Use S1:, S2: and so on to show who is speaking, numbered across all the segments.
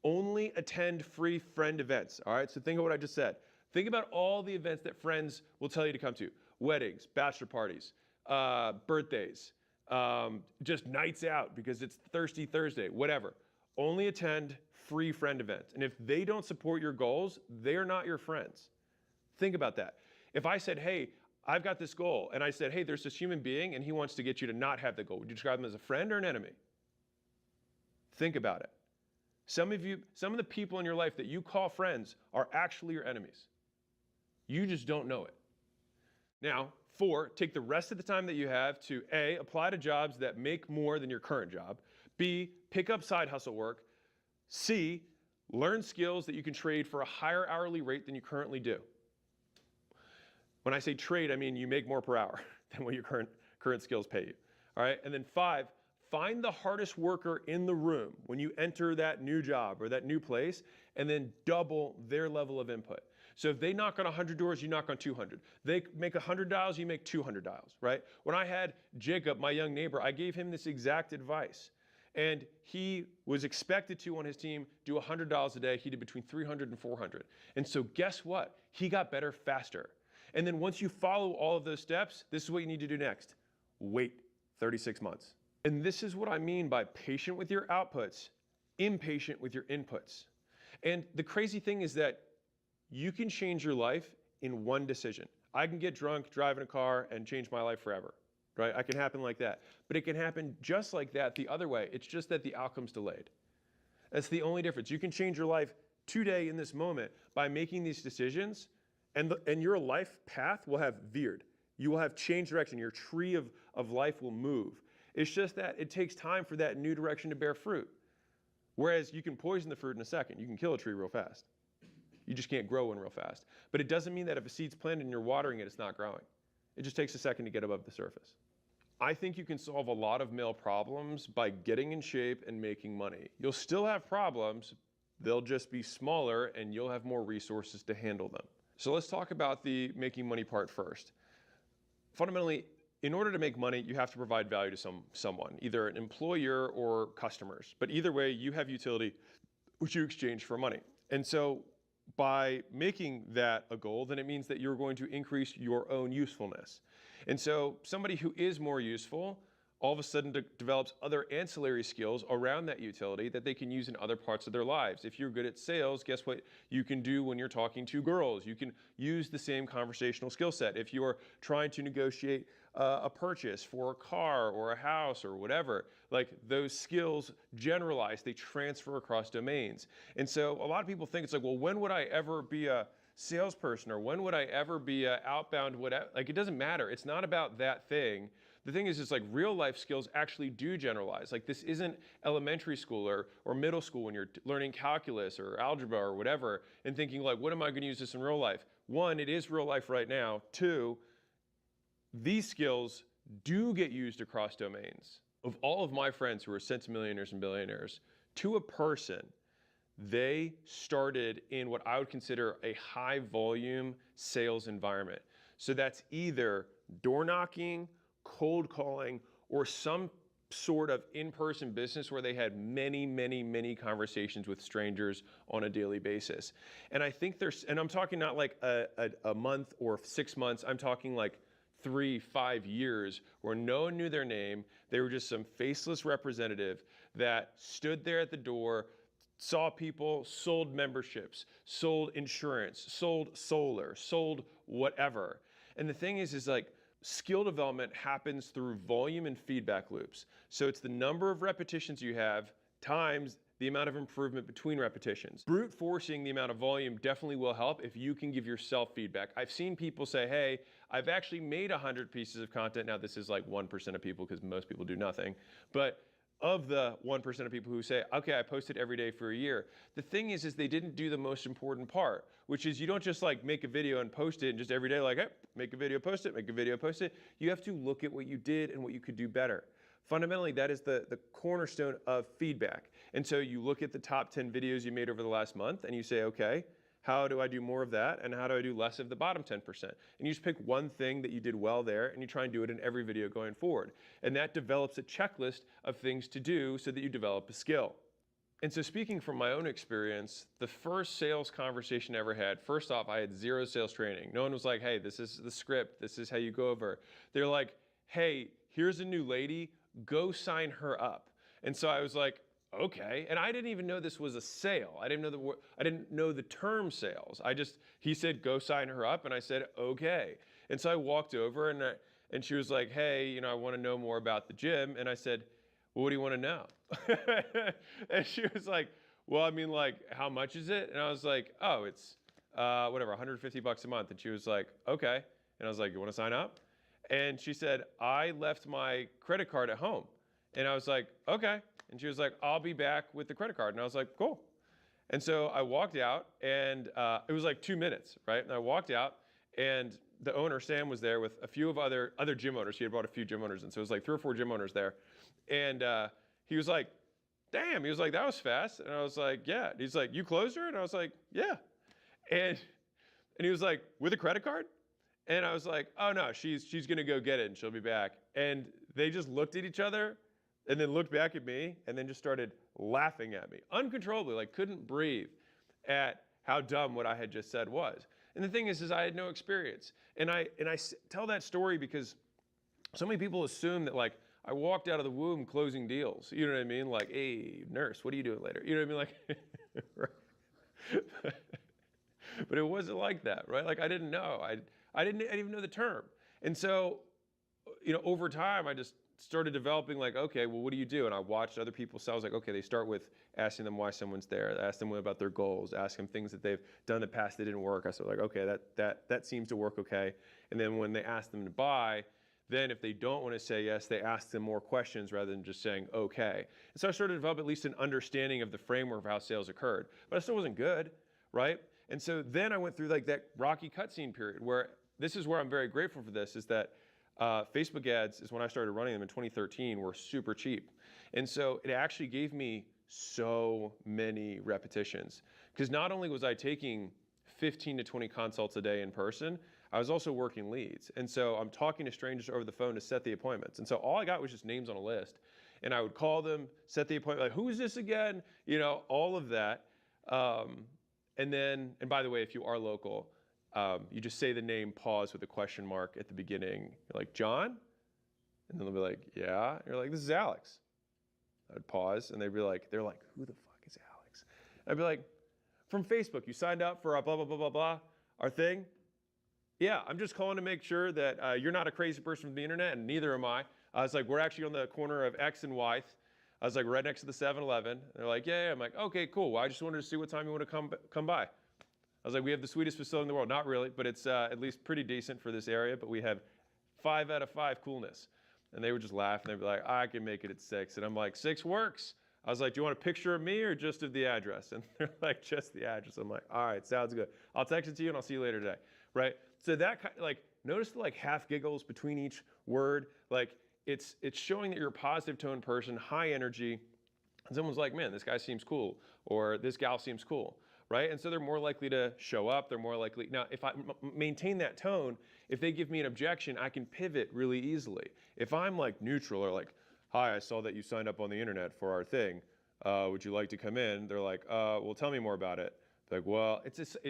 S1: Only attend free friend events. All right, so think of what I just said. Think about all the events that friends will tell you to come to. Weddings, bachelor parties, birthdays, just nights out because it's Thirsty Thursday, whatever. Only attend free friend events. And if they don't support your goals, they're not your friends. Think about that. If I said, hey, I've got this goal, and I said, hey, there's this human being and he wants to get you to not have the goal, would you describe them as a friend or an enemy? Think about it. Some of the people in your life that you call friends are actually your enemies. You just don't know it. Now, 4, take the rest of the time that you have to A, apply to jobs that make more than your current job. B, pick up side hustle work. C, learn skills that you can trade for a higher hourly rate than you currently do. When I say trade, I mean you make more per hour than what your current skills pay you. All right, and then 5, find the hardest worker in the room when you enter that new job or that new place, and then double their level of input. So if they knock on 100 doors, you knock on 200. They make 100 dials, you make 200 dials, right? When I had Jacob, my young neighbor, I gave him this exact advice. And he was expected to, on his team, do 100 dials a day. He did between 300 and 400. And so guess what? He got better faster. And then once you follow all of those steps, this is what you need to do next. Wait 36 months. And this is what I mean by patient with your outputs, impatient with your inputs. And the crazy thing is that you can change your life in one decision. I can get drunk, drive in a car, and change my life forever, right? It can happen like that. But it can happen just like that the other way. It's just that the outcome's delayed. That's the only difference. You can change your life today in this moment by making these decisions, and your life path will have veered. You will have changed direction. Your tree of life will move. It's just that it takes time for that new direction to bear fruit. Whereas you can poison the fruit in a second. You can kill a tree real fast. You just can't grow one real fast. But it doesn't mean that if a seed's planted and you're watering it, it's not growing. It just takes a second to get above the surface. I think you can solve a lot of male problems by getting in shape and making money. You'll still have problems. They'll just be smaller and you'll have more resources to handle them. So let's talk about the making money part first. Fundamentally, in order to make money, you have to provide value to someone, either an employer or customers. But either way, you have utility, which you exchange for money. And so by making that a goal, then it means that you're going to increase your own usefulness. And so somebody who is more useful all of a sudden develops other ancillary skills around that utility that they can use in other parts of their lives. If you're good at sales, guess what you can do when you're talking to girls? You can use the same conversational skill set. If you're trying to negotiate a purchase for a car or a house or whatever, like those skills generalize, they transfer across domains. And so a lot of people think it's like, well, when would I ever be a salesperson, or when would I ever be a outbound whatever? Like, it doesn't matter. It's not about that thing. The thing is, it's like real life skills actually do generalize. Like, this isn't elementary school or middle school when you're learning calculus or algebra or whatever and thinking like, what am I going to use this in real life? 1, it is real life right now. 2, these skills do get used across domains. Of all of my friends who are centimillionaires and billionaires, to a person, they started in what I would consider a high volume sales environment. So that's either door knocking, cold calling, or some sort of in-person business where they had many conversations with strangers on a daily basis. And I think and I'm talking not like a month or 6 months, I'm talking like 3-5 years where no one knew their name. They were just some faceless representative that stood there at the door, saw people, sold memberships, sold insurance, sold solar, sold whatever. And the thing is like, skill development happens through volume and feedback loops. So it's the number of repetitions you have times the amount of improvement between repetitions. Brute forcing the amount of volume definitely will help if you can give yourself feedback. I've seen people say, hey, I've actually made 100 pieces of content. Now this is like 1% of people because most people do nothing. But of the 1% of people who say, okay, I posted every day for a year. The thing is they didn't do the most important part, which is you don't just like make a video and post it and just every day like, hey, make a video, post it, make a video, post it. You have to look at what you did and what you could do better. Fundamentally, that is the cornerstone of feedback. And so you look at the top 10 videos you made over the last month and you say, okay, how do I do more of that? And how do I do less of the bottom 10%? And you just pick one thing that you did well there and you try and do it in every video going forward. And that develops a checklist of things to do so that you develop a skill. And so speaking from my own experience, the first sales conversation I ever had, first off, I had zero sales training. No one was like, hey, this is the script. This is how you go over. They're like, hey, here's a new lady. Go sign her up. And so I was like, okay. And I didn't even know this was a sale. I didn't know the term sales. He said, go sign her up. And I said, okay. And so I walked over and she was like, hey, I want to know more about the gym. And I said, well, what do you want to know? And she was like, well, I mean, like, how much is it? And I was like, oh, it's whatever, $150 a month. And she was like, okay. And I was like, you want to sign up? And she said, I left my credit card at home. And I was like, okay. And she was like, I'll be back with the credit card. And I was like, cool. And so I walked out, and it was like 2 minutes, right? And I walked out, and the owner, Sam, was there with a few of other gym owners. He had brought a few gym owners, and so it was like 3 or 4 gym owners there. And he was like, damn. He was like, that was fast. And I was like, yeah. And he's like, you closed her? And I was like, yeah. And he was like, with a credit card? And I was like, oh no, she's going to go get it and she'll be back. And they just looked at each other and then looked back at me and then just started laughing at me uncontrollably, like couldn't breathe at how dumb what I had just said was. And the thing is I had no experience. And I tell that story because so many people assume that, like, I walked out of the womb closing deals. You know what I mean? Like, hey, nurse, what are you doing later? You know what I mean? Like, but it wasn't like that, right? Like, I didn't know. I didn't even know the term. And so, over time, I just started developing, like, okay, well, what do you do? And I watched other people. So I was like, okay, they start with asking them why someone's there, ask them about their goals, ask them things that they've done in the past that didn't work. I started like, okay, that seems to work okay. And then when they ask them to buy, then if they don't want to say yes, they ask them more questions rather than just saying okay. And so I started to develop at least an understanding of the framework of how sales occurred. But I still wasn't good, right? And so then I went through like that rocky cutscene period where this is where I'm very grateful for this, is that Facebook ads is when I started running them in 2013 were super cheap. And so it actually gave me so many repetitions, because not only was I taking 15 to 20 consults a day in person, I was also working leads. And so I'm talking to strangers over the phone to set the appointments. And so all I got was just names on a list. And I would call them, set the appointment, like, who is this again? All of that. And by the way, if you are local, you just say the name, pause with a question mark at the beginning. You're like, John? And then they'll be like, yeah. And you're like, this is Alex. I'd pause, and they're like, who the fuck is Alex? And I'd be like, from Facebook, you signed up for a blah, blah, blah, blah, blah, our thing? Yeah, I'm just calling to make sure that you're not a crazy person from the internet, and neither am I. I was like, we're actually on the corner of X and Y. I was like, right next to the 7-Eleven. They're like, yeah. I'm like, okay, cool. Well, I just wanted to see what time you want to come by. I was like, we have the sweetest facility in the world. Not really, but it's at least pretty decent for this area. But we have 5 out of 5 coolness. And they would just laugh, and they'd be like, I can make it at 6. And I'm like, 6 works. I was like, do you want a picture of me or just of the address? And they're like, just the address. I'm like, all right, sounds good. I'll text it to you, and I'll see you later today, right? So that, notice the half giggles between each word. Like, it's showing that you're a positive tone person, high energy. And someone's like, man, this guy seems cool, or this gal seems cool, right? And so they're more likely to show up. They're more likely. Now, if I maintain that tone, if they give me an objection, I can pivot really easily. If I'm like neutral or like, hi, I saw that you signed up on the internet for our thing. Would you like to come in? They're like, well, tell me more about it. Like, well,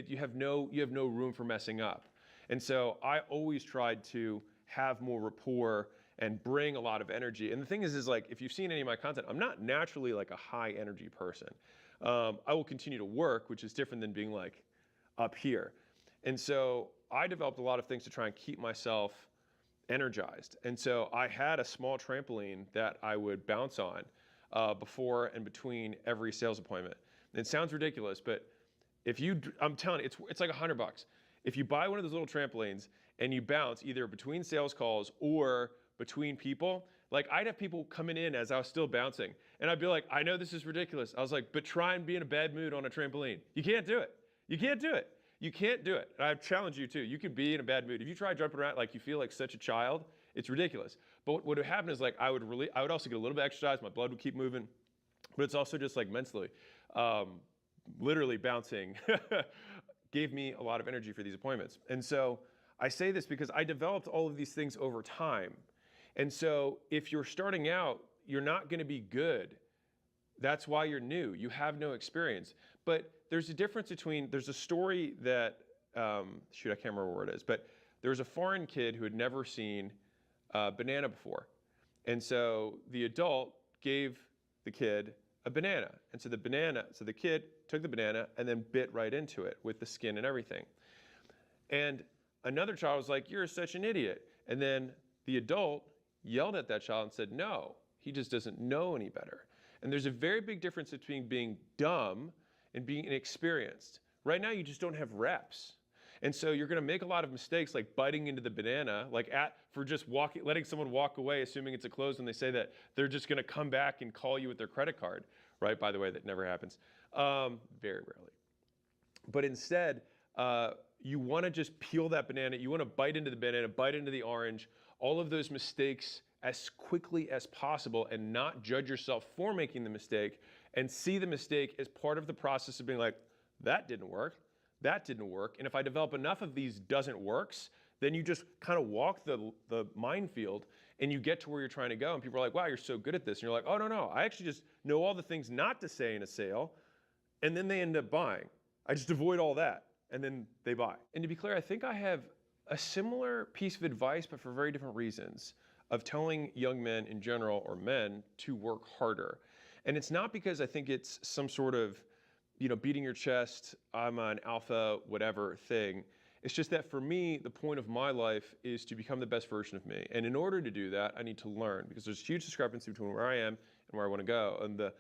S1: you have no room for messing up. And so I always tried to have more rapport and bring a lot of energy. And the thing is like, if you've seen any of my content, I'm not naturally like a high energy person. I will continue to work, which is different than being like up here. And so I developed a lot of things to try and keep myself energized. And so I had a small trampoline that I would bounce on before and between every sales appointment. And it sounds ridiculous, but I'm telling you, it's like $100. If you buy one of those little trampolines and you bounce either between sales calls or between people, like I'd have people coming in as I was still bouncing, and I'd be like, I know this is ridiculous. I was like, but try and be in a bad mood on a trampoline. You can't do it. You can't do it. You can't do it. And I challenge you too. You could be in a bad mood. If you try jumping around like you feel like such a child, it's ridiculous. But what would happen is like I would also get a little bit of exercise. My blood would keep moving, but it's also just like mentally, literally bouncing gave me a lot of energy for these appointments. And so I say this because I developed all of these things over time. And so if you're starting out, you're not going to be good That's why you're new. You have no experience. But there's a difference between, there's a story that, shoot, I can't remember where it is, but there was a foreign kid who had never seen a banana before. And so the adult gave the kid a banana. And so the kid took the banana and then bit right into it with the skin and everything. And another child was like, "You're such an idiot." And then the adult yelled at that child and said, "No, he just doesn't know any better." And there's a very big difference between being dumb and being inexperienced. Right now, you just don't have reps. And so you're going to make a lot of mistakes, like biting into the banana, for just letting someone walk away, assuming it's a close, and they say that they're just going to come back and call you with their credit card, right? By the way, that never happens, very rarely. But instead, you want to just peel that banana. You want to bite into the banana, bite into the orange, all of those mistakes as quickly as possible, and not judge yourself for making the mistake, and see the mistake as part of the process of being like, that didn't work. That didn't work. And if I develop enough of these doesn't works, then you just kind of walk the minefield and you get to where you're trying to go. And people are like, "Wow, you're so good at this." And you're like, "Oh, no. I actually just know all the things not to say in a sale." And then they end up buying. I just avoid all that. And then they buy. And to be clear, I think I have a similar piece of advice, but for very different reasons, of telling young men in general, or men, to work harder. And it's not because I think it's some sort of, beating your chest, I'm an alpha, whatever thing. It's just that for me, the point of my life is to become the best version of me. And in order to do that, I need to learn, because there's a huge discrepancy between where I am and where I want to go. And the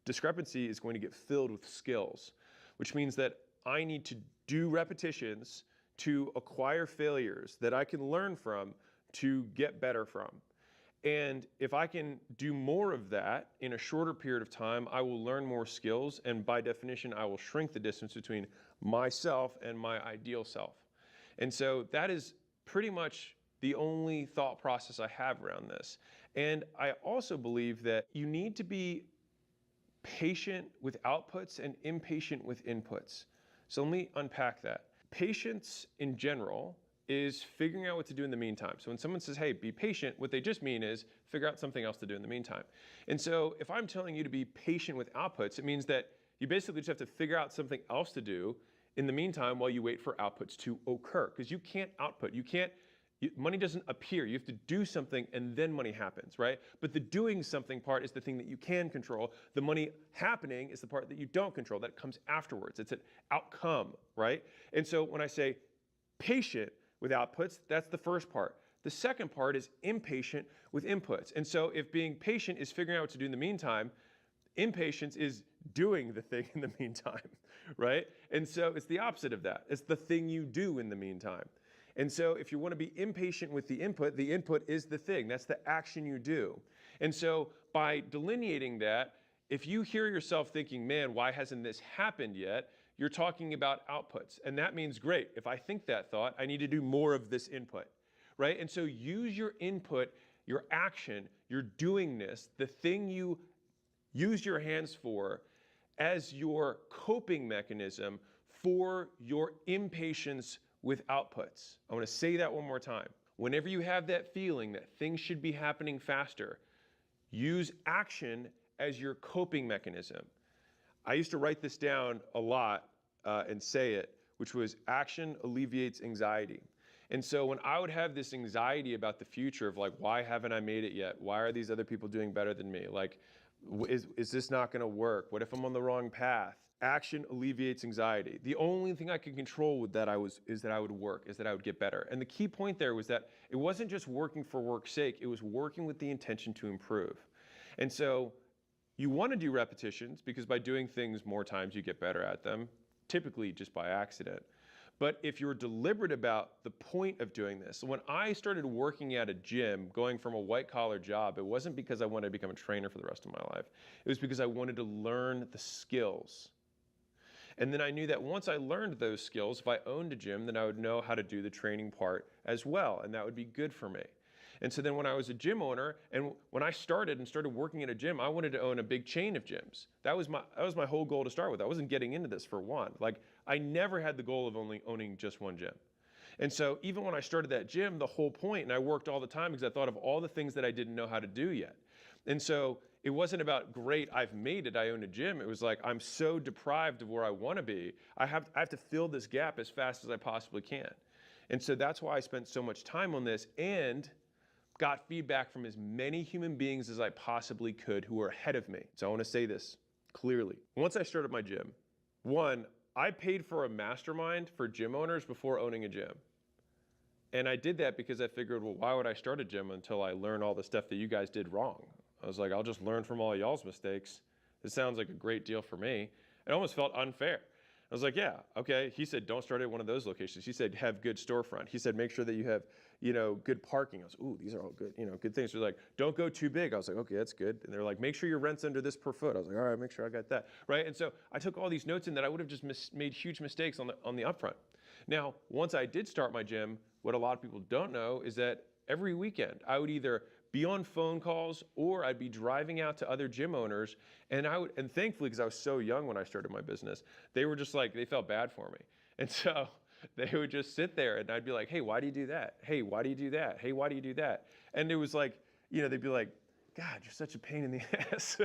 S1: discrepancy is going to get filled with skills, which means that I need to do repetitions to acquire failures that I can learn from to get better from. And if I can do more of that in a shorter period of time, I will learn more skills. And by definition, I will shrink the distance between myself and my ideal self. And so that is pretty much the only thought process I have around this. And I also believe that you need to be patient with outputs and impatient with inputs. So let me unpack that. Patience in general is figuring out what to do in the meantime. So when someone says, "Hey, be patient," what they just mean is figure out something else to do in the meantime. And so if I'm telling you to be patient with outputs, it means that you basically just have to figure out something else to do in the meantime while you wait for outputs to occur. Because you can't output, money doesn't appear. You have to do something and then money happens, right? But the doing something part is the thing that you can control. The money happening is the part that you don't control, that comes afterwards. It's an outcome, right? And so when I say patient with outputs, that's the first part. The second part is impatient with inputs. And so if being patient is figuring out what to do in the meantime, impatience is doing the thing in the meantime, right? And so it's the opposite of that. It's the thing you do in the meantime. And so if you want to be impatient with the input is the thing. That's the action you do. And so by delineating that, if you hear yourself thinking, "Man, why hasn't this happened yet?" You're talking about outputs. And that means, great, if I think that thought, I need to do more of this input, right? And so use your input, your action, your doingness, the thing you use your hands for, as your coping mechanism for your impatience with outputs. I want to say that one more time. Whenever you have that feeling that things should be happening faster, use action as your coping mechanism. I used to write this down a lot and say it, which was action alleviates anxiety. And so when I would have this anxiety about the future of like, why haven't I made it yet? Why are these other people doing better than me? Like, is this not going to work? What if I'm on the wrong path? Action alleviates anxiety. The only thing I could control with that is that I would work, is that I would get better. And the key point there was that it wasn't just working for work's sake. It was working with the intention to improve. And so you want to do repetitions because by doing things more times you get better at them, typically just by accident. But if you're deliberate about the point of doing this, when I started working at a gym, going from a white-collar job, it wasn't because I wanted to become a trainer for the rest of my life. It was because I wanted to learn the skills. And then I knew that once I learned those skills, if I owned a gym, then I would know how to do the training part as well, and that would be good for me. And so then when I was a gym owner, and when I started working at a gym, I wanted to own a big chain of gyms. That was my whole goal to start with. I wasn't getting into this for one. Like, I never had the goal of only owning just one gym. And so even when I started that gym, the whole point, and I worked all the time because I thought of all the things that I didn't know how to do yet. And so it wasn't about, great, I've made it, I own a gym. It was like, I'm so deprived of where I want to be. I have to fill this gap as fast as I possibly can. And so that's why I spent so much time on this and got feedback from as many human beings as I possibly could who were ahead of me. So I want to say this clearly. Once I started my gym, one, I paid for a mastermind for gym owners before owning a gym. And I did that because I figured, well, why would I start a gym until I learn all the stuff that you guys did wrong? I was like, I'll just learn from all y'all's mistakes. This sounds like a great deal for me. It almost felt unfair. I was like, yeah, okay. He said, don't start at one of those locations. He said, have good storefront. He said, make sure that you have, good parking. I was, ooh, these are all good, good things. They're like, don't go too big. I was like, okay, that's good. And they're like, make sure your rent's under this per foot. I was like, all right, make sure I got that, right? And so I took all these notes in that I would have just made huge mistakes on the upfront. Now, once I did start my gym, what a lot of people don't know is that every weekend I would either be on phone calls or I'd be driving out to other gym owners, and thankfully, because I was so young when I started my business, they were just like, they felt bad for me. And so they would just sit there and I'd be like, hey, why do you do that? Hey, why do you do that? Hey, why do you do that? And it was like, they'd be like, God, you're such a pain in the ass.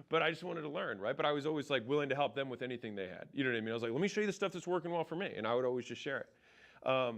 S1: But I just wanted to learn, right? But I was always like willing to help them with anything they had. You know what I mean? I was like, let me show you the stuff that's working well for me. And I would always just share it.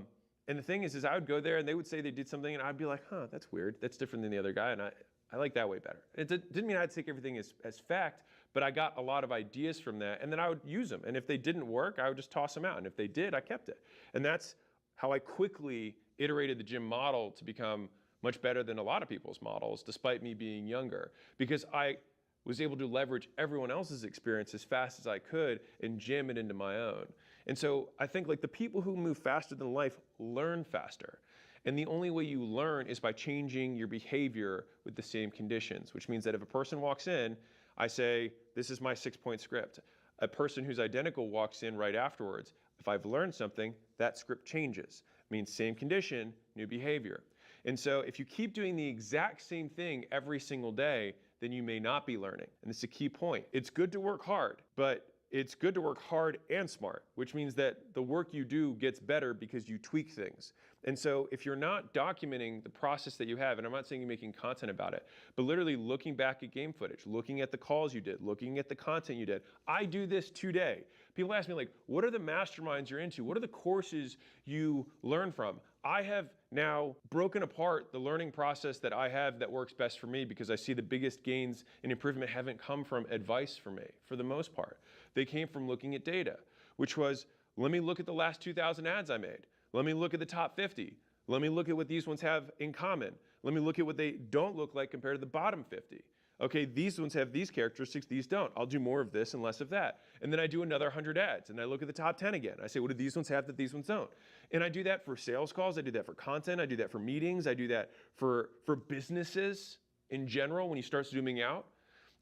S1: And the thing is I would go there and they would say they did something and I'd be like, huh, that's weird. That's different than the other guy. And I like that way better. It didn't mean I'd take everything as fact, but I got a lot of ideas from that. And then I would use them. And if they didn't work, I would just toss them out. And if they did, I kept it. And that's how I quickly iterated the gym model to become much better than a lot of people's models, despite me being younger, because I was able to leverage everyone else's experience as fast as I could and jam it into my own. And so I think like the people who move faster than life learn faster. And the only way you learn is by changing your behavior with the same conditions, which means that if a person walks in, I say, this is my 6-point script. A person who's identical walks in right afterwards. If I've learned something, that script changes. It means same condition, new behavior. And so if you keep doing the exact same thing every single day, then you may not be learning. And this is a key point. It's good to work hard, but it's good to work hard and smart, which means that the work you do gets better because you tweak things. And so if you're not documenting the process that you have, and I'm not saying you're making content about it, but literally looking back at game footage, looking at the calls you did, looking at the content you did. I do this today. People ask me like, what are the masterminds you're into? What are the courses you learn from? I have now broken apart the learning process that I have that works best for me because I see the biggest gains and improvement haven't come from advice for me, for the most part. They came from looking at data, which was, let me look at the last 2,000 ads I made. Let me look at the top 50. Let me look at what these ones have in common. Let me look at what they don't look like compared to the bottom 50. Okay, these ones have these characteristics, these don't. I'll do more of this and less of that. And then I do another 100 ads and I look at the top 10 again. I say, what do these ones have that these ones don't? And I do that for sales calls, I do that for content, I do that for meetings, I do that for businesses in general when you start zooming out.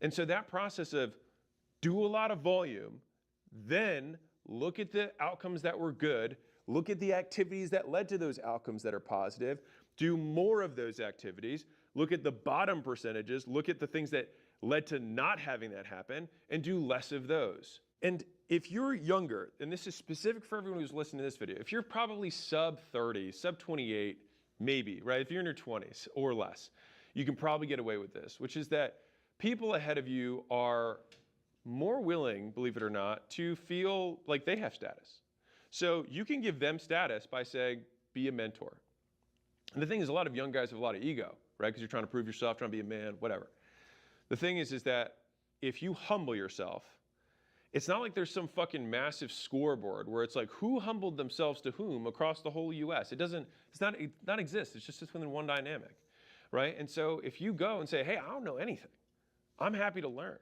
S1: And so that process of do a lot of volume, then look at the outcomes that were good, look at the activities that led to those outcomes that are positive, do more of those activities, look at the bottom percentages, look at the things that led to not having that happen, and do less of those. And if you're younger, and this is specific for everyone who's listening to this video, if you're probably sub 30, sub 28, maybe, right? If you're in your 20s or less, you can probably get away with this, which is that people ahead of you are more willing, believe it or not, to feel like they have status. So you can give them status by saying, be a mentor. And the thing is, a lot of young guys have a lot of ego, right? Because you're trying to prove yourself, trying to be a man, whatever. The thing is that if you humble yourself, it's not like there's some fucking massive scoreboard where it's like who humbled themselves to whom across the whole US. It's not exist. It's just within one dynamic, right? And so if you go and say, hey, I don't know anything, I'm happy to learn.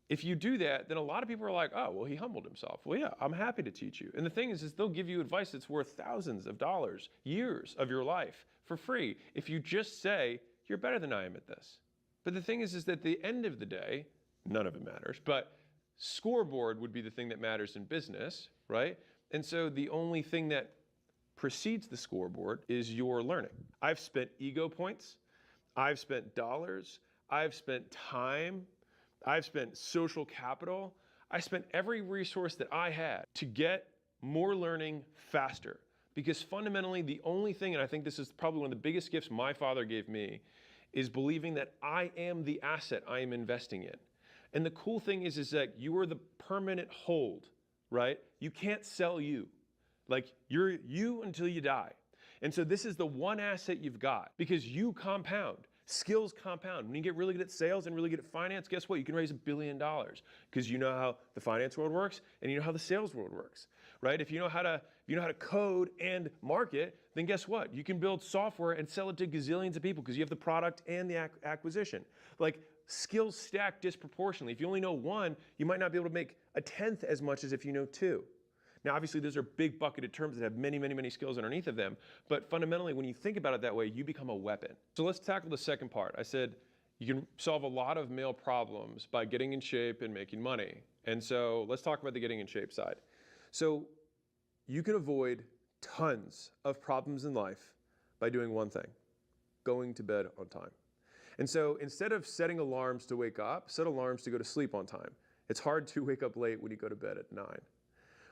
S1: If you do that, then a lot of people are like, oh, well, he humbled himself. Well, yeah, I'm happy to teach you. And the thing is they'll give you advice that's worth thousands of dollars, years of your life for free if you just say, you're better than I am at this. But the thing is that at the end of the day, none of it matters, but scoreboard would be the thing that matters in business, right? And so the only thing that precedes the scoreboard is your learning. I've spent ego points, I've spent dollars, I've spent time, I've spent social capital. I spent every resource that I had to get more learning faster. Because fundamentally, the only thing, and I think this is probably one of the biggest gifts my father gave me, is believing that I am the asset I am investing in. And the cool thing is that you are the permanent hold, right? You can't sell you. Like, you're you until you die. And so this is the one asset you've got, because you compound. Skills compound. When you get really good at sales and really good at finance, guess what? You can raise $1 billion, because you know how the finance world works and you know how the sales world works, right? If you know how to code and market, then guess what? You can build software and sell it to gazillions of people because you have the product and the acquisition. Like, skills stack disproportionately. If you only know one, you might not be able to make a tenth as much as if you know two. Now, obviously, those are big bucketed terms that have many, many, many skills underneath of them. But fundamentally, when you think about it that way, you become a weapon. So let's tackle the second part. I said you can solve a lot of male problems by getting in shape and making money. And so let's talk about the getting in shape side. So you can avoid tons of problems in life by doing one thing: going to bed on time. And so instead of setting alarms to wake up, set alarms to go to sleep on time. It's hard to wake up late when you go to bed at 9.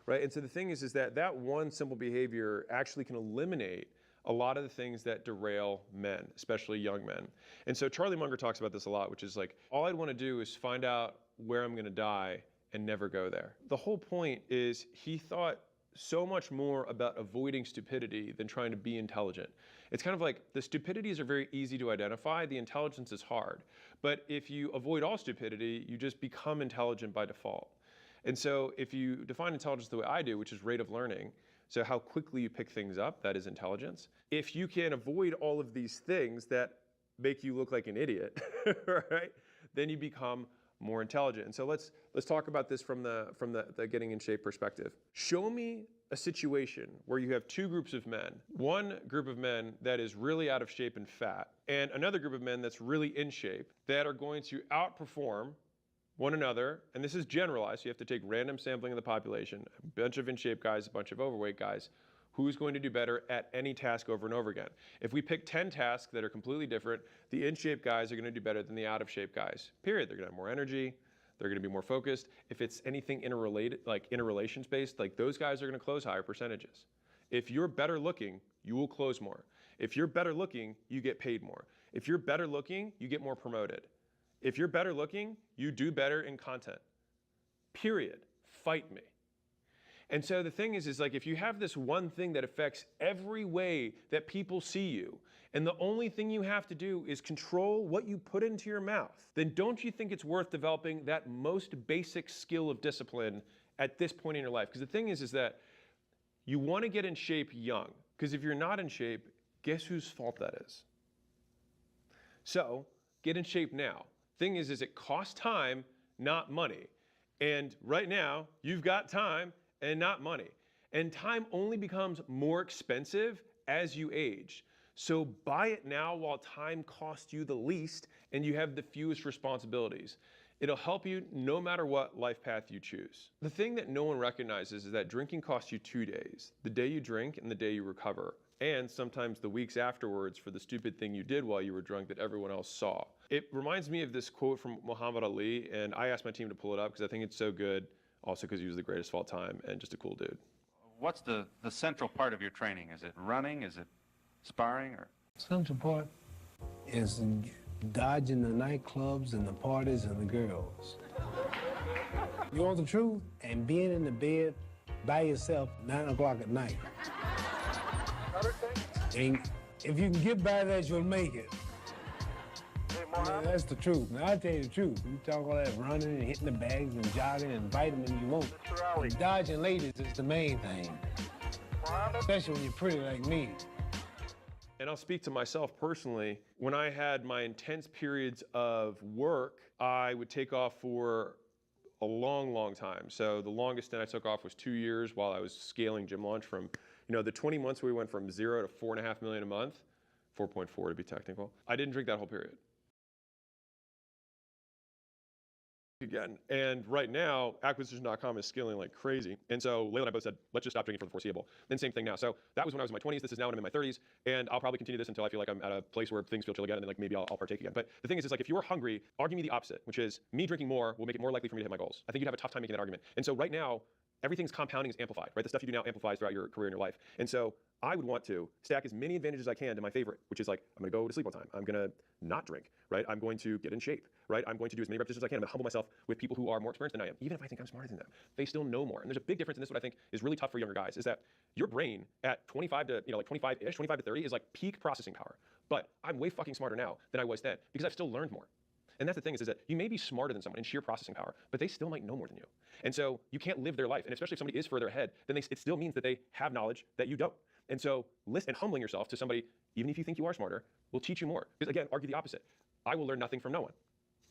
S1: Right? And so the thing is that one simple behavior actually can eliminate a lot of the things that derail men, especially young men. And so Charlie Munger talks about this a lot, which is like, all I'd want to do is find out where I'm going to die and never go there. The whole point is he thought so much more about avoiding stupidity than trying to be intelligent. It's kind of like the stupidities are very easy to identify, the intelligence is hard. But if you avoid all stupidity, you just become intelligent by default. And so if you define intelligence the way I do, which is rate of learning, so how quickly you pick things up, that is intelligence. If you can avoid all of these things that make you look like an idiot, right, then you become more intelligent. And so let's talk about this from the getting in shape perspective. Show me a situation where you have two groups of men. One group of men that is really out of shape and fat, and another group of men that's really in shape, that are going to outperform one another. And this is generalized, so you have to take random sampling of the population, a bunch of in shape guys, a bunch of overweight guys. Who's going to do better at any task over and over again? If we pick 10 tasks that are completely different, the in-shape guys are going to do better than the out-of-shape guys, period. They're going to have more energy. They're going to be more focused. If it's anything interrelated, like interrelations-based, like those guys are going to close higher percentages. If you're better looking, you will close more. If you're better looking, you get paid more. If you're better looking, you get more promoted. If you're better looking, you do better in content. Period. Fight me. And so the thing is like, if you have this one thing that affects every way that people see you, and the only thing you have to do is control what you put into your mouth, then don't you think it's worth developing that most basic skill of discipline at this point in your life? Because the thing is that you want to get in shape young, because if you're not in shape, guess whose fault that is? So get in shape now. Thing is it costs time, not money. And right now, you've got time and not money. And time only becomes more expensive as you age. So buy it now while time costs you the least and you have the fewest responsibilities. It'll help you no matter what life path you choose. The thing that no one recognizes is that drinking costs you 2 days, the day you drink and the day you recover, and sometimes the weeks afterwards for the stupid thing you did while you were drunk that everyone else saw. It reminds me of this quote from Muhammad Ali, and I asked my team to pull it up because I think it's so good, also because he was the greatest of all time and just a cool dude.
S2: What's the central part of your training? Is it running? Is it sparring? Or
S3: Central part is dodging the nightclubs and the parties and the girls. You want the truth? And being in the bed by yourself 9 o'clock at night. And if you can get by that, you'll make it. Yeah, that's the truth. Now, I'll tell you the truth. You talk all that running and hitting the bags and jogging and vitamins you won't. And dodging ladies is the main thing. Especially when you're pretty like me.
S1: And I'll speak to myself personally. When I had my intense periods of work, I would take off for a long, long time. So the longest stint I took off was 2 years while I was scaling Gym Launch from, the 20 months where we went from 0 to 4.5 million a month, 4.4 to be technical. I didn't drink that whole period. Again. And right now, acquisition.com is scaling like crazy. And so Layla and I both said, let's just stop drinking for the foreseeable. Then same thing now. So that was when I was in my 20s. This is now when I'm in my 30s. And I'll probably continue this until I feel like I'm at a place where things feel chill again and then like maybe I'll partake again. But the thing is like if you're hungry, argue me the opposite, which is me drinking more will make it more likely for me to hit my goals. I think you'd have a tough time making that argument. And so right now, everything's compounding is amplified, right? The stuff you do now amplifies throughout your career and your life. And so I would want to stack as many advantages as I can to my favorite, which is like, I'm going to go to sleep on time. I'm going to not drink, right? I'm going to get in shape, right? I'm going to do as many repetitions as I can. I'm going to humble myself with people who are more experienced than I am. Even if I think I'm smarter than them, they still know more. And there's a big difference in this. What I think is really tough for younger guys is that your brain at 25 to, like 25-ish, 25 to 30 is like peak processing power. But I'm way fucking smarter now than I was then because I've still learned more. And that's the thing is that you may be smarter than someone in sheer processing power, but they still might know more than you. And so you can't live their life. And especially if somebody is further ahead, then it still means that they have knowledge that you don't. And so listen, and humbling yourself to somebody, even if you think you are smarter, will teach you more. Because again, argue the opposite. I will learn nothing from no one.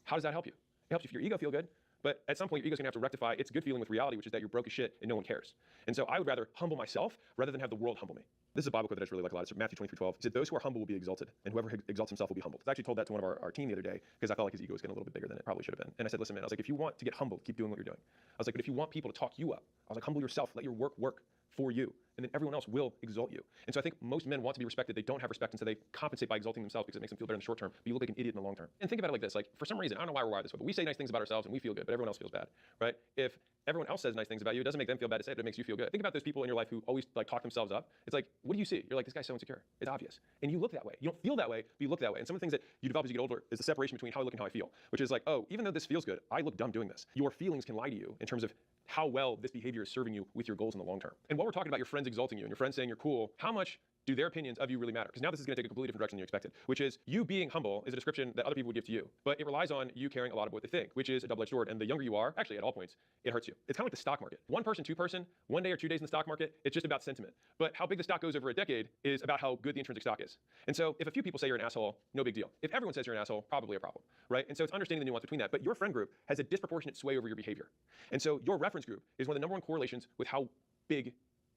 S1: How does that help you? It helps you if your ego feel good. But at some point, your ego's gonna have to rectify its good feeling with reality, which is that you're broke as shit and no one cares. And so I would rather humble myself rather than have the world humble me. This is a Bible quote that I just really like a lot. It's Matthew 23:12. It said, those who are humble will be exalted, and whoever exalts himself will be humbled. I actually told that to one of our team the other day because I felt like his ego was getting a little bit bigger than it probably should have been. And I said, listen, man, I was like, if you want to get humbled, keep doing what you're doing. I was like, but if you want people to talk you up, I was like, humble yourself, let your work for you, and then everyone else will exalt you. And so I think most men want to be respected. They don't have respect, and so they compensate by exalting themselves because it makes them feel better in the short term, but you look like an idiot in the long term. And think about it like this, like for some reason, I don't know why we're wired this way, but we say nice things about ourselves and we feel good, but everyone else feels bad, right? If everyone else says nice things about you, it doesn't make them feel bad to say it, but it makes you feel good. Think about those people in your life who always like talk themselves up. It's like, what do you see? You're like, this guy's so insecure. It's obvious. And you look that way. You don't feel that way, but you look that way. And some of the things that you develop as you get older is the separation between how I look and how I feel, which is like, oh, even though this feels good, I look dumb doing this. Your feelings can lie to you in terms of how well this behavior is serving you with your goals in the long term. And while we're talking about your friends exalting you and your friends saying you're cool, how much do their opinions of you really matter? Because now this is going to take a completely different direction than you expected, which is you being humble is a description that other people would give to you, but it relies on you caring a lot of what they think, which is a double-edged sword. And the younger you are, actually at all points, it hurts you. It's kind of like the stock market. One person, two person, 1 day or 2 days in the stock market, it's just about sentiment. But how big the stock goes over a decade is about how good the intrinsic stock is. And so if a few people say you're an asshole, no big deal. If everyone says you're an asshole, probably a problem, right? And so it's understanding the nuance between that. But your friend group has a disproportionate sway over your behavior. And so your reference group is one of the number one correlations with how big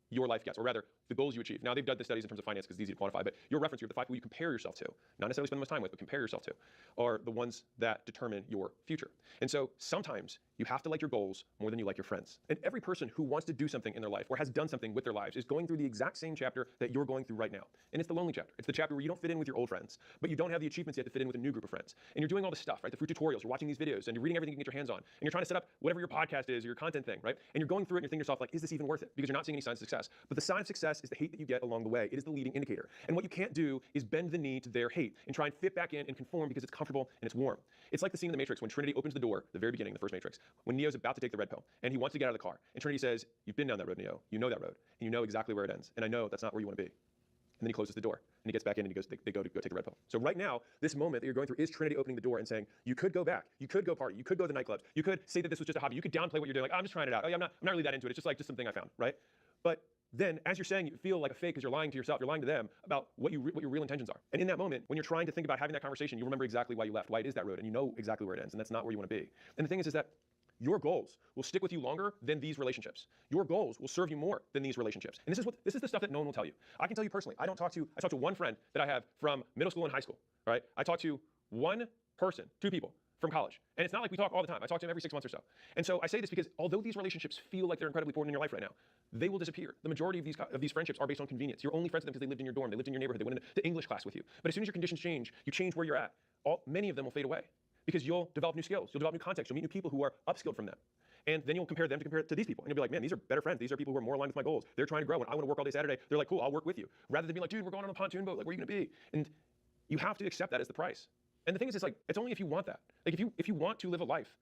S1: your life gets, or rather, the goals you achieve. Now, they've done the studies in terms of finance because it's easy to quantify, but your reference group, the 5 people you compare yourself to, not necessarily spend the most time with, but compare yourself to, are the ones that determine your future. And so sometimes you have to like your goals more than you like your friends. And every person who wants to do something in their life or has done something with their lives is going through the exact same chapter that you're going through right now. And it's the lonely chapter. It's the chapter where you don't fit in with your old friends, but you don't have the achievements yet to fit in with a new group of friends. And you're doing all this stuff, right? The fruit tutorials, you're watching these videos, and you're reading everything you can get your hands on. And you're trying to set up whatever your podcast is or your content thing, right? And you're going through it and you're thinking to yourself, like, is this even worth it? Because you're not seeing any signs of success. But the sign of success is the hate that you get along the way. It is the leading indicator. And what you can't do is bend the knee to their hate and try and fit back in and conform because it's comfortable and it's warm. It's like the scene in The Matrix when Trinity opens the door, the very beginning, the first Matrix, when Neo's about to take the red pill and he wants to get out of the car. And Trinity says, you've been down that road, Neo. You know that road. And you know exactly where it ends. And I know that's not where you want to be. And then he closes the door and he gets back in and he goes, they go to go take the red pill. So right now, this moment that you're going through is Trinity opening the door and saying, you could go back, you could go party, you could go to the nightclubs, you could say that this was just a hobby, you could downplay what you're doing, like, oh, I'm just trying it out. Oh, yeah, I'm not really that into it. It's just something I found, right? But then as you're saying, you feel like a fake because you're lying to yourself, you're lying to them about what your real intentions are. And in that moment, when you're trying to think about having that conversation, you remember exactly why you left, why it is that road, and you know exactly where it ends, and that's not where you want to be. And the thing is that your goals will stick with you longer than these relationships. Your goals will serve you more than these relationships. And this is the stuff that no one will tell you. I can tell you personally, I talk to one friend that I have from middle school and high school, right? I talk to one person, 2 people from college. And it's not like we talk all the time. I talk to them every 6 months or so. And so I say this because although these relationships feel like they're incredibly important in your life right now, they will disappear. The majority of these friendships are based on convenience. You're only friends with them because they lived in your dorm, they lived in your neighborhood, they went into English class with you. But as soon as your conditions change, you change where you're at. Many of them will fade away because you'll develop new skills, you'll develop new context, you'll meet new people who are upskilled from them. And then you'll compare them to these people. And you'll be like, man, these are better friends. These are people who are more aligned with my goals. They're trying to grow. And I want to work all day Saturday. They're like, cool, I'll work with you. Rather than being like, dude, we're going on a pontoon boat. Like, where are you going to be? And you have to accept that as the price. And the thing is, it's like, it's only if you want that. Like, if you want to live a life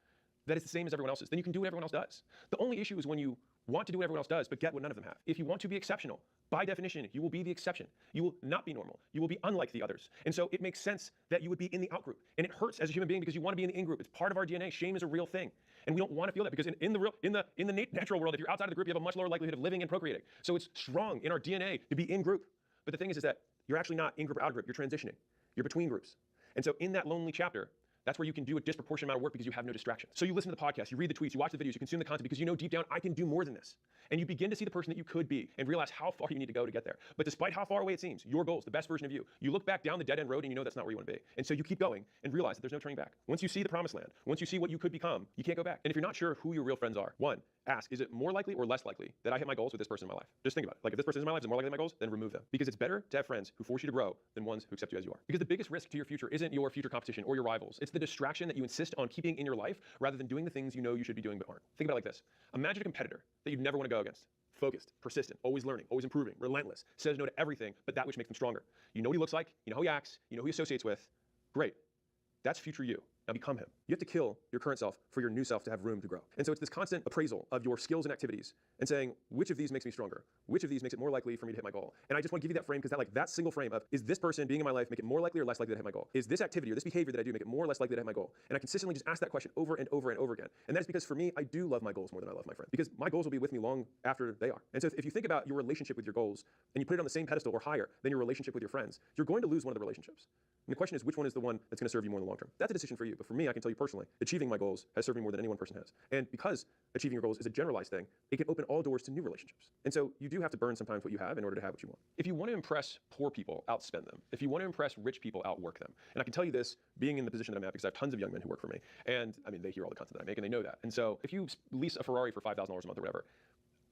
S1: that is the same as everyone else's, then you can do what everyone else does. The only issue is when you want to do what everyone else does, but get what none of them have. If you want to be exceptional, by definition, you will be the exception. You will not be normal. You will be unlike the others. And so it makes sense that you would be in the out group. And it hurts as a human being because you want to be in the in group. It's part of our DNA. Shame is a real thing. And we don't want to feel that because in the natural world, if you're outside of the group, you have a much lower likelihood of living and procreating. So it's strong in our DNA to be in group. But the thing is that you're actually not in group or out group. You're transitioning. You're between groups. And so in that lonely chapter, that's where you can do a disproportionate amount of work because you have no distractions. So you listen to the podcast, you read the tweets, you watch the videos, you consume the content because you know deep down, I can do more than this. And you begin to see the person that you could be and realize how far you need to go to get there. But despite how far away it seems, your goals, the best version of you, you look back down the dead end road and you know that's not where you want to be. And so you keep going and realize that there's no turning back. Once you see the promised land, once you see what you could become, you can't go back. And if you're not sure who your real friends are, one, ask, is it more likely or less likely that I hit my goals with this person in my life? Just think about it. Like if this person is in my life is more likely than my goals, then remove them. Because it's better to have friends who force you to grow than ones who accept you as you are. Because the biggest risk to your future isn't your future competition or your rivals. It's the distraction that you insist on keeping in your life rather than doing the things you know you should be doing but aren't. Think about it like this. Imagine a competitor that you'd never want to go against. focused, persistent, always learning, always improving, relentless, says no to everything but that which makes them stronger. You know what he looks like, you know how he acts, you know who he associates with. Great. That's future you. Now become him. You have to kill your current self for your new self to have room to grow. And so it's this constant appraisal of your skills and activities and saying, which of these makes me stronger? Which of these makes it more likely for me to hit my goal? And I just want to give you that frame because that single frame of, is this person being in my life make it more likely or less likely to hit my goal? Is this activity or this behavior that I do make it more or less likely to hit my goal? And I consistently just ask that question over and over and over again. And that is because for me, I do love my goals more than I love my friends because my goals will be with me long after they are. And so if you think about your relationship with your goals and you put it on the same pedestal or higher than your relationship with your friends, you're going to lose one of the relationships. And the question is, which one is the one that's going to serve you more in the long term? That's a decision for you. But for me, I can tell you personally, achieving my goals has served me more than any one person has. And because achieving your goals is a generalized thing, it can open all doors to new relationships. And so you do have to burn sometimes what you have in order to have what you want. If you want to impress poor people, outspend them. If you want to impress rich people, outwork them. And I can tell you this, being in the position that I'm at, because I have tons of young men who work for me. And I mean, they hear all the content that I make and they know that. And so if you lease a Ferrari for $5,000 a month or whatever,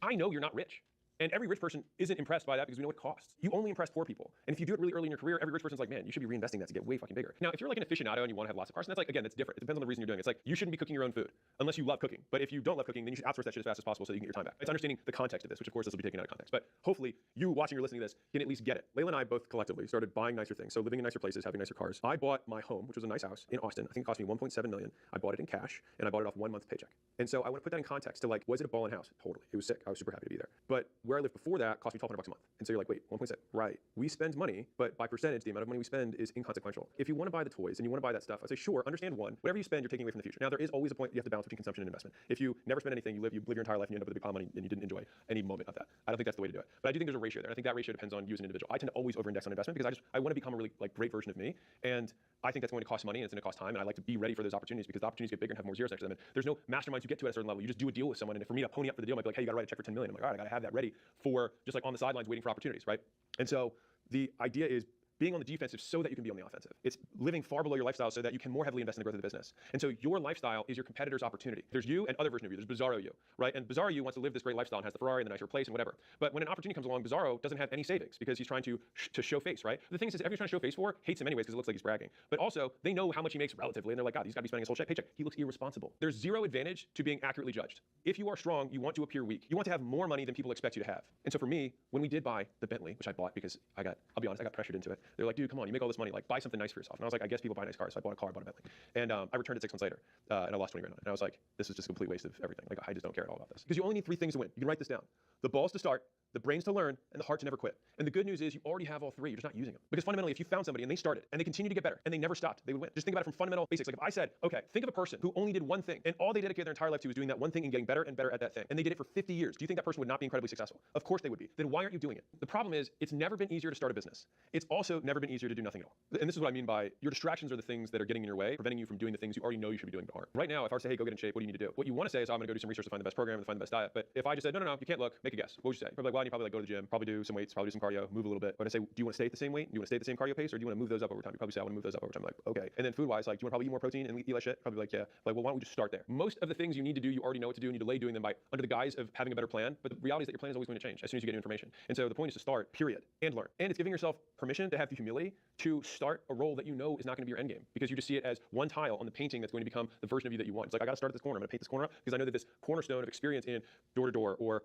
S1: I know you're not rich. And every rich person isn't impressed by that because we know what it costs. You only impress poor people. And if you do it really early in your career, every rich person's like, man, you should be reinvesting that to get way fucking bigger. Now, if you're like an aficionado and you want to have lots of cars, and that's like, again, that's different. It depends on the reason you're doing it. It's like, you shouldn't be cooking your own food unless you love cooking. But if you don't love cooking, then you should outsource that shit as fast as possible so you can get your time back. It's understanding the context of this, which of course this will be taken out of context. But hopefully you watching or listening to this can at least get it. Layla and I both collectively started buying nicer things. So living in nicer places, having nicer cars. I bought my home, which was a nice house in Austin. I think it cost me $1.7 million. I bought it in cash and I bought it off 1 month paycheck. And so I want to put that in context to like, was it a ballin' house? Totally. It was sick. I was super happy to be there. But where I lived before that cost me $1,200 a month. And so you're like, wait, 1.7, right. We spend money, but by percentage, the amount of money we spend is inconsequential. If you want to buy the toys and you want to buy that stuff, I say, sure, understand one, whatever you spend, you're taking away from the future. Now, there is always a point you have to balance between consumption and investment. If you never spend anything, you live your entire life and you end up with a big pile of money and you didn't enjoy any moment of that. I don't think that's the way to do it. But I do think there's a ratio there. And I think that ratio depends on you as an individual. I tend to always over-index on investment because I want to become a really like great version of me. And I think that's going to cost money and it's going to cost time. And I like to be ready for those opportunities because the opportunities get bigger and have more zeros next to them. And there's no masterminds you get to at a certain level. You just do a deal with someone. And for me to pony up for the deal, I might be like, hey, you got to write a check for 10 million. I'm like, all right, I got to have that ready for just like on the sidelines waiting for opportunities, right? And so the idea is being on the defensive so that you can be on the offensive. It's living far below your lifestyle so that you can more heavily invest in the growth of the business. And so your lifestyle is your competitor's opportunity. There's you and other version of you. There's Bizarro you, right? And Bizarro you wants to live this great lifestyle and has the Ferrari and the nicer place and whatever. But when an opportunity comes along, Bizarro doesn't have any savings because he's trying to show face, right? The thing is, everyone's trying to show face for hates him anyways because it looks like he's bragging. But also, they know how much he makes relatively, and they're like, God, he's got to be spending his whole paycheck. He looks irresponsible. There's zero advantage to being accurately judged. If you are strong, you want to appear weak. You want to have more money than people expect you to have. And so for me, when we did buy the Bentley, which I bought because I'll be honest, I got pressured into it. They're like, dude, come on, you make all this money, like buy something nice for yourself. And I was like, I guess people buy nice cars. So I bought a car, I bought a Bentley. And I returned it 6 months later, and I lost 20 grand on it. And I was like, this is just a complete waste of everything. Like, I just don't care at all about this. Because you only need 3 things to win. You can write this down. The balls to start, the brains to learn, and the heart to never quit. And the good news is you already have all 3. You're just not using them. Because fundamentally, if you found somebody and they started and they continue to get better and they never stopped, they would win. Just think about it from fundamental basics. Like if I said, okay, think of a person who only did one thing and all they dedicated their entire life to was doing that one thing and getting better and better at that thing. And they did it for 50 years. Do you think that person would not be incredibly successful? Of course they would be. Then why aren't you doing it? The problem is it's never been easier to start a business. It's also never been easier to do nothing at all. And this is what I mean by your distractions are the things that are getting in your way, preventing you from doing the things you already know you should be doing but aren't. Right now, if I were to say, hey, go get in shape, what do you need to do? What you want to say is, I'm going to go do some research to find the best program and find the best diet. But if I just said, no, you can't look, make a guess. What would you say? You're probably like, well, you probably like go to the gym, probably do some weights, probably do some cardio, move a little bit. But I say, do you want to stay at the same weight? Do you want to stay at the same cardio pace? Or do you want to move those up over time? You probably say, I want to move those up over time. I'm like, okay. And then food-wise, like, do you want to probably eat more protein and eat less shit? Probably like, yeah. Like, well, why don't we just start there? Most of the things you need to do, you already know what to do, and you delay doing them by under the guise of having a better plan. But the reality is that your plan is always going to change as soon as you get new information. And so the point is to start, period, and learn. And it's giving yourself permission to have the humility to start a role that you know is not going to be your end game because you just see it as one tile on the painting that's going to become the version of you that you want. It's like, I got to start at this corner. I'm going to paint this corner up because I know that this cornerstone of experience in door-to-door or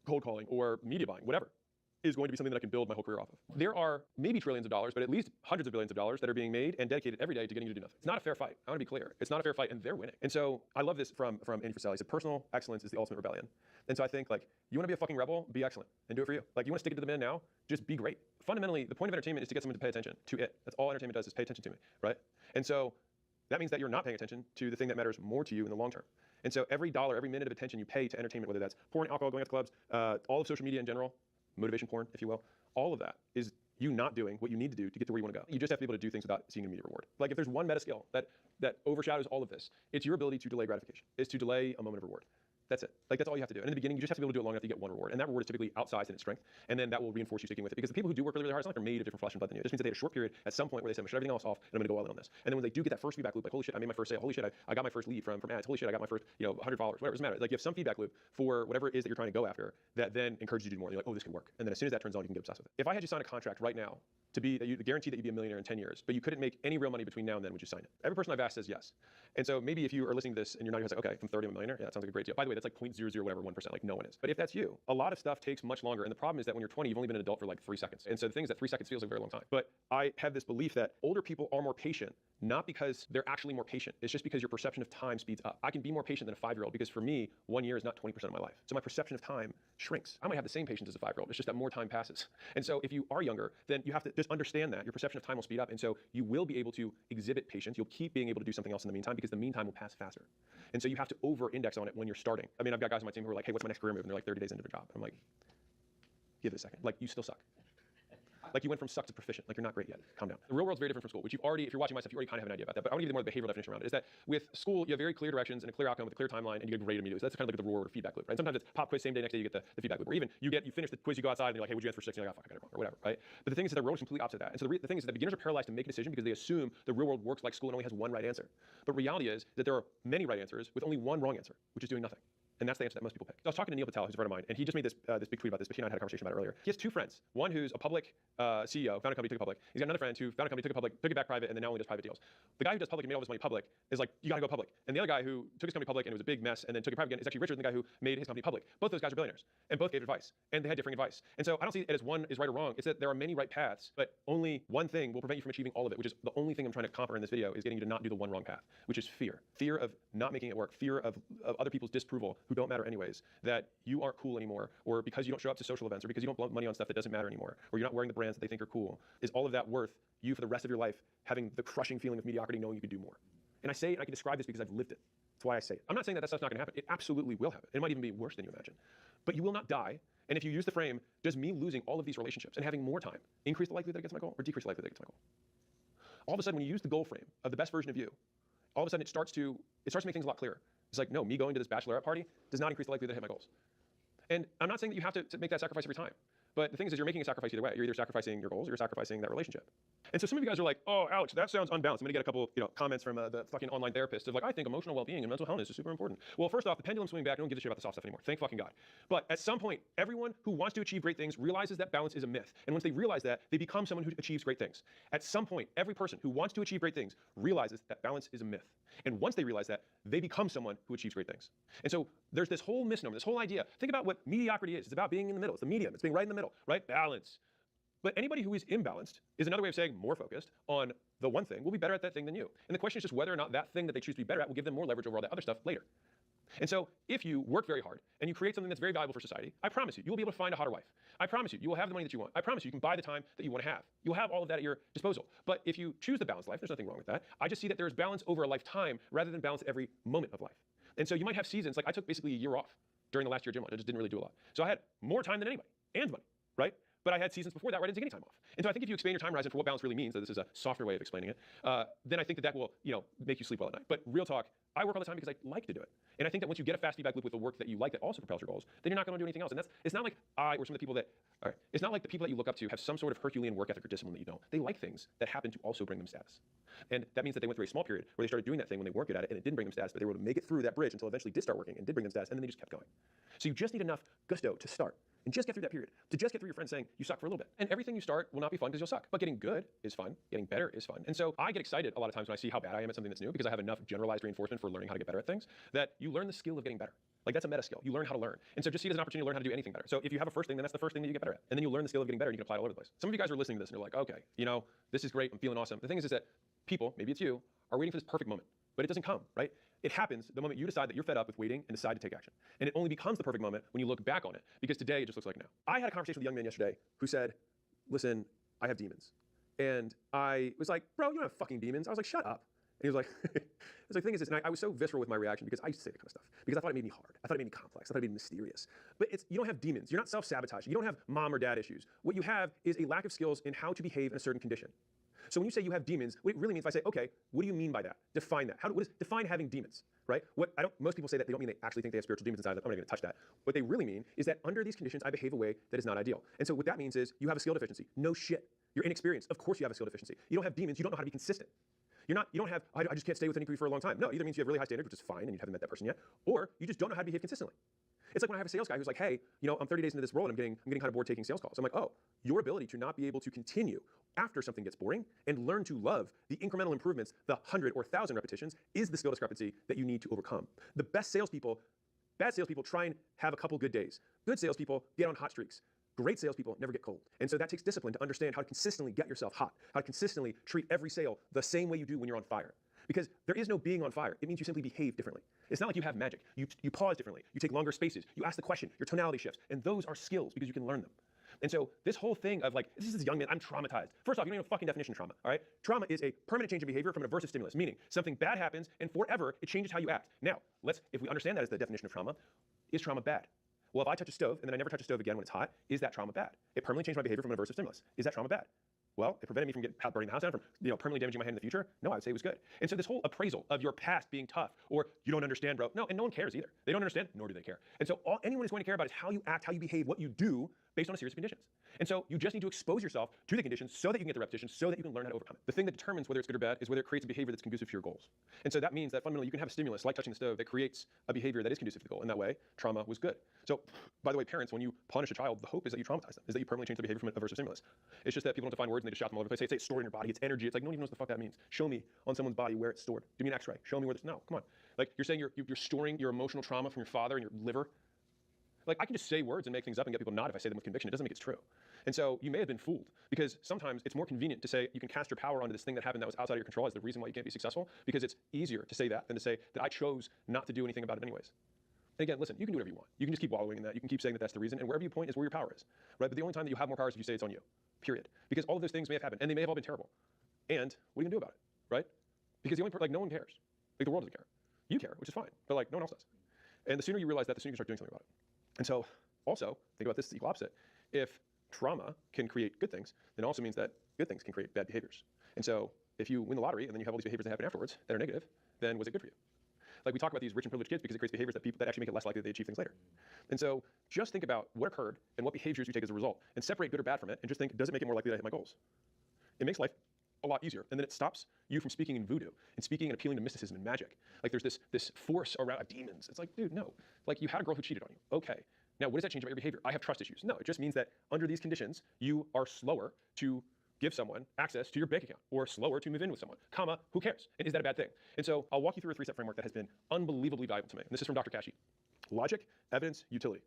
S1: cold calling or media buying, whatever, is going to be something that I can build my whole career off of. There are maybe trillions of dollars, but at least hundreds of billions of dollars that are being made and dedicated every day to getting you to do nothing. It's not a fair fight. I want to be clear. It's not a fair fight, and they're winning. And so I love this from Andy Frisell. He said, personal excellence is the ultimate rebellion. And so I think, like, you want to be a fucking rebel, be excellent, and do it for you. Like, you want to stick it to the man now, just be great. Fundamentally, the point of entertainment is to get someone to pay attention to it. That's all entertainment does is pay attention to me, right? And so that means that you're not paying attention to the thing that matters more to you in the long term. And so every dollar, every minute of attention you pay to entertainment, whether that's porn, alcohol, going out to clubs, all of social media in general, motivation porn, if you will, all of that is you not doing what you need to do to get to where you want to go. You just have to be able to do things without seeing an immediate reward. Like if there's one meta skill that overshadows all of this, it's your ability to delay gratification. It's to delay a moment of reward. That's it. Like that's all you have to do. And in the beginning, you just have to be able to do it long enough to get one reward. And that reward is typically outsized in its strength. And then that will reinforce you sticking with it. Because the people who do work really, really hard, it's not like they're made of different flesh and blood than you. It just means that they had a short period at some point where they said, I'm gonna shut everything else off and I'm gonna go all in on this. And then when they do get that first feedback loop, like, holy shit, I made my first sale. Holy shit, I got my first lead from ads. Holy shit, I got my first 100 followers. Whatever, it doesn't matter. Like you have some feedback loop for whatever it is that you're trying to go after that then encourages you to do more. And you're like, oh, this can work. And then as soon as that turns on, you can get obsessed with it. If I had you sign a contract right now to be guaranteed that you'd be a millionaire in 10 years, but you couldn't make any real money between now and then, would you sign it? Every person I've asked says yes. And so maybe if you are listening to this and you're not like, okay, from 30 I'm a millionaire, yeah, that sounds like a great deal. By the way, That's like 0.00 whatever 1%, like no one is. But if that's you, a lot of stuff takes much longer. And the problem is that when you're 20, you've only been an adult for like 3 seconds. And so the thing is that 3 seconds feels like a very long time. But I have this belief that older people are more patient, not because they're actually more patient. It's just because your perception of time speeds up. I can be more patient than a 5-year-old because for me, 1 year is not 20% of my life. So my perception of time shrinks. I might have the same patience as a 5-year-old. It's just that more time passes. And so if you are younger, then you have to just understand that your perception of time will speed up. And so you will be able to exhibit patience. You'll keep being able to do something else in the meantime because the meantime will pass faster. And so you have to over-index on it when you're starting. I mean, I've got guys on my team who are like, hey, what's my next career move? And they're like 30 days into their job. I'm like, give it a second. Like, you still suck. Like, you went from suck to proficient. Like, you're not great yet. Calm down. The real world's very different from school, which you've already, if you're watching my stuff, you already kind of have an idea about that. But I want to give you more of the behavioral definition around it. Is that with school, you have very clear directions and a clear outcome with a clear timeline, and you get graded immediately. So that's kind of like the reward or feedback loop, right? Sometimes it's pop quiz, same day, next day you get the feedback loop. Or even you finish the quiz, you go outside, and you're like, hey, would you answer for 6? And you're like, oh, fuck, I got it wrong, or whatever, right? But the thing is that the real world is completely opposite of that. And so the thing is that beginners are paralyzed to make a decision because they assume the real world works like school and only has one right answer. But reality is that there are many right answers with only one wrong answer, which is doing nothing. And that's the answer that most people pick. So I was talking to Neil Patel, who's a friend of mine, and he just made this big tweet about this, but he and I had a conversation about it earlier. He has 2 friends. One who's a public CEO, found a company, took it public. He's got another friend who found a company, took it public, took it back private, and then now only does private deals. The guy who does public and made all his money public is like, you gotta go public. And the other guy who took his company public and it was a big mess and then took it private again is actually richer than the guy who made his company public. Both those guys are billionaires, and both gave advice, and they had differing advice. And so I don't see it as one is right or wrong. It's that there are many right paths, but only one thing will prevent you from achieving all of it, which is the only thing I'm trying to conquer in this video is getting you to not do the one wrong path, which is fear. Fear of not making it work, fear of other people's disapproval who don't matter anyways, that you aren't cool anymore, or because you don't show up to social events, or because you don't blow money on stuff that doesn't matter anymore, or you're not wearing the brands that they think are cool. Is all of that worth you for the rest of your life having the crushing feeling of mediocrity knowing you could do more? And I say it, and I can describe this because I've lived it. That's why I say it. I'm not saying that stuff's not going to happen. It absolutely will happen. It might even be worse than you imagine. But you will not die. And if you use the frame, does me losing all of these relationships and having more time increase the likelihood that I get to my goal, or decrease the likelihood that I get to my goal? All of a sudden, when you use the goal frame of the best version of you, all of a sudden it starts to make things a lot clearer. It's like, no, me going to this bachelorette party does not increase the likelihood that I hit my goals. And I'm not saying that you have to make that sacrifice every time. But the thing is you're making a sacrifice either way. You're either sacrificing your goals or you're sacrificing that relationship. And so some of you guys are like, oh, Alex, that sounds unbalanced. I'm going to get a couple comments from the fucking online therapists of like, I think emotional well-being and mental wellness is super important. Well, first off, the pendulum's swinging back. No one gives a shit about the soft stuff anymore. Thank fucking God. But at some point, everyone who wants to achieve great things realizes that balance is a myth. And once they realize that, they become someone who achieves great things. At some point, every person who wants to achieve great things realizes that balance is a myth. And once they realize that, they become someone who achieves great things. And so there's this whole misnomer, this whole idea. Think about what mediocrity is. It's about being in the middle. It's the medium. It's being right in the middle, right? Balance. But anybody who is imbalanced is another way of saying more focused on the one thing will be better at that thing than you. And the question is just whether or not that thing that they choose to be better at will give them more leverage over all that other stuff later. And so if you work very hard and you create something that's very valuable for society, I promise you, you will be able to find a hotter wife. I promise you, you will have the money that you want. I promise you, you can buy the time that you want to have. You'll have all of that at your disposal. But if you choose the balanced life, there's nothing wrong with that. I just see that there's balance over a lifetime rather than balance at every moment of life. And so you might have seasons, like I took basically a year off during the last year of gym launch. I just didn't really do a lot. So I had more time than anybody and money, right? But I had seasons before that where I didn't take any time off. And so I think if you expand your time horizon for what balance really means, so this is a softer way of explaining it, then I think that will, make you sleep well at night. But real talk, I work all the time because I like to do it. And I think that once you get a fast feedback loop with the work that you like that also propels your goals, then you're not going to do anything else. And it's not like I or some of the people that, it's not like the people that you look up to have some sort of Herculean work ethic or discipline that you don't. They like things that happen to also bring them status. And that means that they went through a small period where they started doing that thing when they weren't good at it and it didn't bring them status, but they were able to make it through that bridge until it eventually did start working and did bring them status, and then they just kept going. So you just need enough gusto to start and just get through that period, to just get through your friends saying you suck for a little bit. And everything you start will not be fun because you'll suck, but getting good is fun, getting better is fun. And so I get excited a lot of times when I see how bad I am at something that's new because I have enough generalized reinforcement for learning how to get better at things that you learn the skill of getting better. Like that's a meta skill. You learn how to learn. And so just see it as an opportunity to learn how to do anything better. So if you have a first thing, then that's the first thing that you get better at. And then you learn the skill of getting better and you can apply it all over the place. Some of you guys are listening to this and you're like, okay, this is great. I'm feeling awesome. The thing is that people, maybe it's you, are waiting for this perfect moment, but it doesn't come, right? It happens the moment you decide that you're fed up with waiting and decide to take action. And it only becomes the perfect moment when you look back on it, because today it just looks like now. I had a conversation with a young man yesterday who said, listen, I have demons. And I was like, bro, you don't have fucking demons. I was like, shut up. And he was like, the thing is this, and I was so visceral with my reaction because I used to say that kind of stuff, because I thought it made me hard. I thought it made me complex. I thought it made me mysterious. But you don't have demons. You're not self-sabotaging. You don't have mom or dad issues. What you have is a lack of skills in how to behave in a certain condition. So when you say you have demons, what it really means, if I say, okay, what do you mean by that? Define that. Define having demons, right? Most people say that they don't mean they actually think they have spiritual demons inside them. I'm not going to touch that. What they really mean is that under these conditions, I behave a way that is not ideal. And so what that means is you have a skill deficiency. No shit. You're inexperienced. Of course you have a skill deficiency. You don't have demons. You don't know how to be consistent. You don't have, I just can't stay with anybody for a long time. No, either means you have really high standards, which is fine, and you haven't met that person yet, or you just don't know how to behave consistently. It's like when I have a sales guy who's like, hey, I'm 30 days into this role and I'm getting kind of bored taking sales calls. I'm like, oh, your ability to not be able to continue after something gets boring and learn to love the incremental improvements, the 100 or 1,000 repetitions, is the skill discrepancy that you need to overcome. The best salespeople Bad salespeople try and have a couple good days. Good salespeople get on hot streaks. Great salespeople never get cold. And so that takes discipline to understand how to consistently get yourself hot, how to consistently treat every sale the same way you do when you're on fire. Because there is no being on fire. It means you simply behave differently. It's not like you have magic. You pause differently. You take longer spaces. You ask the question. Your tonality shifts. And those are skills because you can learn them. And so this whole thing of like, this is this young man, I'm traumatized. First off, you don't even know a fucking definition of trauma, all right? Trauma is a permanent change in behavior from an aversive stimulus, meaning something bad happens and forever it changes how you act. Now, if we understand that as the definition of trauma, is trauma bad? Well, if I touch a stove and then I never touch a stove again when it's hot, is that trauma bad? It permanently changed my behavior from an aversive stimulus. Is that trauma bad? Well, it prevented me from burning the house down, from permanently damaging my hand in the future. No, I would say it was good. And so this whole appraisal of your past being tough, or you don't understand, bro. No, and no one cares either. They don't understand, nor do they care. And so all anyone is going to care about is how you act, how you behave, what you do based on a series of conditions. And so you just need to expose yourself to the conditions so that you can get the repetition, so that you can learn how to overcome it. The thing that determines whether it's good or bad is whether it creates a behavior that's conducive to your goals. And so that means that fundamentally you can have a stimulus like touching the stove that creates a behavior that is conducive to the goal. In that way, trauma was good. So, by the way, parents, when you punish a child, the hope is that you traumatize them, is that you permanently change the behavior from an aversive stimulus. It's just that people don't define words and they just shout them all over the place. Say it's stored in your body, it's energy. It's like no one even knows what the fuck that means. Show me on someone's body where it's stored. Give me an X-ray. Show me where it's. No, come on. Like you're saying you're storing your emotional trauma from your father in your liver. Like I can just say words and make things up and get people nod if I say them with conviction. It doesn't make it true. And so you may have been fooled because sometimes it's more convenient to say you can cast your power onto this thing that happened that was outside of your control as the reason why you can't be successful, because it's easier to say that than to say that I chose not to do anything about it anyways. And again, listen, you can do whatever you want. You can just keep wallowing in that. You can keep saying that that's the reason, and wherever you point is where your power is, right? But the only time that you have more power is if you say it's on you, period. Because all of those things may have happened, and they may have all been terrible. And what are you gonna do about it, right? Because the only no one cares. Like the world doesn't care. You care, which is fine, but like no one else does. And the sooner you realize that, the sooner you can start doing something about it. And so, also think about this as the equal opposite. If trauma can create good things, then it also means that good things can create bad behaviors. And so, if you win the lottery and then you have all these behaviors that happen afterwards that are negative, then was it good for you? Like we talk about these rich and privileged kids because it creates behaviors that actually make it less likely that they achieve things later. And so just think about what occurred and what behaviors you take as a result and separate good or bad from it and just think, does it make it more likely that I hit my goals? It makes life a lot easier. And then it stops you from speaking in voodoo and speaking and appealing to mysticism and magic. Like there's this force around demons. It's like, dude, no. Like you had a girl who cheated on you. Okay. Now, what does that change about your behavior? I have trust issues. No, it just means that under these conditions, you are slower to give someone access to your bank account or slower to move in with someone, comma, who cares? And is that a bad thing? And so I'll walk you through a 3-step framework that has been unbelievably valuable to me. And this is from Dr. Kashi. Logic, evidence, utility.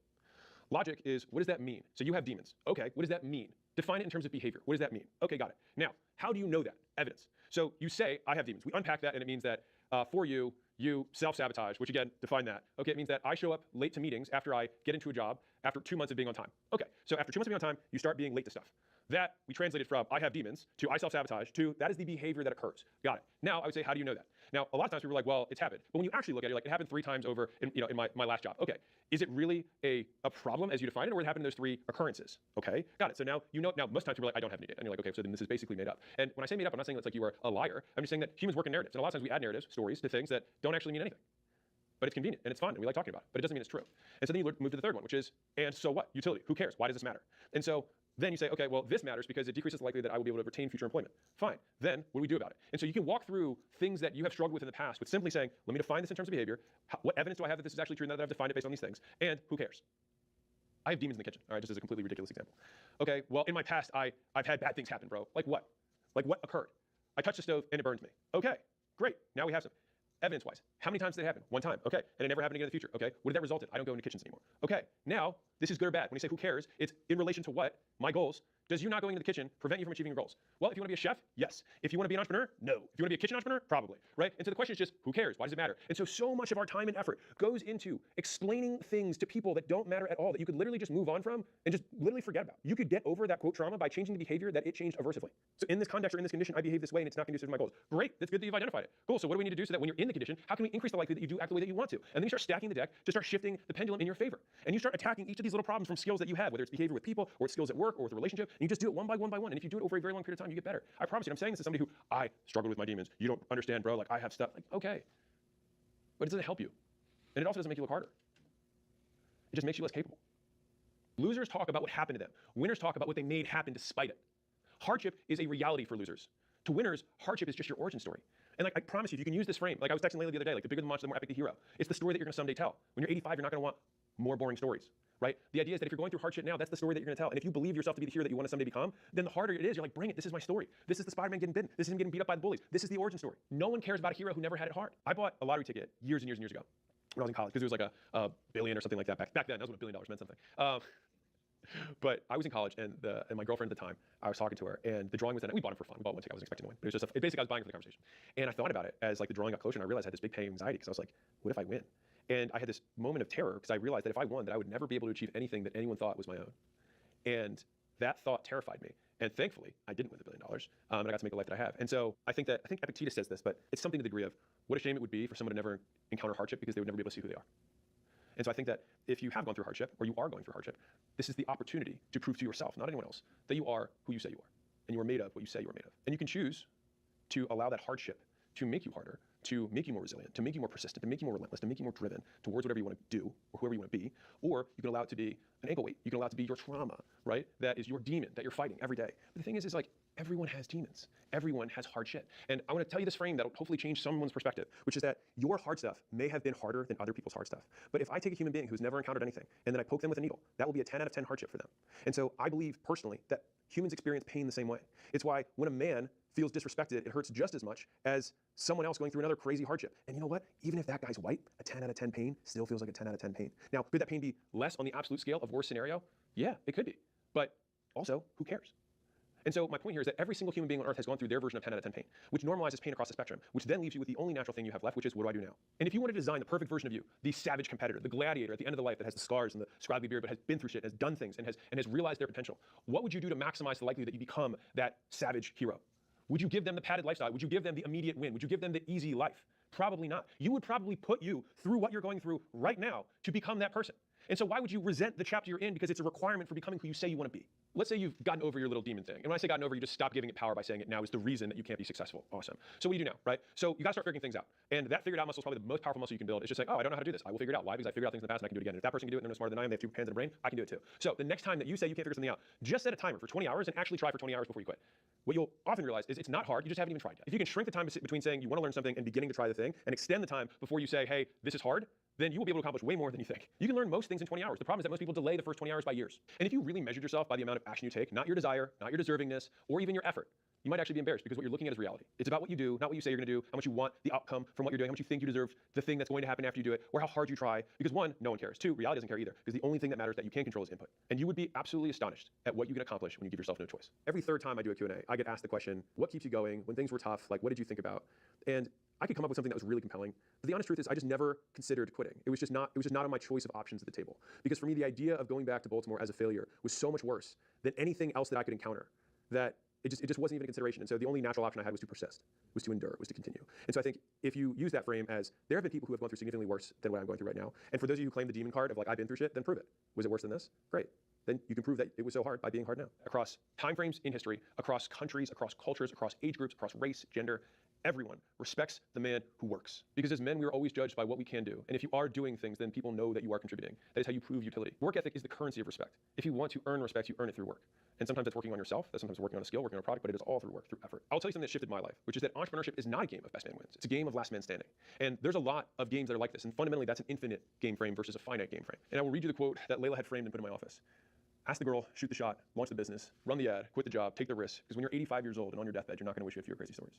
S1: Logic is, what does that mean? So you have demons. Okay, what does that mean? Define it in terms of behavior. What does that mean? Okay, got it. Now, how do you know that? Evidence. So you say, I have demons. We unpack that and it means that for you, you self-sabotage, which again, define that. Okay, it means that I show up late to meetings after I get into a job after 2 months of being on time. Okay, so after 2 months of being on time, you start being late to stuff. That we translated from I have demons to I self-sabotage to that is the behavior that occurs. Got it. Now I would say, how do you know that? Now, a lot of times people are like, well, it's happened. But when you actually look at it, you're like, it happened 3 times over in my last job. Okay, is it really a problem as you define it, or it happened in those 3 occurrences? Okay, got it. So now you know. Now most times people are like, I don't have any data, and you're like, okay, so then this is basically made up. And when I say made up, I'm not saying that's like you are a liar. I'm just saying that humans work in narratives, and a lot of times we add narratives, stories to things that don't actually mean anything. But it's convenient and it's fun and we like talking about it, but it doesn't mean it's true. And so then you move to the third one, which is, and so what? Utility. Who cares? Why does this matter? And so then you say, okay, well, this matters because it decreases the likelihood that I will be able to retain future employment. Fine. Then what do we do about it? And so you can walk through things that you have struggled with in the past with simply saying, let me define this in terms of behavior. What evidence do I have that this is actually true now that I've defined it based on these things? And who cares? I have demons in the kitchen. All right, just as a completely ridiculous example. Okay, well, in my past, I've had bad things happen, bro. Like what? Like what occurred? I touched the stove and it burns me. Okay, great. Now we have some. Evidence-wise, how many times did it happen? 1 time. Okay, and it never happened again in the future. Okay, what did that result in? I don't go into kitchens anymore. Okay, now this is good or bad. When you say who cares, it's in relation to what? My goals. Does you not going into the kitchen prevent you from achieving your goals? Well, if you want to be a chef, yes. If you want to be an entrepreneur, no. If you want to be a kitchen entrepreneur, probably, right? And so the question is just, who cares? Why does it matter? And so much of our time and effort goes into explaining things to people that don't matter at all, that you could literally just move on from and just literally forget about. You could get over that quote trauma by changing the behavior that it changed aversively. So in this context or in this condition, I behave this way and it's not conducive to my goals. Great, that's good that you've identified it. Cool, so what do we need to do so that when you're in the condition, how can we increase the likelihood that you do act the way that you want to? And then you start stacking the deck to start shifting the pendulum in your favor. And you start attacking each of these little problems from skills that you have, whether it's behavior with people or it's skills at work or with a relationship, and you just do it one by one by one. And if you do it over a very long period of time, you get better. I promise you, I'm saying this as somebody who, I struggled with my demons. You don't understand, bro, like I have stuff. Like, okay. But it doesn't help you. And it also doesn't make you look harder. It just makes you less capable. Losers talk about what happened to them. Winners talk about what they made happen despite it. Hardship is a reality for losers. To winners, hardship is just your origin story. And like I promise you, if you can use this frame, like I was texting Layla the other day, like the bigger the monster, the more epic the hero. It's the story that you're gonna someday tell. When you're 85, you're not gonna want more boring stories, right? The idea is that if you're going through hardship now, that's the story that you're gonna tell. And if you believe yourself to be the hero that you want to someday become, then the harder it is, you're like, bring it, this is my story. This is the Spider-Man getting bitten. This is him getting beat up by the bullies. This is the origin story. No one cares about a hero who never had it hard. I bought a lottery ticket years and years and years ago. when I was in college, because it was like a billion or something like that back then. That was when $1 billion meant something. But I was in college, and my girlfriend at the time, I was talking to her, and the drawing was that we bought it for fun. We bought one ticket. I wasn't expecting to win, but it was just basically I was buying for the conversation. And I thought about it as like the drawing got closer, and I realized I had this big pain of anxiety because I was like, what if I win? And I had this moment of terror because I realized that if I won, that I would never be able to achieve anything that anyone thought was my own. And that thought terrified me. And thankfully, I didn't win the $1 billion, and I got to make the life that I have. And so I think Epictetus says this, but it's something to the degree of what a shame it would be for someone to never encounter hardship because they would never be able to see who they are. And so I think that if you have gone through hardship, or you are going through hardship, this is the opportunity to prove to yourself, not anyone else, that you are who you say you are. And you are made of what you say you are made of. And you can choose to allow that hardship to make you harder, to make you more resilient, to make you more persistent, to make you more relentless, to make you more driven towards whatever you want to do or whoever you want to be. Or you can allow it to be an ankle weight. You can allow it to be your trauma, right? That is your demon that you're fighting every day. But the thing is like, everyone has demons. Everyone has hard shit. And I want to tell you this frame that'll hopefully change someone's perspective, which is that your hard stuff may have been harder than other people's hard stuff. But if I take a human being who's never encountered anything, and then I poke them with a needle, that will be a 10 out of 10 hardship for them. And so I believe personally that humans experience pain the same way. It's why when a man feels disrespected, it hurts just as much as someone else going through another crazy hardship. And you know what? Even if that guy's white, a 10 out of 10 pain still feels like a 10 out of 10 pain. Now, could that pain be less on the absolute scale of worst scenario? Yeah, it could be. But also, who cares? And so my point here is that every single human being on earth has gone through their version of 10 out of 10 pain, which normalizes pain across the spectrum, which then leaves you with the only natural thing you have left, which is, what do I do now? And if you wanted to design the perfect version of you, the savage competitor, the gladiator at the end of the life that has the scars and the scraggly beard, but has been through shit, has done things, and has realized their potential, what would you do to maximize the likelihood that you become that savage hero? Would you give them the padded lifestyle? Would you give them the immediate win? Would you give them the easy life? Probably not. You would probably put you through what you're going through right now to become that person. And so why would you resent the chapter you're in because it's a requirement for becoming who you say you want to be? Let's say you've gotten over your little demon thing. And when I say gotten over, you just stop giving it power by saying it now is the reason that you can't be successful. Awesome. So what do you do now, right? So you got to start figuring things out. And that figured out muscle is probably the most powerful muscle you can build. It's just like, oh, I don't know how to do this. I will figure it out. Why? Because I figured out things in the past and I can do it again. And if that person can do it and they're no smarter than I am, they have 2 hands and a brain, I can do it too. So the next time that you say you can't figure something out, just set a timer for 20 hours and actually try for 20 hours before you quit. What you'll often realize is it's not hard. You just haven't even tried yet. If you can shrink the time between saying you want to learn something and beginning to try the thing and extend the time before you say, hey, this is hard, then you will be able to accomplish way more than you think. You can learn most things in 20 hours. The problem is that most people delay the first 20 hours by years. And if you really measured yourself by the amount of action you take, not your desire, not your deservingness, or even your effort, you might actually be embarrassed because what you're looking at is reality. It's about what you do, not what you say you're going to do, how much you want the outcome from what you're doing, how much you think you deserve the thing that's going to happen after you do it, or how hard you try. Because 1, no one cares. 2, reality doesn't care either, because the only thing that matters that you can control is input. And you would be absolutely astonished at what you can accomplish when you give yourself no choice. Every third time I do a Q&A, I get asked the question, what keeps you going when things were tough? Like, what did you think about? And I could come up with something that was really compelling, but the honest truth is I just never considered quitting. It was just not on my choice of options at the table. Because for me, the idea of going back to Baltimore as a failure was so much worse than anything else that I could encounter that it just wasn't even a consideration. And so the only natural option I had was to persist, was to endure, was to continue. And so I think if you use that frame as, there have been people who have gone through significantly worse than what I'm going through right now. And for those of you who claim the demon card of like, I've been through shit, then prove it. Was it worse than this? Great. Then you can prove that it was so hard by being hard now. Across timeframes in history, across countries, across cultures, across age groups, across race, gender, everyone respects the man who works. Because as men, we are always judged by what we can do. And if you are doing things, then people know that you are contributing. That is how you prove utility. Work ethic is the currency of respect. If you want to earn respect, you earn it through work. And sometimes that's working on yourself, that's sometimes working on a skill, working on a product, but it is all through work, through effort. I'll tell you something that shifted my life, which is that entrepreneurship is not a game of best man wins. It's a game of last man standing. And there's a lot of games that are like this. And fundamentally, that's an infinite game frame versus a finite game frame. And I will read you the quote that Layla had framed and put in my office. Ask the girl, shoot the shot, launch the business, run the ad, quit the job, take the risk. Because when you're 85 years old and on your deathbed, you're not going to wish you a few crazy stories.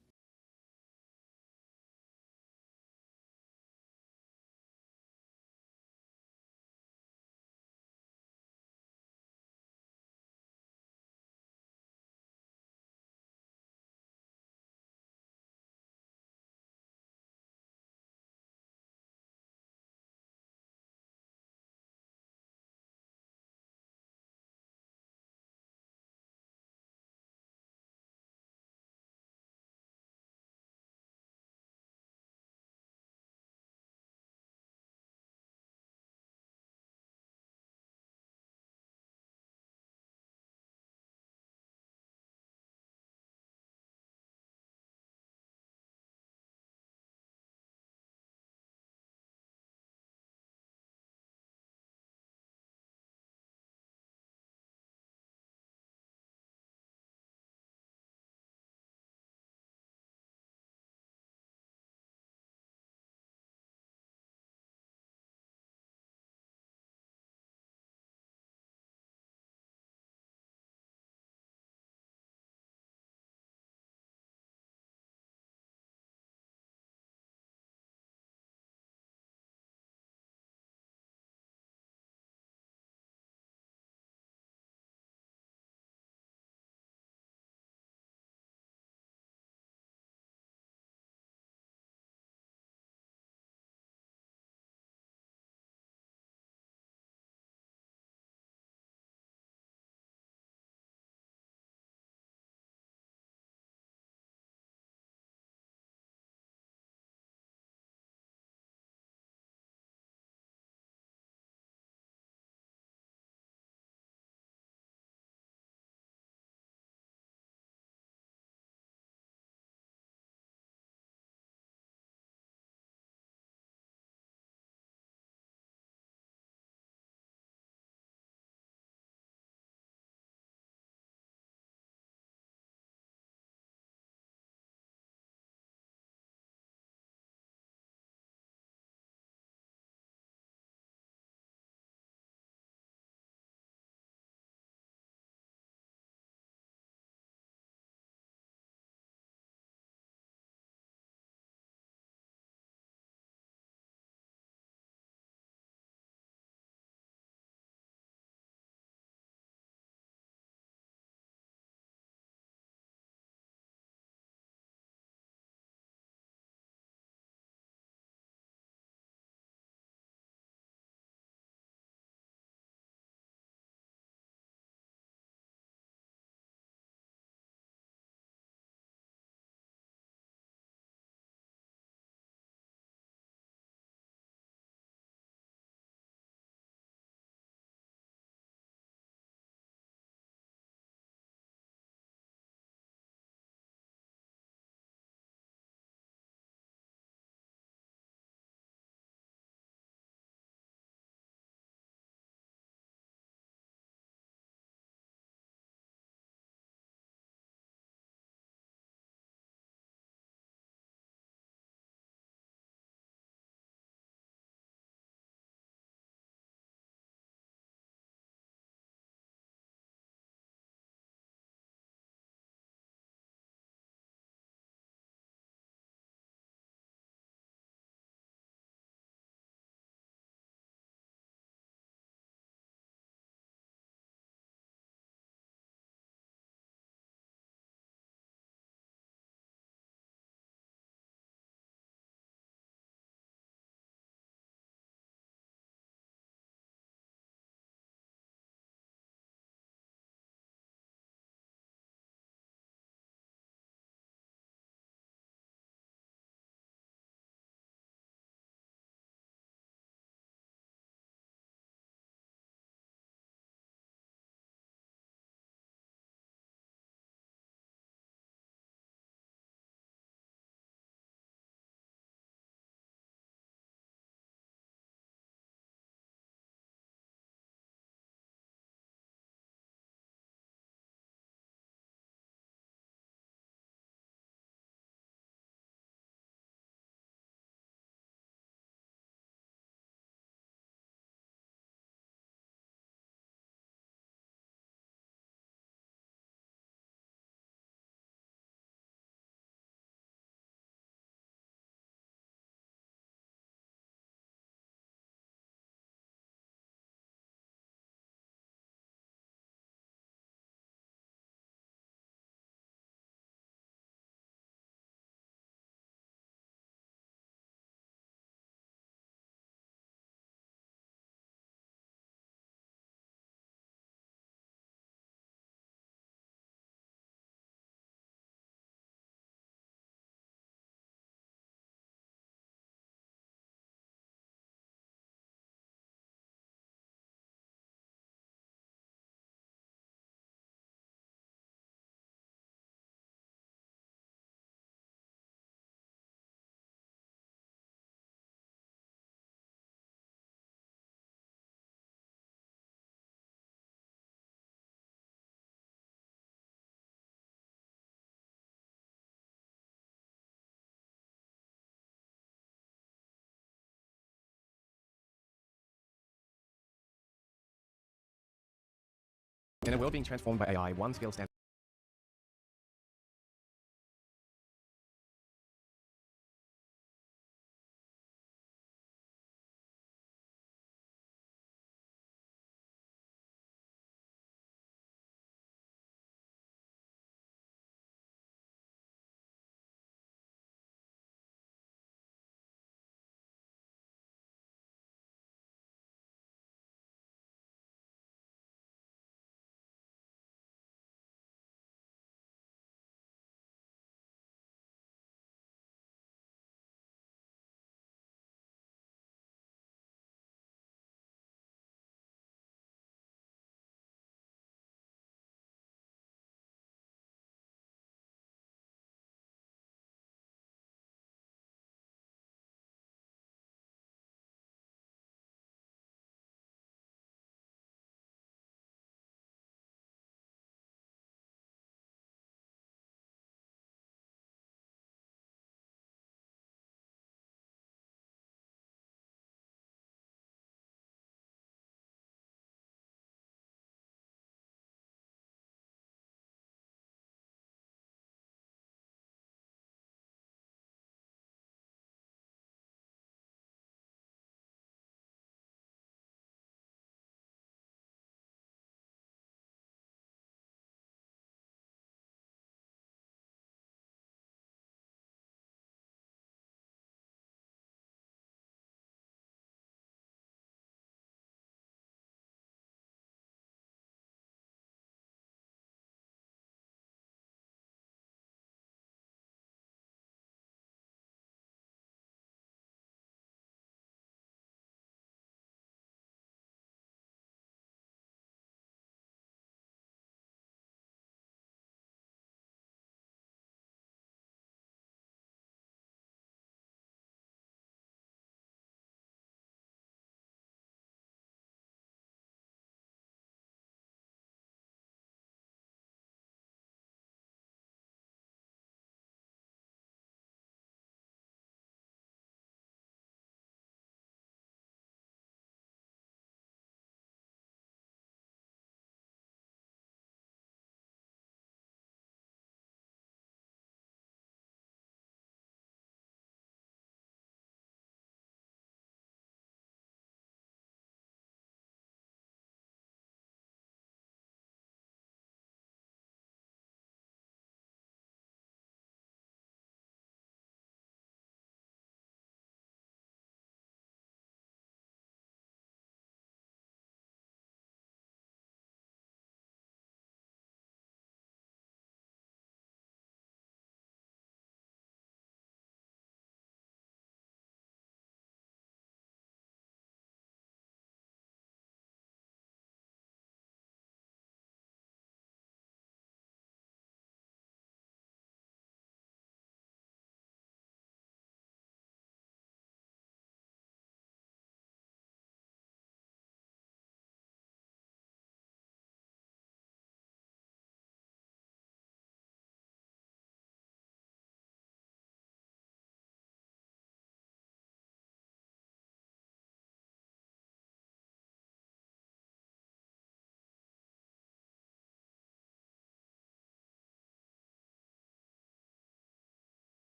S4: In a world being transformed by AI, one skill stands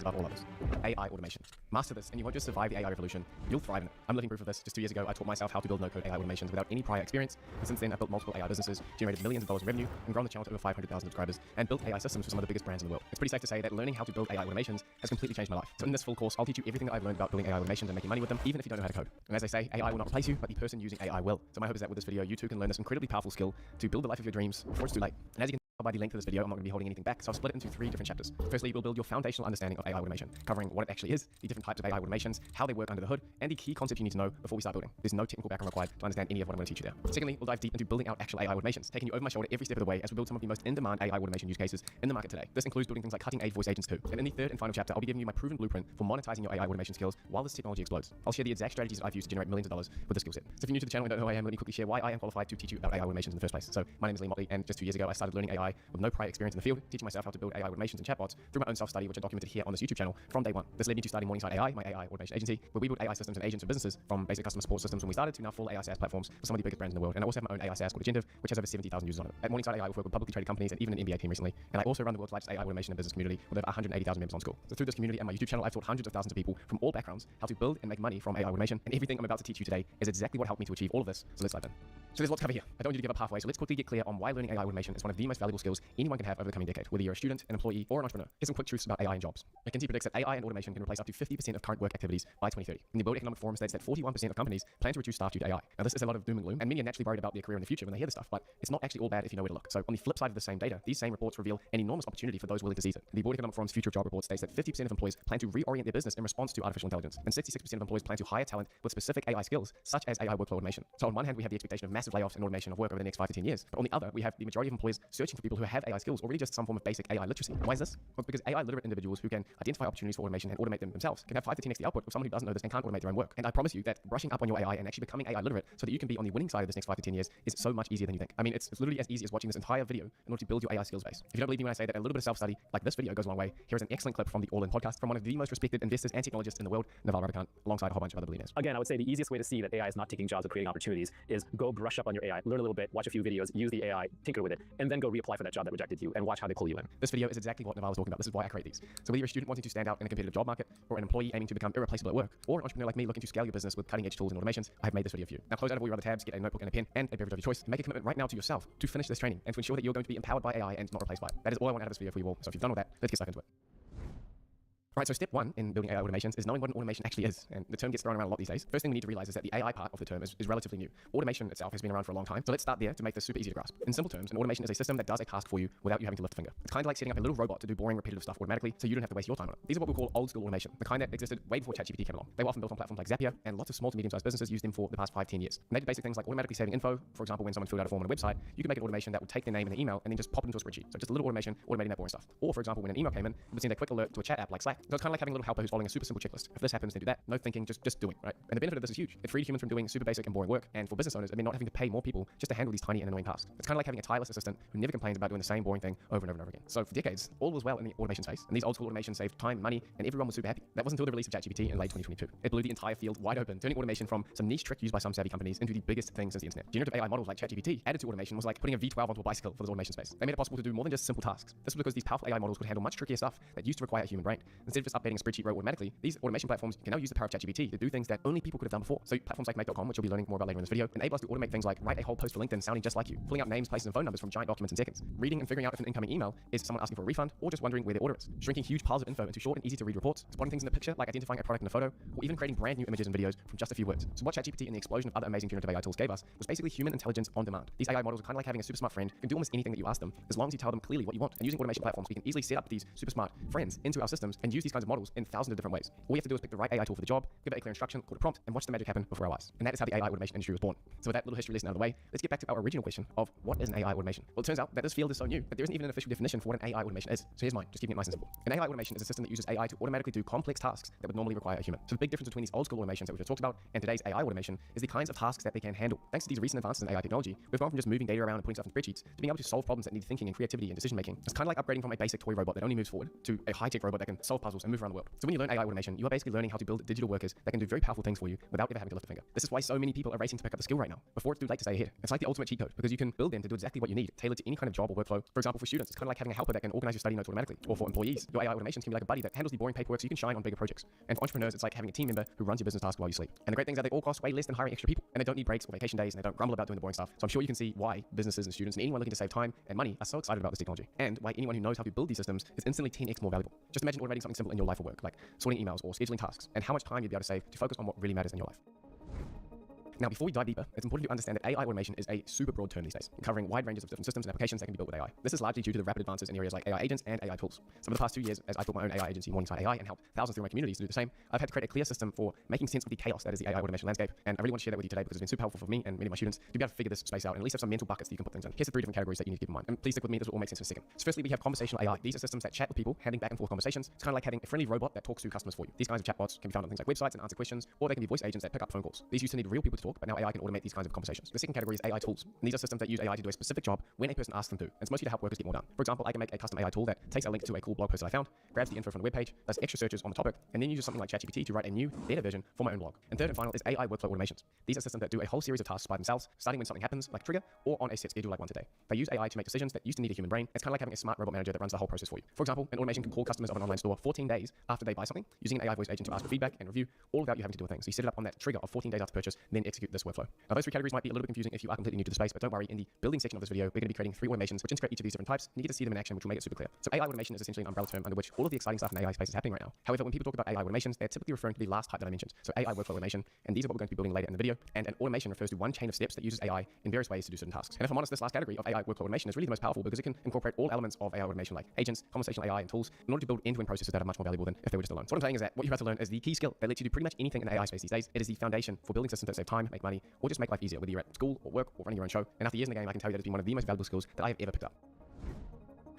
S4: above all others. AI automation. Master this, and you won't just survive the AI revolution, you'll thrive in it. I'm living proof of this. Just 2 years ago, I taught myself how to build no-code AI automations without any prior experience, and since then, I've built multiple AI businesses, generated millions of dollars in revenue, and grown the channel to over 500,000 subscribers, and built AI systems for some of the biggest brands in the world. It's pretty safe to say that learning how to build AI automations has completely changed my life. So in this full course, I'll teach you everything that I've learned about building AI automations and making money with them, even if you don't know how to code. And as I say, AI will not replace you, but the person using AI will. So my hope is that with this video, you too can learn this incredibly powerful skill to build the life of your dreams before it's too late. And as you can by the length of this video, I'm not going to be holding anything back, so I've split it into 3 different chapters. Firstly, we'll build your foundational understanding of AI automation, covering what it actually is, the different types of AI automations, how they work under the hood, and the key concepts you need to know before we start building. There's no technical background required to understand any of what I'm going to teach you there. Secondly, we'll dive deep into building out actual AI automations, taking you over my shoulder every step of the way as we build some of the most in-demand AI automation use cases in the market today. This includes building things like cutting-edge voice agents too. And in the third and final chapter, I'll be giving you my proven blueprint for monetizing your AI automation skills while this technology explodes. I'll share the exact strategies that I've used to generate millions of dollars with this skill set. So if you're new to the channel and don't know who I am, let me quickly share why I am qualified to teach you about AI automations in the first place. So my name is Lee Motley, and just 2 years ago, I started learning AI with no prior experience in the field, teaching myself how to build AI automations and chatbots through my own self-study, which I documented here on this YouTube channel from day one. This led me to starting Morningside AI, my AI automation agency, where we build AI systems and agents for businesses from basic customer support systems when we started to now full AI SaaS platforms for some of the biggest brands in the world. And I also have my own AI SaaS called Agentive, which has over 70,000 users on it. At Morningside AI, we've worked with publicly traded companies and even an NBA team recently. And I also run the world's largest AI automation and business community with over 180,000 members on school. So through this community and my YouTube channel, I've taught hundreds of thousands of people from all backgrounds how to build and make money from AI automation. And everything I'm about to teach you today is exactly what helped me to achieve all of this. So let's dive in. So there's lots to cover here. I don't want you to give up halfway, so let's quickly get clear on why learning AI automation is one of the most valuable skills anyone can have over the coming decade, whether you're a student, an employee, or an entrepreneur. Here's some quick truths about AI and jobs. McKinsey predicts that AI and automation can replace up to 50% of current work activities by 2030. And the World Economic Forum states that 41% of companies plan to reduce staff due to AI. Now this is a lot of doom and gloom, and many are naturally worried about their career in the future when they hear this stuff, but it's not actually all bad if you know where to look. So on the flip side of the same data, these same reports reveal an enormous opportunity for those willing to seize it. The World Economic Forum's Future Job Report states that 50% of employees plan to reorient their business in response to artificial intelligence, and 66% of employees plan to hire talent with specific AI skills, such as AI workflow automation. So on one hand, we have the expectation of massive layoffs and automation of work over the next 5 to 10 years, but on the other, we have the majority of employers searching for people who have AI skills or really just some form of basic AI literacy. And why is this? Well, because AI literate individuals who can identify opportunities for automation and automate them themselves can have 5 to 10x the output of someone who doesn't know this and can't automate their own work. And I promise you that brushing up on your AI and actually becoming AI literate so that you can be on the winning side of this next 5 to 10 years is so much easier than you think. I mean, it's literally as easy as watching this entire video in order to build your AI skills base. If you don't believe me when I say that a little bit of self-study like this video goes a long way, here's an excellent clip from the All In podcast from one of the most respected investors and technologists in the world, Naval Ravikant, alongside a whole bunch of other billionaires.
S5: Again, I would say the easiest way to see that AI is not taking jobs or creating opportunities is go brush up on your AI, learn a little bit, watch a few videos, use the AI, tinker with it, and then go reapply for that job that rejected you and watch how they pull you in.
S4: This video is exactly what Naval is talking about. This is why I create these. So whether you're a student wanting to stand out in a competitive job market, or an employee aiming to become irreplaceable at work, or an entrepreneur like me looking to scale your business with cutting-edge tools and automations, I have made this video for you. Now close out of all your other tabs, get a notebook and a pen, and a beverage of your choice, and make a commitment right now to yourself to finish this training and to ensure that you're going to be empowered by AI and not replaced by it. That is all I want out of this video for you all. So if you've done all that, let's get stuck into it. Right, so step one in building AI automations is knowing what an automation actually is, and the term gets thrown around a lot these days. First thing we need to realize is that the AI part of the term is relatively new. Automation itself has been around for a long time, so let's start there to make this super easy to grasp. In simple terms, an automation is a system that does a task for you without you having to lift a finger. It's kind of like setting up a little robot to do boring, repetitive stuff automatically, so you don't have to waste your time on it. These are what we call old school automation, the kind that existed way before ChatGPT came along. They were often built on platforms like Zapier, and lots of small to medium-sized businesses use them for the past 5-10 years. And they do basic things like automatically saving info. For example, when someone filled out a form on a website, you can make an automation that would take their name and their email and then just pop it into a spreadsheet. So just a little automation automating that boring stuff. Or for example, when an email came in, it would send a quick alert to a chat app like Slack. So it's kind of like having a little helper who's following a super simple checklist. If this happens, then do that. No thinking, just doing, right? And the benefit of this is huge. It freed humans from doing super basic and boring work, and for business owners, it meant not having to pay more people just to handle these tiny and annoying tasks. It's kind of like having a tireless assistant who never complains about doing the same boring thing over and over and over again. So for decades, all was well in the automation space, and these old school automations saved time and money, and everyone was super happy. That wasn't until the release of ChatGPT in late 2022. It blew the entire field wide open, turning automation from some niche trick used by some savvy companies into the biggest thing since the internet. Generative AI models like ChatGPT added to automation was like putting a V12 onto a bicycle for this automation space. They made it possible to do more than just simple tasks. This was because these powerful AI models could handle much trickier stuff that used to require a human brain. Instead of just updating a spreadsheet row automatically, these automation platforms can now use the power of ChatGPT to do things that only people could have done before. So platforms like Make.com, which you'll be learning more about later in this video, enable us to automate things like write a whole post for LinkedIn sounding just like you, pulling out names, places, and phone numbers from giant documents in seconds, reading and figuring out if an incoming email is someone asking for a refund or just wondering where their order is, shrinking huge piles of info into short and easy to read reports, spotting things in the picture like identifying a product in a photo, or even creating brand new images and videos from just a few words. So what ChatGPT and the explosion of other amazing generative AI tools gave us was basically human intelligence on demand. These AI models are kind of like having a super smart friend who can do almost anything that you ask them as long as you tell them clearly what you want. And using automation platforms, we can easily set up these super smart friends into our systems and use these kinds of models in thousands of different ways. All we have to do is pick the right AI tool for the job, give it a clear instruction, call it a prompt, and watch the magic happen before our eyes. And that is how the AI automation industry was born. So with that little history lesson out of the way, let's get back to our original question of what is an AI automation? Well, it turns out that this field is so new that there isn't even an official definition for what an AI automation is. So here's mine, just keeping it nice and simple. An AI automation is a system that uses AI to automatically do complex tasks that would normally require a human. So the big difference between these old school automations that we've just talked about and today's AI automation is the kinds of tasks that they can handle. Thanks to these recent advances in AI technology, we've gone from just moving data around and putting stuff in spreadsheets to being able to solve problems that need thinking and creativity and decision making. It's kind of like upgrading from a basic toy robot that only moves forward to a high-tech robot that can solve puzzles puzzles and move around the world. So when you learn AI automation, you are basically learning how to build digital workers that can do very powerful things for you without ever having to lift a finger. This is why so many people are racing to pick up the skill right now, before it's too late to stay ahead. It's like the ultimate cheat code, because you can build them to do exactly what you need, tailored to any kind of job or workflow. For example, for students, it's kind of like having a helper that can organize your study notes automatically. Or for employees, your AI automations can be like a buddy that handles the boring paperwork so you can shine on bigger projects. And for entrepreneurs, it's like having a team member who runs your business tasks while you sleep. And the great thing is that they all cost way less than hiring extra people, and they don't need breaks or vacation days, and they don't grumble about doing the boring stuff. So I'm sure you can see why businesses and students and anyone looking to save time and money are so excited about this technology, and why anyone who knows how to build these systems is instantly 10x more valuable. Just imagine automating something simple in your life or work, like sorting emails or scheduling tasks, and how much time you'd be able to save to focus on what really matters in your life. Now, before we dive deeper, it's important to understand that AI automation is a super broad term these days, covering wide ranges of different systems and applications that can be built with AI. This is largely due to the rapid advances in areas like AI agents and AI tools. So over the past 2 years, as I built my own AI agency, Morningside AI, and helped thousands through my communities to do the same, I've had to create a clear system for making sense of the chaos that is the AI automation landscape. And I really want to share that with you today because it's been super helpful for me and many of my students to be able to figure this space out and at least have some mental buckets that you can put things in. Here's the 3 different categories that you need to keep in mind. And please stick with me, this will all make sense in a second. So firstly, we have conversational AI. These are systems that chat with people, handing back and forth conversations. It's kind of like having a friendly robot that talks to customers for you. These kinds of chatbots can be found on things like websites and answer questions, or they can be voice agents that pick up phone calls. These used to need real people to talk, but now AI can automate these kinds of conversations. The second category is AI tools. And these are systems that use AI to do a specific job when a person asks them to. And it's mostly to help workers get more done. For example, I can make a custom AI tool that takes a link to a cool blog post that I found, grabs the info from the web page, does extra searches on the topic, and then uses something like ChatGPT to write a new, better version for my own blog. And third and final is AI workflow automations. These are systems that do a whole series of tasks by themselves, starting when something happens, like a trigger, or on a set schedule like one today. They use AI to make decisions that used to need a human brain. It's kind of like having a smart robot manager that runs the whole process for you. For example, an automation can call customers of an online store 14 days after they buy something, using an AI voice agent to ask for feedback and review, all without you having to do a thing. So you set it up on that trigger of 14 days after purchase, then execute this workflow. Now those 3 categories might be a little bit confusing if you are completely new to the space, but don't worry, in the building section of this video, we're going to be creating 3 automations which integrate each of these different types, and you get to see them in action, which will make it super clear. So AI automation is essentially an umbrella term under which all of the exciting stuff in the AI space is happening right now. However, when people talk about AI automations, they're typically referring to the last type that I mentioned. So AI workflow automation, and these are what we're going to be building later in the video. And an automation refers to one chain of steps that uses AI in various ways to do certain tasks. And if I'm honest, this last category of AI workflow automation is really the most powerful because it can incorporate all elements of AI automation like agents, conversational AI, and tools in order to build end-to-end processes that are much more valuable than if they were just alone. So what I'm saying is that what you're about to learn is the key skill that lets you do pretty much anything in the AI space these days. It is the foundation for building systems that save time, make money, or just make life easier, whether you're at school or work or running your own show. And after years in the game, I can tell you that it's been one of the most valuable skills that I have ever picked up.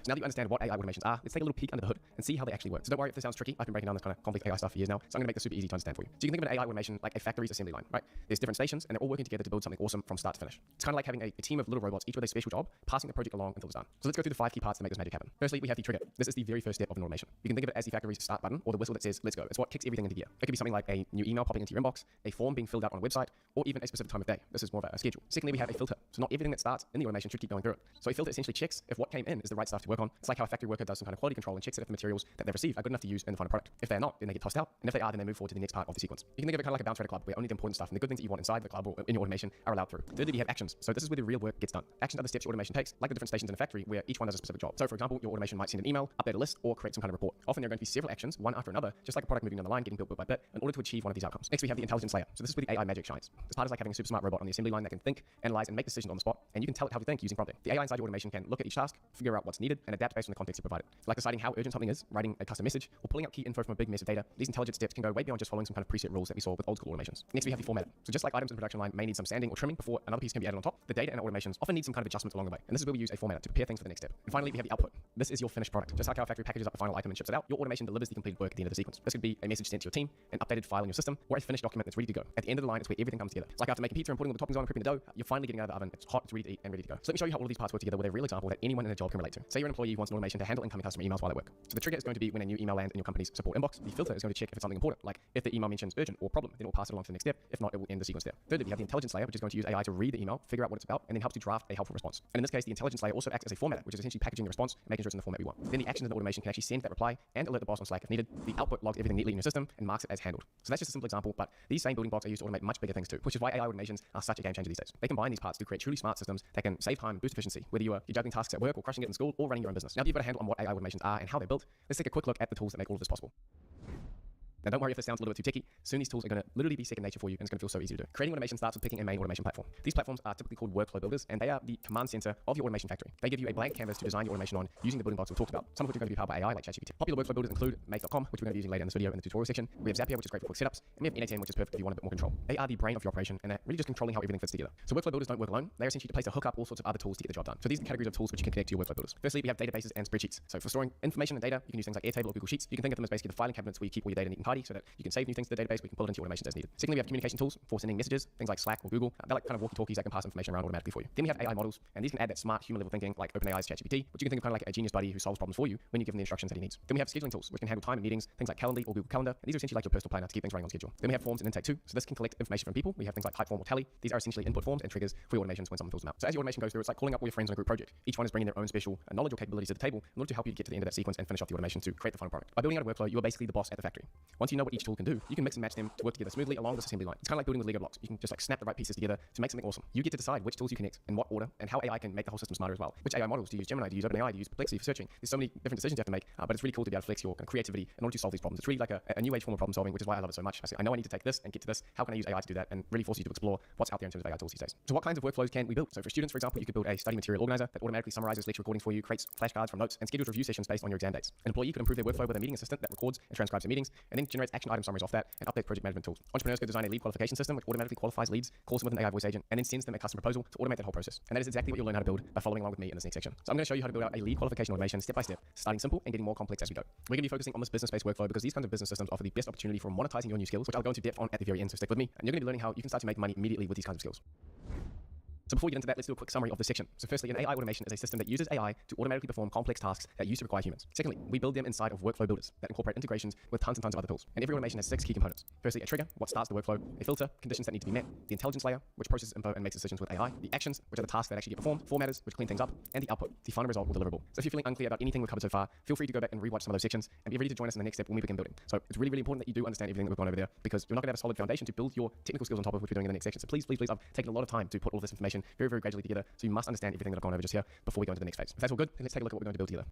S4: So now that you understand what AI automations are, let's take a little peek under the hood and see how they actually work. So don't worry if this sounds tricky. I've been breaking down this kind of complex AI stuff for years now, so I'm going to make this super easy to understand for you. So you can think of an AI automation like a factory's assembly line, right? There's different stations, and they're all working together to build something awesome from start to finish. It's kind of like having a team of little robots, each with a special job, passing the project along until it's done. So let's go through the 5 key parts that make this magic happen. Firstly, we have the trigger. This is the very first step of an automation. You can think of it as the factory's start button, or the whistle that says, let's go. It's what kicks everything into gear. It could be something like a new email popping into your inbox, a form being filled out on a website, or even a specific time of day. This is more of a schedule. Secondly, we have a filter. So not everything that starts in the automation should keep going through it. So a filter essentially checks if what came in is the right stuff to work on. It's like how a factory worker does some kind of quality control and checks if the materials that they've received are good enough to use in the final product. If they're not, then they get tossed out, and if they are, then they move forward to the next part of the sequence. You can think of it kind of like a bounce rate club, where only the important stuff and the good things that you want inside the club or in your automation are allowed through. Thirdly, we have actions. So this is where the real work gets done. Actions are the steps your automation takes, like the different stations in a factory, where each one does a specific job. So for example, your automation might send an email, update a list, or create some kind of report. Often there are going to be several actions, one after another, just like a product moving down the line, getting built bit by bit, in order to achieve one of these outcomes. Next, we have the intelligence layer. So this is where the AI magic shines. This part is like having a super smart robot on the assembly line that can think, analyze, and make decisions on the spot, and you can tell it how to think using prompting. The AI inside your automation can look at each task, figure out what's needed, and adapt based on the context you provided. Like deciding how urgent something is, writing a custom message, or pulling out key info from a big mess of data. These intelligent steps can go way beyond just following some kind of preset rules that we saw with old school automations. Next, we have the formatting. So just like items in the production line may need some sanding or trimming before another piece can be added on top, the data and automations often need some kind of adjustments along the way. And this is where we use a formatter to prepare things for the next step. And finally, we have the output. This is your finished product. Just like how a factory packages up the final item and ships it out, your automation delivers the completed work at the end of the sequence. This could be a message sent to your team, an updated file in your system, or a finished document that's ready to go. At the end of the line, it's where everything comes together. It's like after making pizza and putting all the toppings on and prepping the dough, you're finally getting it out of the oven. It's hot, it's ready to eat, and ready to go. So let me show you how all of these parts work together with a real example that anyone in a job can relate to. Say you're an employee who wants an automation to handle incoming customer emails while at work. So the trigger is going to be when a new email lands in your company's support inbox. The filter is going to check if it's something important, like if the email mentions urgent or problem, then it will pass it along to the next step. If not, it will end the sequence there. Thirdly, we have the intelligence layer, which is going to use AI to read the email, figure out what it's about, and then help to draft a helpful response. And in this case, the intelligence layer also acts as a formatter, which is essentially packaging the response and making sure it's in the format we want. Then the actions in the automation can actually send that reply and alert the boss on Slack if needed. The output logs everything neatly in your system and marks it as handled. So that's just a simple example, but these same building blocks are used to automate much bigger things too, which is why AI automations are such a game changer these days. They combine these parts to create truly smart systems that can save time, boost efficiency, whether you're juggling tasks at work or crushing it in school or running your own business. Now that you've got a handle on what AI automations are and how they're built, let's take a quick look at the tools that make all of this possible. Now don't worry if this sounds a little bit too techy, soon these tools are going to literally be second nature for you and it's going to feel so easy to do. Creating automation starts with picking a main automation platform. These platforms are typically called workflow builders and they are the command center of your automation factory. They give you a blank canvas to design your automation on using the building blocks we've talked about, some of which are going to be powered by AI like ChatGPT. Popular workflow builders include make.com, which we're going to be using later in this video in the tutorial section. We have Zapier, which is great for quick setups, and we have Ideate, which is perfect if you want a bit more control. They are the brain of your operation and they're really just controlling how everything fits together. So workflow builders don't work alone. They're essentially a place to hook up all sorts of other tools to get the job done. So these are the categories of tools which you can connect to your workflow builders. Firstly, we have databases and spreadsheets. So for storing information and data, you can use things like Airtable or Google Sheets. You can think of them as basically the filing cabinets where you keep all your data neat and tidy. tidy so that you can save new things to the database. We can pull it into your automations as needed. Secondly, we have communication tools for sending messages, things like Slack or Google. They're like kind of walkie-talkies that can pass information around automatically for you. Then we have AI models, and these can add that smart human-level thinking like OpenAI's ChatGPT, which you can think of kind of like a genius buddy who solves problems for you when you give him the instructions that he needs. Then we have scheduling tools, which can handle time and meetings, things like Calendly or Google Calendar. And these are essentially like your personal planner to keep things running on schedule. Then we have forms and intake too. So this can collect information from people. We have things like Typeform or Tally. These are essentially input forms and triggers for your automations when someone fills them out. So as your automation goes through, it's like calling up all your friends on a group project. Each one is bringing their own special knowledge or capabilities to the table in order to help you to get to the end of that sequence and finish off the automation to create the final product. By building out a workflow, you are basically the boss at the factory. Once you know what each tool can do, you can mix and match them to work together smoothly along this assembly line. It's kind of like building with Lego blocks. You can just like snap the right pieces together to make something awesome. You get to decide which tools you connect, in what order, and how AI can make the whole system smarter as well. Which AI models do you use? Gemini? Do you use OpenAI? Do you use Perplexity for searching? There's so many different decisions you have to make, but it's really cool to be able to flex your kind of creativity in order to solve these problems. It's really like a new age form of problem solving, which is why I love it so much. I know I need to take this and get to this. How can I use AI to do that? And really force you to explore what's out there in terms of AI tools these days. So what kinds of workflows can we build? So for students, for example, you could build a study material organizer that automatically summarizes lecture recordings for you, creates flashcards from notes, and schedules review sessions based on your exam dates. An employee could improve their workflow with a meeting assistant that records and transcribes their meetings, and then generates action item summaries off that and update project management tools. Entrepreneurs could design a lead qualification system which automatically qualifies leads, calls them with an AI voice agent, and then sends them a custom proposal to automate that whole process. And that is exactly what you'll learn how to build by following along with me in this next section. So I'm going to show you how to build out a lead qualification automation step by step, starting simple and getting more complex as we go. We're going to be focusing on this business-based workflow because these kinds of business systems offer the best opportunity for monetizing your new skills, which I'll go into depth on at the very end, so stick with me. And you're going to be learning how you can start to make money immediately with these kinds of skills. So before we get into that, let's do a quick summary of this section. So firstly, an AI automation is a system that uses AI to automatically perform complex tasks that used to require humans. Secondly, we build them inside of workflow builders that incorporate integrations with tons and tons of other tools. And every automation has 6 key components. Firstly, a trigger, what starts the workflow, a filter, conditions that need to be met, the intelligence layer, which processes info and makes decisions with AI, the actions, which are the tasks that actually get performed, formatters, which clean things up, and the output, the final result or deliverable. So if you're feeling unclear about anything we've covered so far, feel free to go back and rewatch some of those sections and be ready to join us in the next step when we begin building. So it's really, really important that you do understand everything that we've gone over there because you're not going to have a solid foundation to build your technical skills on top of, which we're doing in the next section. So please, please, please, I've taken a lot of time to put all this information very, very gradually together. So you must understand everything that I've gone over just here before we go into the next phase. If that's all good, then let's take a look at what we're going to build together.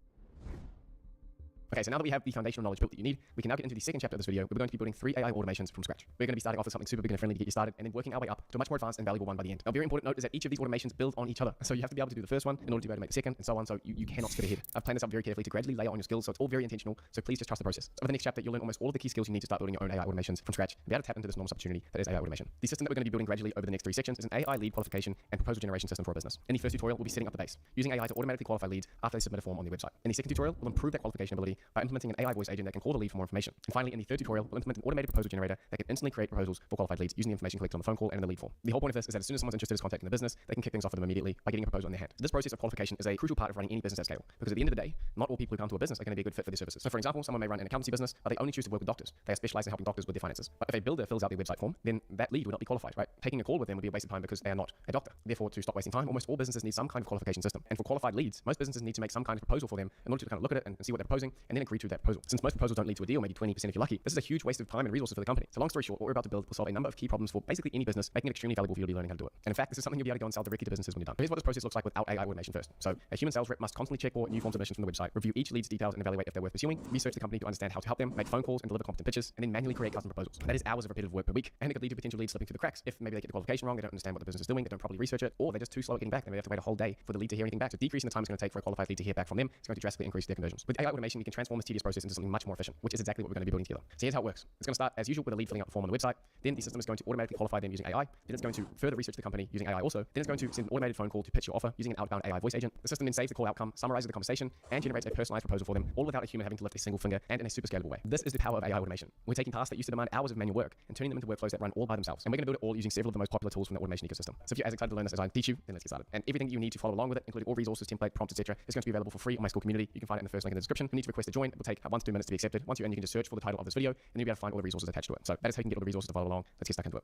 S4: Okay, so now that we have the foundational knowledge built that you need, we can now get into the second chapter of this video. We're going to be building 3 AI automations from scratch. We're going to be starting off with something super beginner friendly to get you started, and then working our way up to a much more advanced and valuable one by the end. Now, a very important note is that each of these automations build on each other. So you have to be able to do the first one in order to be able to make the second, and so on. So you cannot skip ahead. I've planned this out very carefully to gradually layer on your skills, so it's all very intentional. So please just trust the process. So over the next chapter, you'll learn almost all of the key skills you need to start building your own AI automations from scratch and be able to tap into this enormous opportunity that is AI automation. The system that we're going to be building gradually over the next 3 sections is an AI lead qualification and proposal generation system for a business. In the first tutorial, we'll be setting up the base, using AI to automatically qualify leads after they submit a form on their website. In the second tutorial, we'll improve that qualification ability by implementing an AI voice agent that can call the lead for more information. And finally, in the third tutorial, we'll implement an automated proposal generator that can instantly create proposals for qualified leads using the information collected on the phone call and in the lead form. The whole point of this is that as soon as someone's interested in contacting the business, they can kick things off for them immediately by getting a proposal in their hand. This process of qualification is a crucial part of running any business at scale because at the end of the day, not all people who come to a business are going to be a good fit for their services. So for example, someone may run an accountancy business, but they only choose to work with doctors. They are specialized in helping doctors with their finances. But if a builder fills out their website form, then that lead would not be qualified, right? Taking a call with them would be a waste of time because they are not a doctor. Therefore, to stop wasting time, almost all businesses need some kind of qualification system. And for qualified leads, most businesses need to make some kind of proposal for them in order to kind of look at it and see what they're proposing and then agree to that proposal. Since most proposals don't lead to a deal, maybe 20% if you're lucky, this is a huge waste of time and resources for the company. So long story short, what we're about to build will solve a number of key problems for basically any business, making it extremely valuable for you to be learning how to do it. And in fact, this is something you'll be able to go and sell directly to businesses when you're done. Here's what this process looks like without AI automation first. So a human sales rep must constantly check for new form submissions from the website, review each lead's details and evaluate if they're worth pursuing, research the company to understand how to help them, make phone calls and deliver competent pitches, and then manually create custom proposals. That is hours of repetitive work per week, and it could lead to potential leads slipping through the cracks if maybe they get the qualification wrong, they don't understand what the business is doing, they don't properly research it, or they're just too slow at getting back, and they have to wait a whole day for the lead to hear anything back. So decreasing the time it's going to take for a qualified lead to hear back from them is going to drastically increase their conversions. With AI automation, we can transform this tedious process into something much more efficient, which is exactly what we're going to be building together. So here's how it works. It's going to start as usual with a lead filling out the form on the website. Then the system is going to automatically qualify them using AI. Then it's going to further research the company using AI also. Then it's going to send an automated phone call to pitch your offer using an outbound AI voice agent. The system then saves the call outcome, summarizes the conversation, and generates a personalized proposal for them, all without a human having to lift a single finger and in a super scalable way. This is the power of AI automation. We're taking tasks that used to demand hours of manual work and turning them into workflows that run all by themselves. And we're going to build it all using several of the most popular tools from the automation ecosystem. So if you're as excited to learn this as I teach you, then let's get started. And everything that you need to follow along with it, including all resources, template, prompts, etc., is going to be available for free on my school community. You can find it in the first link in the description. You need to request a join. It will take 1 to 2 minutes to be accepted. Once you're in, you can just search for the title of this video, and you'll be able to find all the resources attached to it. So that is how you can get all the resources to follow along. Let's get stuck into it.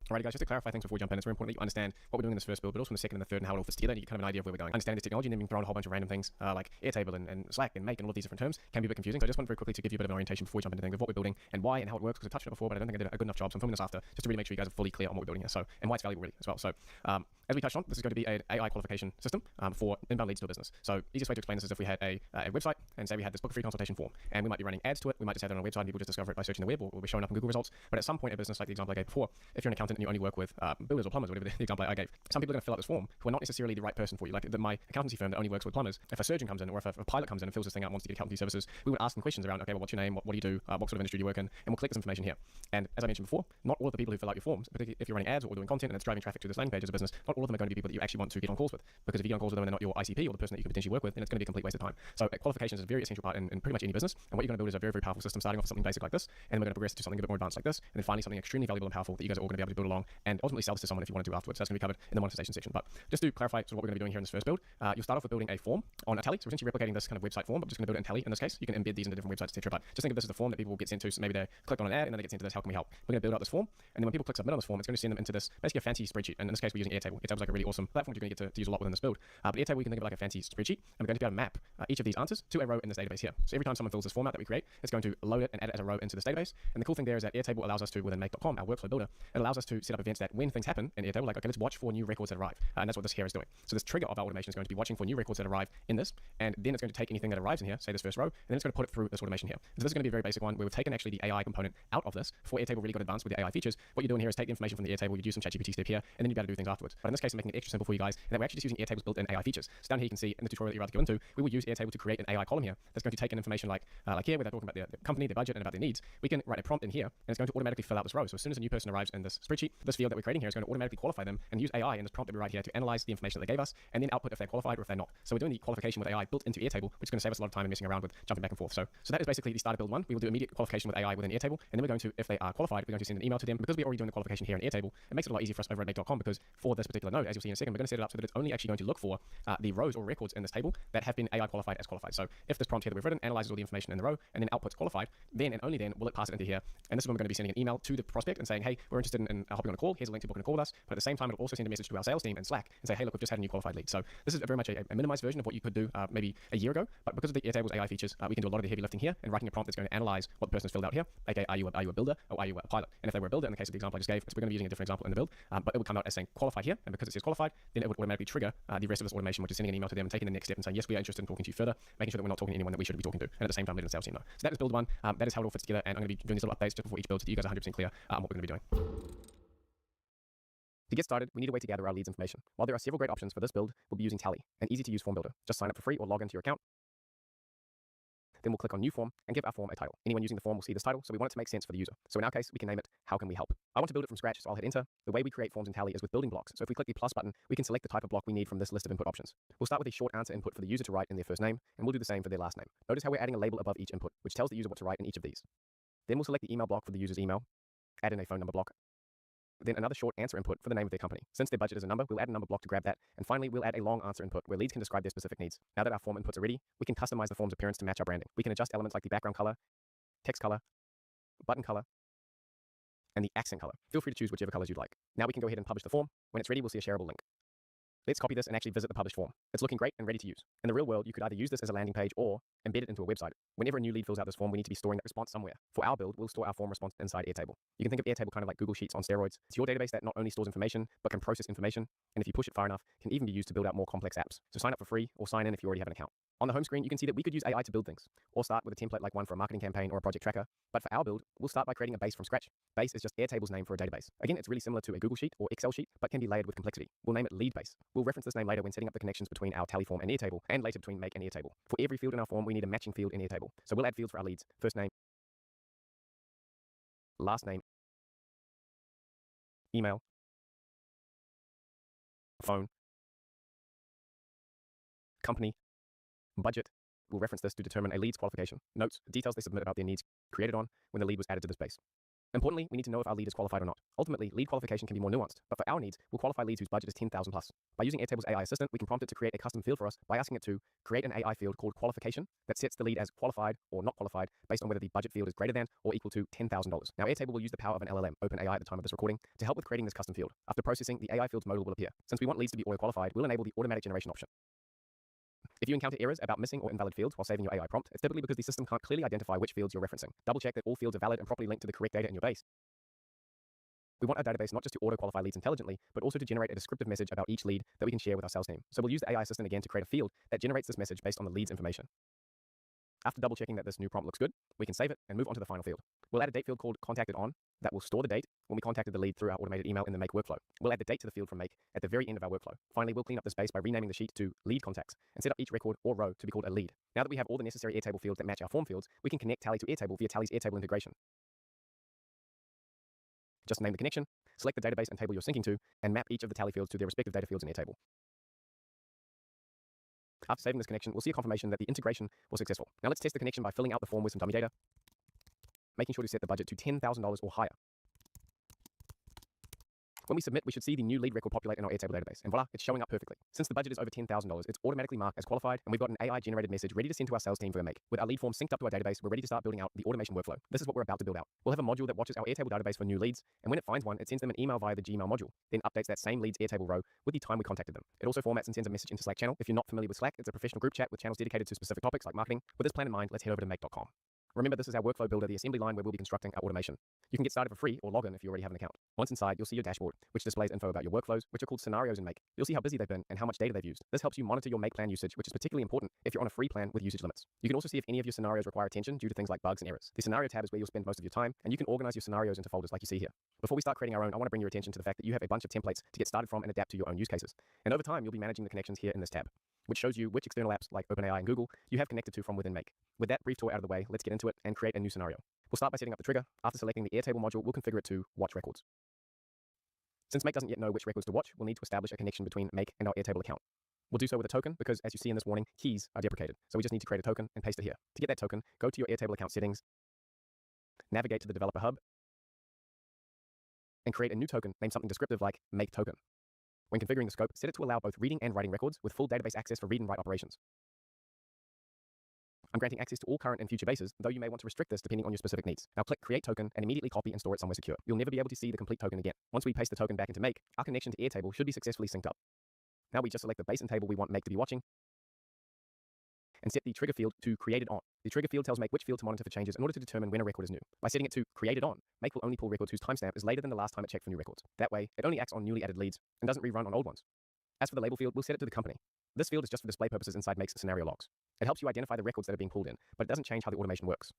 S4: Alrighty guys, just to clarify things before we jump in, it's very important that you understand what we're doing in this first build, but also in the second and the third and how it all fits together, and you get kind of an idea of where we're going. Understanding this technology and then being thrown a whole bunch of random things like Airtable and Slack and Make and all of these different terms can be a bit confusing. So I just want very quickly to give you a bit of an orientation before we jump into things of what we're building and why and how it works, because I touched on it before, but I don't think I did a good enough job, so I'm filming this after just to really make sure you guys are fully clear on what we're building here. So, and why it's valuable really as well. So as we touched on, this is going to be an AI qualification system for inbound leads to a business. So easiest way to explain this is if we had a website and say we had this book a free consultation form, and we might be running ads to it. We might just have it on a website and people just discover it by searching the web or we're showing up in Google results. But at some point a business, like the example I gave before, if you're an accountant and you only work with builders or plumbers, whatever the example I gave, some people are going to fill out this form who are not necessarily the right person for you. Like my accountancy firm that only works with plumbers, if a surgeon comes in or if a pilot comes in and fills this thing out and wants to get accountancy services, we would ask them questions around, okay, well, what's your name? What do you do? What sort of industry do you work in? And we'll collect this information here. And as I mentioned before, not all of the people who fill out your forms, particularly if you're running ads or doing content and it's driving traffic to this landing page as a business, not all of them are going to be people that you actually want to get on calls with. Because if you get on calls with them and they're not your ICP or the person that you can potentially work with, then it's going to be a complete waste of time. So qualifications is a very essential part in pretty much any business. And what you're going to build is a very, very powerful system starting off with something basic like this, and we're going to progress to something a bit more advanced like this, and then finally something extremely valuable and powerful that you guys are all going to be able to build along and ultimately sell this to someone if you want to afterwards. So that's going to be covered in the monetization section. But just to clarify sort of what we're going to be doing here in this first build, you'll start off with building a form on Tally. So we're essentially replicating this kind of website form, but we're just going to build it in Tally in this case. You can embed these into different websites, etc. But just think of this as a form that people will get sent to. So maybe they click on an ad and then they get sent to this, how can we help? We're going to build out this form, and then when people click submit on this form, it's going to send them into this basically a fancy spreadsheet. And in this case, we're using Airtable. Airtable's like a really awesome platform you're going to get to use a lot within this build. But Airtable, you can think of like a fancy spreadsheet, and we're going to be able to map each of these answers to a row in this database here. So every time someone fills this form out that we create, it's going to load it and add it as a row into this database. And the cool thing there is that Airtable allows us to, within make.com, our workflow builder, it allows us to set up events that when things happen in Airtable, like, okay, let's watch for new records that arrive. And that's what this here is doing. So this trigger of our automation is going to be watching for new records that arrive in this, and then it's going to take anything that arrives in here, say this first row, and then it's going to put it through this automation here. So this is going to be a very basic one where we've taken actually the AI component out of this. Before Airtable really got advanced with the AI features, what you're doing here is take the information from the Airtable, you do some ChatGPT step here, and then you've got to do things afterwards. But in this case, I'm making it extra simple for you guys, and that we're actually just using Airtable's built-in AI features. So down here you can see in the tutorial that you're about to go into, we will use Airtable to create an AI column here that's going to take in information like here, where they're talking about their company, their budget, and about their needs. We can write a prompt in here, and it's going to automatically fill out this row. So as soon as a new person arrives in this spreadsheet, this field that we're creating here is going to automatically qualify them and use AI in this prompt that we write here to analyze the information that they gave us, and then output if they're qualified or if they're not. So we're doing the qualification with AI built into Airtable, which is going to save us a lot of time and messing around with jumping back and forth. So that is basically the starter build one. We will do immediate qualification with AI within Airtable, and then we're going to, if they are qualified, we're going to send an email to them. Because we're already doing the qualification here in Airtable, it makes it a lot easier for us over at make.com, because for this particular node, as you'll see in a second, we're going to set it up so that it's only actually going to look for the rows or records in this table that have been AI qualified as qualified. So if this prompt here that we've written analyzes all the information in the row and then outputs qualified, then and only then will it pass it into here. And this is when we're going to be sending an email to the prospect and saying, hey, we're interested in hopping on a call. Here's a link to book a call with us. But at the same time, it'll also send a message to our sales team in Slack and say, hey, look, we've just had a new qualified lead. So this is very much a minimized version of what you could do maybe a year ago. But because of the Airtable's AI features, we can do a lot of the heavy lifting here and writing a prompt that's going to analyze what the person has filled out here. Okay, are you a builder or are you a pilot? And if they were a builder, in the case of the example I just gave, we're going to be using a different example in the build, but it would come out as saying qualified here. And because it says qualified, then it would automatically trigger the rest of this automation, which is sending an email to them and taking the next step and saying, yes, we are interested in talking to you further, making sure that we're not talking to anyone that we should be talking to. And at the same time, letting the sales team know. So that is build one. That is how it all fits together. And I'm going to be doing these little updates just before each build so that you guys are 100% clear on what we're going to be doing. To get started, we need a way to gather our leads information. While there are several great options for this build, we'll be using Tally, an easy-to-use form builder. Just sign up for free or log into your account. Then we'll click on New Form and give our form a title. Anyone using the form will see this title, so we want it to make sense for the user. So in our case, we can name it, How Can We Help? I want to build it from scratch, so I'll hit Enter. The way we create forms in Tally is with building blocks. So if we click the plus button, we can select the type of block we need from this list of input options. We'll start with a short answer input for the user to write in their first name, and we'll do the same for their last name. Notice how we're adding a label above each input, which tells the user what to write in each of these. Then we'll select the email block for the user's email, add in a phone number block, then another short answer input for the name of their company. Since their budget is a number, we'll add a number block to grab that. And finally, we'll add a long answer input where leads can describe their specific needs. Now that our form inputs are ready, we can customize the form's appearance to match our branding. We can adjust elements like the background color, text color, button color, and the accent color. Feel free to choose whichever colors you'd like. Now we can go ahead and publish the form. When it's ready, we'll see a shareable link. Let's copy this and actually visit the published form. It's looking great and ready to use. In the real world, you could either use this as a landing page or embed it into a website. Whenever a new lead fills out this form, we need to be storing that response somewhere. For our build, we'll store our form response inside Airtable. You can think of Airtable kind of like Google Sheets on steroids. It's your database that not only stores information, but can process information, and if you push it far enough, can even be used to build out more complex apps. So sign up for free or sign in if you already have an account. On the home screen, you can see that we could use AI to build things, or start with a template like one for a marketing campaign or a project tracker. But for our build, we'll start by creating a base from scratch. Base is just Airtable's name for a database. Again, it's really similar to a Google Sheet or Excel sheet, but can be layered with complexity. We'll name it lead base. We'll reference this name later when setting up the connections between our Tally form and Airtable, and later between Make and Airtable. For every field in our form, we need a matching field in Airtable. So we'll add fields for our leads: first name, last name, email, phone, company, budget. We'll reference this to determine a lead's qualification. Notes, details they submit about their needs created on when the lead was added to this base. Importantly, we need to know if our lead is qualified or not. Ultimately, lead qualification can be more nuanced, but for our needs, we'll qualify leads whose budget is 10,000 plus. By using Airtable's AI assistant, we can prompt it to create a custom field for us by asking it to create an AI field called qualification that sets the lead as qualified or not qualified based on whether the budget field is greater than or equal to $10,000. Now, Airtable will use the power of an LLM, OpenAI at the time of this recording, to help with creating this custom field. After processing, the AI field's modal will appear. Since we want leads to be auto-qualified, we'll enable the automatic generation option. If you encounter errors about missing or invalid fields while saving your AI prompt, it's typically because the system can't clearly identify which fields you're referencing. Double check that all fields are valid and properly linked to the correct data in your base. We want our database not just to auto-qualify leads intelligently, but also to generate a descriptive message about each lead that we can share with our sales team. So we'll use the AI assistant again to create a field that generates this message based on the lead's information. After double checking that this new prompt looks good, we can save it and move on to the final field. We'll add a date field called contacted on that will store the date when we contacted the lead through our automated email in the make workflow. We'll add the date to the field from make at the very end of our workflow. Finally, we'll clean up the space by renaming the sheet to lead contacts and set up each record or row to be called a lead. Now that we have all the necessary Airtable fields that match our form fields, we can connect Tally to Airtable via Tally's Airtable integration. Just name the connection, select the database and table you're syncing to, and map each of the Tally fields to their respective data fields in Airtable. After saving this connection, we'll see a confirmation that the integration was successful. Now let's test the connection by filling out the form with some dummy data, making sure to set the budget to $10,000 or higher. When we submit, we should see the new lead record populate in our Airtable database, and voila, it's showing up perfectly. Since the budget is over $10,000, it's automatically marked as qualified, and we've got an AI-generated message ready to send to our sales team for a make. With our lead form synced up to our database, we're ready to start building out the automation workflow. This is what we're about to build out. We'll have a module that watches our Airtable database for new leads, and when it finds one, it sends them an email via the Gmail module, then updates that same lead's Airtable row with the time we contacted them. It also formats and sends a message into Slack channel. If you're not familiar with Slack, it's a professional group chat with channels dedicated to specific topics like marketing. With this plan in mind, let's head over to make.com. Remember, this is our workflow builder, the assembly line where we'll be constructing our automation. You can get started for free or log in if you already have an account. Once inside, you'll see your dashboard, which displays info about your workflows, which are called scenarios in Make. You'll see how busy they've been and how much data they've used. This helps you monitor your Make plan usage, which is particularly important if you're on a free plan with usage limits. You can also see if any of your scenarios require attention due to things like bugs and errors. The scenario tab is where you'll spend most of your time, and you can organize your scenarios into folders like you see here. Before we start creating our own, I want to bring your attention to the fact that you have a bunch of templates to get started from and adapt to your own use cases. And over time, you'll be managing the connections here in this tab, which shows you which external apps like OpenAI and Google you have connected to from within Make. With that brief tour out of the way, let's get into it and create a new scenario. We'll start by setting up the trigger. After selecting the Airtable module, we'll configure it to watch records. Since Make doesn't yet know which records to watch, we'll need to establish a connection between Make and our Airtable account. We'll do so with a token because, as you see in this warning, keys are deprecated. So we just need to create a token and paste it here. To get that token, go to your Airtable account settings, navigate to the Developer Hub, and create a new token named something descriptive like Make Token. When configuring the scope, set it to allow both reading and writing records with full database access for read and write operations. I'm granting access to all current and future bases, though you may want to restrict this depending on your specific needs. Now click Create Token and immediately copy and store it somewhere secure. You'll never be able to see the complete token again. Once we paste the token back into Make, our connection to Airtable should be successfully synced up. Now we just select the base and table we want Make to be watching, and set the trigger field to Created On. The trigger field tells Make which field to monitor for changes in order to determine when a record is new. By setting it to Created On, Make will only pull records whose timestamp is later than the last time it checked for new records. That way, it only acts on newly added leads and doesn't rerun on old ones. As for the label field, we'll set it to the company. This field is just for display purposes inside Make's scenario logs. It helps you identify the records that are being pulled in, but it doesn't change how the automation works.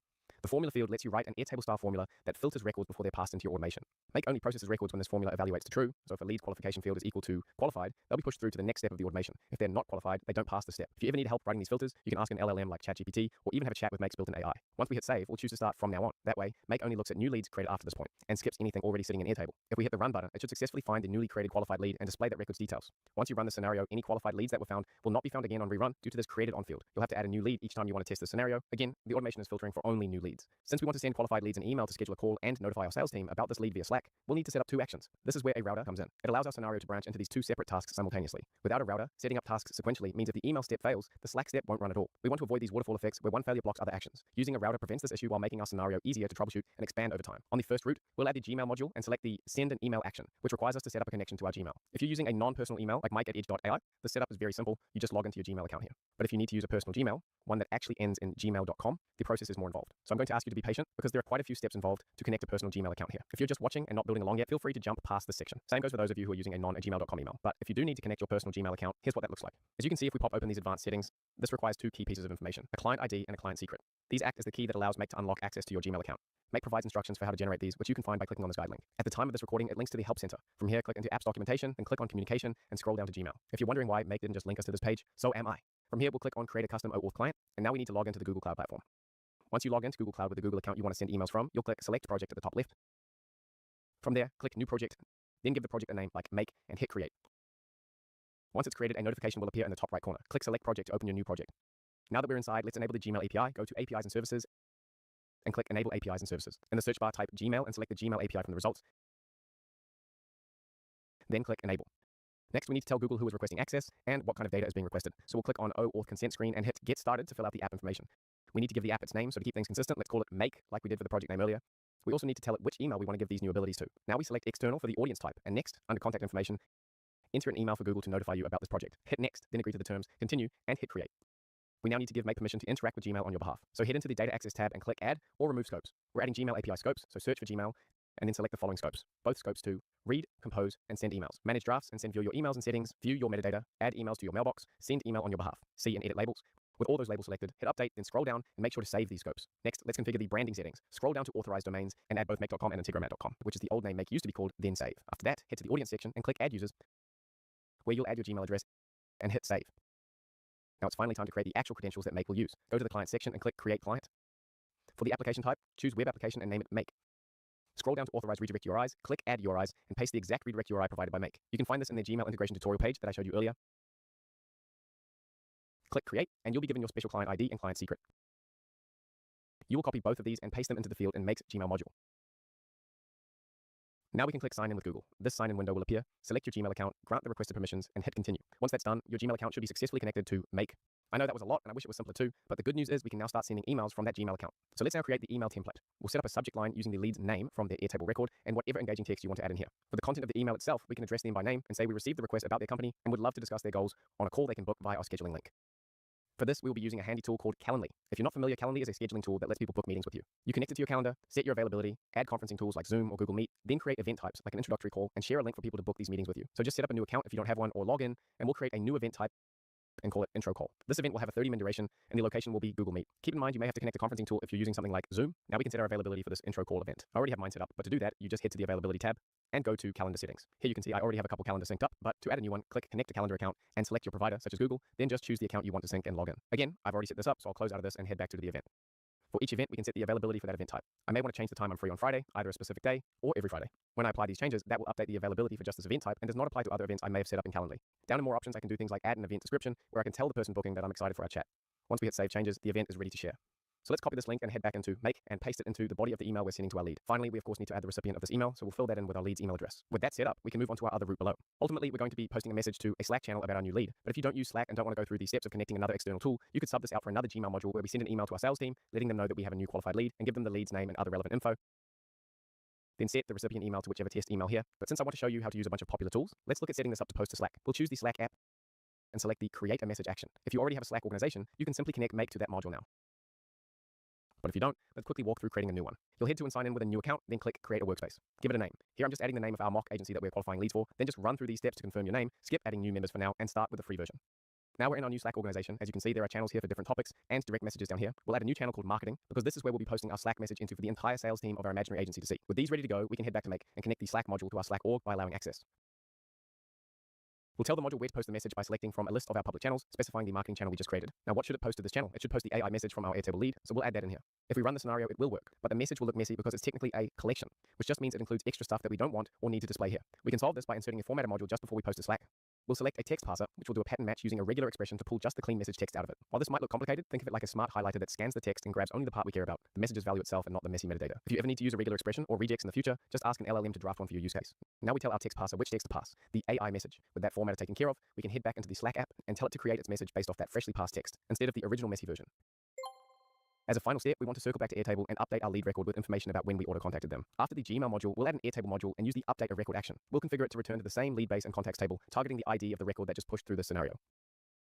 S4: The formula field lets you write an Airtable style formula that filters records before they're passed into your automation. Make only processes records when this formula evaluates to true, so if a lead qualification field is equal to qualified, they'll be pushed through to the next step of the automation. If they're not qualified, they don't pass the step. If you ever need help writing these filters, you can ask an LLM like ChatGPT, or even have a chat with Make's built-in AI. Once we hit save, we'll choose to start from now on. That way, Make only looks at new leads created after this point, and skips anything already sitting in Airtable. If we hit the run button, it should successfully find the newly created qualified lead and display that record's details. Once you run the scenario, any qualified leads that were found will not be found again on rerun due to this Created On field. You'll have to add a new lead each time you want to test the scenario. Again, the automation is filtering for only new leads. Since we want to send qualified leads an email to schedule a call and notify our sales team about this lead via Slack, we'll need to set up two actions. This is where a router comes in. It allows our scenario to branch into these two separate tasks simultaneously. Without a router, setting up tasks sequentially means if the email step fails, the Slack step won't run at all. We want to avoid these waterfall effects where one failure blocks other actions. Using a router prevents this issue while making our scenario easier to troubleshoot and expand over time. On the first route, we'll add the Gmail module and select the Send an Email action, which requires us to set up a connection to our Gmail. If you're using a non-personal email like mike@edge.ai, the setup is very simple. You just log into your Gmail account here. But if you need to use a personal Gmail, one that actually ends in gmail.com, the process is more involved. So I'm going to ask you to be patient because there are quite a few steps involved to connect a personal Gmail account here. If you're just watching and not building along yet, feel free to jump past this section. Same goes for those of you who are using a non-gmail.com email. But if you do need to connect your personal Gmail account, here's what that looks like. As you can see, if we pop open these advanced settings, this requires two key pieces of information, a client ID and a client secret. These act as the key that allows Make to unlock access to your Gmail account. Make provides instructions for how to generate these, which you can find by clicking on this guide link. At the time of this recording, it links to the Help Center. From here, click into Apps Documentation, then click on Communication, and scroll down to Gmail. If you're wondering why Make didn't just link us to this page, so am I. From here, we'll click on Create a Custom OAuth Client, and now we need to log into the Google Cloud Platform. Once you log into Google Cloud with the Google account you want to send emails from, you'll click Select Project at the top left. From there, click New Project, then give the project a name like Make, and hit Create. Once it's created, a notification will appear in the top right corner. Click Select Project to open your new project. Now that we're inside, let's enable the Gmail API, go to APIs and Services, and click Enable APIs and Services. In the search bar, type Gmail and select the Gmail API from the results. Then click Enable. Next, we need to tell Google who is requesting access and what kind of data is being requested. So we'll click on OAuth Consent screen and hit Get Started to fill out the app information. We need to give the app its name, so to keep things consistent, let's call it Make, like we did for the project name earlier. We also need to tell it which email we want to give these new abilities to. Now we select External for the audience type, and next, under Contact Information, enter an email for Google to notify you about this project. Hit Next, then agree to the terms, continue, and hit Create. We now need to give Make permission to interact with Gmail on your behalf. So head into the Data Access tab and click Add or Remove Scopes. We're adding Gmail API scopes, so search for Gmail, and then select the following scopes. Both scopes to read, compose, and send emails. Manage drafts and send view your emails and settings, view your metadata, add emails to your mailbox, send email on your behalf, see and edit labels. With all those labels selected, hit update, then scroll down and make sure to save these scopes. Next, let's configure the branding settings. Scroll down to authorized domains and add both make.com and integromat.com, which is the old name Make used to be called, then save. After that, head to the audience section and click add users, where you'll add your Gmail address and hit save. Now it's finally time to create the actual credentials that Make will use. Go to the client section and click create client. For the application type, choose web application and name it Make. Scroll down to authorized redirect URIs, click add URIs, and paste the exact redirect URI provided by Make. You can find this in their Gmail integration tutorial page that I showed you earlier. Click create, and you'll be given your special client ID and client secret. You will copy both of these and paste them into the field in Make's Gmail module. Now we can click sign in with Google. This sign in window will appear. Select your Gmail account, grant the requested permissions, and hit continue. Once that's done, your Gmail account should be successfully connected to Make. I know that was a lot, and I wish it was simpler too, but the good news is we can now start sending emails from that Gmail account. So let's now create the email template. We'll set up a subject line using the lead's name from their Airtable record and whatever engaging text you want to add in here. For the content of the email itself, we can address them by name and say we received the request about their company and would love to discuss their goals on a call they can book via our scheduling link. For this, we will be using a handy tool called Calendly. If you're not familiar, Calendly is a scheduling tool that lets people book meetings with you. You connect it to your calendar, set your availability, add conferencing tools like Zoom or Google Meet, then create event types like an introductory call and share a link for people to book these meetings with you. So just set up a new account if you don't have one or log in, and we'll create a new event type and call it intro call. This event will have a 30-minute duration and the location will be Google Meet. Keep in mind you may have to connect a conferencing tool if you're using something like Zoom. Now we can set our availability for this intro call event. I already have mine set up, but to do that, you just head to the availability tab and go to calendar settings. Here you can see I already have a couple calendars synced up, but to add a new one, click connect a calendar account and select your provider such as Google, then just choose the account you want to sync and log in. Again, I've already set this up, so I'll close out of this and head back to the event. For each event, we can set the availability for that event type. I may want to change the time I'm free on Friday, either a specific day or every Friday. When I apply these changes, that will update the availability for just this event type and does not apply to other events I may have set up in Calendly. Down in more options, I can do things like add an event description where I can tell the person booking that I'm excited for our chat. Once we hit save changes, the event is ready to share. So let's copy this link and head back into Make and paste it into the body of the email we're sending to our lead. Finally, we of course need to add the recipient of this email, so we'll fill that in with our lead's email address. With that set up, we can move on to our other route below. Ultimately, we're going to be posting a message to a Slack channel about our new lead. But if you don't use Slack and don't want to go through the steps of connecting another external tool, you could sub this out for another Gmail module where we send an email to our sales team, letting them know that we have a new qualified lead and give them the lead's name and other relevant info. Then set the recipient email to whichever test email here. But since I want to show you how to use a bunch of popular tools, let's look at setting this up to post to Slack. We'll choose the Slack app and select the create a message action. If you already have a Slack organization, you can simply connect Make to that module now. But if you don't, let's quickly walk through creating a new one. You'll head to and sign in with a new account, then click Create a Workspace. Give it a name. Here I'm just adding the name of our mock agency that we're qualifying leads for, then just run through these steps to confirm your name, skip adding new members for now, and start with the free version. Now we're in our new Slack organization. As you can see, there are channels here for different topics and direct messages down here. We'll add a new channel called Marketing because this is where we'll be posting our Slack message into for the entire sales team of our imaginary agency to see. With these ready to go, we can head back to Make and connect the Slack module to our Slack org by allowing access. We'll tell the module where to post the message by selecting from a list of our public channels, specifying the marketing channel we just created. Now, what should it post to this channel? It should post the AI message from our Airtable lead, so we'll add that in here. If we run the scenario, it will work, but the message will look messy because it's technically a collection, which just means it includes extra stuff that we don't want or need to display here. We can solve this by inserting a formatter module just before we post to Slack. We'll select a text parser, which will do a pattern match using a regular expression to pull just the clean message text out of it. While this might look complicated, think of it like a smart highlighter that scans the text and grabs only the part we care about, the message's value itself and not the messy metadata. If you ever need to use a regular expression or regex in the future, just ask an LLM to draft one for your use case. Now we tell our text parser which text to pass, the AI message. With that formatter taken care of, we can head back into the Slack app and tell it to create its message based off that freshly passed text, instead of the original messy version. As a final step, we want to circle back to Airtable and update our lead record with information about when we auto-contacted them. After the Gmail module, we'll add an Airtable module and use the update a record action. We'll configure it to return to the same lead base and contacts table, targeting the ID of the record that just pushed through this scenario.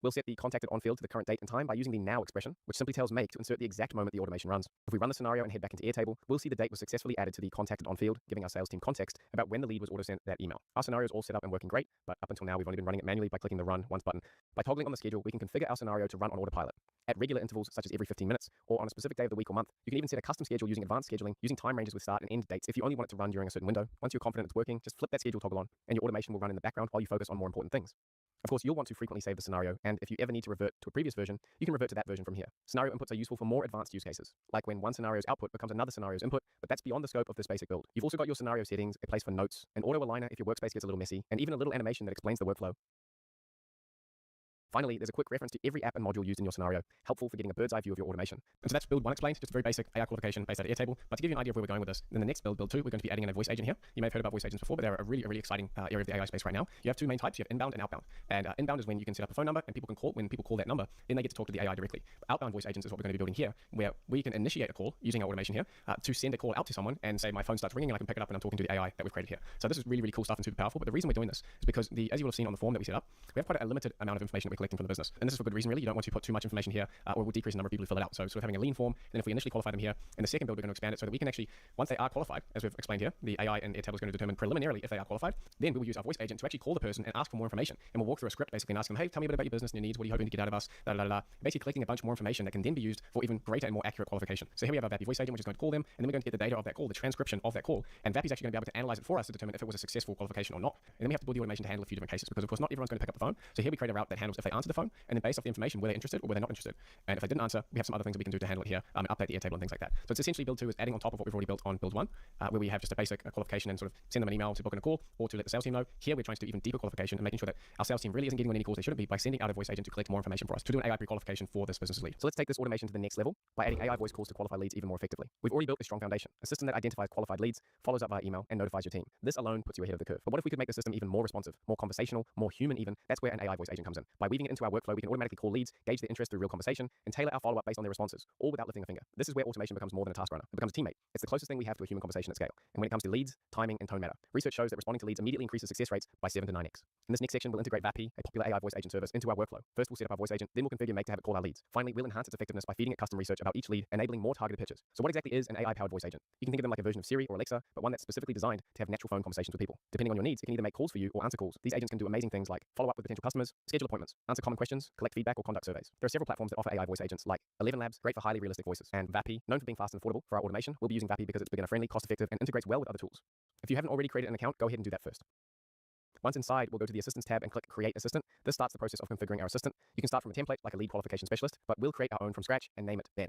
S4: We'll set the contacted on field to the current date and time by using the now expression, which simply tells Make to insert the exact moment the automation runs. If we run the scenario and head back into Airtable, we'll see the date was successfully added to the contacted on field, giving our sales team context about when the lead was auto-sent that email. Our scenario is all set up and working great, but up until now we've only been running it manually by clicking the Run Once button. By toggling on the schedule, we can configure our scenario to run on autopilot. At regular intervals, such as every 15 minutes, or on a specific day of the week or month, you can even set a custom schedule using advanced scheduling, using time ranges with start and end dates if you only want it to run during a certain window. Once you're confident it's working, just flip that schedule toggle on, and your automation will run in the background while you focus on more important things. Of course, you'll want to frequently save the scenario, and if you ever need to revert to a previous version, you can revert to that version from here. Scenario inputs are useful for more advanced use cases, like when one scenario's output becomes another scenario's input, but that's beyond the scope of this basic build. You've also got your scenario settings, a place for notes, an auto-aligner if your workspace gets a little messy, and even a little animation that explains the workflow. Finally, there's a quick reference to every app and module used in your scenario, helpful for getting a bird's eye view of your automation. And so that's build 1 explained, just a very basic AI qualification based out of Airtable. But to give you an idea of where we're going with this, in the next build 2, we're going to be adding in a voice agent here. You may have heard about voice agents before, but they're a really exciting area of the AI space right now. You have two main types. You have inbound and outbound. And inbound is when you can set up a phone number and people can call. When people call that number, then they get to talk to the AI directly. Outbound voice agents is what we're going to be building here, where we can initiate a call using our automation here to send a call out to someone and say my phone starts ringing and I can pick it up and I'm talking to the AI that we've created here. So this is really cool stuff and super powerful. But the reason we're doing this is because as you will have seen on the form that we set up, we have quite a limited amount of information that we're collecting from the business. And this is for good reason, really. You don't want to put too much information here, or it will decrease the number of people who fill it out. So sort of having a lean form. Then if we initially qualify them here, in the second build, we're going to expand it so that we can actually, once they are qualified, as we've explained here, the AI in Airtable is going to determine preliminarily if they are qualified. Then we will use our voice agent to actually call the person and ask for more information. And we'll walk through a script basically and ask them, hey, tell me a bit about your business and your needs. What are you hoping to get out of us? Basically collecting a bunch more information that can then be used for even greater and more accurate qualification. So here we have our Vappy voice agent, which is going to call them, and then we're going to get the data of that call, the transcription of that call. And Vappy is actually going to be able to analyze it for us to determine if it was a successful qualification or not. And then we have to build the automation to handle a few different cases because, of course, not everyone's going to pick up the phone. So here we create a route that handles if they answer the phone, and then based off the information, were they interested or were they not interested. And if they didn't answer, we have some other things that we can do to handle it here, and update the Airtable and things like that. So it's essentially build 2 is adding on top of what we've already built on build 1, where we have just a basic qualification and sort of send them an email to book in a call or to let the sales team know. Here we're trying to do even deeper qualification and making sure that our sales team really isn't getting on any calls they shouldn't be by sending out a voice agent to collect more information for us, to do an AI pre-qualification for this business's lead. So let's take this automation to the next level by adding AI voice calls to qualify leads even more effectively. We've already built a strong foundation, a system that identifies qualified leads, follows up via email, and notifies your team. This alone puts you ahead of the curve. But what if we could make the system even more responsive, more conversational, more human even? That's where an AI voice agent comes in. By weaving it into our workflow, we can automatically call leads, gauge their interest through real conversation, and tailor our follow-up based on their responses, all without lifting a finger. This is where automation becomes more than a task runner. It becomes a teammate. It's the closest thing we have to a human conversation at scale. And when it comes to leads, timing and tone matter. Research shows that responding to leads immediately increases success rates by 7 to 9x. In this next section, we'll integrate Vappy, a popular AI voice agent service, into our workflow. First, we'll set up our voice agent, then we'll configure Make to have it call our leads. Finally, we'll enhance its effectiveness by feeding it custom research about each lead, enabling more targeted pitches. So what exactly is an AI-powered voice agent? You can think of them like a version of Siri or Alexa, but one that's specifically designed to have natural phone conversations with people. Depending on your needs, it can either make calls for you or answer calls. These agents can do amazing things like follow up with potential customers, schedule appointments, answer common questions, collect feedback, or conduct surveys. There are several platforms that offer AI voice agents like 11 Labs, great for highly realistic voices, and Vappy, known for being fast and affordable for our automation. We'll be using Vappy because it's beginner-friendly, cost-effective, and integrates well with other tools. If you haven't already created an account, go ahead and do that first. Once inside, we'll go to the Assistants tab and click Create Assistant. This starts the process of configuring our assistant. You can start from a template like a lead qualification specialist, but we'll create our own from scratch and name it Ben.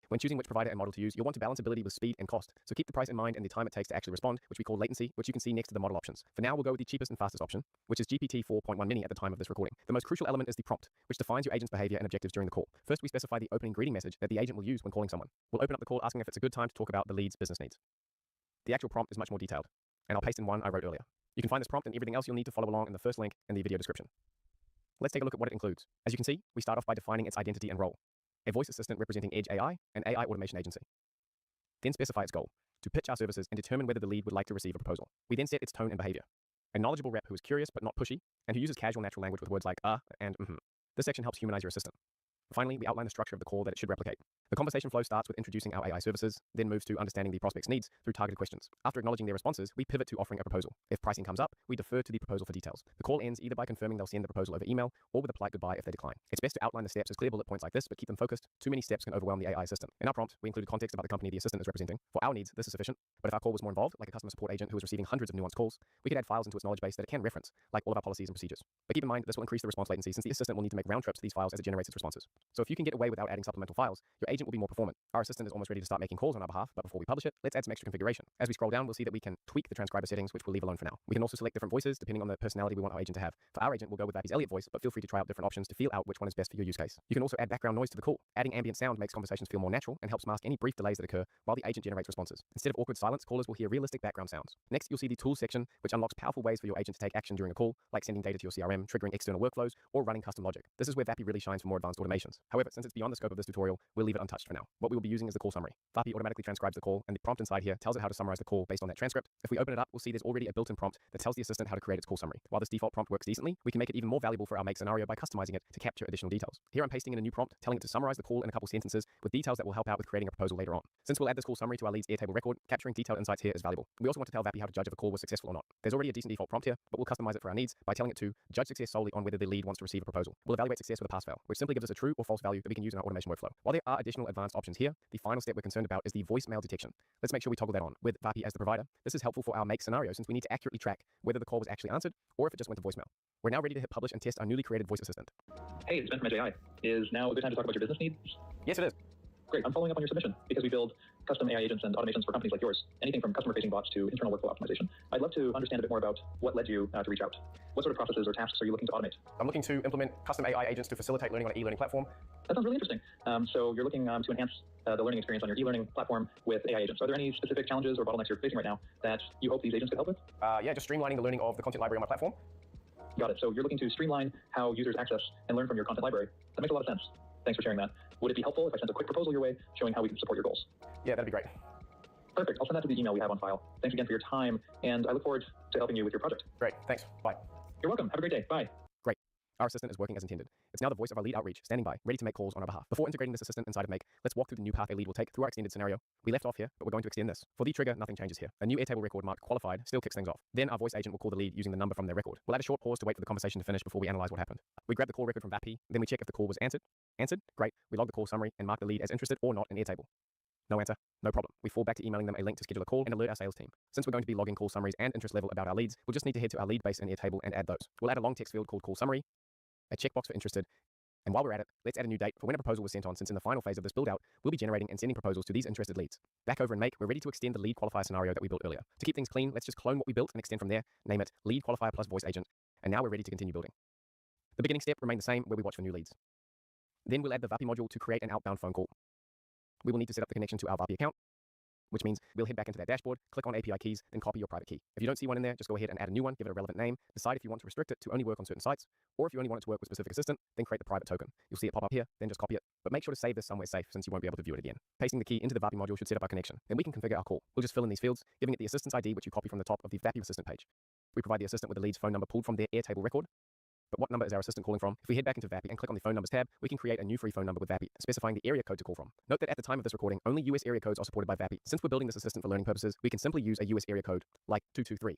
S4: When choosing which provider and model to use, you'll want to balance ability with speed and cost. So keep the price in mind and the time it takes to actually respond, which we call latency, which you can see next to the model options. For now, we'll go with the cheapest and fastest option, which is GPT 4.1 Mini at the time of this recording. The most crucial element is the prompt, which defines your agent's behavior and objectives during the call. First, we specify the opening greeting message that the agent will use when calling someone. We'll open up the call asking if it's a good time to talk about the lead's business needs. The actual prompt is much more detailed, and I'll paste in one I wrote earlier. You can find this prompt and everything else you'll need to follow along in the first link in the video description. Let's take a look at what it includes. As you can see, we start off by defining its identity and role. A voice assistant representing Edge AI, an AI automation agency. Then specify its goal, to pitch our services and determine whether the lead would like to receive a proposal. We then set its tone and behavior. A knowledgeable rep who is curious but not pushy, and who uses casual natural language with words like and mhm. This section helps humanize your assistant. Finally, we outline the structure of the call that it should replicate. The conversation flow starts with introducing our AI services, then moves to understanding the prospect's needs through targeted questions. After acknowledging their responses, we pivot to offering a proposal. If pricing comes up, we defer to the proposal for details. The call ends either by confirming they'll send the proposal over email or with a polite goodbye if they decline. It's best to outline the steps as clear bullet points like this, but keep them focused. Too many steps can overwhelm the AI system. In our prompt, we included context about the company the assistant is representing. For our needs, this is sufficient, but if our call was more involved, like a customer support agent who is receiving hundreds of nuanced calls, we could add files into its knowledge base that it can reference, like all of our policies and procedures. But keep in mind, this will increase the response latency since the assistant will need to make round trips to these files as it generates its responses. So if you can get away without adding supplemental files, your agent will be more performant. Our assistant is almost ready to start making calls on our behalf, but before we publish it, let's add some extra configuration. As we scroll down, we'll see that we can tweak the transcriber settings, which we'll leave alone for now. We can also select different voices depending on the personality we want our agent to have. For our agent, we'll go with Vappy's Elliot voice, but feel free to try out different options to feel out which one is best for your use case. You can also add background noise to the call. Adding ambient sound makes conversations feel more natural and helps mask any brief delays that occur while the agent generates responses. Instead of awkward silence, callers will hear realistic background sounds. Next, you'll see the tools section, which unlocks powerful ways for your agent to take action during a call, like sending data to your CRM, triggering external workflows, or running custom logic. This is where Vappy really shines for more advanced automations. However, since it's beyond the scope of this tutorial, we'll leave it untouched for now. What we will be using is the call summary. Vappy automatically transcribes the call, and the prompt inside here tells it how to summarize the call based on that transcript. If we open it up, we'll see there's already a built-in prompt that tells the assistant how to create its call summary. While this default prompt works decently, we can make it even more valuable for our make scenario by customizing it to capture additional details. Here I'm pasting in a new prompt, telling it to summarize the call in a couple sentences with details that will help out with creating a proposal later on. Since we'll add this call summary to our lead's Airtable record, capturing detailed insights here is valuable. We also want to tell Vappy how to judge if a call was successful or not. There's already a decent default prompt here, but we'll customize it for our needs by telling it to judge success solely on whether the lead wants to receive a proposal. We'll evaluate success with a pass-fail, which simply gives us a true or false value that we can use in our automation workflow. While there are additional advanced options here, the final step we're concerned about is the voicemail detection. Let's make sure we toggle that on. With Vappy as the provider, this is helpful for our make scenario since we need to accurately track whether the call was actually answered or if it just went to voicemail. We're now ready to hit publish and test our newly created voice assistant.
S6: Hey, it's Ben from Edge AI. Is now a good time to talk about your business needs?
S4: Yes, it is.
S6: Great. I'm following up on your submission because we build custom AI agents and automations for companies like yours, anything from customer-facing bots to internal workflow optimization. I'd love to understand a bit more about what led you to reach out. What sort of processes or tasks are you looking to automate?
S4: I'm looking to implement custom AI agents to facilitate learning on an e-learning platform.
S6: That sounds really interesting. So you're looking to enhance the learning experience on your e-learning platform with AI agents. Are there any specific challenges or bottlenecks you're facing right now that you hope these agents could help with?
S4: Yeah, just streamlining the learning of the content library on my platform.
S6: Got it. So you're looking to streamline how users access and learn from your content library. That makes a lot of sense. Thanks for sharing that. Would it be helpful if I sent a quick proposal your way showing how we can support your goals?
S4: Yeah, that'd be great.
S6: Perfect. I'll send that to the email we have on file. Thanks again for your time, and I look forward to helping you with your project.
S4: Great. Thanks. Bye.
S6: You're welcome. Have a great day. Bye.
S4: Great. Our assistant is working as intended. It's now the voice of our lead outreach, standing by, ready to make calls on our behalf. Before integrating this assistant inside of Make, let's walk through the new path a lead will take through our extended scenario. We left off here, but we're going to extend this. For the trigger, nothing changes here. A new Airtable record marked qualified still kicks things off. Then our voice agent will call the lead using the number from their record. We'll add a short pause to wait for the conversation to finish before we analyze what happened. We grab the call record from VAPI, then we check if the call was answered. Answered? Great. We log the call summary and mark the lead as interested or not in Airtable. No answer. No problem. We fall back to emailing them a link to schedule a call and alert our sales team. Since we're going to be logging call summaries and interest level about our leads, we'll just need to head to our lead base in Airtable and add those. We'll add a long text field called call summary, a checkbox for interested, and while we're at it, let's add a new date for when a proposal was sent on, since in the final phase of this build-out, we'll be generating and sending proposals to these interested leads. Back over in Make, we're ready to extend the lead qualifier scenario that we built earlier. To keep things clean, let's just clone what we built and extend from there, name it lead qualifier plus voice agent, and now we're ready to continue building. The beginning step remained the same, where we watch for new leads. Then we'll add the VAPI module to create an outbound phone call. We will need to set up the connection to our VAPI account, which means we'll head back into that dashboard, click on API keys, then copy your private key. If you don't see one in there, just go ahead and add a new one, give it a relevant name, decide if you want to restrict it to only work on certain sites, or if you only want it to work with specific assistant, then create the private token. You'll see it pop up here, then just copy it. But make sure to save this somewhere safe, since you won't be able to view it again. Pasting the key into the VAPI module should set up our connection. Then we can configure our call. We'll just fill in these fields, giving it the assistant's ID, which you copy from the top of the VAPI assistant page. We provide the assistant with the lead's phone number pulled from their Airtable record. But what number is our assistant calling from? If we head back into VAPI and click on the phone numbers tab, we can create a new free phone number with VAPI, specifying the area code to call from. Note that at the time of this recording, only US area codes are supported by VAPI. Since we're building this assistant for learning purposes, we can simply use a US area code, like 223.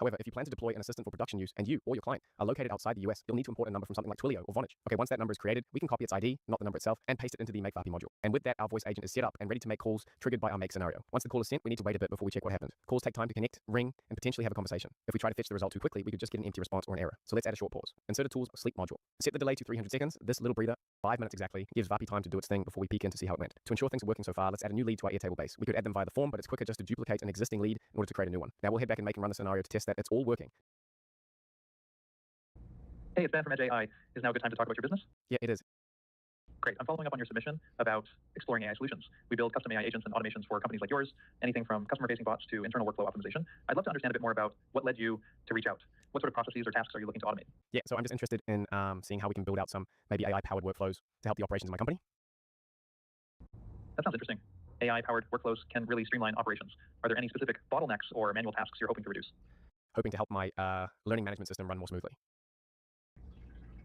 S4: However, if you plan to deploy an assistant for production use and you or your client are located outside the US, you'll need to import a number from something like Twilio or Vonage. Okay, once that number is created, we can copy its ID, not the number itself, and paste it into the Make VAPI module. And with that, our voice agent is set up and ready to make calls triggered by our Make scenario. Once the call is sent, we need to wait a bit before we check what happened. Calls take time to connect, ring, and potentially have a conversation. If we try to fetch the result too quickly, we could just get an empty response or an error. So let's add a short pause. Insert a tool's sleep module. Set the delay to 300 seconds. This little breather, 5 minutes exactly, gives VAPI time to do its thing before we peek in to see how it went. To ensure things are working so far, let's add a new lead to our Airtable base. We could add them via the form, but it's quicker just to duplicate an existing lead in order to create a new one. Now we'll head back and Make and run the scenario to test that it's all working.
S6: Hey, it's Ben from Edge AI. Is now a good time to talk about your business?
S4: Yeah, it is.
S6: Great. I'm following up on your submission about exploring AI solutions. We build custom AI agents and automations for companies like yours, anything from customer-facing bots to internal workflow optimization. I'd love to understand a bit more about what led you to reach out. What sort of processes or tasks are you looking to automate?
S4: Yeah, so I'm just interested in seeing how we can build out some maybe AI-powered workflows to help the operations of my company.
S6: That sounds interesting. AI-powered workflows can really streamline operations. Are there any specific bottlenecks or manual tasks you're hoping to reduce?
S4: Hoping to help my learning management system run more smoothly.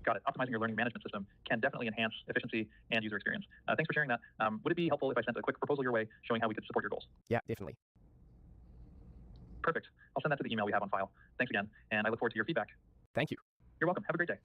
S6: Got it. Optimizing your learning management system can definitely enhance efficiency and user experience. Thanks for sharing that. Would it be helpful if I sent a quick proposal your way showing how we could support your goals?
S4: Yeah, definitely.
S6: Perfect. I'll send that to the email we have on file. Thanks again, and I look forward to your feedback.
S4: Thank you.
S6: You're welcome. Have a great day.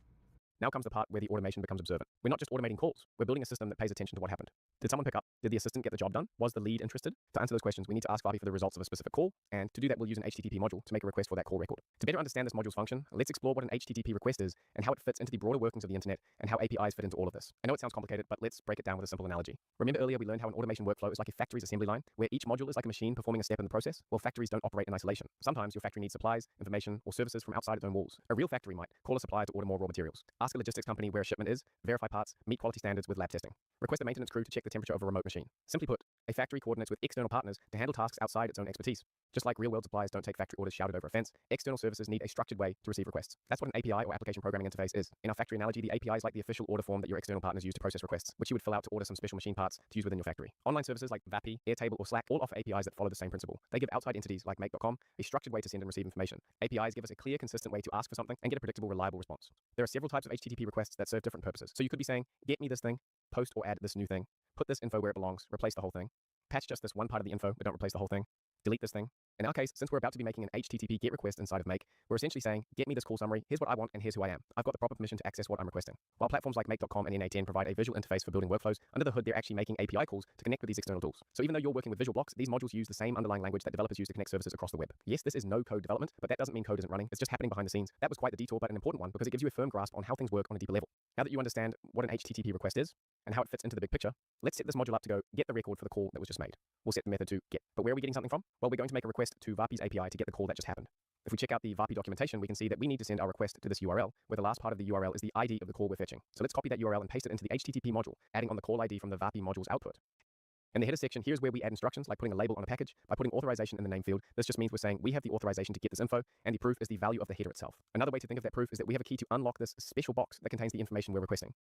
S4: Now comes the part where the automation becomes observant. We're not just automating calls, we're building a system that pays attention to what happened. Did someone pick up? Did the assistant get the job done? Was the lead interested? To answer those questions, we need to ask VAPI for the results of a specific call, and to do that, we'll use an HTTP module to make a request for that call record. To better understand this module's function, let's explore what an HTTP request is and how it fits into the broader workings of the internet and how APIs fit into all of this. I know it sounds complicated, but let's break it down with a simple analogy. Remember earlier we learned how an automation workflow is like a factory's assembly line, where each module is like a machine performing a step in the process? Well, factories don't operate in isolation. Sometimes your factory needs supplies, information, or services from outside its own walls. A real factory might call a supplier to order more raw materials, ask a logistics company where a shipment is, verify parts, meet quality standards with lab testing. Request a maintenance crew to check the temperature of a remote machine. Simply put, a factory coordinates with external partners to handle tasks outside its own expertise. Just like real-world suppliers don't take factory orders shouted over a fence, external services need a structured way to receive requests. That's what an API or application programming interface is. In our factory analogy, the API is like the official order form that your external partners use to process requests, which you would fill out to order some special machine parts to use within your factory. Online services like VAPI, Airtable, or Slack all offer APIs that follow the same principle. They give outside entities like Make.com a structured way to send and receive information. APIs give us a clear, consistent way to ask for something and get a predictable, reliable response. There are several types of HTTP requests that serve different purposes. So you could be saying, get me this thing, post or add this new thing, put this info where it belongs, replace the whole thing, patch just this one part of the info, but don't replace the whole thing, delete this thing. In our case, since we're about to be making an HTTP GET request inside of Make, we're essentially saying, get me this call summary, here's what I want, and here's who I am. I've got the proper permission to access what I'm requesting. While platforms like Make.com and N8N provide a visual interface for building workflows, under the hood they're actually making API calls to connect with these external tools. So even though you're working with visual blocks, these modules use the same underlying language that developers use to connect services across the web. Yes, this is no-code development, but that doesn't mean code isn't running. It's just happening behind the scenes. That was quite the detour, but an important one because it gives you a firm grasp on how things work on a deeper level. Now that you understand what an HTTP request is and how it fits into the big picture, let's set this module up to go get the record for the call that was just made. We'll set the method to get. But where are we getting something from? Well, we're going to make a request to VAPI's API to get the call that just happened. If we check out the VAPI documentation, we can see that we need to send our request to this URL, where the last part of the URL is the ID of the call we're fetching. So let's copy that URL and paste it into the HTTP module, adding on the call ID from the VAPI module's output. In the header section, here's where we add instructions, like putting a label on a package. By putting authorization in the name field, this just means we're saying we have the authorization to get this info, and the proof is the value of the header itself. Another way to think of that proof is that we have a key to unlock this special box that contains the information we're requesting.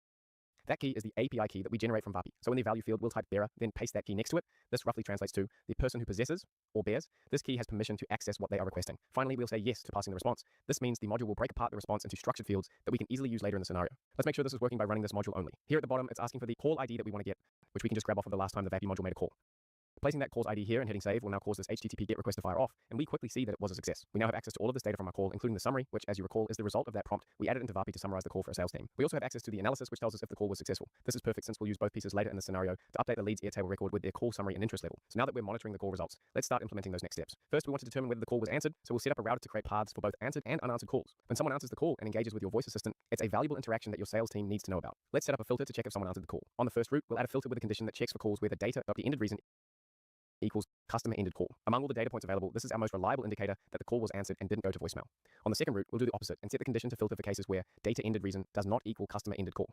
S4: That key is the API key that we generate from VAPI. So in the value field, we'll type bearer, then paste that key next to it. This roughly translates to the person who possesses or bears. This key has permission to access what they are requesting. Finally, we'll say yes to passing the response. This means the module will break apart the response into structured fields that we can easily use later in the scenario. Let's make sure this is working by running this module only. Here at the bottom, it's asking for the call ID that we want to get, which we can just grab off of the last time the VAPI module made a call. Placing that call's ID here and hitting save will now cause this HTTP GET request to fire off, and we quickly see that it was a success. We now have access to all of this data from our call, including the summary, which, as you recall, is the result of that prompt we added into VAPI to summarize the call for a sales team. We also have access to the analysis, which tells us if the call was successful. This is perfect since we'll use both pieces later in the scenario to update the lead's Airtable record with their call summary and interest level. So now that we're monitoring the call results, let's start implementing those next steps. First, we want to determine whether the call was answered, so we'll set up a router to create paths for both answered and unanswered calls. When someone answers the call and engages with your voice assistant, it's a valuable interaction that your sales team needs to know about. Let's set up a filter to check if someone answered the call. On the first route, we'll add a filter with a condition that checks for calls where the data.ended reason equals customer ended call. Among all the data points available, this is our most reliable indicator that the call was answered and didn't go to voicemail. On the second route, we'll do the opposite and set the condition to filter for cases where data ended reason does not equal customer ended call.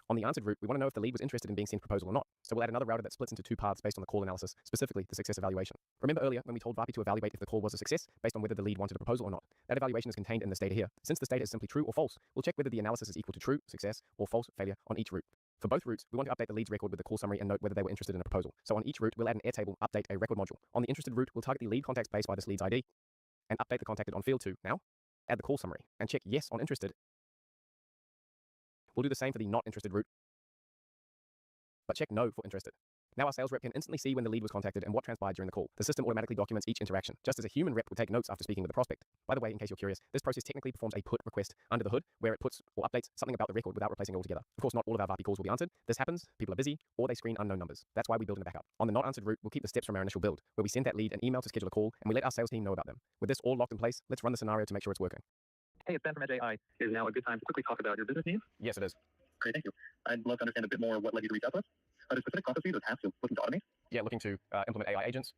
S4: On the answered route, we want to know if the lead was interested in being sent a proposal or not. So we'll add another router that splits into two paths based on the call analysis, specifically the success evaluation. Remember earlier when we told VAPI to evaluate if the call was a success based on whether the lead wanted a proposal or not? That evaluation is contained in this data here. Since this data is simply true or false, we'll check whether the analysis is equal to true, success, or false, failure on each route. For both routes, we want to update the lead's record with the call summary and note whether they were interested in a proposal. So on each route, we'll add an Airtable update a record module. On the interested route, we'll target the lead contact space by this lead's ID and update the contacted on field 2 now, add the call summary, and check yes on interested. We'll do the same for the not interested route, but check no for interested. Now our sales rep can instantly see when the lead was contacted and what transpired during the call. The system automatically documents each interaction, just as a human rep would take notes after speaking with the prospect. By the way, in case you're curious, this process technically performs a put request under the hood, where it puts or updates something about the record without replacing it altogether. Of course, not all of our VAPI calls will be answered. This happens, people are busy, or they screen unknown numbers. That's why we build in a backup. On the not answered route, we'll keep the steps from our initial build, where we send that lead an email to schedule a call, and we let our sales team know about them. With this all locked in place, let's run the scenario to make sure it's working.
S6: Hey, it's Ben from Edge AI. Is now a good time to quickly talk about your business needs?
S4: Yes, it is.
S6: Great, thank you. I'd love to understand a bit more what led you to reach out to us. Are there specific processes or tasks you're looking to automate?
S4: Yeah, looking to implement AI agents.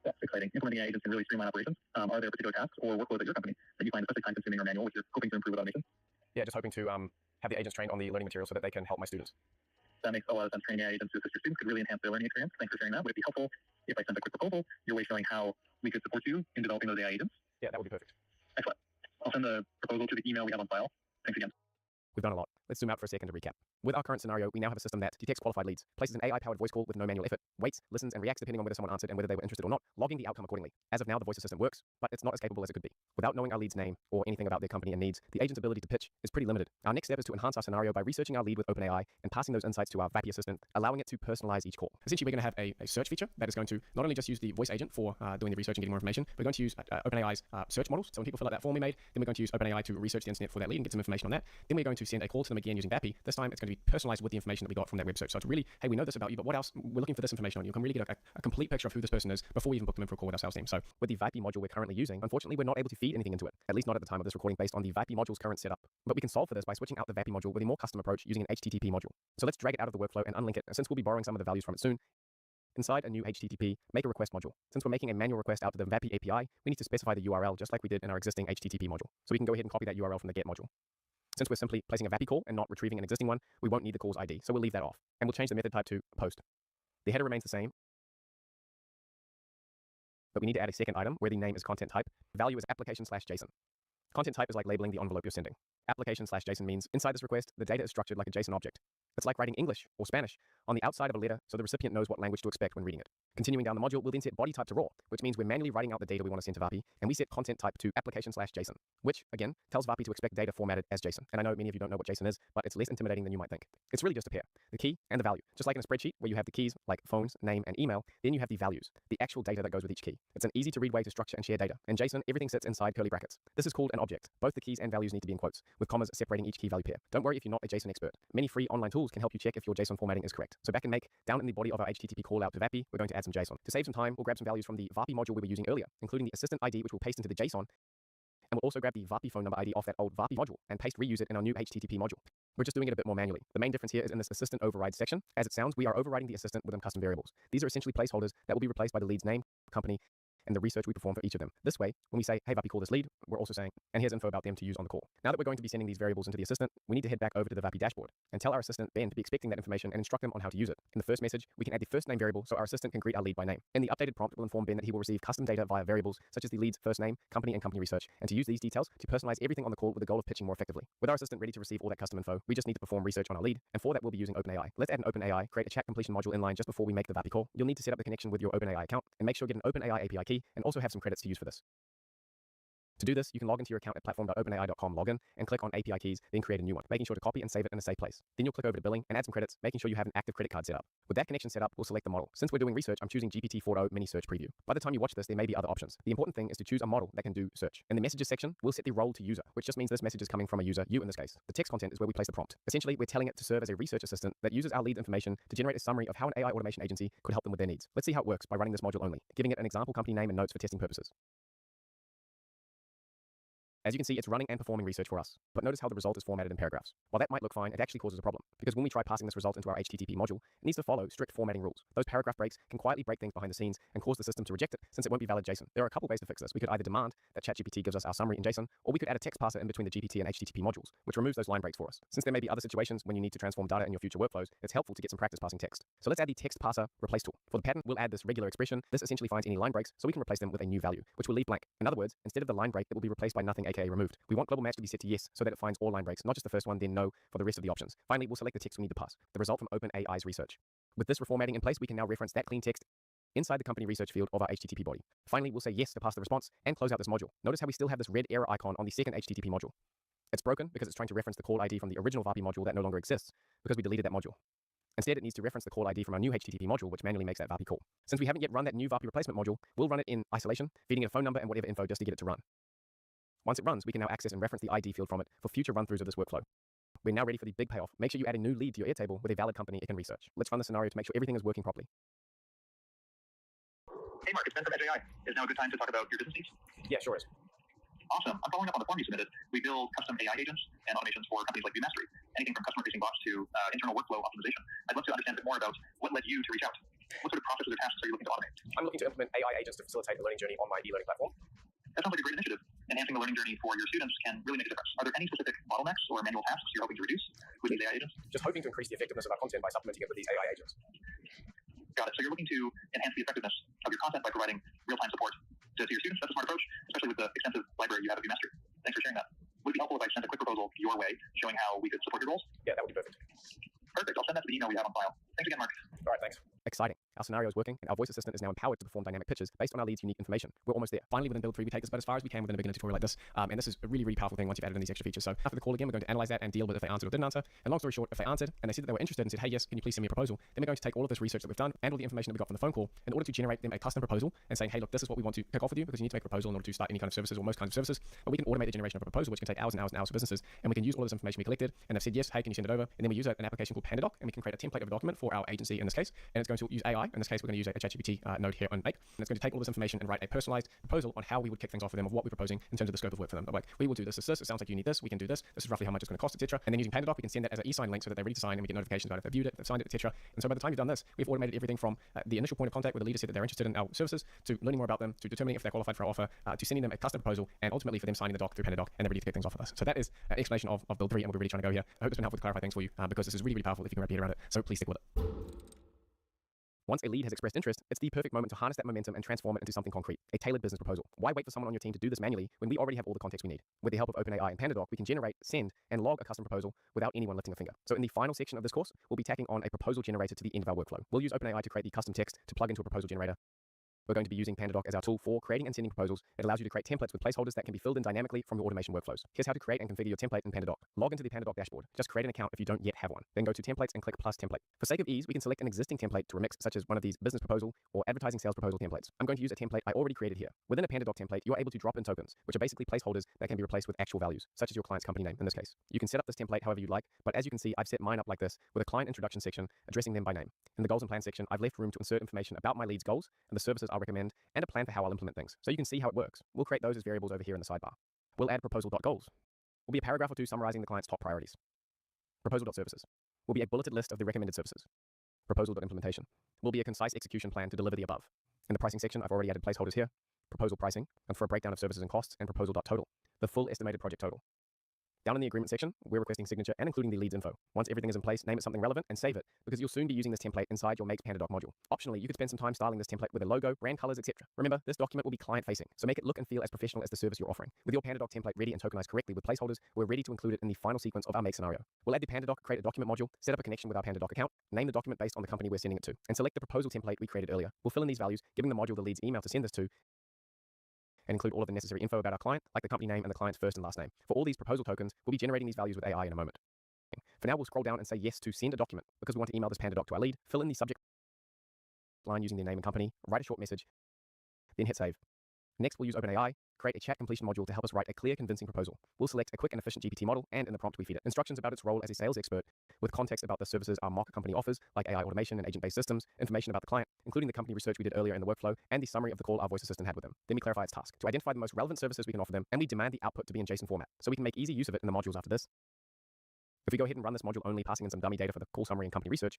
S6: That's exciting. Implementing AI agents can really streamline operations. Are there particular tasks or workflows at your company that you find especially time-consuming or manual, which you're hoping to improve with automation?
S4: Yeah, just hoping to have the agents trained on the learning material so that they can help my students.
S6: That makes a lot of sense. Training AI agents to assist your students could really enhance their learning experience. Thanks for sharing that. Would it be helpful if I sent a quick proposal your way showing how we could support you in developing those AI agents?
S4: Yeah, that would be perfect.
S6: Excellent. I'll send the proposal to the email we have on file. Thanks again.
S4: We've done a lot. Let's zoom out for a second to recap. With our current scenario, we now have a system that detects qualified leads, places an AI-powered voice call with no manual effort, waits, listens, and reacts depending on whether someone answered and whether they were interested or not, logging the outcome accordingly. As of now, the voice assistant works, but it's not as capable as it could be. Without knowing our lead's name or anything about their company and needs, the agent's ability to pitch is pretty limited. Our next step is to enhance our scenario by researching our lead with OpenAI and passing those insights to our VAPI assistant, allowing it to personalize each call. Essentially, we're going to have a search feature that is going to not only just use the voice agent for doing the research and getting more information, we're going to use OpenAI's search models. So when people fill out that form we made, then we're going to use OpenAI to research the internet for that lead and get some information on that. Then we're going to send a call to them again using VAPI. This time, it's going to be personalized with the information that we got from that web search. So it's really, hey, we know this about you, but what else? We're looking for this information on you. You can really get a complete picture of who this person is before we even book them in for a call with our sales team. So with the VAPI module we're currently using, unfortunately, we're not able to feed anything into it, at least not at the time of this recording based on the VAPI module's current setup. But we can solve for this by switching out the VAPI module with a more custom approach using an HTTP module. So let's drag it out of the workflow and unlink it. And since we'll be borrowing some of the values from it soon, inside a new HTTP, make a request module. Since we're making a manual request out to the VAPI API, we need to specify the URL just like we did in our existing HTTP module. So we can go ahead and copy that URL from the GET module. Since we're simply placing a VAPI call and not retrieving an existing one, we won't need the call's ID, so we'll leave that off. And we'll change the method type to post. The header remains the same, but we need to add a second item where the name is content type. The value is application/JSON. Content type is like labeling the envelope you're sending. Application/JSON means inside this request, the data is structured like a JSON object. It's like writing English or Spanish on the outside of a letter so the recipient knows what language to expect when reading it. Continuing down the module, we'll then set body type to raw, which means we're manually writing out the data we want to send to VAPI, and we set content type to application/JSON, which, again, tells VAPI to expect data formatted as JSON. And I know many of you don't know what JSON is, but it's less intimidating than you might think. It's really just a pair, the key and the value. Just like in a spreadsheet where you have the keys like phones, name, and email, then you have the values, the actual data that goes with each key. It's an easy to read way to structure and share data. In JSON, everything sits inside curly brackets. This is called an object. Both the keys and values need to be in quotes, with commas separating each key value pair. Don't worry if you're not a JSON expert. Many free online tools can help you check if your JSON formatting is correct. So back in Make, down in the body of our HTTP call out to VAPI, we're going to add some JSON. To save some time, we'll grab some values from the VAPI module we were using earlier, including the assistant ID, which we'll paste into the JSON, and we'll also grab the VAPI phone number ID off that old VAPI module and reuse it in our new HTTP module. We're just doing it a bit more manually. The main difference here is in this assistant override section. As it sounds, we are overriding the assistant within custom variables. These are essentially placeholders that will be replaced by the lead's name, company, and the research we perform for each of them. This way, when we say, hey, Vapi, call this lead, we're also saying, and here's info about them to use on the call. Now that we're going to be sending these variables into the assistant, we need to head back over to the Vapi dashboard and tell our assistant, Ben, to be expecting that information and instruct them on how to use it. In the first message, we can add the first name variable so our assistant can greet our lead by name. In the updated prompt, we'll inform Ben that he will receive custom data via variables such as the lead's first name, company, and company research, and to use these details to personalize everything on the call with the goal of pitching more effectively. With our assistant ready to receive all that custom info, we just need to perform research on our lead, and for that we'll be using OpenAI. Let's add an OpenAI, create a chat completion module inline just before we make the Vapi call. You'll need to set up the connection with your OpenAI account, and make sure you get an OpenAI API key, and also have some credits to use for this. To do this, you can log into your account at platform.openai.com, login, and click on API keys, then create a new one, making sure to copy and save it in a safe place. Then you'll click over to billing and add some credits, making sure you have an active credit card set up. With that connection set up, we'll select the model. Since we're doing research, I'm choosing GPT 4.0 Mini Search Preview. By the time you watch this, there may be other options. The important thing is to choose a model that can do search. In the messages section, we'll set the role to user, which just means this message is coming from a user, you in this case. The text content is where we place the prompt. Essentially, we're telling it to serve as a research assistant that uses our lead information to generate a summary of how an AI automation agency could help them with their needs. Let's see how it works by running this module only, giving it an example company name and notes for testing purposes. As you can see, it's running and performing research for us. But notice how the result is formatted in paragraphs. While that might look fine, it actually causes a problem. Because when we try passing this result into our HTTP module, it needs to follow strict formatting rules. Those paragraph breaks can quietly break things behind the scenes and cause the system to reject it, since it won't be valid JSON. There are a couple ways to fix this. We could either demand that ChatGPT gives us our summary in JSON, or we could add a text parser in between the GPT and HTTP modules, which removes those line breaks for us. Since there may be other situations when you need to transform data in your future workflows, it's helpful to get some practice passing text. So let's add the text parser replace tool. For the pattern, we'll add this regular expression. This essentially finds any line breaks, so we can replace them with a new value, which we'll leave blank. In other words, instead of the line break, it will be replaced by nothing, aka removed. We want global match to be set to yes, so that it finds all line breaks, not just the first one, then no for the rest of the options. Finally, we'll select the text we need to pass, the result from OpenAI's research. With this reformatting in place, we can now reference that clean text inside the company research field of our HTTP body. Finally, we'll say yes to pass the response and close out this module. Notice how we still have this red error icon on the second HTTP module. It's broken because it's trying to reference the call ID from the original Vapi module that no longer exists because we deleted that module. Instead, it needs to reference the call ID from our new HTTP module, which manually makes that Vapi call. Since we haven't yet run that new Vapi replacement module, we'll run it in isolation, feeding it a phone number and whatever info just to get it to run. Once it runs, we can now access and reference the ID field from it for future run-throughs of this workflow. We're now ready for the big payoff. Make sure you add a new lead to your Airtable with a valid company it can research. Let's run the scenario to make sure everything is working properly.
S6: Hey Mark, it's Ben from Edge AI. Is now a good time to talk about your business needs?
S5: Yeah, sure is.
S6: Awesome. I'm following up on the form you submitted. We build custom AI agents and automations for companies like ViewMastery, anything from customer-facing bots to internal workflow optimization. I'd love to understand a bit more about what led you to reach out. What sort of processes or tasks are you looking to automate?
S4: I'm looking to implement AI agents to facilitate the learning journey on my e-learning platform.
S6: That sounds like a great initiative. Enhancing the learning journey for your students can really make a difference. Are there any specific bottlenecks or manual tasks you're hoping to reduce with these AI agents?
S4: Just hoping to increase the effectiveness of our content by supplementing it with these AI agents.
S6: Got it. So you're looking to enhance the effectiveness of your content by providing real-time support to your students. That's a smart approach, especially with the extensive library you have of ViewMastery. Thanks for sharing that. Would it be helpful if I sent a quick proposal your way showing how we could support your goals?
S4: Yeah, that would be perfect.
S6: Perfect. I'll send that to the email we have on file. Thanks again, Mark.
S4: All right, thanks. Exciting. Our scenario is working, and our voice assistant is now empowered to perform dynamic pitches based on our lead's unique information. We're almost there. Finally, within Build 3, we take this about as far as we can within a beginner tutorial like this. And this is a really, really powerful thing once you've added in these extra features. So after the call again, we're going to analyze that and deal with if they answered or didn't answer. And long story short, if they answered and they said that they were interested and said, hey, yes, can you please send me a proposal? Then we're going to take all of this research that we've done and all the information that we got from the phone call in order to generate them a custom proposal and saying, hey, look, this is what we want to kick off with you because you need to make a proposal in order to start any kind of services or most kinds of services. But we can automate the generation of a proposal, which can take hours and hours and hours for businesses. And we can use all of this information we collected and they've said, yes, hey, can you send it over? And then we use an application called PandaDoc and we can create a template of a document for our agency in this case. And it's going to use AI. In this case, we're going to use a ChatGPT node here on Make. And it's going to take all this information and write a personalized proposal on how we would kick things off for them of what we're proposing in terms of the scope of work for them. But like, we will do this, it sounds like you need this, we can do this is roughly how much it's going to cost, etc. And then using PandaDoc, we can send that as an e-sign link so that they're ready to sign and we get notifications about if they've viewed it, they've signed it, etc. And so by the time you've done this, we've automated everything from the initial point of contact where the leader said that they're interested in our services to learning more about them, to determining if they're qualified for our offer, to sending them a custom proposal, and ultimately for them signing the doc through PandaDoc and they're ready to kick things off with us. So that is an explanation of Build 3 and we're really trying to go here. I hope it's been helpful to clarify things for you because this is really, really powerful if you can wrap your head around it. So please stick with it. Once a lead has expressed interest, it's the perfect moment to harness that momentum and transform it into something concrete, a tailored business proposal. Why wait for someone on your team to do this manually when we already have all the context we need? With the help of OpenAI and PandaDoc, we can generate, send, and log a custom proposal without anyone lifting a finger. So in the final section of this course, we'll be tacking on a proposal generator to the end of our workflow. We'll use OpenAI to create the custom text to plug into a proposal generator. We're going to be using PandaDoc as our tool for creating and sending proposals. It allows you to create templates with placeholders that can be filled in dynamically from your automation workflows. Here's how to create and configure your template in PandaDoc. Log into the PandaDoc dashboard. Just create an account if you don't yet have one. Then go to templates and click plus template. For sake of ease, we can select an existing template to remix, such as one of these business proposal or advertising sales proposal templates. I'm going to use a template I already created here. Within a PandaDoc template, you're able to drop in tokens, which are basically placeholders that can be replaced with actual values, such as your client's company name in this case. You can set up this template however you'd like, but as you can see, I've set mine up like this with a client introduction section addressing them by name. In the goals and plans section, I've left room to insert information about my lead's goals and the services I'll recommend and a plan for how I'll implement things. So you can see how it works. We'll create those as variables over here in the sidebar. We'll add proposal.goals. Will be a paragraph or two summarizing the client's top priorities. Proposal.services. Will be a bulleted list of the recommended services. Proposal.implementation. Will be a concise execution plan to deliver the above. In the pricing section, I've already added placeholders here. proposal pricing, and for a breakdown of services and costs, and proposal.total, the full estimated project total. Down in the agreement section, we're requesting signature and including the leads info. Once everything is in place, name it something relevant and save it, because you'll soon be using this template inside your Makes PandaDoc module. Optionally, you could spend some time styling this template with a logo, brand colors, etc. Remember, this document will be client-facing, so make it look and feel as professional as the service you're offering. With your PandaDoc template ready and tokenized correctly with placeholders, we're ready to include it in the final sequence of our Make scenario. We'll add the PandaDoc, create a document module, set up a connection with our PandaDoc account, name the document based on the company we're sending it to, and select the proposal template we created earlier. We'll fill in these values, giving the module the lead's email to send this to, and include all of the necessary info about our client, like the company name and the client's first and last name. For all these proposal tokens, we'll be generating these values with AI in a moment. For now, we'll scroll down and say yes to send a document, because we want to email this PandaDoc to our lead, fill in the subject line using their name and company, write a short message, then hit save. Next, we'll use OpenAI, create a chat completion module to help us write a clear, convincing proposal. We'll select a quick and efficient GPT model, and in the prompt we feed it instructions about its role as a sales expert, with context about the services our mock company offers, like AI automation and agent-based systems, information about the client, including the company research we did earlier in the workflow, and the summary of the call our voice assistant had with them. Then we clarify its task, to identify the most relevant services we can offer them, and we demand the output to be in JSON format, so we can make easy use of it in the modules after this. If we go ahead and run this module only passing in some dummy data for the call summary and company research,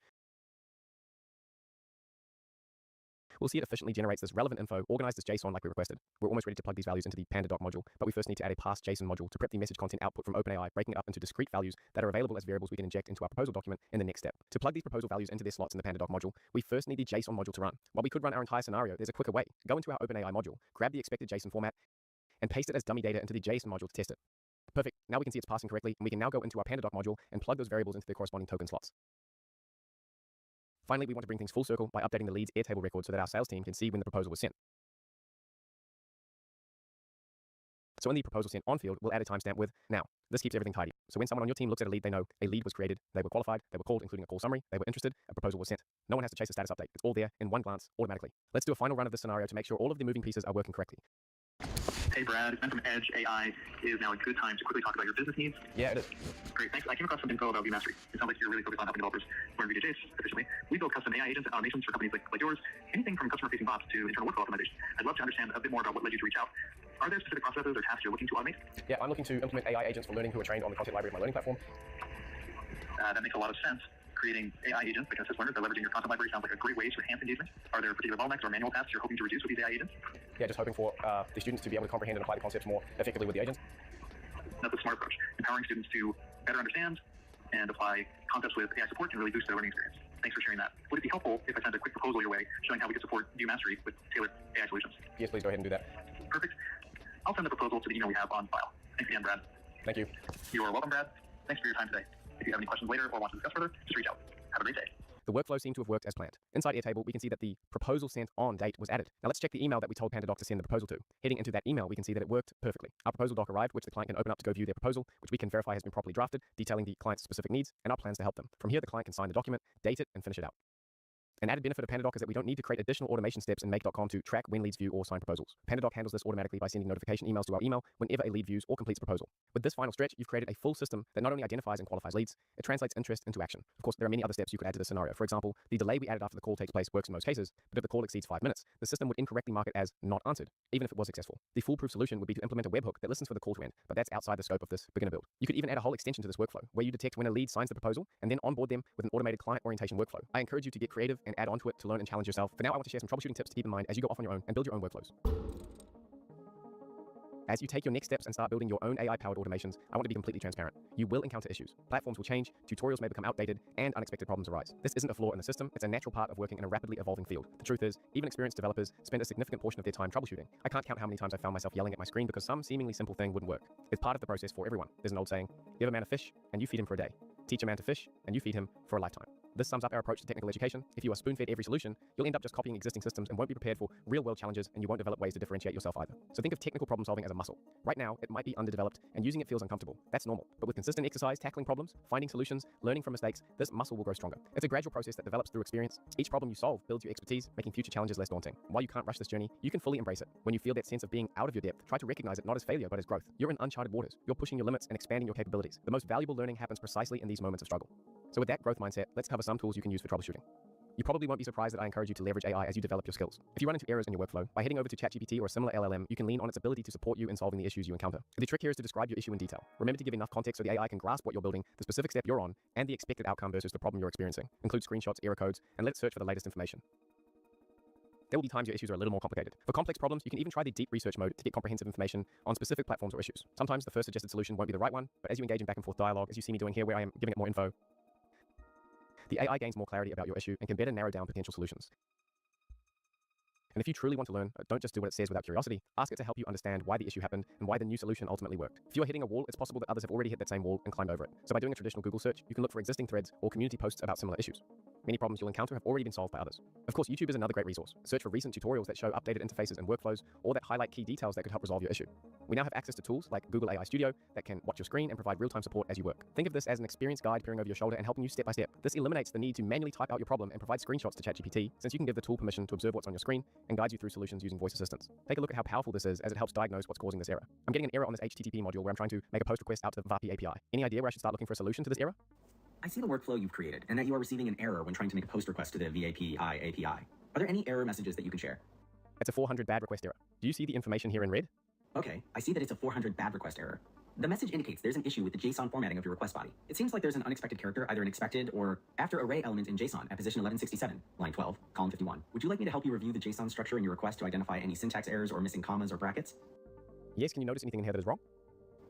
S4: we'll see it efficiently generates this relevant info, organized as JSON like we requested. We're almost ready to plug these values into the PandaDoc module, but we first need to add a pass JSON module to prep the message content output from OpenAI, breaking it up into discrete values that are available as variables we can inject into our proposal document in the next step. To plug these proposal values into their slots in the PandaDoc module, we first need the JSON module to run. While we could run our entire scenario, there's a quicker way. Go into our OpenAI module, grab the expected JSON format, and paste it as dummy data into the JSON module to test it. Perfect. Now we can see it's passing correctly, and we can now go into our PandaDoc module and plug those variables into their corresponding token slots. Finally, we want to bring things full circle by updating the lead's Airtable record so that our sales team can see when the proposal was sent. So in the proposal sent on field, we'll add a timestamp with now. This keeps everything tidy. So when someone on your team looks at a lead, they know a lead was created, they were qualified, they were called, including a call summary, they were interested, a proposal was sent. No one has to chase a status update. It's all there in one glance, automatically. Let's do a final run of this scenario to make sure all of the moving pieces are working correctly.
S6: Hey Brad, it's Ben from Edge AI. Is now a good time to quickly talk about your business needs?
S4: Yeah, it is.
S6: Great, thanks. I came across some info about vMastery. It sounds like you're really focused on helping developers learn VJs efficiently. We build custom AI agents and automations for companies like yours, anything from customer-facing bots to internal workflow optimization. I'd love to understand a bit more about what led you to reach out. Are there specific processes or tasks you're looking to automate?
S4: Yeah, I'm looking to implement AI agents for learning who are trained on the content library of my learning platform.
S6: That makes a lot of sense. Creating AI agents that can assist learners by leveraging your content library sounds like a great way to enhance engagement. Are there particular bottlenecks or manual tasks you're hoping to reduce with these AI agents?
S4: Yeah, just hoping for the students to be able to comprehend and apply the concepts more effectively with the agents.
S6: That's a smart approach. Empowering students to better understand and apply concepts with AI support can really boost their learning experience. Thanks for sharing that. Would it be helpful if I sent a quick proposal your way showing how we could support vMastery with tailored AI solutions?
S4: Yes, please go ahead and do that.
S6: Perfect. I'll send the proposal to the email we have on file. Thanks again, Brad.
S4: Thank you.
S6: You're welcome, Brad. Thanks for your time today. If you have any questions later or want to discuss further, just reach out. Have a great day.
S4: The workflow seemed to have worked as planned. Inside Airtable, we can see that the proposal sent on date was added. Now let's check the email that we told PandaDoc to send the proposal to. Heading into that email, we can see that it worked perfectly. Our proposal doc arrived, which the client can open up to go view their proposal, which we can verify has been properly drafted, detailing the client's specific needs and our plans to help them. From here, the client can sign the document, date it, and finish it out. An added benefit of PandaDoc is that we don't need to create additional automation steps in Make.com to track when leads view or sign proposals. PandaDoc handles this automatically by sending notification emails to our email whenever a lead views or completes a proposal. With this final stretch, you've created a full system that not only identifies and qualifies leads, it translates interest into action. Of course, there are many other steps you could add to this scenario. For example, the delay we added after the call takes place works in most cases, but if the call exceeds 5 minutes, the system would incorrectly mark it as not answered, even if it was successful. The foolproof solution would be to implement a webhook that listens for the call to end, but that's outside the scope of this beginner build. You could even add a whole extension to this workflow, where you detect when a lead signs the proposal and then onboard them with an automated client orientation workflow. I encourage you to get creative and add onto it to learn and challenge yourself. For now, I want to share some troubleshooting tips to keep in mind as you go off on your own and build your own workflows. As you take your next steps and start building your own AI-powered automations, I want to be completely transparent. You will encounter issues. Platforms will change, tutorials may become outdated, and unexpected problems arise. This isn't a flaw in the system, it's a natural part of working in a rapidly evolving field. The truth is, even experienced developers spend a significant portion of their time troubleshooting. I can't count how many times I found myself yelling at my screen because some seemingly simple thing wouldn't work. It's part of the process for everyone. There's an old saying, give a man a fish, and you feed him for a day. Teach a man to fish, and you feed him for a lifetime. This sums up our approach to technical education. If you are spoon-fed every solution, you'll end up just copying existing systems and won't be prepared for real-world challenges, and you won't develop ways to differentiate yourself either. So think of technical problem solving as a muscle. Right now, it might be underdeveloped, and using it feels uncomfortable. That's normal. But with consistent exercise, tackling problems, finding solutions, learning from mistakes, this muscle will grow stronger. It's a gradual process that develops through experience. Each problem you solve builds your expertise, making future challenges less daunting. While you can't rush this journey, you can fully embrace it. When you feel that sense of being out of your depth, try to recognize it not as failure, but as growth. You're in uncharted waters. You're pushing your limits and expanding your capabilities. The most valuable learning happens precisely in these moments of struggle. So with that growth mindset, let's cover some tools you can use for troubleshooting. You probably won't be surprised that I encourage you to leverage AI as you develop your skills. If you run into errors in your workflow, by heading over to ChatGPT or a similar LLM, you can lean on its ability to support you in solving the issues you encounter. The trick here is to describe your issue in detail. Remember to give enough context so the AI can grasp what you're building, the specific step you're on, and the expected outcome versus the problem you're experiencing. Include screenshots, error codes, and let it search for the latest information. There will be times your issues are a little more complicated. For complex problems, you can even try the deep research mode to get comprehensive information on specific platforms or issues. Sometimes the first suggested solution won't be the right one, but as you engage in back and forth dialogue, as you see me doing here where I am giving it more info, the AI gains more clarity about your issue and can better narrow down potential solutions. And if you truly want to learn, don't just do what it says without curiosity. Ask it to help you understand why the issue happened and why the new solution ultimately worked. If you are hitting a wall, it's possible that others have already hit that same wall and climbed over it. So by doing a traditional Google search, you can look for existing threads or community posts about similar issues. Many problems you'll encounter have already been solved by others. Of course, YouTube is another great resource. Search for recent tutorials that show updated interfaces and workflows, or that highlight key details that could help resolve your issue. We now have access to tools like Google AI Studio that can watch your screen and provide real-time support as you work. Think of this as an experienced guide peering over your shoulder and helping you step by step. This eliminates the need to manually type out your problem and provide screenshots to ChatGPT, since you can give the tool permission to observe what's on your screen and guide you through solutions using voice assistants. Take a look at how powerful this is, as it helps diagnose what's causing this error. I'm getting an error on this HTTP module where I'm trying to make a post request out to the VAPI API. Any idea where I should start looking for a solution to this error?
S7: I see the workflow you've created and that you are receiving an error when trying to make a post request to the VAPI API. Are there any error messages that you can share?
S4: It's a 400 bad request error. Do you see the information here in red?
S7: Okay, I see that it's a 400 bad request error. The message indicates there's an issue with the JSON formatting of your request body. It seems like there's an unexpected character, either an expected or after array element in JSON at position 1167, line 12, column 51. Would you like me to help you review the JSON structure in your request to identify any syntax errors or missing commas or brackets?
S4: Yes, can you notice anything in here that is wrong?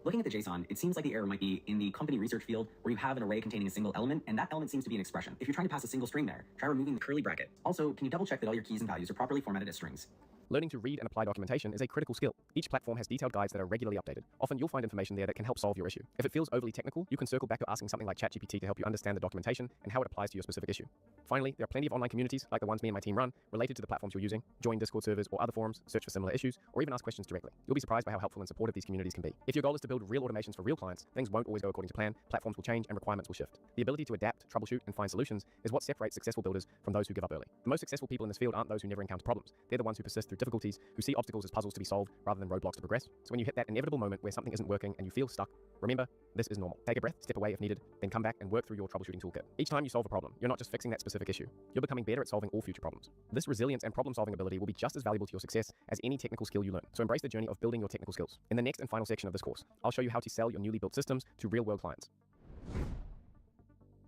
S7: Looking at the JSON, it seems like the error might be in the company research field where you have an array containing a single element, and that element seems to be an expression. If you're trying to pass a single string there, try removing the curly bracket. Also, can you double check that all your keys and values are properly formatted as strings?
S4: Learning to read and apply documentation is a critical skill. Each platform has detailed guides that are regularly updated. Often you'll find information there that can help solve your issue. If it feels overly technical, you can circle back to asking something like ChatGPT to help you understand the documentation and how it applies to your specific issue. Finally, there are plenty of online communities, like the ones me and my team run, related to the platforms you're using. Join Discord servers or other forums, search for similar issues, or even ask questions directly. You'll be surprised by how helpful and supportive these communities can be. If your goal is to build real automations for real clients, things won't always go according to plan, platforms will change, and requirements will shift. The ability to adapt, troubleshoot, and find solutions is what separates successful builders from those who give up early. The most successful people in this field aren't those who never encounter problems. They're the ones who persist through difficulties, who see obstacles as puzzles to be solved rather than roadblocks to progress. So when you hit that inevitable moment where something isn't working and you feel stuck, remember, this is normal. Take a breath, step away if needed, then come back and work through your troubleshooting toolkit. Each time you solve a problem, you're not just fixing that specific issue. You're becoming better at solving all future problems. This resilience and problem-solving ability will be just as valuable to your success as any technical skill you learn. So embrace the journey of building your technical skills. In the next and final section of this course, I'll show you how to sell your newly built systems to real-world clients.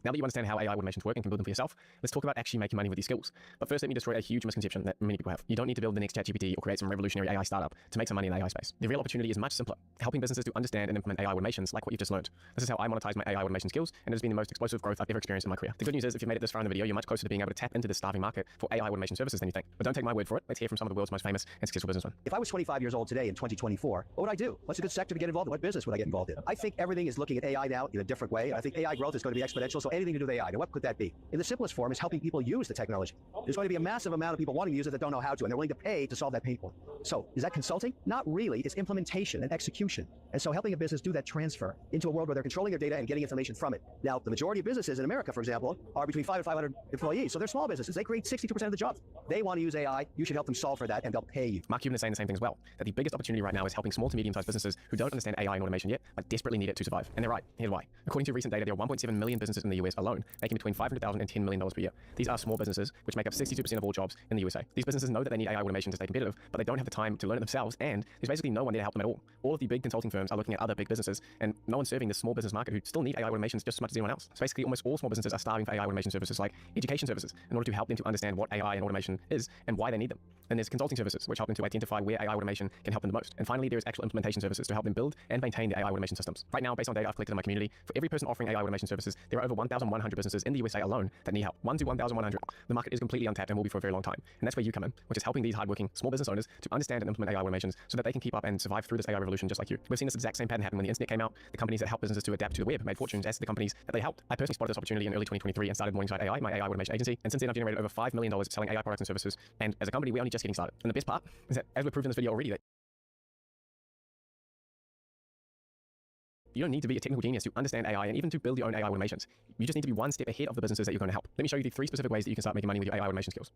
S4: Now that you understand how AI automations work and can build them for yourself, let's talk about actually making money with these skills. But first, let me destroy a huge misconception that many people have. You don't need to build the next ChatGPT or create some revolutionary AI startup to make some money in the AI space. The real opportunity is much simpler, helping businesses to understand and implement AI automations like what you've just learned. This is how I monetize my AI automation skills, and it has been the most explosive growth I've ever experienced in my career. The good news is, if you've made it this far in the video, you're much closer to being able to tap into the starving market for AI automation services than you think. But don't take my word for it. Let's hear from some of the world's most famous and successful businessmen.
S8: If I was 25 years old today in 2024, what would I do? What's a good sector to get involved in? What business would I get involved in? I think everything is looking at AI now in a different way. I think AI growth is going to be exponential, so anything to do with AI. Now, what could that be? In the simplest form is helping people use the technology. There's going to be a massive amount of people wanting to use it that don't know how to, and they're willing to pay to solve that pain point. So, is that consulting? Not really. It's implementation and execution. And so helping a business do that transfer into a world where they're controlling their data and getting information from it. Now, the majority of businesses in America, for example, are between 5 and 500 employees. So they're small businesses. They create 62% of the jobs. They want to use AI. You should help them solve for that, and they'll pay you.
S4: Mark Cuban is saying the same thing as well, that the biggest opportunity right now is helping small to medium-sized businesses who don't understand AI and automation yet, but desperately need it to survive. And they're right. Here's why. According to recent data, there are 1.7 million businesses in the US alone, making between $500,000 and $10 million per year. These are small businesses, which make up 62% of all jobs in the USA. These businesses know that they need AI automation to stay competitive, but they don't have the time to learn it themselves, and there's basically no one there to help them at all. All of the big consulting firms are looking at other big businesses, and no one's serving this small business market who still need AI automations just as much as anyone else. So basically, almost all small businesses are starving for AI automation services like education services in order to help them to understand what AI and automation is and why they need them. And there's consulting services, which help them to identify where AI automation can help them the most. And finally, there's actual implementation services to help them build and maintain the AI automation systems. Right now, based on data I've collected in my community, for every person offering AI automation services, there are over 1,100 businesses in the USA alone that need help. 1 to 1,100. The market is completely untapped and will be for a very long time. And that's where you come in, which is helping these hardworking small business owners to understand and implement AI automations so that they can keep up and survive through this AI revolution just like you. We've seen this exact same pattern happen when the internet came out. The companies that help businesses to adapt to the web made fortunes as the companies that they helped. I personally spotted this opportunity in early 2023 and started Morningside AI, my AI automation agency. And since then, I've generated over $5 million selling AI products and services. And as a company, we're only just getting started. And the best part is that, as we've proven in this video already, that you don't need to be a technical genius to understand AI and even to build your own AI automations. You just need to be one step ahead of the businesses that you're going to help. Let me show you the 3 specific ways that you can start making money with your AI automation skills.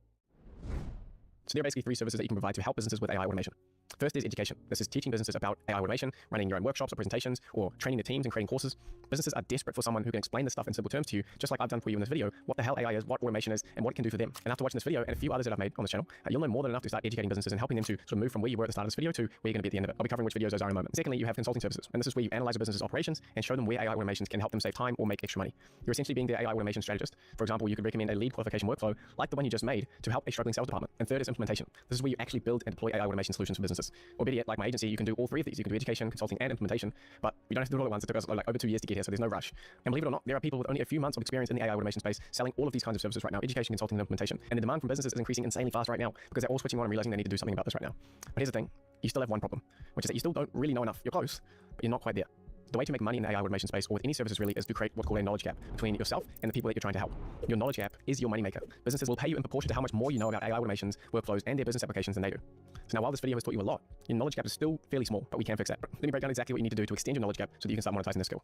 S4: So there are basically 3 services that you can provide to help businesses with AI automation. First is education. This is teaching businesses about AI automation, running your own workshops or presentations, or training the teams and creating courses. Businesses are desperate for someone who can explain this stuff in simple terms to you, just like I've done for you in this video, what the hell AI is, what automation is, and what it can do for them. And after watching this video and a few others that I've made on this channel, you'll know more than enough to start educating businesses and helping them to sort of move from where you were at the start of this video to where you're going to be at the end of it. I'll be covering which videos those are in a moment. Secondly, you have consulting services. And this is where you analyze a business's operations and show them where AI automations can help them save time or make extra money. You're essentially being the AI automation strategist. For example, you could recommend a lead qualification workflow like the one you just made to help a struggling sales department. And third is implementation. This is where you actually build and deploy AI automation solutions for businesses. Or better yet, like my agency, you can do all three of these. You can do education, consulting, and implementation, but you don't have to do it all at once. It took us like over 2 years to get here, so there's no rush. And believe it or not, there are people with only a few months of experience in the AI automation space selling all of these kinds of services right now, education, consulting, and implementation. And the demand from businesses is increasing insanely fast right now because they're all switching on and realizing they need to do something about this right now. But here's the thing, you still have one problem, which is that you still don't really know enough. You're close, but you're not quite there. The way to make money in the AI automation space or with any services really is to create what's called a knowledge gap between yourself and the people that you're trying to help. Your knowledge gap is your moneymaker. Businesses will pay you in proportion to how much more you know about AI automations, workflows, and their business applications than they do. So now while this video has taught you a lot, your knowledge gap is still fairly small, but we can fix that. Let me break down exactly what you need to do to extend your knowledge gap so that you can start monetizing this skill.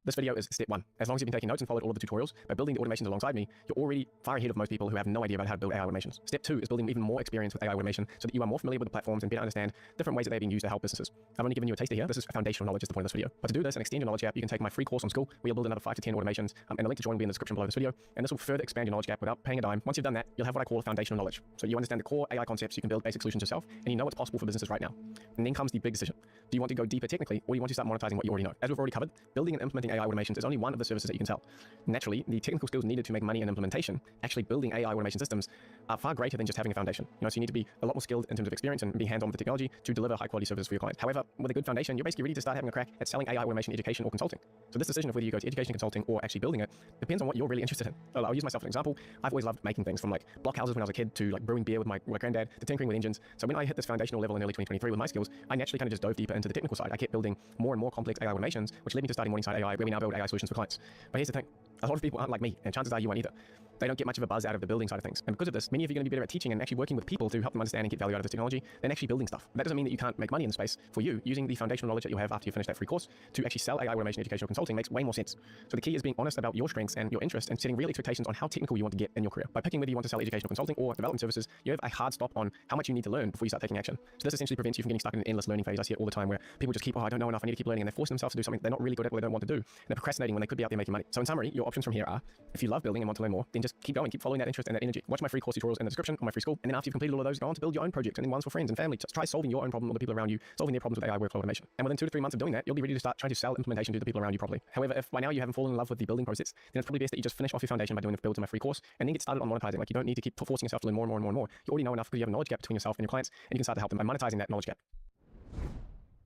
S4: This video is step 1. As long as you've been taking notes and followed all of the tutorials, by building the automations alongside me, you're already far ahead of most people who have no idea about how to build AI automations. Step 2 is building even more experience with AI automation so that you are more familiar with the platforms and better understand different ways that they're being used to help businesses. I've only given you a taster here. This is foundational knowledge is the point of this video. But to do this and extend your knowledge gap, you can take my free course on School, where you'll build another 5 to 10 automations, and the link to join will be in the description below this video. And this will further expand your knowledge gap without paying a dime. Once you've done that, you'll have what I call foundational knowledge. So you understand the core AI concepts, you can build basic solutions yourself, and you know what's possible for businesses right now. And then comes the big decision. Do you want to go deeper technically, or do you want to start monetizing what you already know? As we've already covered, building and implementing AI automations is only one of the services that you can sell. Naturally, the technical skills needed to make money in implementation, actually building AI automation systems, are far greater than just having a foundation. So you need to be a lot more skilled in terms of experience and be hands-on with the technology to deliver high-quality services for your clients. However, with a good foundation, you're basically ready to start having a crack at selling AI automation, education, or consulting. So this decision of whether you go to education, consulting, or actually building it depends on what you're really interested in. I'll use myself as an example. I've always loved making things, from like block houses when I was a kid to like brewing beer with my granddad to tinkering with engines. So when I hit this foundational level in early 2023 with my skills, I naturally kind of just dove deeper into the technical side. I kept building more and more complex AI automations, which led me to starting Morningside AI, where we now build AI solutions for clients. But here's the thing. A lot of people aren't like me, and chances are you aren't either. They don't get much of a buzz out of the building side of things. And because of this, many of you are going to be better at teaching and actually working with people to help them understand and get value out of this technology than actually building stuff. That doesn't mean that you can't make money in the space. For you, using the foundational knowledge that you'll have after you finish that free course to actually sell AI automation, educational consulting makes way more sense. So the key is being honest about your strengths and your interests and setting real expectations on how technical you want to get in your career. By picking whether you want to sell educational consulting or development services, you have a hard stop on how much you need to learn before you start taking action. So this essentially prevents you from getting stuck in an endless learning phase. I see it all the time where people just keep, I don't know enough, I need to keep learning, and they're forcing themselves to do something they're not really good at, what they don't want to do. And they're procrastinating when they could be out there making money. So in summary, your options from here are, if you love building and want to learn more, then just keep going, keep following that interest and that energy. Watch my free course tutorials in the description on my free school, and then after you've completed all of those, go on to build your own projects and then ones for friends and family. Just try solving your own problem or the people around you, solving their problems with AI workflow automation. And within 2 to 3 months of doing that, you'll be ready to start trying to sell implementation to the people around you properly. However, if by now you haven't fallen in love with the building process, then it's probably best that you just finish off your foundation by doing the builds in my free course and then get started on monetizing. Like, you don't need to keep forcing yourself to learn more and more and more and more. You already know enough because you have a knowledge gap between yourself and your clients, and you can start to help them by monetizing that knowledge gap.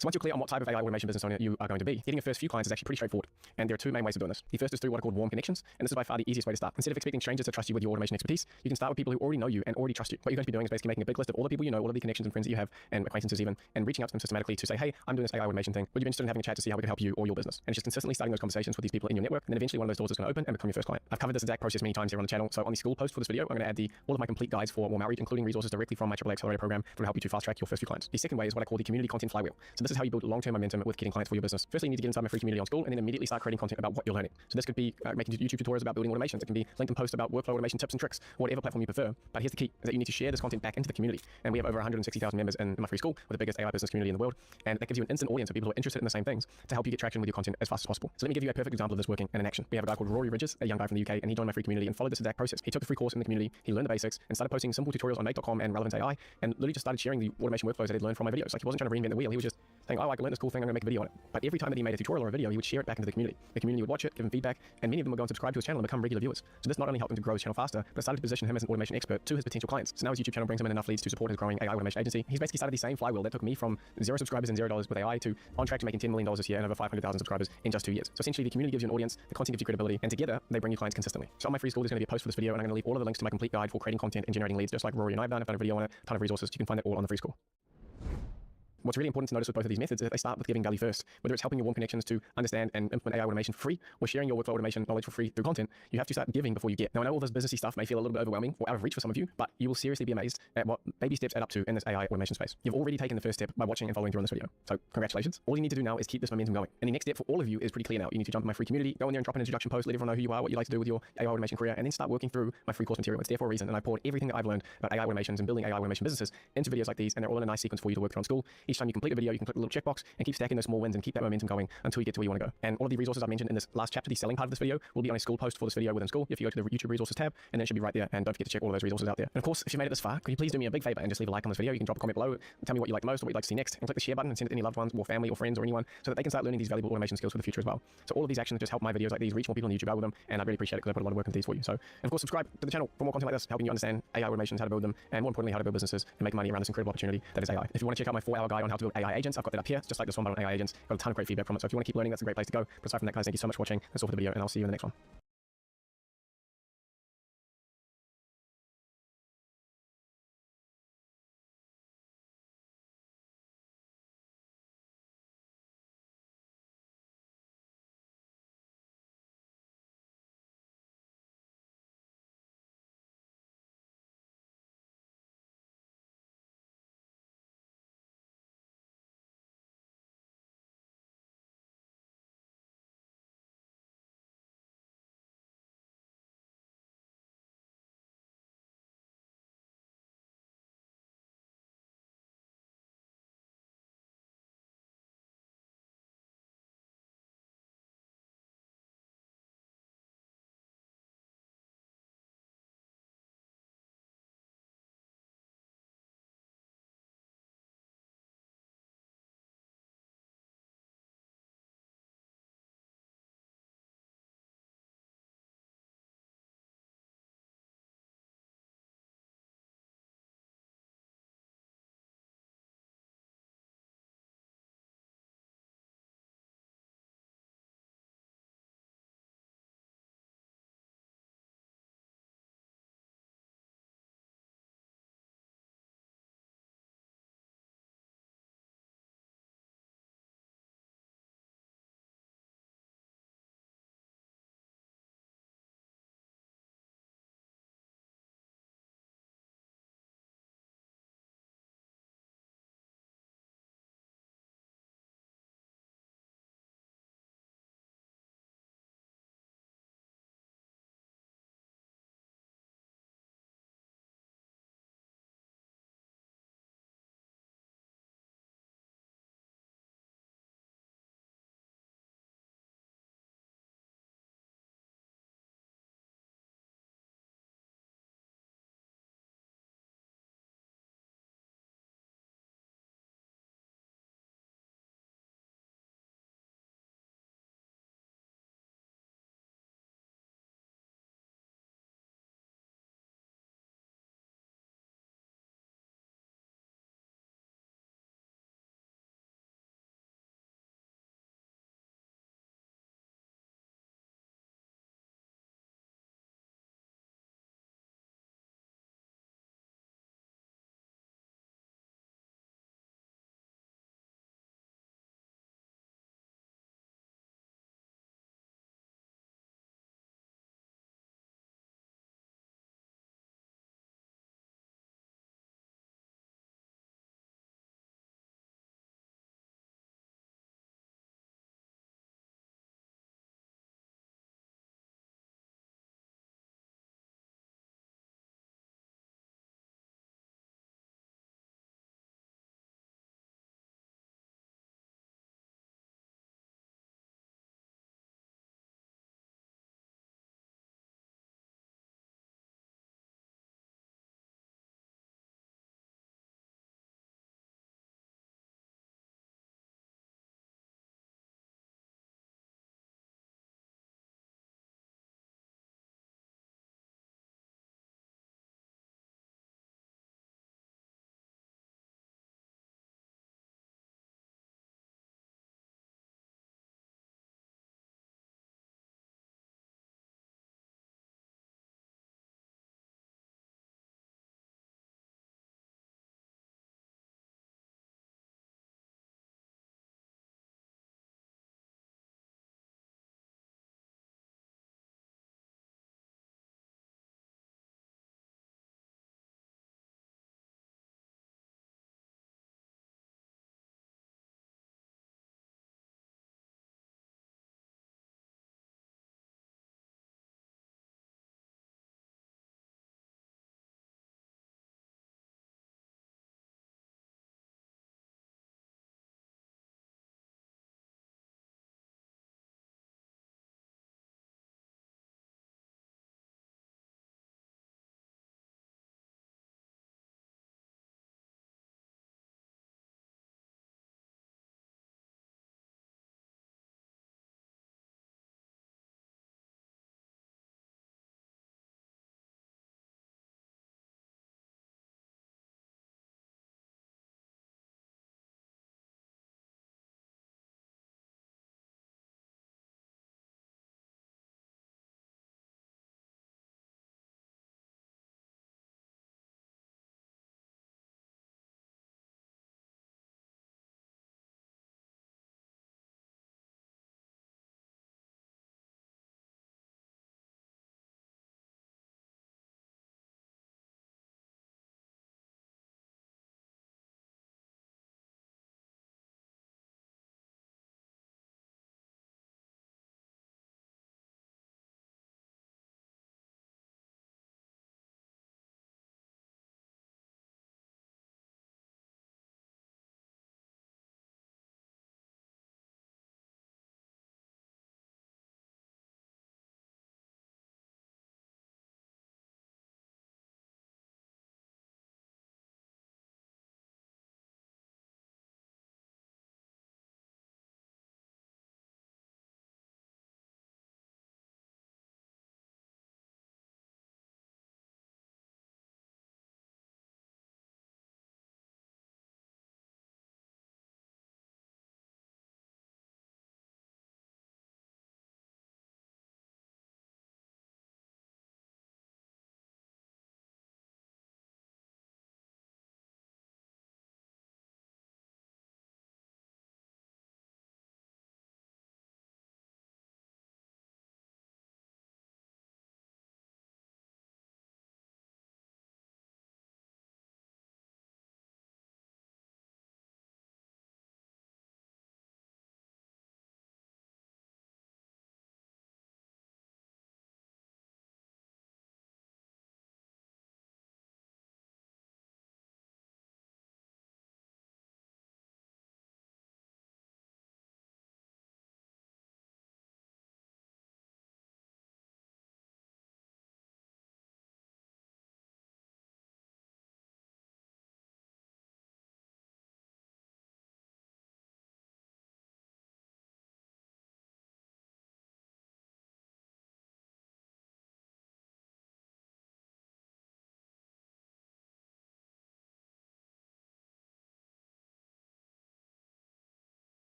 S4: So once you're clear on what type of AI automation business owner you are going to be, getting your first few clients is actually pretty straightforward. And there are 2 main ways of doing this. The first is through what are called warm connections, and this is by far the easiest way to start. Instead of expecting strangers to trust you with your automation expertise, you can start with people who already know you and already trust you. What you're going to be doing is basically making a big list of all the people you know, all of the connections and friends that you have, and acquaintances even, and reaching out to them systematically to say, hey, I'm doing this AI automation thing. Would you be interested in having a chat to see how we can help you or your business? And it's just consistently starting those conversations with these people in your network, and then eventually one of those doors is going to open and become your first client. I've covered this exact process many times here on the channel, so on the school post for this video, I'm going to add all of my complete guides for warm outreach, including resources directly from my AAA Accelerator program that will help you to fast track your first few clients. The second way is what I call the community content flywheel. So this is how you build long-term momentum with getting clients for your business. Firstly, you need to get inside my free community on School and then immediately start creating content about what you're learning. So this could be making YouTube tutorials about building automations. It can be LinkedIn posts about workflow automation tips and tricks, whatever platform you prefer. But here's the key, is that you need to share this content back into the community. And we have over 160,000 members in my free school, with the biggest AI business community in the world. And that gives you an instant audience of people who are interested in the same things to help you get traction with your content as fast as possible. So let me give you a perfect example of this working and in action. We have a guy called Rory Ridges, a young guy from the UK, and he joined my free community and followed this exact process. He took a free course in the community, he learned the basics, and started posting simple tutorials on make.com and relevant AI, and literally just started sharing the automation workflows that he'd learned from my videos. Like, he wasn't trying to reinvent the wheel, he was just saying, oh, I learned this cool thing, I'm going to make a video on it. But every time that he made a tutorial or a video, he would share it back into the community. The community would watch it, give him feedback, and many of them would go and subscribe to his channel and become regular viewers. So this not only helped him to grow his channel faster, but started to position him as an automation expert to his potential clients. So now his YouTube channel brings him in enough leads to support his growing AI automation agency. He's basically started the same flywheel that took me from 0 subscribers and $0 with AI to on track to making $10 million this year and over 500,000 subscribers in just 2 years. So essentially, the community gives you an audience, the content gives you credibility, and together they bring you clients consistently. So on my free school, there's going to be a post for this video, and I'm going to leave all of the links to my complete guide for creating content and generating leads, just like Rory and I've done. I've done a video on it, a ton of resources. You can find that all on the free school. What's really important to notice with both of these methods is that they start with giving value first. Whether it's helping your warm connections to understand and implement AI automation for free, or sharing your workflow automation knowledge for free through content, you have to start giving before you get. Now, I know all this businessy stuff may feel a little bit overwhelming or out of reach for some of you, but you will seriously be amazed at what baby steps add up to in this AI automation space. You've already taken the first step by watching and following through on this video. So congratulations. All you need to do now is keep this momentum going. And the next step for all of you is pretty clear now. You need to jump in my free community, go in there and drop an introduction post, let everyone know who you are, what you like to do with your AI automation career, and then start working through my free course material. It's there for a reason, and I poured everything that I've learned about AI automations and building AI automation businesses into videos like these, and they're all in a nice sequence for you to work through on School. Each time you complete a video, you can click the little checkbox and keep stacking those small wins and keep that momentum going until you get to where you want to go. And all of the resources I mentioned in this last chapter, the selling part of this video, will be on a school post for this video within school. If you go to the YouTube resources tab, and then it should be right there. And don't forget to check all of those resources out there. And of course, if you made it this far, could you please do me a big favor and just leave a like on this video? You can drop a comment below, tell me what you like most or what you'd like to see next, and click the share button and send it to any loved ones or family or friends or anyone so that they can start learning these valuable automation skills for the future as well. So all of these actions just help my videos like these reach more people on the YouTube algorithm, and I really appreciate it because I put a lot of work into these for you. So, and of course, subscribe to the channel for more content like this, helping you understand AI automations, how to build them, and more importantly, how to build businesses and make money around this incredible opportunity that is AI. If you want to check out my 4-hour guide on how to build AI agents, I've got that up here, just like this one, but on AI agents. Got a ton of great feedback from it. So if you want to keep learning, that's a great place to go. But aside from that, guys, thank you so much for watching. That's all for the video, and I'll see you in the next one.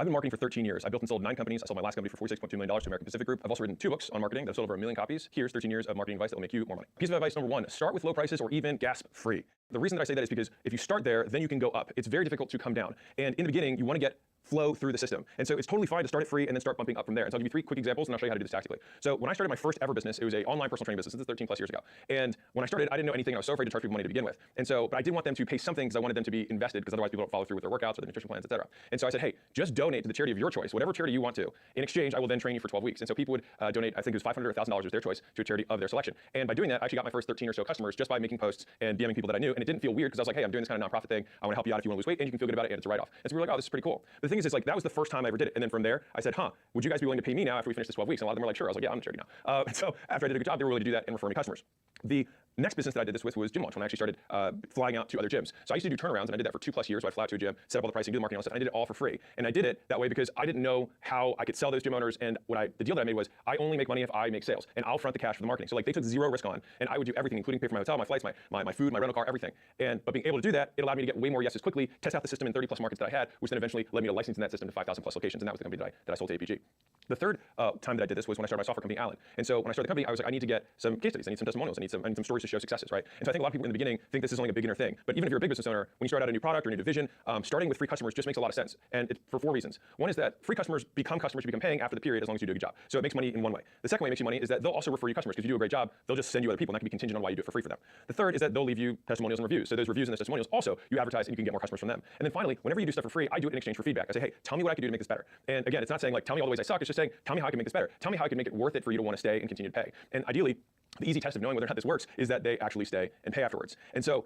S4: I've been marketing for 13 years. I built and sold 9 companies. I sold my last company for $46.2 million to American Pacific Group. I've also written 2 books on marketing that have sold over 1 million copies. Here's 13 years of marketing advice that will make you more money. Piece of advice number 1, start with low prices or even gasp free. The reason that I say that is because if you start there, then you can go up. It's very difficult to come down. And in the beginning, you want to get flow through the system. And so it's totally fine to start it free and then start bumping up from there. And so I'll give you 3 quick examples and I'll show you how to do this tactically. So when I started my first ever business, it was an online personal training business. This is 13 plus years ago. And when I started, I didn't know anything. I was so afraid to charge people money to begin with. And so, but I did want them to pay something because I wanted them to be invested because otherwise people don't follow through with their workouts or their nutrition plans, etc. And so I said, hey, just donate to the charity of your choice, whatever charity you want to. In exchange, I will then train you for 12 weeks. And so people would donate, I think it was $500 or $1,000 was their choice, to a charity of their selection. And by doing that, I actually got my first 13 or so customers just by making posts and DMing people that I knew. And it didn't feel weird because I was like, hey, I'm doing this kind of nonprofit thing. I want to help you out if you want to lose weight and you can feel good about it and it's a write-off. And so we were like, oh, this is pretty cool. But the thing is, it's like that was the first time I ever did it. And then from there, I said, would you guys be willing to pay me now after we finish this 12 weeks? And a lot of them were like, sure. I was like, yeah, I'm a charity now. And so after I did a good job, they were willing to do that and refer me customers. The next business that I did this with was gym launch, when I actually started flying out to other gyms. So I used to do turnarounds, and I did that for 2+ years. So I'd fly out to a gym, set up all the pricing, do the marketing, all that stuff, and I did it all for free. And I did it that way because I didn't know how I could sell those gym owners. And the deal that I made was I only make money if I make sales, and I'll front the cash for the marketing. So like they took 0 risk on, and I would do everything, including pay for my hotel, my flights, my food, my rental car, everything. But being able to do that, it allowed me to get way more yeses quickly, test out the system in 30+ markets that I had, which then eventually led me to licensing that system to 5,000+ locations, and that was the company that I sold to APG. The third time that I did this was when I started my software company, Allen. And so when I started the company, I was like, I need to get some case studies, I need some testimonials, I need some stories to show successes, right? And so I think a lot of people in the beginning think this is only a beginner thing. But even if you're a big business owner, when you start out a new product or a new division, starting with free customers just makes a lot of sense. And for 4 reasons. One is that free customers become paying after the period as long as you do a good job. So it makes money in one way. The second way it makes you money is that they'll also refer you customers because you do a great job. They'll just send you other people, and that can be contingent on why you do it for free for them. The third is that they'll leave you testimonials and reviews. So those reviews and those testimonials also you advertise and you can get more customers from them. And then finally, whenever you do stuff for free, I do it in exchange for feedback. I say, hey, tell me what I can do to make this better. And again, it's not saying like tell me all the ways I suck. It's just saying tell me how I can make this better. Tell me how I can make it worth it for you to want to stay and continue to pay. And ideally, the easy test of knowing whether or not this works is that they actually stay and pay afterwards. And so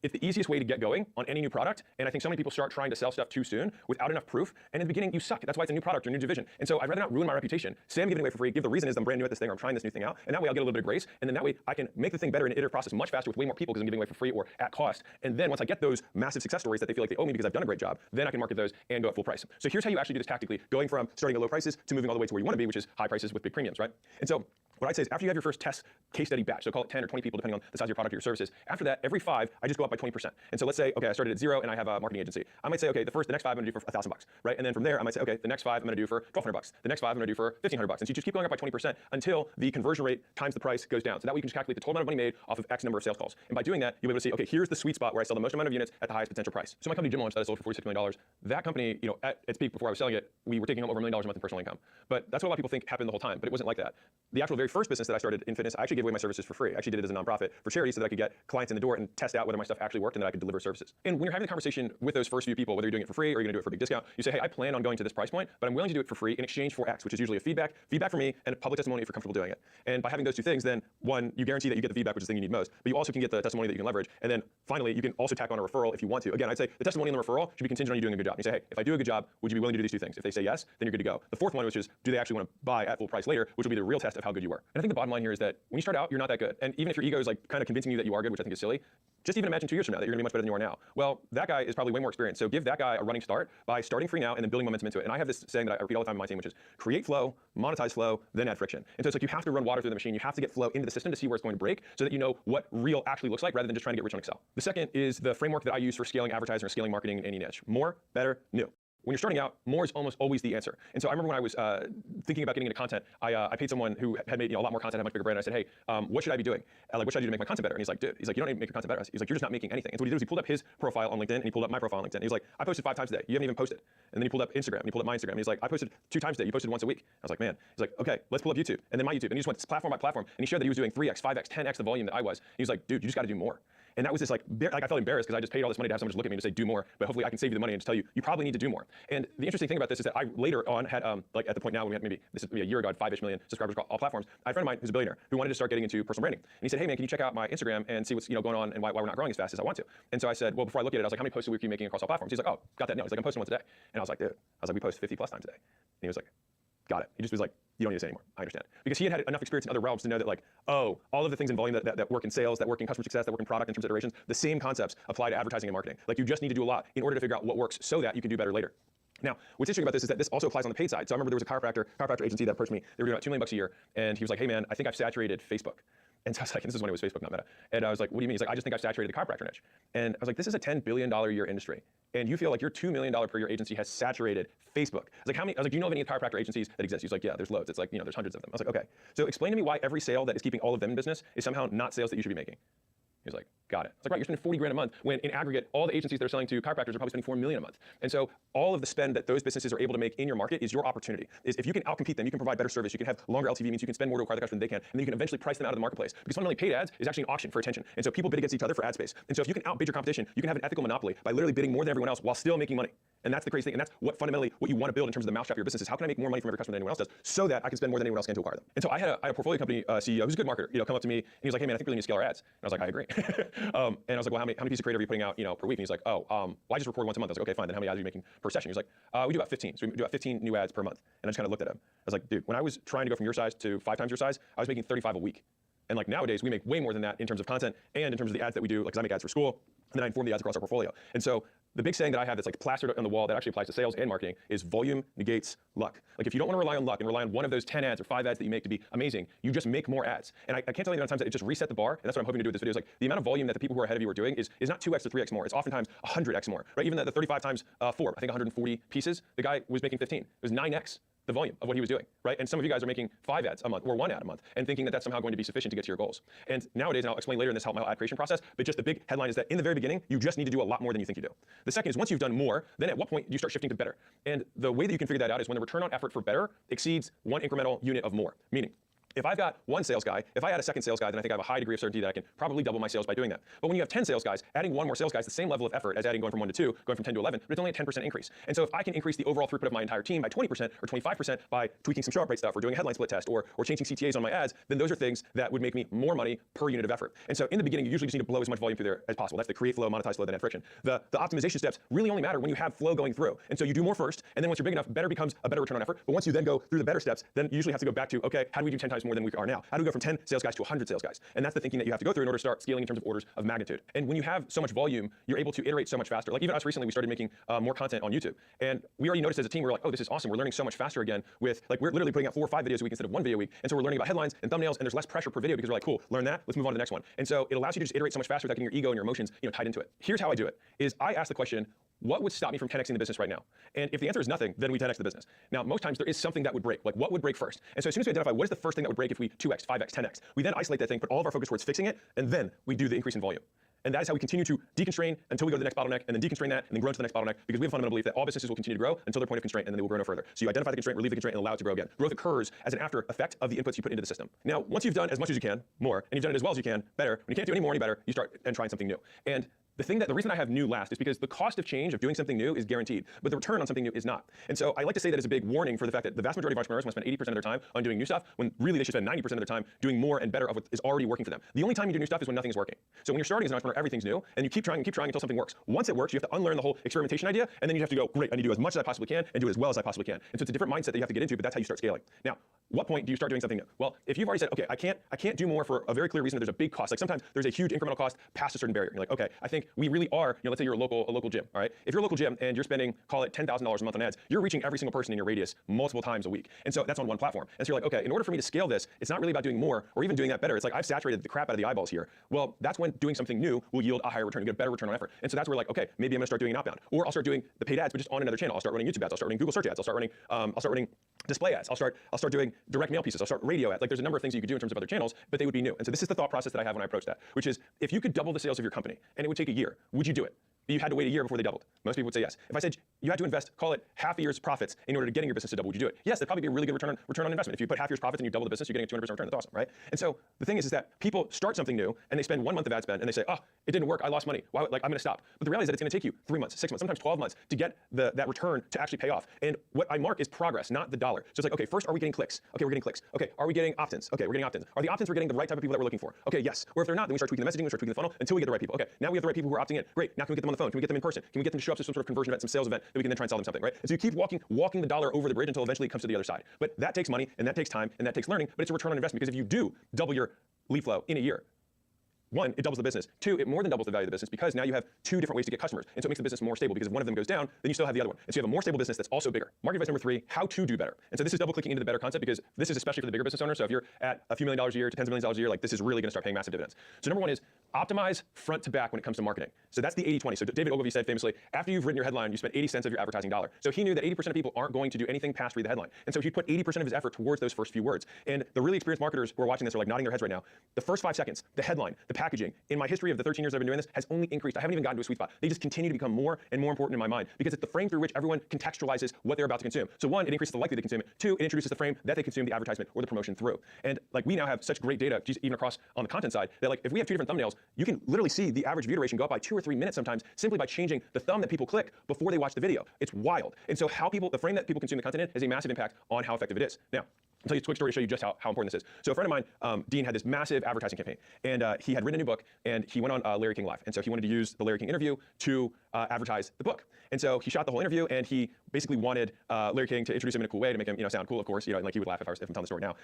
S4: it's the easiest way to get going on any new product. And I think so many people start trying to sell stuff too soon without enough proof. And in the beginning, you suck. That's why it's a new product or a new division. And so I'd rather not ruin my reputation. Say I'm giving it away for free. Give the reason is I'm brand new at this thing or I'm trying this new thing out. And that way I'll get a little bit of grace. And then that way I can make the thing better in an iterative process much faster with way more people because I'm giving away for free or at cost. And then once I get those massive success stories that they feel like they owe me because I've done a great job, then I can market those and go at full price. So here's how you actually do this tactically, going from starting at low prices to moving all the way to where you want to be, which is high prices with big premiums, right? And so what I'd say is after you have your first test case study batch, so call it 10 or 20 people depending on the size of your product or your services, after that, every 5, I just go up by 20%. And so let's say, okay, I started at 0 and I have a marketing agency. I might say, okay, the next 5 I'm gonna do for $1,000, right? And then from there, I might say, okay, the next 5 I'm gonna do for $1,200. The next 5 I'm gonna do for $1,500. And so you just keep going up by 20% until the conversion rate times the price goes down. So that way you can just calculate the total amount of money made off of X number of sales calls. And by doing that, you'll be able to see, okay, here's the sweet spot where I sell the most amount of units at the highest potential price. So my company, Gym Launch, that I sold for $46 million, that company, at its peak before I was selling it, we were taking home over $1 million a month in personal income. But that's what a lot of people think happened the whole time, but it wasn't like that. The actual very first business that I started in fitness, I actually gave away my services for free. I actually did it as a nonprofit for charity so that I could get clients in the door and test out whether my stuff actually worked and that I could deliver services. And when you're having a conversation with those first few people, whether you're doing it for free or you're gonna do it for a big discount, you say, hey, I plan on going to this price point, but I'm willing to do it for free in exchange for X, which is usually a feedback for me and a public testimony if you're comfortable doing it. And by having those 2 things, then one, you guarantee that you get the feedback, which is the thing you need most, but you also can get the testimony that you can leverage. And then finally, you can also tack on a referral if you want to. Again, I'd say the testimony and the referral should be contingent on you doing a good job. You say, hey, if I do a good job, would you be willing to do these 2 things? If they say yes, then you're good to go. The fourth one, which is, do they actually want to buy at full price later, which will be the real test of how good you were. And I think the bottom line here is that when you start out, you're not that good. And even if your ego is like kind of convincing you that you are good, which I think is silly, just even imagine 2 years from now that you're gonna be much better than you are now. Well, that guy is probably way more experienced. So give that guy a running start by starting free now and then building momentum into it. And I have this saying that I repeat all the time in my team, which is create flow, monetize flow, then add friction. And so it's like you have to run water through the machine. You have to get flow into the system to see where it's going to break so that you know what real actually looks like rather than just trying to get rich on Excel. The second is the framework that I use for scaling advertising or scaling marketing in any niche. More, better, new. When you're starting out, more is almost always the answer. And so I remember when I was thinking about getting into content, I paid someone who had made a lot more content, had a much bigger brand. And I said, hey, what should I be doing? Like, what should I do to make my content better? And he's like, dude, you don't need to make your content better. He's like, you're just not making anything. And so what he did was he pulled up his profile on LinkedIn and he pulled up my profile on LinkedIn. He's like, I posted 5 times today. You haven't even posted. And then he pulled up Instagram and he pulled up my Instagram. And he's like, I posted 2 times today. You posted once a week. I was like, man. He's like, okay, let's pull up YouTube. And then my YouTube. And he just went platform by platform. And he showed that he was doing 3x, 5x, 10x the volume that I was. And he was like, dude, you just got to do more. And that was just like I felt embarrassed because I just paid all this money to have someone just look at me and just say do more, but hopefully I can save you the money and just tell you, you probably need to do more. And the interesting thing about this is that I later on had, like at the point now when we had maybe, this is maybe a year ago, I had 5-ish million subscribers across all platforms. I had a friend of mine who's a billionaire who wanted to start getting into personal branding. And he said, hey man, can you check out my Instagram and see what's going on and why we're not growing as fast as I want to? And so I said, well, before I look at it, I was like, how many posts a week are you making across all platforms? He's like, oh, got that now. He's like, I'm posting once a day. And I was like, dude, we post 50+ times a day. And he was like, got it. He just was like, you don't need to say anymore. I understand. Because he had enough experience in other realms to know that like, oh, all of the things in volume that work in sales, that work in customer success, that work in product in terms of iterations, the same concepts apply to advertising and marketing. Like you just need to do a lot in order to figure out what works so that you can do better later. Now, what's interesting about this is that this also applies on the paid side. So I remember there was a chiropractor agency that approached me. They were doing about $2 million a year. And he was like, hey man, I think I've saturated Facebook.
S1: And so I was like, this is when it was Facebook, not Meta. And I was like, what do you mean? He's like, I just think I've saturated the chiropractor niche. And I was like, this is a $10 billion a year industry. And you feel like your $2 million per year agency has saturated Facebook. I was like, how many? I was like, do you know of any chiropractor agencies that exist? He's like, yeah, there's loads. It's like, there's hundreds of them. I was like, okay. So explain to me why every sale that is keeping all of them in business is somehow not sales that you should be making. He was like, got it. I was like, right, you're spending 40 grand a month when in aggregate, all the agencies that are selling to chiropractors are probably spending 4 million a month. And so all of the spend that those businesses are able to make in your market is your opportunity. Is if you can outcompete them, you can provide better service, you can have longer LTV, means you can spend more to acquire the customer than they can, and then you can eventually price them out of the marketplace. Because fundamentally paid ads is actually an auction for attention. And so people bid against each other for ad space. And so if you can outbid your competition, you can have an ethical monopoly by literally bidding more than everyone else while still making money. And that's the crazy thing. And that's what fundamentally what you want to build in terms of the mousetrap of your business is how can I make more money from every customer than anyone else does so that I can spend more than anyone else can to acquire them. And so I had a portfolio company CEO who's a good marketer, come up to me and he was like, hey man, I think we really need to scale our ads. And I was like, I agree. And I was like, well, how many pieces of creative are you putting out, per week? And he's like, well, I just record once a month. I was like, okay, fine. Then how many ads are you making per session? He was like, we do about 15. So we do about 15 new ads per month. And I just kind of looked at him. I was like, dude, when I was trying to go from your size to 5 times your size, I was making 35 a week. And like nowadays, we make way more than that in terms of content and in terms of the ads that we do. Like, 'cause I make ads for school, and then I inform the ads across our portfolio. And so the big saying that I have that's like plastered on the wall that actually applies to sales and marketing is volume negates luck. Like if you don't want to rely on luck and rely on one of those 10 ads or 5 ads that you make to be amazing, you just make more ads. And I can't tell you the amount of times that it just reset the bar, and that's what I'm hoping to do with this video. Is like the amount of volume that the people who are ahead of you are doing is not 2x or 3x more. It's oftentimes 100x more, right? Even the 35 times 4, I think 140 pieces, the guy was making 15. It was 9x the volume of what he was doing, right? And some of you guys are making 5 ads a month or 1 ad a month and thinking that that's somehow going to be sufficient to get to your goals. And nowadays, and I'll explain later in this how my ad creation process, but just the big headline is that in the very beginning, you just need to do a lot more than you think you do. The second is once you've done more, then at what point do you start shifting to better? And the way that you can figure that out is when the return on effort for better exceeds 1 incremental unit of more, meaning if I've got 1 sales guy, if I add a second sales guy, then I think I have a high degree of certainty that I can probably double my sales by doing that. But when you have 10 sales guys, adding 1 more sales guy is the same level of effort as adding going from 1 to 2, going from 10 to 11, but it's only a 10% increase. And so if I can increase the overall throughput of my entire team by 20% or 25% by tweaking some show up rate stuff or doing a headline split test or changing CTAs on my ads, then those are things that would make me more money per unit of effort. And so in the beginning, you usually just need to blow as much volume through there as possible. That's the create flow, monetize flow, then add friction. The optimization steps really only matter when you have flow going through. And so you do more first, and then once you're big enough, better becomes a better return on effort. But once you then go through the better steps, then you usually have to go back to, okay, how do we do 10 times more than we are now? How do we go from 10 sales guys to 100 sales guys? And that's the thinking that you have to go through in order to start scaling in terms of orders of magnitude. And when you have so much volume, you're able to iterate so much faster. Like even us recently, we started making more content on YouTube. And we already noticed as a team, we're like, oh, this is awesome. We're learning so much faster again with, like, we're literally putting out 4 or 5 videos a week instead of 1 video a week. And so we're learning about headlines and thumbnails, and there's less pressure per video because we're like, cool, learn that, let's move on to the next one. And so it allows you to just iterate so much faster without getting your ego and your emotions, tied into it. Here's how I do it, is I ask the question, what would stop me from 10xing the business right now? And if the answer is nothing, then we 10x the business. Now, most times there is something that would break. Like what would break first? And so as soon as we identify what is the first thing that would break if we 2x, 5x, 10x, we then isolate that thing, put all of our focus towards fixing it, and then we do the increase in volume. And that is how we continue to deconstrain until we go to the next bottleneck, and then deconstrain that, and then grow to the next bottleneck, because we have a fundamental belief that all businesses will continue to grow until their point of constraint, and then they will grow no further. So you identify the constraint, relieve the constraint, and allow it to grow again. Growth occurs as an after effect of the inputs you put into the system. Now, once you've done as much as you can, more, and you've done it as well as you can, better, when you can't do any more, any better, you start and trying something new. And the reason I have new last is because the cost of change of doing something new is guaranteed, but the return on something new is not. And so I like to say that as a big warning for the fact that the vast majority of entrepreneurs want to spend 80% of their time on doing new stuff, when really they should spend 90% of their time doing more and better of what is already working for them. The only time you do new stuff is when nothing is working. So when you're starting as an entrepreneur, everything's new, and you keep trying until something works. Once it works, you have to unlearn the whole experimentation idea, and then you have to go, great, I need to do as much as I possibly can and do it as well as I possibly can. And so it's a different mindset that you have to get into, but that's how you start scaling. Now, what point do you start doing something new? Well, if you've already said, okay, I can't do more for a very clear reason that there's a big cost. Like sometimes there's a huge incremental cost past a certain barrier. You're like, okay, I think we really are, let's say you're a local gym, all right? If you're a local gym and you're spending, call it $10,000 a month on ads, you're reaching every single person in your radius multiple times a week. And so that's on one platform. And so you're like, okay, in order for me to scale this, it's not really about doing more or even doing that better. It's like I've saturated the crap out of the eyeballs here. Well, that's when doing something new will yield a higher return, you get a better return on effort. And so that's where like, okay, maybe I'm gonna start doing an outbound, or I'll start doing the paid ads, but just on another channel. I'll start running YouTube ads, I'll start running Google search ads, I'll start running display ads, I'll start doing direct mail pieces, I'll start radio ads. Like there's a number of things you could do in terms of other channels, but they would be new. And so this is the thought process that I have when I approach that, which is if you could double the sales of your company and it would take a year, would you do it? You had to wait a year before they doubled. Most people would say yes. If I said you had to invest, call it half a year's profits in order to getting your business to double, would you do it? Yes, that'd probably be a really good return on investment. If you put half year's profits and you double the business, you're getting a 200% return. That's awesome, right? And so the thing is that people start something new and they spend 1 month of ad spend and they say, oh, it didn't work, I lost money. Why, I'm gonna stop. But the reality is that it's gonna take you 3 months, 6 months, sometimes 12 months to get that return to actually pay off. And what I mark is progress, not the dollar. So it's like, okay, first, are we getting clicks? Okay, we're getting clicks. Okay, are we getting opt-ins? Okay, we're getting opt-ins. Are the opt-ins we're getting the right type of people that we're looking for? Okay, yes. Or if they're not, then we start tweaking the messaging, we start tweaking the funnel until we get the right people. Okay, now we have the right people who are opting in. Great, now can we get them on the phone? Can we get them in person? Can we get them to show up to some sort of conversion event, some sales event that we can then try and sell them something, right? And so you keep walking the dollar over the bridge until eventually it comes to the other side. But that takes money and that takes time and that takes learning, but it's a return on investment because if you do double your lead flow in a year, one, it doubles the business. Two, it more than doubles the value of the business because now you have two different ways to get customers. And so it makes the business more stable because if one of them goes down, then you still have the other one. And so you have a more stable business that's also bigger. Market advice number 3, how to do better. And so this is double clicking into the better concept because this is especially for the bigger business owner. So if you're at a few $1 million a year to tens of millions a year, like this is really going to start paying massive dividends. So number 1 is optimize front to back when it comes to marketing. So that's the 80-20. So David Ogilvy said famously, after you've written your headline, you spent 80 cents of your advertising dollar. So he knew that 80% of people aren't going to do anything past read the headline. And so he'd put 80% of his effort towards those first few words. And the really experienced marketers who are watching this are like nodding their heads right now. The first 5 seconds, the headline, the packaging, in my history of the 13 years I've been doing this, has only increased. I haven't even gotten to a sweet spot. They just continue to become more and more important in my mind because it's the frame through which everyone contextualizes what they're about to consume. So 1, it increases the likelihood they consume it. 2, it introduces the frame that they consume the advertisement or the promotion through. And like we now have such great data, even across on the content side, that like if we have 2 different thumbnails, you can literally see the average view duration go up by 2 or 3 minutes sometimes simply by changing the thumb that people click before they watch the video. It's wild. And so the frame that people consume the content in has a massive impact on how effective it is. Now, I'll tell you a quick story to show you just how important this is. So a friend of mine, Dean, had this massive advertising campaign, and he had written a new book, and he went on Larry King Live, and so he wanted to use the Larry King interview to advertise the book. And so he shot the whole interview, and he basically wanted Larry King to introduce him in a cool way to make him sound cool, of course, like he would laugh if I'm telling the story now.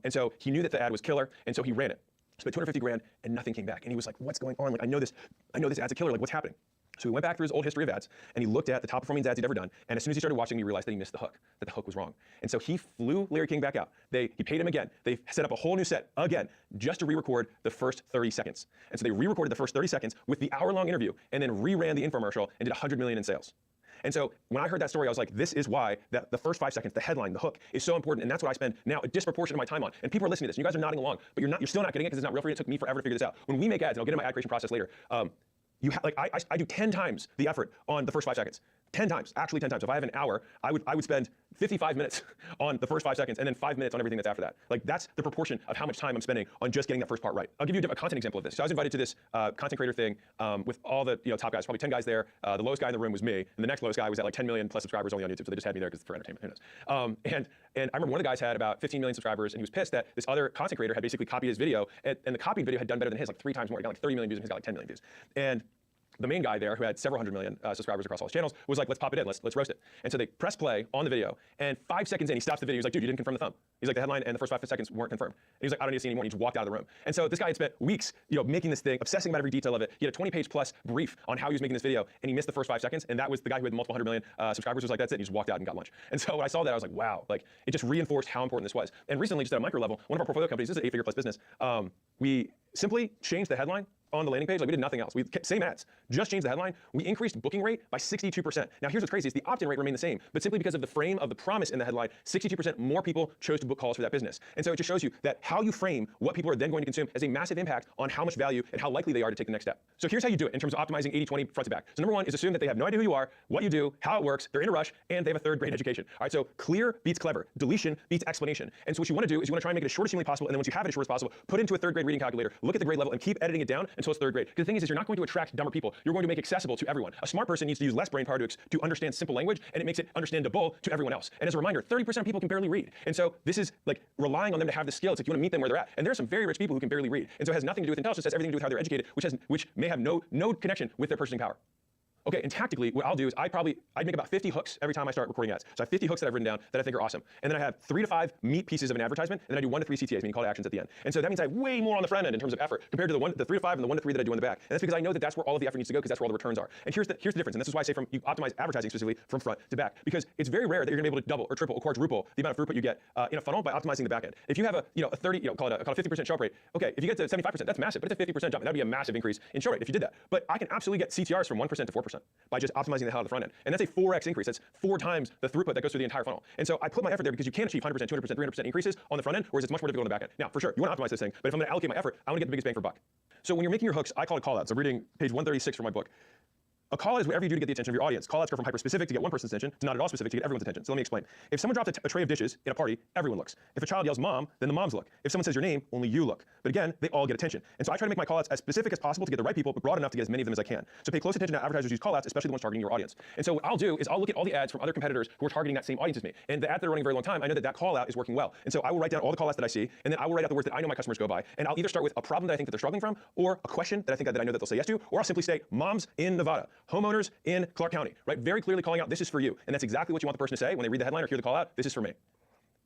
S1: And so he knew that the ad was killer, and so he ran it. Spent $250,000, and nothing came back. And he was like, "What's going on? Like, I know this ad's a killer. Like, what's happening?" So he went back through his old history of ads, and he looked at the top performing ads he'd ever done, and as soon as he started watching, he realized that he missed the hook, that the hook was wrong. And so he flew Larry King back out. He paid him again. They set up a whole new set again, just to re-record the first 30 seconds. And so they re-recorded the first 30 seconds with the hour-long interview, and then re-ran the infomercial and did $100 million in sales. And so when I heard that story, I was like, this is why the first 5 seconds, the headline, the hook, is so important, and that's what I spend now a disproportionate amount of time on. And people are listening to this, and you guys are nodding along, but you're still not getting it because it's not real for you. It took me forever to figure this out. When we make ads, and I'll get into my ad creation process later, I do 10 times the effort on the first 5 seconds. 10 times, actually 10 times. If I have an hour, I would spend 55 minutes on the first 5 seconds and then 5 minutes on everything that's after that. Like that's the proportion of how much time I'm spending on just getting that first part right. I'll give you a content example of this. So I was invited to this content creator thing with all the top guys, probably 10 guys there. The lowest guy in the room was me, and the next lowest guy was at like 10 million plus subscribers only on YouTube, so they just had me there because for entertainment. Who knows? And I remember one of the guys had about 15 million subscribers, and he was pissed that this other content creator had basically copied his video, and the copied video had done better than his, like 3 times more. He got like 30 million views, and he's got like 10 million views. And the main guy there, who had several hundred million subscribers across all his channels, was like, let's pop it in, let's roast it. And so they press play on the video, and 5 seconds in, he stops the video. He's like, dude, you didn't confirm the thumb. He's like, the headline and the first 5 seconds weren't confirmed. And he was like, I don't need to see anymore. And he just walked out of the room. And so this guy had spent weeks, making this thing, obsessing about every detail of it. He had a 20-page plus brief on how he was making this video, and he missed the first 5 seconds. And that was the guy who had multiple 100 million subscribers. Was like, that's it. And he just walked out and got lunch. And so when I saw that, I was like, wow, like it just reinforced how important this was. And recently, just at a micro level, one of our portfolio companies, this is an 8-figure plus business, we simply changed the headline on the landing page. Like we did nothing else. We same ads, just changed the headline. We increased booking rate by 62%. Now here's what's crazy is the opt-in rate remained the same, but simply because of the frame of the promise in the headline, 62% more people chose to book calls for that business. And so it just shows you that how you frame what people are then going to consume has a massive impact on how much value and how likely they are to take the next step. So here's how you do it in terms of optimizing 80-20 front to back. So number 1 is assume that they have no idea who you are, what you do, how it works, they're in a rush, and they have a 3rd grade education. All right, so clear beats clever, deletion beats explanation. And so what you want to do is you want to try and make it as short as humanly possible, and then once you have it as short as possible, put it into a 3rd grade reading calculator, look at the grade level, and keep editing it down until it's 3rd grade. Because the thing is you're not going to attract dumber people. You're going to make it accessible to everyone. A smart person needs to use less brain power to understand simple language, and it makes it understandable to everyone else. And as a reminder, 30% of people can barely read. And so this is like relying on them to have the skill. It's like you want to meet them where they're at. And there are some very rich people who can barely read. And so it has nothing to do with intelligence, it has everything to do with how they're educated, which may have no connection with their purchasing power. Okay, and tactically, what I'll do is I'd make about 50 hooks every time I start recording ads. So I have 50 hooks that I've written down that I think are awesome. And then I have 3 to 5 meat pieces of an advertisement, and then I do 1 to 3 CTAs, meaning call to actions at the end. And so that means I have way more on the front end in terms of effort compared to the 3 to 5 and the 1 to 3 that I do on the back. And that's because I know that that's where all of the effort needs to go because that's where all the returns are. And here's the difference, and this is why I say you optimize advertising specifically from front to back, because it's very rare that you're gonna be able to double or triple or quadruple the amount of throughput you get in a funnel by optimizing the back end. If you have a 30, call it a 50% show up rate, okay, if you get to 75%, that's massive, but it's a 50% jump, and that'd be a massive increase in show rate if you did that. But I can absolutely get CTRs from 1% to 4% by just optimizing the hell out of the front end. And that's a 4x increase. That's 4 times the throughput that goes through the entire funnel. And so I put my effort there because you can achieve 100%, 200%, 300% increases on the front end, whereas it's much more difficult on the back end. Now, for sure, you want to optimize this thing, but if I'm going to allocate my effort, I want to get the biggest bang for buck. So when you're making your hooks, I call it call-outs. I'm reading page 136 from my book. A call out is whatever you do to get the attention of your audience. Call outs go from hyper-specific to get one person's attention to not at all specific to get everyone's attention. So let me explain. If someone drops a tray of dishes in a party, everyone looks. If a child yells mom, then the moms look. If someone says your name, only you look. But again, they all get attention. And so I try to make my call outs as specific as possible to get the right people, but broad enough to get as many of them as I can. So pay close attention to advertisers use call outs, especially the ones targeting your audience. And so what I'll do is I'll look at all the ads from other competitors who are targeting that same audience as me. And the ads that are running a very long time, I know that call out is working well. And so I will write down all the call outs that I see, and then I will write out the words that I know my customers go by. And I'll either start with a problem that I think that they're struggling from, or a question that I think that I know that they'll say yes to, or I'll simply say moms in Nevada, homeowners in Clark County, right? Very clearly calling out, this is for you. And that's exactly what you want the person to say when they read the headline or hear the call out, this is for me.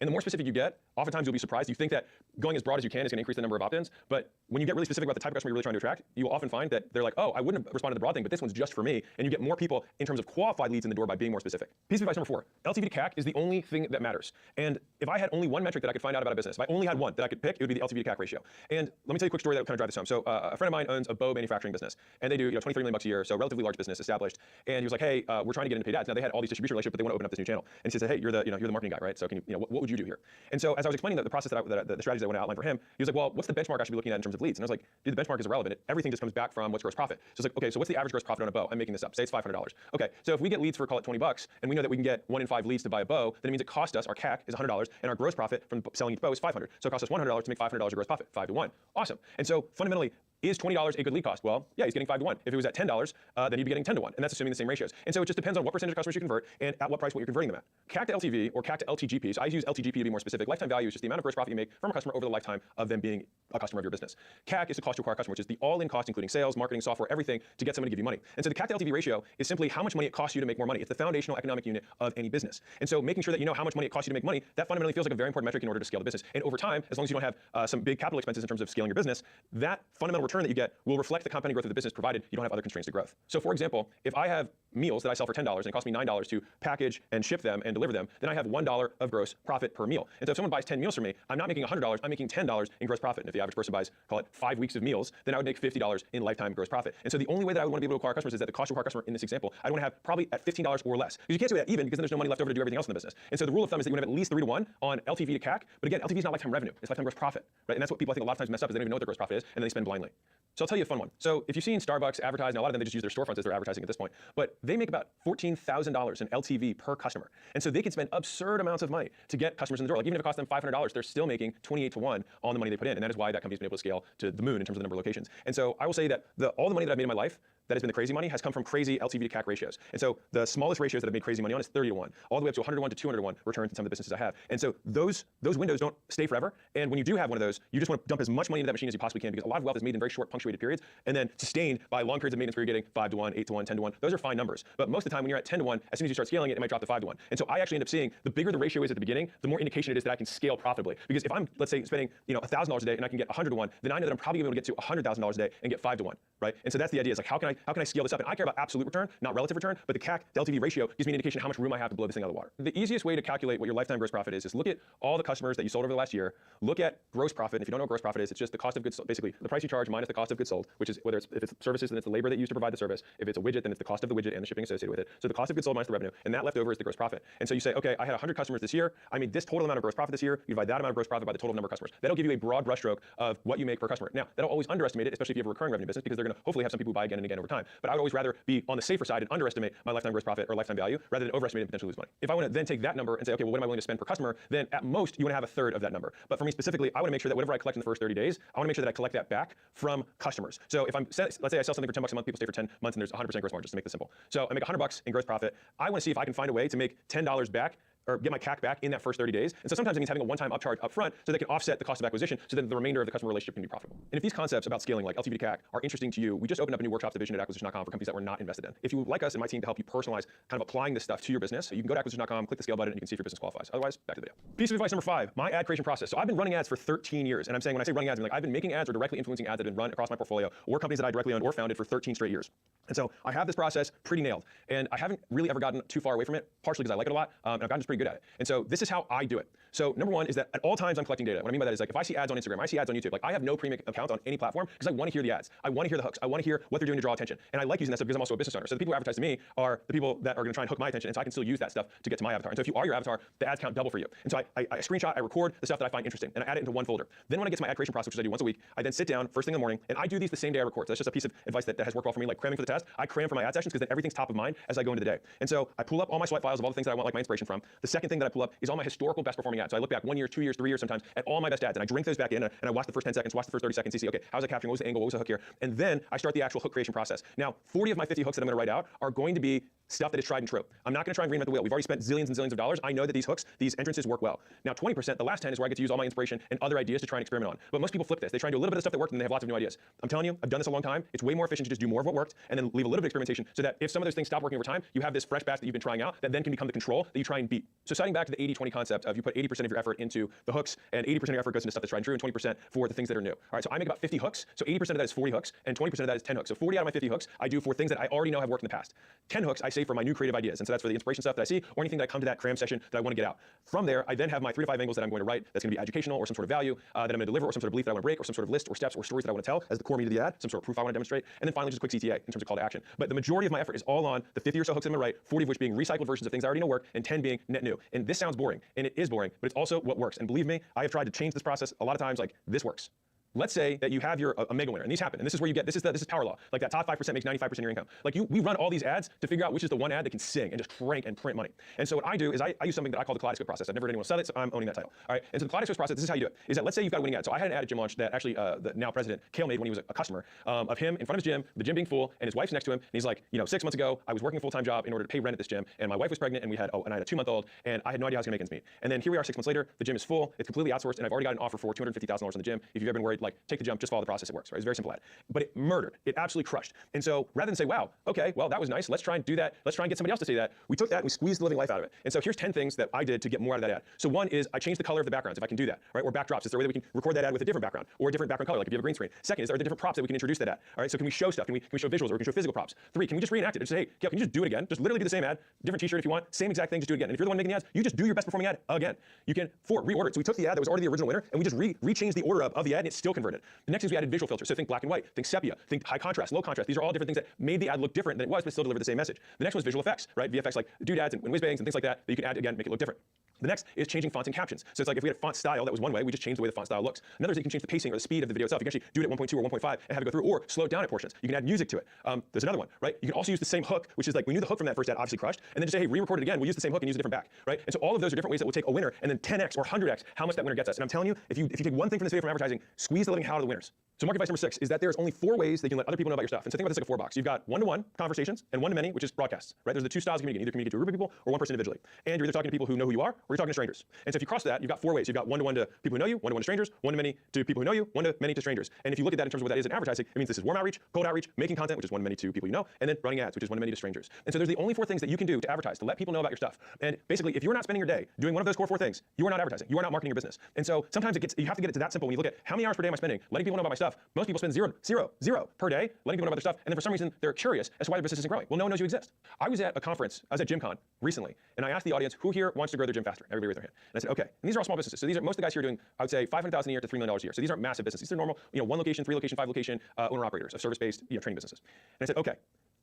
S1: And the more specific you get, oftentimes you'll be surprised. You think that going as broad as you can is going to increase the number of opt-ins, but when you get really specific about the type of customer you're really trying to attract, you will often find that they're like, oh, I wouldn't have responded to the broad thing, but this one's just for me. And you get more people in terms of qualified leads in the door by being more specific. Piece of advice number 4, LTV to CAC is the only thing that matters. And if I had only one metric that I could find out about a business, if I only had one that I could pick, it would be the LTV to CAC ratio. And let me tell you a quick story that would kind of drive this home. So a friend of mine owns a bow manufacturing business, and they do 23 million bucks a year, so relatively large business, established. And he was like, hey, we're trying to get into paid ads. Now they had all these distribution relationships, but they want to open up this new channel. And he said, hey, you're the marketing guy, right? So can you, what would you do here? And so as I was explaining the process the strategies I want to outline for him, he was like, well, what's the benchmark I should be looking at in terms of leads? And I was like, dude, the benchmark is irrelevant. Everything just comes back from what's gross profit. So it's like, okay, so what's the average gross profit on a bow? I'm making this up. Say it's $500. Okay, so if we get leads for, call it 20 bucks, and we know that we can get 1 in 5 leads to buy a bow, then it means it cost us, our CAC is $100, and our gross profit from selling each bow is $500. So it costs us $100 to make $500 of gross profit, 5 to 1. Awesome. And so fundamentally, is $20 a good lead cost? Well, yeah, he's getting 5 to 1. If it was at $10, then he'd be getting 10 to 1, and that's assuming the same ratios. And so it just depends on what percentage of customers you convert and at what price point you're converting them at. CAC to LTV or CAC to LTGP. So I use LTGP to be more specific. Lifetime value is just the amount of gross profit you make from a customer over the lifetime of them being a customer of your business. CAC is the cost to acquire a customer, which is the all-in cost, including sales, marketing, software, everything to get someone to give you money. And so the CAC to LTV ratio is simply how much money it costs you to make more money. It's the foundational economic unit of any business. And so making sure that you know how much money it costs you to make money, that fundamentally feels like a very important metric in order to scale the business. And over time, as long as you don't have some big capital expenses in terms of scaling your business, that fundamental return that you get will reflect the compounding growth of the business, provided you don't have other constraints to growth. So for example, if I have meals that I sell for $10 and it costs me $9 to package and ship them and deliver them, then I have $1 of gross profit per meal. And so if someone buys 10 meals from me, I'm not making $100, I'm making $10 in gross profit. And if the average person buys, call it 5 weeks of meals, then I would make $50 in lifetime gross profit. And so the only way that I would want to be able to acquire customers is that the cost to acquire a customer in this example, I want to have probably at $15 or less. Because you can't do that even, because then there's no money left over to do everything else in the business. And so the rule of thumb is that you want to have at least 3 to 1 on LTV to CAC. But again, LTV is not lifetime revenue, it's lifetime gross profit, right? And that's what people I think a lot of times mess up, is they don't even know what their gross profit is, and then they spend blindly. So I'll tell you a fun one. So if you've seen Starbucks advertise, now a lot of them, they just use their storefronts as their advertising at this point, but they make about $14,000 in LTV per customer. And so they can spend absurd amounts of money to get customers in the door. Like even if it costs them $500, they're still making 28 to 1 on the money they put in. And that is why that company's been able to scale to the moon in terms of the number of locations. And so I will say that all the money that I've made in my life that has been the crazy money has come from crazy LTV to CAC ratios. And so the smallest ratios that I've made crazy money on is 30 to 1, all the way up to 101 to 200 to 1 returns in some of the businesses I have. And so those windows don't stay forever. And when you do have one of those, you just want to dump as much money into that machine as you possibly can, because a lot of wealth is made in very short punctuated periods and then sustained by long periods of maintenance where you're getting 5 to 1, 8 to 1, 10 to 1. Those are fine numbers. But most of the time when you're at 10 to 1, as soon as you start scaling it, it might drop to 5 to 1. And so I actually end up seeing the bigger the ratio is at the beginning, the more indication it is that I can scale profitably. Because if I'm, let's say, spending $1,000 a day and I can get 100 to 1, then I know that I'm probably able to get to $100,000 a day and get 5 to 1, right? And so that's the idea, is like how can I scale this up? And I care about absolute return, not relative return, but the CAC to LTV ratio gives me an indication of how much room I have to blow this thing out of the water. The easiest way to calculate what your lifetime gross profit is look at all the customers that you sold over the last year, look at gross profit. And if you don't know what gross profit is, it's just the cost of goods sold, basically the price you charge minus the cost of goods sold, which is if it's services, then it's the labor that you use to provide the service. If it's a widget, then it's the cost of the widget and the shipping associated with it. So the cost of goods sold minus the revenue, and that left over is the gross profit. And so you say, okay, I had 100 customers this year, I made this total amount of gross profit this year, you divide that amount of gross profit by the total number of customers. That'll give you a broad brushstroke of what you make per customer. Now, that'll always underestimate it, especially if you have a recurring revenue business, because they're going to hopefully have some people who buy again and again over time. But I would always rather be on the safer side and underestimate my lifetime gross profit or lifetime value rather than overestimate and potentially lose money. If I want to then take that number and say, okay, well, what am I willing to spend per customer? Then at most, you want to have a third of that number. But for me specifically, I want to make sure that whatever I collect in the first 30 days, I want to make sure that I collect that back from customers. So if let's say I sell something for $10 a month, people stay for 10 months, and there's 100% gross margin, just to make this simple. So I make $100 in gross profit. I want to see if I can find a way to make $10 back, or get my CAC back in that first 30 days. And so sometimes it means having a one-time upcharge up front so they can offset the cost of acquisition so that the remainder of the customer relationship can be profitable. And if these concepts about scaling, like LTV to CAC, are interesting to you, we just opened up a new workshops division at acquisition.com for companies that we're not invested in. If you would like us and my team to help you personalize kind of applying this stuff to your business, you can go to acquisition.com, click the scale button, and you can see if your business qualifies. Otherwise, back to the video. Piece of advice number 5, my ad creation process. So I've been running ads for 13 years. And I'm saying, when I say running ads, I mean, like, I've been making ads or directly influencing ads that have been run across my portfolio or companies that I directly owned or founded for 13 straight years. And so I have this process pretty nailed. And I haven't really ever gotten too far away from it, partially because I like it a lot, and I've gotten just pretty good at it. And so this is how I do it. So number 1 is that at all times I'm collecting data. What I mean by that is, like, if I see ads on Instagram, I see ads on YouTube, like, I have no premium account on any platform because I want to hear the ads. I want to hear the hooks. I want to hear what they're doing to draw attention. And I like using that stuff because I'm also a business owner. So the people who advertise to me are the people that are going to try and hook my attention, and so I can still use that stuff to get to my avatar. And so if you are your avatar, the ads count double for you. And so I screenshot, I record the stuff that I find interesting, and I add it into one folder. Then when I get to my ad creation process, which I do once a week, I then sit down first thing in the morning, and I do these the same day I record. So that's just a piece of advice that has worked well for me, like cramming for the test. I cram for my ad sessions because then everything's top of mind as I go into the day. And so I pull up all my swipe files of all the things that I want, like, my inspiration from. The second thing that I pull up is all my historical best performing ads. So I look back 1 year, 2 years, 3 years sometimes at all my best ads, and I drink those back in, and I watch the first 10 seconds, watch the first 30 seconds, see, okay, how's it capturing, what was the angle, what was the hook here? And then I start the actual hook creation process. Now, 40 of my 50 hooks that I'm going to write out are going to be
S4: stuff that is tried and true. I'm not going to try and reinvent the wheel. We've already spent zillions and zillions of dollars. I know that these hooks, these entrances work well. Now 20%, the last 10 is where I get to use all my inspiration and other ideas to try and experiment on. But most people flip this. They try and do a little bit of stuff that worked and they have lots of new ideas. I'm telling you, I've done this a long time. It's way more efficient to just do more of what worked and then leave a little bit of experimentation so that if some of those things stop working over time, you have this fresh batch that you've been trying out that then can become the control that you try and beat. So citing back to the 80-20 concept of you put 80% of your effort into the hooks and 80% of your effort goes into stuff that's tried and true and 20% for the things that are new. All right, so I make about 50 hooks. So 80% of that is 40 hooks and 20% of that is 10 hooks. So 40 out of my 50 hooks I do for things that I already know have worked in the past. 10 hooks I save for my new creative ideas. And so that's for the inspiration stuff that I see or anything that I come to that cram session that I want to get out. From there, I then have my 3 to 5 angles that I'm going to write that's going to be educational or some sort of value that I'm going to deliver or some sort of belief that I want to break or some sort of list or steps or stories that I want to tell as the core meat of the ad, some sort of proof I want to demonstrate, and then finally just a quick CTA in terms of call to action. But the majority of my effort is all on the 50 or so hooks that I'm going to write, 40 of which being recycled versions of things I already know work, and 10 being net new. And this sounds boring, and it is boring, but it's also what works. And believe me, I have tried to change this process a lot of times. Like, this works. Let's say that you have your a mega winner, and these happen, and this is where you get this is power law. Like that top 5% makes 95% of your income. Like we run all these ads to figure out which is the one ad that can sing and just crank and print money. And so what I do is I use something that I call the kaleidoscope process. I've never heard anyone sell it, so I'm owning that title. All right. And so the kaleidoscope process, this is how you do it. Is that let's say you've got a winning ad. So I had an ad at Gym Launch that actually the now president Kale made when he was a customer of him in front of his gym, the gym being full, and his wife's next to him. And he's like, 6 months ago, I was working a full-time job in order to pay rent at this gym, and my wife was pregnant, and I had a 2-month-old, and I had no idea how I was gonna make ends meet. And then here we are 6 months later, the gym is full, it's completely outsourced, and I've already got an offer for $250,000 in the gym. If you've ever been worried, like take the jump, just follow the process, it works. Right? It's a very simple ad. But it murdered. It absolutely crushed. And so rather than say, wow, okay, well, that was nice. Let's try and do that. Let's try and get somebody else to say that. We took that and we squeezed the living life out of it. And so here's 10 things that I did to get more out of that ad. So one is I changed the color of the backgrounds, if I can do that, right? Or backdrops. Is there a way that we can record that ad with a different background or a different background color, like if you have a green screen? Second, is there different props that we can introduce that ad? All right, so can we show stuff? Can we show visuals or we can show physical props? 3, can we just reenact it and say, hey, Gail, can you just do it again? Just literally do the same ad, different t-shirt if you want, same exact thing, just do it again. And if you're the one making the ads, you just do your best performing ad again. You can, 4, reorder it. So we took the ad that was already the original winner and we just rechanged the order of the ad and it's still converted. The next is we added visual filters. So think black and white, think sepia, think high contrast, low contrast. These are all different things that made the ad look different than it was, but still deliver the same message. The next one is visual effects, right? VFX like doodads and whiz bangs and things like that you can add again, make it look different. The next is changing fonts and captions. So it's like if we had a font style, that was one way, we just changed the way the font style looks. Another is you can change the pacing or the speed of the video itself. You can actually do it at 1.2 or 1.5 and have it go through, or slow it down at portions. You can add music to it. There's another one, right? You can also use the same hook, which is like we knew the hook from that first ad obviously crushed, and then just say, hey, re-record it again, we'll use the same hook and use a different back, right? And so all of those are different ways that will take a winner and then 10x or 100x how much that winner gets us. And I'm telling you, if you take one thing from this video from advertising, squeeze the living hell out of the winners. So market advice number 6 is that there's only 4 ways that you can let other people know about your stuff. And so think about this like a 4 box. You've got one-to-one conversations and one-to-many, which is broadcasts, right? There's the 2 styles of communicating. Either communicate to a group of people or one person individually. And you're either talking to people who know who you are or you're talking to strangers. And so if you cross that, you've got 4 ways. You've got one-to-one to people who know you, one-to-one to strangers, one-to-many to people who know you, one-to-many to strangers. And if you look at that in terms of what that is in advertising, it means this is warm outreach, cold outreach, making content, which is one-to-many to people you know, and then running ads, which is one-to-many to strangers. And so there's the only 4 things that you can do to advertise, to let people know about your stuff. And basically, if you're not spending your day doing one of those core 4 things, you are not advertising. You are not marketing your business. And so sometimes you have to get it to that simple when you look at how many hours per day am I spending letting people know about my stuff. Most people spend zero per day letting people know about their stuff, and then for some reason they're curious as to why their business isn't growing. Well, no one knows you exist. I was at a conference, I was at GymCon recently, and I asked the audience who here wants to grow their gym faster. Everybody raised their hand. And I said, okay. And these are all small businesses. So these are most of the guys here doing, I would say, $500,000 a year to $3 million a year. So these aren't massive businesses. These are normal, 1 location, 3 location, 5 location owner operators of service-based training businesses. And I said, okay,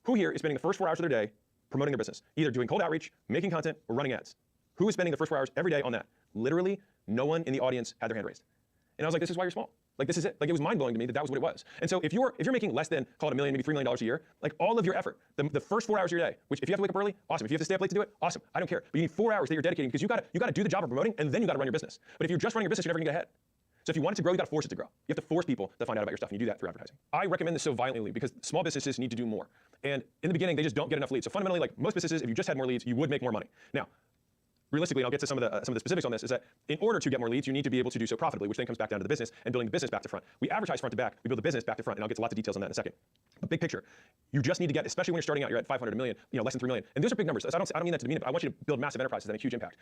S4: who here is spending the first 4 hours of their day promoting their business, either doing cold outreach, making content, or running ads? Who is spending the first 4 hours every day on that? Literally, no one in the audience had their hand raised. And I was like, this is why you're small. Like, this is it. Like, it was mind-blowing to me that was what it was. And so if you're making less than, call it $1 million, maybe $3 million a year, like all of your effort, the first 4 hours of your day, which if you have to wake up early, awesome. If you have to stay up late to do it, awesome. I don't care. But you need 4 hours that you're dedicating because you gotta do the job of promoting and then you gotta run your business. But if you're just running your business, you're never gonna get ahead. So if you want it to grow, you gotta force it to grow. You have to force people to find out about your stuff, and you do that through advertising. I recommend this so violently because small businesses need to do more. And in the beginning, they just don't get enough leads. So fundamentally, like most businesses, if you just had more leads, you would make more money. Now, realistically, and I'll get to some of the specifics on this, is that in order to get more leads, you need to be able to do so profitably, which then comes back down to the business and building the business back to front. We advertise front to back, we build the business back to front, and I'll get to lots of details on that in a second. But big picture, you just need to get, especially when you're starting out, you're at 500, $1 million, less than 3 million. And those are big numbers. So I don't mean that to demean it, but I want you to build massive enterprises that make huge impact.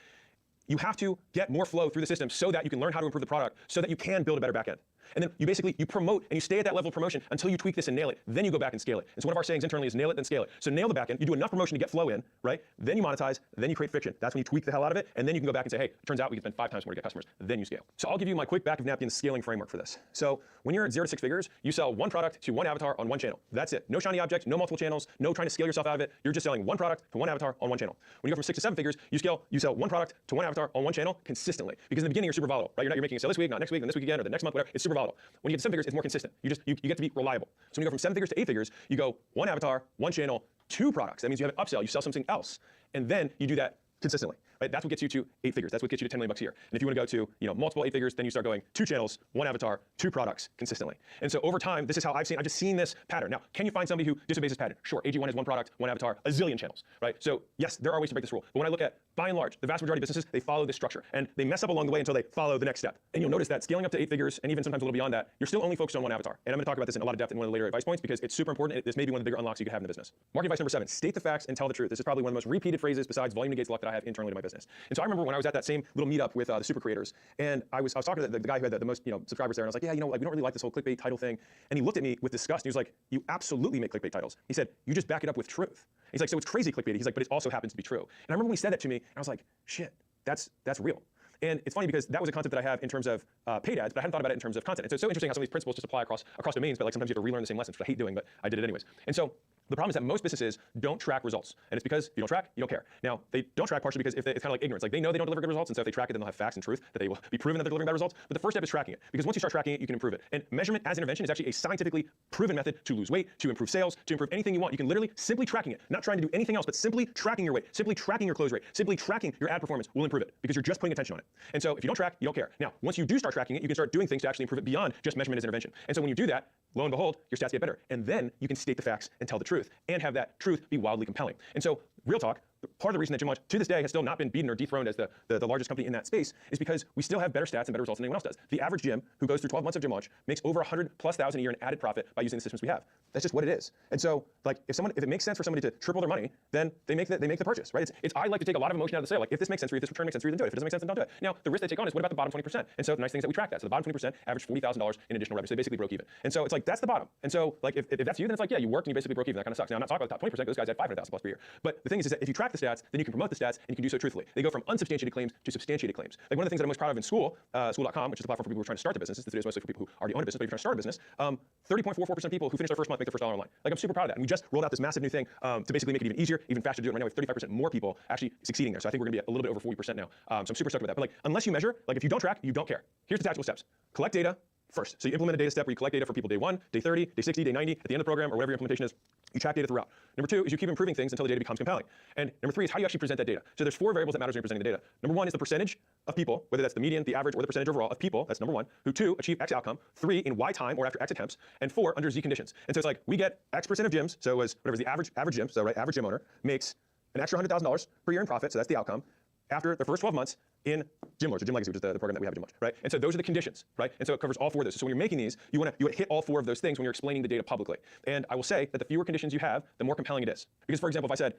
S4: You have to get more flow through the system so that you can learn how to improve the product, so that you can build a better back end. And then you promote and you stay at that level of promotion until you tweak this and nail it. Then you go back and scale it. And so one of our sayings internally is nail it, then scale it. So nail the back end, you do enough promotion to get flow in, right? Then you monetize, then you create friction. That's when you tweak the hell out of it, and then you can go back and say, hey, it turns out we can spend 5 times more to get customers. Then you scale. So I'll give you my quick back of napkin scaling framework for this. So when you're at 0 to 6 figures, you sell 1 product to 1 avatar on 1 channel. That's it. No shiny object, no multiple channels, no trying to scale yourself out of it. You're just selling 1 product to 1 avatar on 1 channel. When you go from 6 to 7 figures, you sell 1 product to 1 avatar on 1 channel consistently. Because in the beginning, you're super volatile, right? You're making a sale this week, not next week, and this week again, or the next month, whatever. It's super volatile. When you get to 7 figures, it's more consistent. You get to be reliable. So when you go from 7 figures to 8 figures, you go 1 avatar, 1 channel, 2 products. That means you have an upsell, you sell something else, and then you do that consistently. right? That's what gets you to 8 figures. That's what gets you to $10 million here. And if you want to go to, multiple 8 figures, then you start going 2 channels, 1 avatar, 2 products consistently. And so over time, this is how I've just seen this pattern. Now, can you find somebody who disobeys this pattern? Sure. AG1 has 1 product, 1 avatar, a zillion channels, right? So yes, there are ways to break this rule. But when I look at, by and large, the vast majority of businesses, they follow this structure and they mess up along the way until they follow the next step. And you'll notice that scaling up to 8 figures and even sometimes a little beyond that, you're still only focused on 1 avatar. And I'm going to talk about this in a lot of depth in one of the later advice points because it's super important. This may be one of the bigger unlocks you can have in the business. Marketing advice number 7, state the facts and tell the truth. This is probably one of the most repeated phrases besides volume negates luck that I have internally to my business. And so I remember when I was at that same little meetup with the super creators, and I was talking to the guy who had the most subscribers there, and I was like, yeah, we don't really like this whole clickbait title thing. And he looked at me with disgust, and he was like, you absolutely make clickbait titles. He said, you just back it up with truth. He's like, so it's crazy clickbait. He's like, but it also happens to be true. And I remember when he said that to me, and I was like, shit, that's real. And it's funny because that was a concept that I have in terms of paid ads, but I hadn't thought about it in terms of content. And so it's so interesting how some of these principles just apply across domains, but like sometimes you have to relearn the same lessons, which I hate doing, but I did it anyways. And so the problem is that most businesses don't track results. And it's because if you don't track, you don't care. Now, they don't track partially because it's kind of like ignorance. Like they know they don't deliver good results, and so if they track it, then they'll have facts and truth that they will be proven that they're delivering bad results. But the first step is tracking it, because once you start tracking it, you can improve it. And measurement as intervention is actually a scientifically proven method to lose weight, to improve sales, to improve anything you want. You can literally simply tracking it, not trying to do anything else, but simply tracking your weight, simply tracking your close rate, simply tracking your ad performance will improve it because you're just putting attention on it. And so if you don't track, you don't care. Now, once you do start tracking it, you can start doing things to actually improve it beyond just measurement as intervention. And so when you do that, lo and behold, your stats get better. And then you can state the facts and tell the truth and have that truth be wildly compelling. And so real talk, part of the reason that Gym Launch to this day has still not been beaten or dethroned as the largest company in that space is because we still have better stats and better results than anyone else does. The average gym who goes through 12 months of Gym Launch makes over $100,000+ a year in added profit by using the systems we have. That's just what it is. And so like if it makes sense for somebody to triple their money, then they make the purchase, right? I like to take a lot of emotion out of the sale. Like if this makes sense for you, if this return makes sense for you, then do it. If it doesn't make sense, then don't do it. Now, the risk they take on is what about the bottom 20%? And so the nice thing is that we track that. So the bottom 20% average $40,000 in additional revenue. So they basically broke even. And so it's like, that's the bottom. And so like if that's you, then it's like, yeah, you worked and you basically broke even. That kind of sucks. Now I'm not talking about the top 20% because those guys had $500,000+ per year. But the thing is that if you track the stats, then you can promote the stats and you can do so truthfully. They go from unsubstantiated claims to substantiated claims. Like one of the things that I'm most proud of in school.com, which is a platform for people who are trying to start the business. This video is mostly for people who already own a business, but if you're trying to start a business, 30.44% of people who finish their first month make their first dollar online. Like I'm super proud of that. And we just rolled out this massive new thing to basically make it even easier, even faster to do it. Right now we have 35% more people actually succeeding there. So I think we're gonna be a little bit over 40% now. So I'm super stoked with that. But like unless you measure, like if you don't track, you don't care. Here's the tactical steps. Collect data first. So you implement a data step where you collect data for people day 1, day 30, day 60, day 90, at the end of the program, or whatever your implementation is. You track data throughout. Number 2 is you keep improving things until the data becomes compelling. And number 3 is how you actually present that data. So there's 4 variables that matters when you're presenting the data. Number 1 is the percentage of people, whether that's the median, the average, or the percentage overall of people, that's number 1, who 2, achieve X outcome, 3, in Y time or after X attempts, and 4, under Z conditions. And so it's like we get X percent of gyms, so it was whatever the average gym, so right, average gym owner makes an extra $100,000 per year in profit, so that's the outcome, after the first 12 months in Gym Launch, or Gym Legacy, which is the program that we have at Gym Launch, right? And so those are the conditions, right? And so it covers all 4 of those. So when you're making these, you want to hit all 4 of those things when you're explaining the data publicly. And I will say that the fewer conditions you have, the more compelling it is. Because for example, if I said,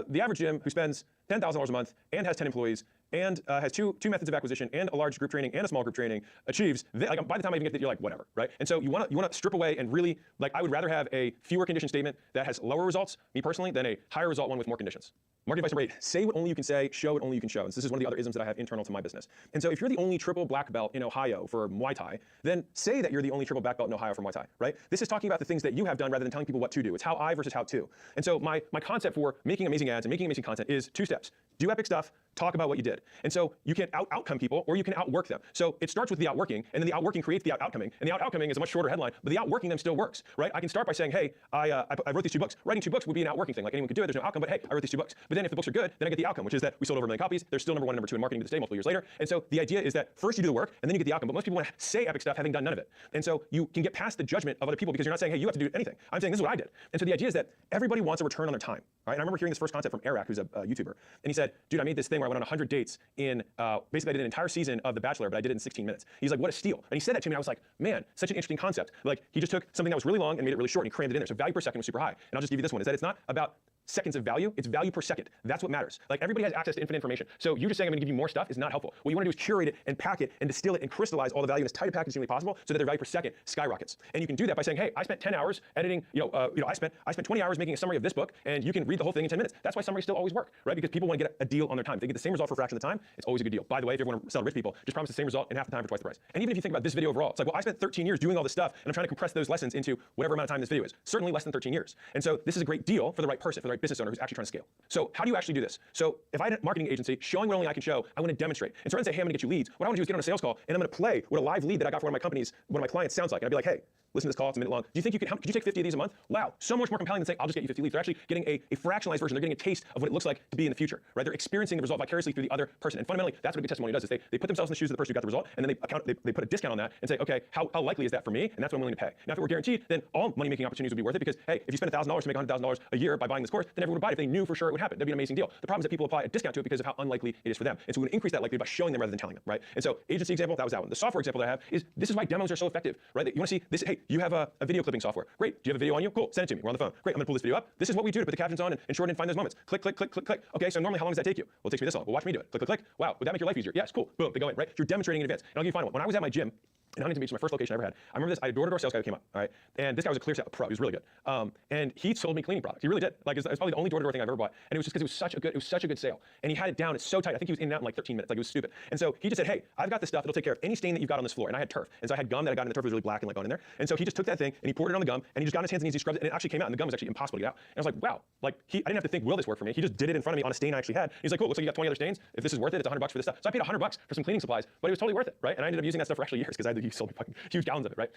S4: the average gym who spends $10,000 a month and has 10 employees and has two methods of acquisition and a large group training and a small group training achieves, like by the time I even get that, you're like, whatever, right? And so you want to strip away and really, like I would rather have a fewer condition statement that has lower results, me personally, than a higher result one with more conditions. Marketing advice number 8, say what only you can say, show what only you can show. And so this is one of the other isms that I have internal to my business. And so if you're the only triple black belt in Ohio for Muay Thai, then say that you're the only triple black belt in Ohio for Muay Thai, right? This is talking about the things that you have done rather than telling people what to do. It's how I versus how to. And so my concept for making amazing ads and making amazing content is 2 steps. Do epic stuff, talk about what you did. And so you can outcome people or you can outwork them. So it starts with the outworking, and then the outworking creates the outcoming. And the outcoming is a much shorter headline, but the outworking them still works, right? I can start by saying, hey, I wrote these 2 books. Writing 2 books would be an outworking thing. Like anyone could do it, there's no outcome, but hey, I wrote these 2 books. But then if the books are good, then I get the outcome, which is that we sold over 1 million copies. They're still number 1 and number 2 in marketing to this day, multiple years later. And so the idea is that first you do the work, and then you get the outcome. But most people want to say epic stuff having done none of it. And so you can get past the judgment of other people because you're not saying, hey, you have to do anything. I'm saying this is what I did. And so the idea is that everybody wants a return on their time, right? And I remember hearing this first concept from Eric, who's a YouTuber. And he said, dude, I made this thing where I went on 100 dates in, basically I did an entire season of The Bachelor, but I did it in 16 minutes. He's like, what a steal. And he said that to me, and I was like, man, such an interesting concept. Like, he just took something that was really long and made it really short and he crammed it in there. So value per second was super high. And I'll just give you this one, is that it's not about seconds of value, it's value per second. That's what matters. Like everybody has access to infinite information. So you just saying I'm gonna give you more stuff is not helpful. What you wanna do is curate it and pack it and distill it and crystallize all the value in as tight a package as humanly possible so that their value per second skyrockets. And you can do that by saying, hey, I spent 10 hours editing, I spent 20 hours making a summary of this book and you can read the whole thing in 10 minutes. That's why summaries still always work, right? Because people wanna get a deal on their time. If they get the same result for a fraction of the time, it's always a good deal. By the way, if you ever wanna sell to rich people, just promise the same result in half the time for twice the price. And even if you think about this video overall, it's like, well, I spent 13 years doing all this stuff and I'm trying to compress those lessons into whatever amount of time this video is. Certainly less than 13 years. And so this is a great deal for the right person, for the right
S1: right, business owner who's actually trying to scale. So how do you actually do this? So if I had a marketing agency showing what only I can show, I want to demonstrate. And so rather than say, hey, I'm going to get you leads, what I want to do is get on a sales call and I'm going to play what a live lead that I got for one of my companies, one of my clients sounds like. And I'd be like, hey, listen to this call, it's a minute long. Do you think you could you take 50 of these a month? Wow, so much more compelling than saying, I'll just get you 50 leads. They're actually getting a fractionalized version. They're getting a taste of what it looks like to be in the future, right? They're experiencing the result vicariously through the other person. And fundamentally, that's what a good testimony does, is they put themselves in the shoes of the person who got the result, and then they put a discount on that and say, okay, how likely is that for me? And that's what I'm willing to pay. Now, if it were guaranteed, then all money-making opportunities would be worth it because, hey, if you spend $1,000 to make $100,000 a year by buying this course, then everyone would buy it if they knew for sure it would happen. That'd be an amazing deal. The problem is that people apply a discount to it because of how unlikely it is for them. And so we want to increase that likelihood by showing them rather than telling them, right? And so agency example, that was that one. The software example that I have is this is why demos are so effective, right? You want to see this, hey, you have a video clipping software. Great. Do you have a video on you? Cool. Send it to me. We're on the phone. Great. I'm going to pull this video up. This is what we do to put the captions on and shorten and find those moments. Click, click, click, click, click. Okay, so normally how long does that take you? Well, it takes me this long. Well, watch me do it. Click, click, click. Wow, would that make your life easier? Yes, cool. Boom, they go in, right? You're demonstrating in advance. And I'll give you a final one. When I was at my gym in Huntington Beach, my first location I ever had, I remember this, I had a door-to-door sales guy who came up, all right? And this guy was a clear sale pro. He was really good. And he sold me cleaning products. He really did. Like, it was probably the only door-to-door thing I've ever bought. And it was just because it was such a good sale. And he had it down. It's so tight. I think he was in and out in like 13 minutes. Like, it was stupid. And so he just said, hey, I've got this stuff. It'll take care of any stain that you've got on this floor. And I had turf. And so I had gum that I got in the turf was really black and like on in there. And so he just took that thing and he poured it on the gum and he just got on his hands and knees, he scrubbed it, and it actually came out. And the gum was actually impossible to get out. And I was like, wow, like I didn't have to think, will this work for me? He just did it in front of me on a stain I actually had. He's like, cool, looks like you got 20 other stains. If this is worth it, it's $100 for this stuff. So I paid $100 for some cleaning supplies, but it was totally worth it, right? And I ended up using that stuff for actually years because he sold me fucking huge gallons of it, right?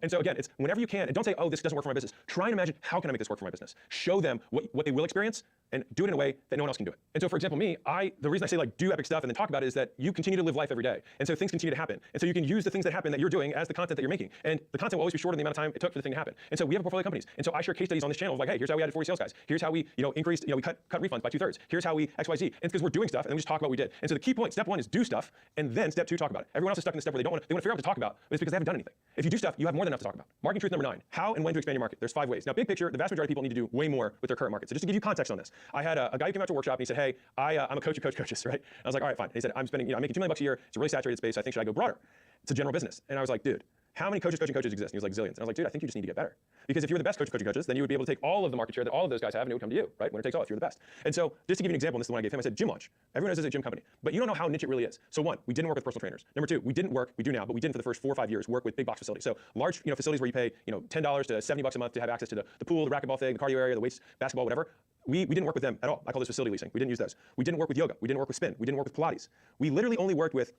S1: And so again, it's whenever you can, and don't say, oh, this doesn't work for my business. Try and imagine, how can I make this work for my business? Show them what they will experience and do it in a way that no one else can do it. And so for example, me, the reason I say like do epic stuff and then talk about it is that you continue to live life every day. And so things continue to happen. And so you can use the things that happen that you're doing as the content that you're making. And the content will always be shorter than the amount of time it took for the thing to happen. And so we have a portfolio of companies. And so I share case studies on this channel of like, hey, here's how we added 40 sales guys. Here's how we, increased, we cut refunds by 2/3. Here's how we XYZ. And it's because we're doing stuff and then we just talk about what we did. And so the key point, step one is do stuff, and then step two, talk about it. Everyone else is stuck in the step where they want to figure out what to talk about, but it's because they haven't done anything. If you do stuff, you have more than enough to talk about. Marketing truth number 9, how and when to expand your market. There's 5 ways. Now, big picture, the vast majority of people need to do way more with their current market. So just to give you context on this, I had a guy who came out to a workshop and he said, hey, I'm a coach who coaches, right? And I was like, all right, fine. And he said, I'm spending, I'm making $2 million a year. It's a really saturated space. I think should I go broader? It's a general business. And I was like, dude, how many coaches exist? And he was like, zillions. And I was like, dude, I think you just need to get better. Because if you were the best coaches, then you would be able to take all of the market share that all of those guys have and it would come to you, right? Winner takes all if you're the best. And so just to give you an example, and this is the one I gave him, I said, gym launch. Everyone knows this is a gym company, but you don't know how niche it really is. So 1, we didn't work with personal trainers. Number 2, we do now, but we didn't for the first 4 or 5 years work with big box facilities. So large, facilities where you pay, $10 to $70 a month to have access to the pool, the racquetball thing, the cardio area, the weights, basketball, whatever. We didn't work with them at all. I call this facility leasing. We didn't use those. We didn't work with yoga. We didn't work with spin. We didn't work with Pilates. We literally only worked with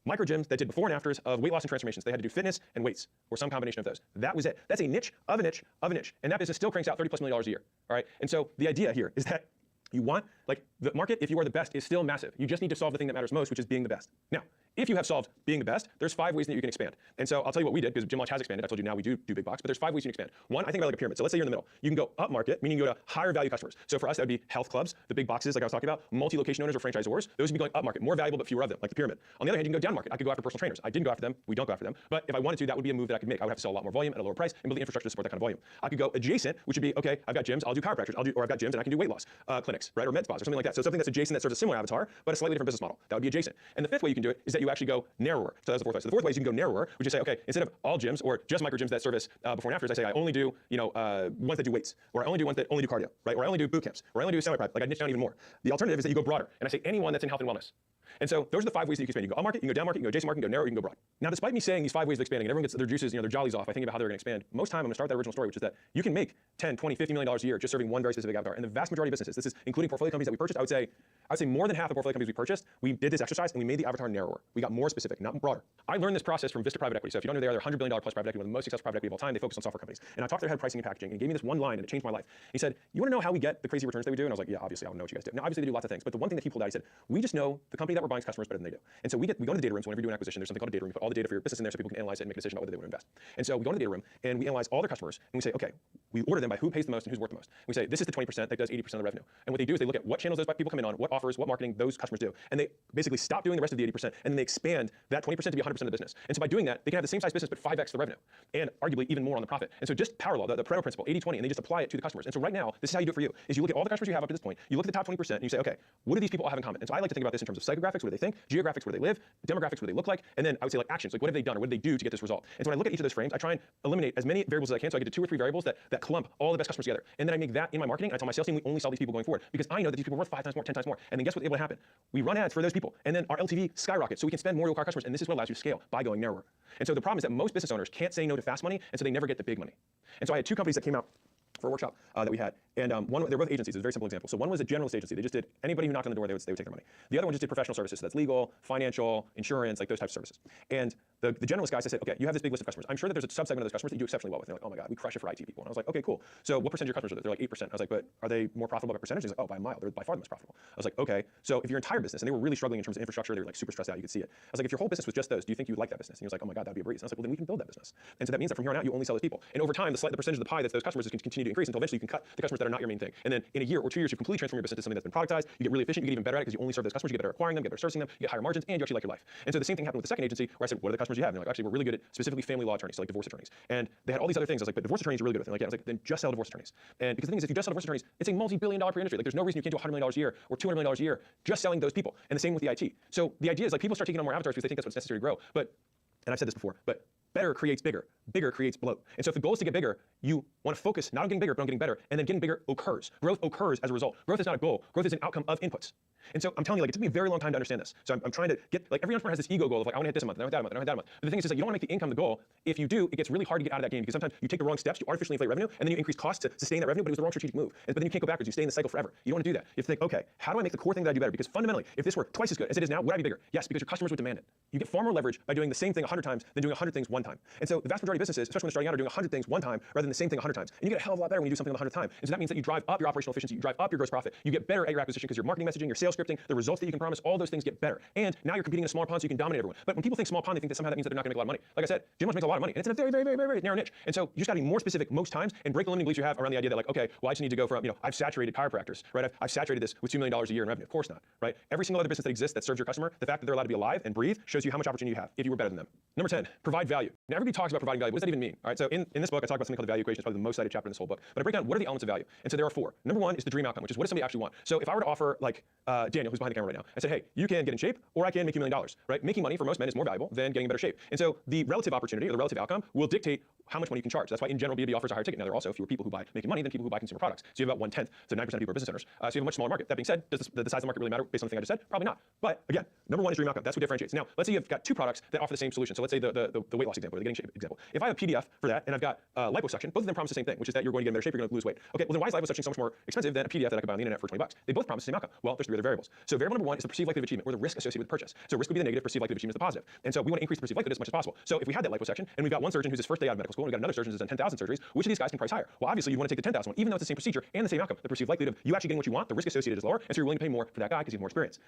S1: micro gyms that did before and afters of weight loss and transformations. They had to do fitness and weights, or some combination of those. That was it. That's a niche of a niche of a niche. And that business still cranks out $30+ million a year. All right. And so the idea here is that you want, like, the market, if you are the best, is still massive. You just need to solve the thing that matters most, which is being the best. Now, if you have solved being the best, there's 5 ways that you can expand. And so I'll tell you what we did, because Gym Launch has expanded. I told you now we do big box, but there's 5 ways you can expand. 1, I think about like a pyramid. So let's say you're in the middle. You can go up market, meaning you go to higher value customers. So for us, that would be health clubs, the big boxes like I was talking about, multi-location owners or franchisors. Those would be going up market, more valuable but fewer of them, like the pyramid. On the other hand, you can go down market. I could go after personal trainers. I didn't go after them. We don't go after them. But if I wanted to, that would be a move that I could make. I would have to sell a lot more volume at a lower price and build the infrastructure to support that kind of volume. I could go adjacent, which would be, okay, I've got gyms, I'll do chiropractors, or I've got gyms and I can do weight loss clinics, right, or med spas or something like that. So something that's adjacent that serves a similar avatar, but a slightly different business model. That would be adjacent. And the 5th way you can do it is that you actually go narrower. So that's the 4th way. So the 4th way is you can go narrower, which is say, okay, instead of all gyms or just micro gyms that service before and afters, I say I only do, ones that do weights, or I only do ones that only do cardio, right? Or I only do boot camps, or I only do semi-prep. Like I niche down even more. The alternative is that you go broader, and I say anyone that's in health and wellness. And so those are the 5 ways that you can expand. You can go up market, you can go down market, you can go adjacent market, you can go narrow, you can go broad. Now, despite me saying these 5 ways of expanding, and everyone gets their juices, their jollies off by thinking about how they're going to expand, most time I'm going to start with that original story, which is that you can make $10, $20, $50 million a year just serving one very specific avatar. And the vast majority of businesses, this is including portfolio companies that we purchased, I would say more than half the portfolio companies we purchased, we did this exercise and we made the avatar narrower. We got more specific, not broader. I learned this process from Vista Private Equity. So if you don't know, they're $100 billion plus private equity, one of the most successful private equity of all time. They focus on software companies. And I talked to their head of pricing and packaging, and he gave me this one line, and it changed my life. He said, you want to know how we get the crazy returns that we do? And I was like, yeah, obviously I don't know what you guys do. Now, obviously they do lots of things, but the one thing that he pulled out, he said, we just know the company that we're buying customers better than they do. And so we go to the data room. So whenever you do an acquisition, there's something called a data room. You put all the data for your business in there so people can analyze it and make a decision about whether they want to invest. And so we go to the data room and we analyze all their customers and we say, okay, we order them by who pays the most and who's worth the most. We say, this is the 20% that does 80% of the revenue. And what they do is they look at what channels those people come in on, what offers, what marketing those customers do. And they basically stop doing the rest of the 80% and then they expand that 20% to be 100% of the business. And so by doing that, they can have the same size business but 5x the revenue and arguably even more on the profit. And so just power law, the Pareto principle, 80-20, and they just apply it to the customers. And so right now, this is how you do it for you, is you look at all the customers you have up to this point, you look at the top 20% and you say, okay, what do these people all have in common? And so I like to think about this in terms of psychographics, what do they think, geographics, where they live, demographics, where they look like, and then I would say like actions, like what have they done or what did they do to get this result? And so when I look at each of those frames, I try and eliminate as many variables as I can, so I get to 2 or 3 variables that clump all the best customers together. And then I make that in my marketing, and I tell my sales team we only sell these people going forward because I know that these people are worth 5 times more, 10 times more. And then guess what's able to happen? We run ads for those people, and then our LTV skyrockets, so we can spend more to acquire customers, and this is what allows you to scale by going narrower. And so the problem is that most business owners can't say no to fast money, and so they never get the big money. And so I had 2 companies that came out
S9: for a workshop that we had. And they were both agencies. It was a very simple example. So one was a generalist agency. They just did anybody who knocked on the door, they would take their money. The other one just did professional services. So that's legal, financial, insurance, like those types of services. And the generalist guys, I said, okay, you have this big list of customers. I'm sure that there's a subsegment of those customers that you do exceptionally well with. And they're like, oh my God, we crush it for IT people. And I was like, okay, cool. So what percentage of your customers are there? They're like 8%. I was like, but are they more profitable by percentage? He's like, oh, by a mile. They're by far the most profitable. I was like, okay. So if your entire business, and they were really struggling in terms of infrastructure, they were like super stressed out, you could see it. I was like, if your whole business was just those, do you think you would like that business? And he was like, oh my God, that'd be a breeze. And I was like, well, then we can build that business. And so that means that from here on out, you only sell those people. And over time, the percentage of the pie that's those customers is going to continue to increase until eventually you can cut the customers that are not your main thing. And then in a year or 2 years, you completely transform your business to something that's been productized. You get really efficient. You get even better at it because you only serve those customers. You get better at acquiring them, get better at servicing them, you get higher margins, and you actually like your life. And so the same thing happened with the second agency where I said, what are the customers you have? And they're like, actually, we're really good at specifically family law attorneys, so like divorce attorneys. And they had all these other things. I was like, but divorce attorneys are really good at it. And like, yeah. I was like, then just sell divorce attorneys. And because the thing is, if you just sell divorce attorneys, it's a multi-billion-dollar per industry. Like there's no reason you can't do $100 million a year or $200 million a year just selling those people. And the same with the IT. So the idea is like people start taking on more avatars because they think that's what's necessary to grow. But, and I've said this before, but better creates bigger. Bigger creates bloat. And so if the goal is to get bigger, you want to focus not on getting bigger, but on getting better. And then getting bigger occurs. Growth occurs as a result. Growth is not a goal. Growth is an outcome of inputs. And so I'm telling you, like, it took me a very long time to understand this. So I'm trying to get, like, every entrepreneur has this ego goal of like, I want to hit this a month, and I want that a month, and I want that a month. But the thing is, like, you don't want to make the income the goal. If you do, it gets really hard to get out of that game because sometimes you take the wrong steps, you artificially inflate revenue, and then you increase costs to sustain that revenue, but it was the wrong strategic move. But then you can't go backwards. You stay in the cycle forever. You don't want to do that. You have to think, okay, how do I make the core thing that I do better? Because fundamentally, if this were twice as good as it is now, would I be bigger? Yes, because your customers would demand it. You get far more leverage by doing the same thing 100 times than doing 100 things one time. And so the vast majority of businesses, especially when they're starting out, are doing 100 things one time rather than the same thing 100 times. And you get a hell of a lot better when you do something the 100th time. And so that means that you drive up your operational efficiency, you drive up your gross profit, you get better at your acquisition because your marketing messaging, your sales scripting, the results that you can promise, all those things get better. And now you're competing in a smaller pond so you can dominate everyone. But when people think small pond, they think that somehow that means that they're not going to make a lot of money. Like I said, Jim Welch makes a lot of money, and it's in a very, very, very, very, very narrow niche. And so you just got to be more specific most times and break the limiting beliefs you have around the idea that like, okay, well, I just need to go from, I've saturated chiropractors, right? I've saturated this with $2 million a year in revenue. Of course not, right? Every single other business that exists that serves your customer, the fact that they're allowed to be alive and breathe shows you how much opportunity you have if you were better than them. Number 10, provide value. Now everybody talks about providing value. What does that even mean? All right, so in this book, I talk about something called the value equation. It's probably the most cited chapter in this whole book. But I break down what are the elements of value. And so there are 4. Number 1 is the dream outcome, which is what does somebody actually want? So if I were to offer like Daniel, who's behind the camera right now, and said, hey, you can get in shape or I can make you $1 million, right? Making money for most men is more valuable than getting in better shape. And so the relative opportunity or the relative outcome will dictate how much money you can charge. That's why in general B2B offers a higher ticket. Now there are also fewer people who buy making money than people who buy consumer products. So you have about 1/10, so 9% of people are business owners. So you have a much smaller market. That being said, does the size of the market really matter based on the thing I just said? Probably not. But again, number 1 is dream outcome. That's what differentiates. Now let's say you've got 2 products that offer the same solution. So let's say the weight loss example or the getting shape example. If I have a PDF for that and I've got liposuction, both of them promise the same thing, which is that you're going to get in better shape, you're going to lose weight. Okay, well then why is liposuction so much more expensive than a PDF that I could buy on the internet for $20? They both promise the same outcome. Well, there's 3 other variables. So variable number 1 is the perceived likelihood of achievement or the risk associated with the purchase. So risk would be the negative, perceived likelihood of achievement is the positive. And so we want to increase the perceived likelihood as much as possible. So if we had that liposuction and we've got one surgeon who's his first day out of medical school and we've got another surgeon who's done 10,000 surgeries, which of these guys can price higher? Well, obviously you want to take the 10,000 one, even though it's the same procedure and the same outcome. The perceived likelihood of you actually getting what you want, the risk associated is lower, and so you're willing to pay more for that guy because he's more experienced.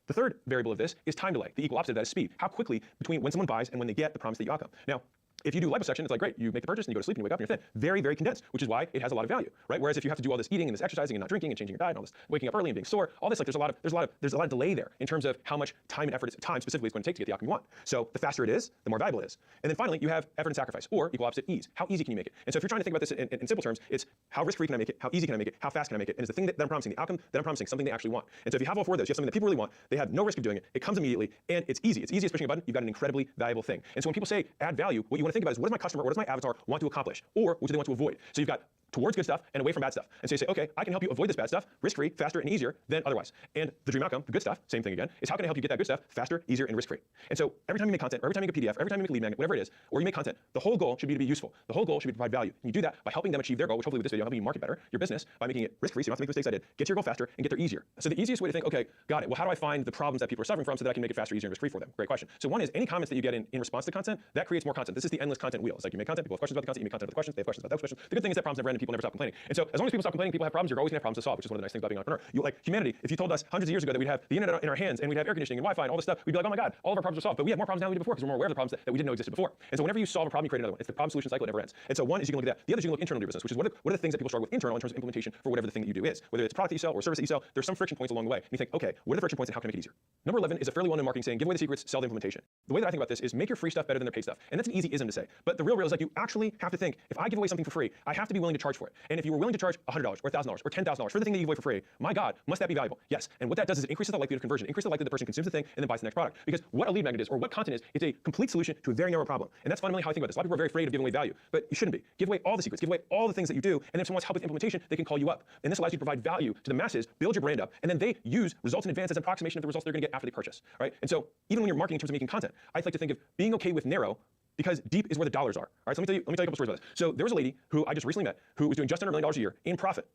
S9: The third variable of this is time delay. The equal opposite of that is speed. How quickly between when someone buys and when they get the promised outcome. Now, if you do liposuction, it's like great. You make the purchase and you go to sleep and you wake up and you're thin. Very, very condensed, which is why it has a lot of value, right? Whereas if you have to do all this eating and this exercising and not drinking and changing your diet and all this, waking up early and being sore, all this, like there's a lot of delay there in terms of how much time and effort, time specifically, is going to take to get the outcome you want. So the faster it is, the more valuable it is. And then finally, you have effort and sacrifice, or equal opposite, ease. How easy can you make it? And so if you're trying to think about this in simple terms, it's how risk-free can I make it? How easy can I make it? How fast can I make it? And it's the thing that I'm promising, the outcome that I'm promising, something they actually want. And so if you have all 4 of those, you have something that people really want. They have no risk of doing it. It comes immediately, and it's easy. It's easy as pushing a button. You've got an incredibly valuable thing. And so when people say add value, what you want to think about is what does my customer, what does my avatar want to accomplish, or what do they want to avoid? So you've got towards good stuff and away from bad stuff. And so you say, okay, I can help you avoid this bad stuff, risk-free, faster, and easier than otherwise. And the dream outcome, the good stuff, same thing again, is how can I help you get that good stuff faster, easier, and risk-free? And so every time you make content, or every time you make a PDF, every time you make a lead magnet, whatever it is, or you make content, the whole goal should be to be useful. The whole goal should be to provide value. And you do that by helping them achieve their goal, which hopefully with this video, helping you market better your business by making it risk-free, so you don't have to make the mistakes I did, get to your goal faster, and get there easier. So the easiest way to think, okay, got it. Well, how do I find the problems that people are suffering from so that I can make it faster, easier, and risk-free for them? Great question. So one is any comments that you get in response to content, that creates more content. This is the endless content wheel. It's like you make content, people have questions about the content, you make content about the questions, they have questions about those questions. The good thing is that problems never end and people never stop complaining. And so as long as people stop complaining, people have problems, you're always going to have problems to solve, which is one of the nice things about being an entrepreneur. You, like humanity, if you told us hundreds of years ago that we'd have the internet in our hands and we'd have air conditioning and Wi-Fi and all this stuff, we'd be like, oh my God, all of our problems are solved. But we have more problems now than we did before because we're more aware of the problems that we didn't know existed before. And so whenever you solve a problem, you create another one. It's the problem solution cycle, it never ends. And so one is you can look at that. The other is you can look internal to your business, which is what are the things that people struggle with internal in terms of implementation for whatever the thing that you do is. Whether it's a product that you sell or a service that you sell, there's some friction points along the way. And you think, okay, what are the friction points and how can I make it easier? Number 11 is a fairly well-known marketing saying, give away the secrets, sell the implementation. The way that I think about this is make your free stuff better than their paid stuff. And that's an easy ism to say. But the real is like you actually have to think, if I give away something for free, I have to be willing to charge for it. And if you were willing to charge $100 or $1,000 or $10,000 for the thing that you give away for free, my God, must that be valuable? Yes. And what that does is it increases the likelihood of conversion, increases the likelihood the person consumes the thing and then buys the next product. Because what a lead magnet is, or what content is, it's a complete solution to a very narrow problem. And that's fundamentally how I think about this. A lot of people are very afraid of giving away value, but you shouldn't be. Give away all the secrets, give away all the things that you do, and then if someone wants help with implementation, they can call you up. And this allows you to provide value to the masses, build your brand up, and then they use results in advance as an approximation of the results they're going to get after they purchase, right? And so even when you're marketing in terms of making content, I like to think of being okay with narrow because deep is where the dollars are. All right, so let me tell you a couple stories about this. So there was a lady who I just recently met who was doing just under $1 million a year in profit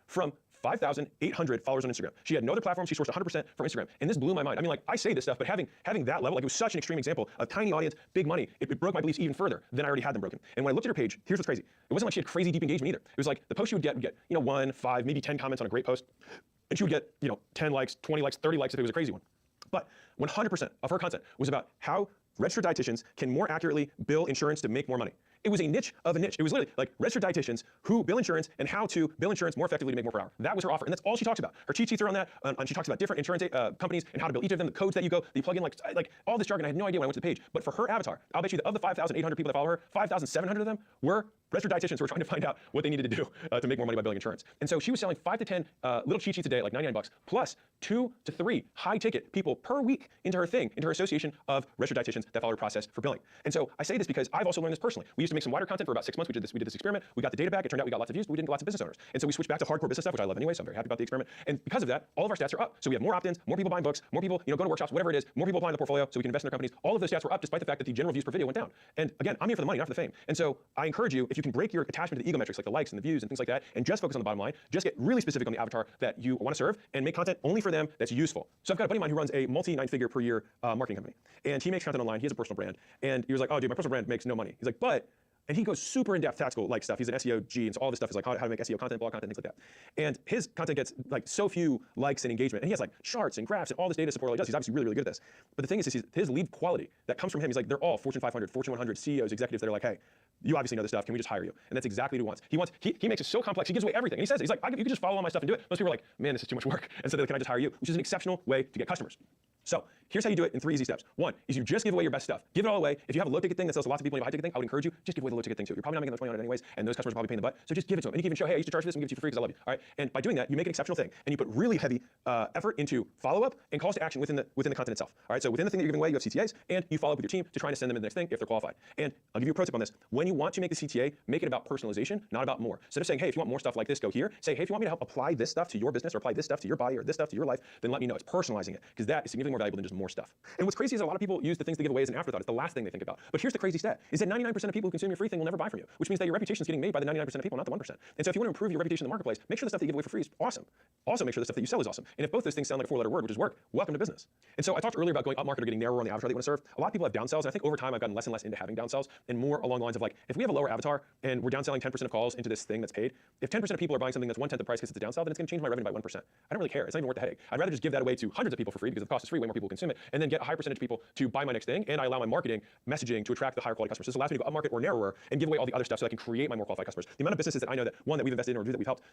S9: from 5,800 followers on Instagram. She had no other platform. She sourced 100% from Instagram. And this blew my mind. I mean, like, I say this stuff, but having that level, like, it was such an extreme example of tiny audience, big money. It broke my beliefs even further than I already had them broken. And when I looked at her page, here's what's crazy. It wasn't like she had crazy deep engagement either. It was like the post she would get, 1, 5, maybe 10 comments on a great post. And she would get, 10 likes, 20 likes, 30 likes if it was a crazy one. But 100% of her content was about how registered dietitians can more accurately bill insurance to make more money. It was a niche of a niche. It was literally like registered dietitians who bill insurance and how to bill insurance more effectively to make more per hour. That was her offer, and that's all she talks about. Her cheat sheets are on that, and she talks about different insurance companies and how to bill each of them, the codes that you plug in, like all this jargon. I had no idea when I went to the page. But for her avatar, I'll bet you that of the 5,800 people that follow her, 5,700 of them were registered dietitians who were trying to find out what they needed to do to make more money by billing insurance. And so she was selling 5 to 10 little cheat sheets a day, like $99, plus 2 to 3 high-ticket people per week into her association of registered dietitians that follow her process for billing. And so I say this because I've also learned this personally. We used to make some wider content for about 6 months. We did this experiment. We got the data back. It turned out we got lots of views, but we didn't get lots of business owners. And so we switched back to hardcore business stuff, which I love anyway, so I'm very happy about the experiment. And because of that, all of our stats are up. So we have more opt-ins, more people buying books, more people going to workshops, whatever it is, more people applying the portfolio so we can invest in their companies. All of those stats were up despite the fact that the general views per video went down. And again, I'm here for the money, not for the fame. And so I encourage you, if you can break your attachment to the ego metrics, like the likes and the views and things like that, and just focus on the bottom line, just get really specific on the avatar that you want to serve and make content only for them that's useful. So I've got a buddy of mine who runs a multi-9-figure per year marketing company. And he makes content online. He has a personal brand. And he was like, oh, dude, my personal brand makes no money. He's like, but, and he goes super in-depth tactical like stuff. He's an SEO G, and so all this stuff is like how to make SEO content, blog content, things like that. And his content gets like so few likes and engagement. And he has like charts and graphs and all this data support. He does. He's obviously really, really good at this. But the thing is his lead quality that comes from him, he's like, they're all Fortune 500, Fortune 100 CEOs, executives that are like, hey, you obviously know this stuff. Can we just hire you? And that's exactly what he wants. He makes it so complex. He gives away everything. And he says, he's like, you can just follow all my stuff and do it. Most people are like, man, this is too much work. And so they're like, can I just hire you? Which is an exceptional way to get customers. So here's how you do it in 3 easy steps. 1 is you just give away your best stuff. Give it all away. If you have a low-ticket thing that sells to lots of people and you have a high-ticket thing, I would encourage you, just give away the low-ticket thing too. You're probably not making much money on it anyways, and those customers are probably paying the butt. So just give it to them. And you can even show, hey, I used to charge for this, and give it to you for free because I love you. All right. And by doing that, you make an exceptional thing, and you put really heavy effort into follow-up and calls to action within the content itself. All right. So within the thing that you're giving away, you have CTAs, and you follow up with your team to try to send them in the next thing if they're qualified. And I'll give you a pro tip on this. When you want to make the CTA, make it about personalization, not about more. Instead of saying, hey, if you want more stuff like this, go here. Say, hey, if you want me to help apply this stuff to your business or apply this stuff to your body or this stuff to your life, then let me know. It's personalizing it because that is significantly more valuable than just more stuff. And what's crazy is a lot of people use the things they give away as an afterthought. It's the last thing they think about. But here's the crazy stat, is that 99% of people who consume your free thing will never buy from you, which means that your reputation is getting made by the 99% of people, not the 1%. And so if you want to improve your reputation in the marketplace, make sure the stuff that you give away for free is awesome. Also make sure the stuff that you sell is awesome. And if both those things sound like a 4-letter word, which is work, welcome to business. And so I talked earlier about going up market or getting narrower on the avatar that you want to serve. A lot of people have downsells, and I think over time I've gotten less and less into having downsells and more along the lines of like, if we have a lower avatar and we're downselling 10% of calls into this thing that's paid, if 10% of people are buying something that's 1/10 the price because it's a downsell, then it's going to change my revenue by 1%. I don't really care. It's not even worth the headache. I'd rather just give that away to hundreds of people for free because the cost is free, way more people consume it, and then get a high percentage of people to buy my next thing, and I allow my marketing messaging to attract the higher quality customers. So this allows me to go up market or narrower and give away all the other stuff so I can create my more qualified customers. The amount of businesses that I know that we've invested in or that we've helped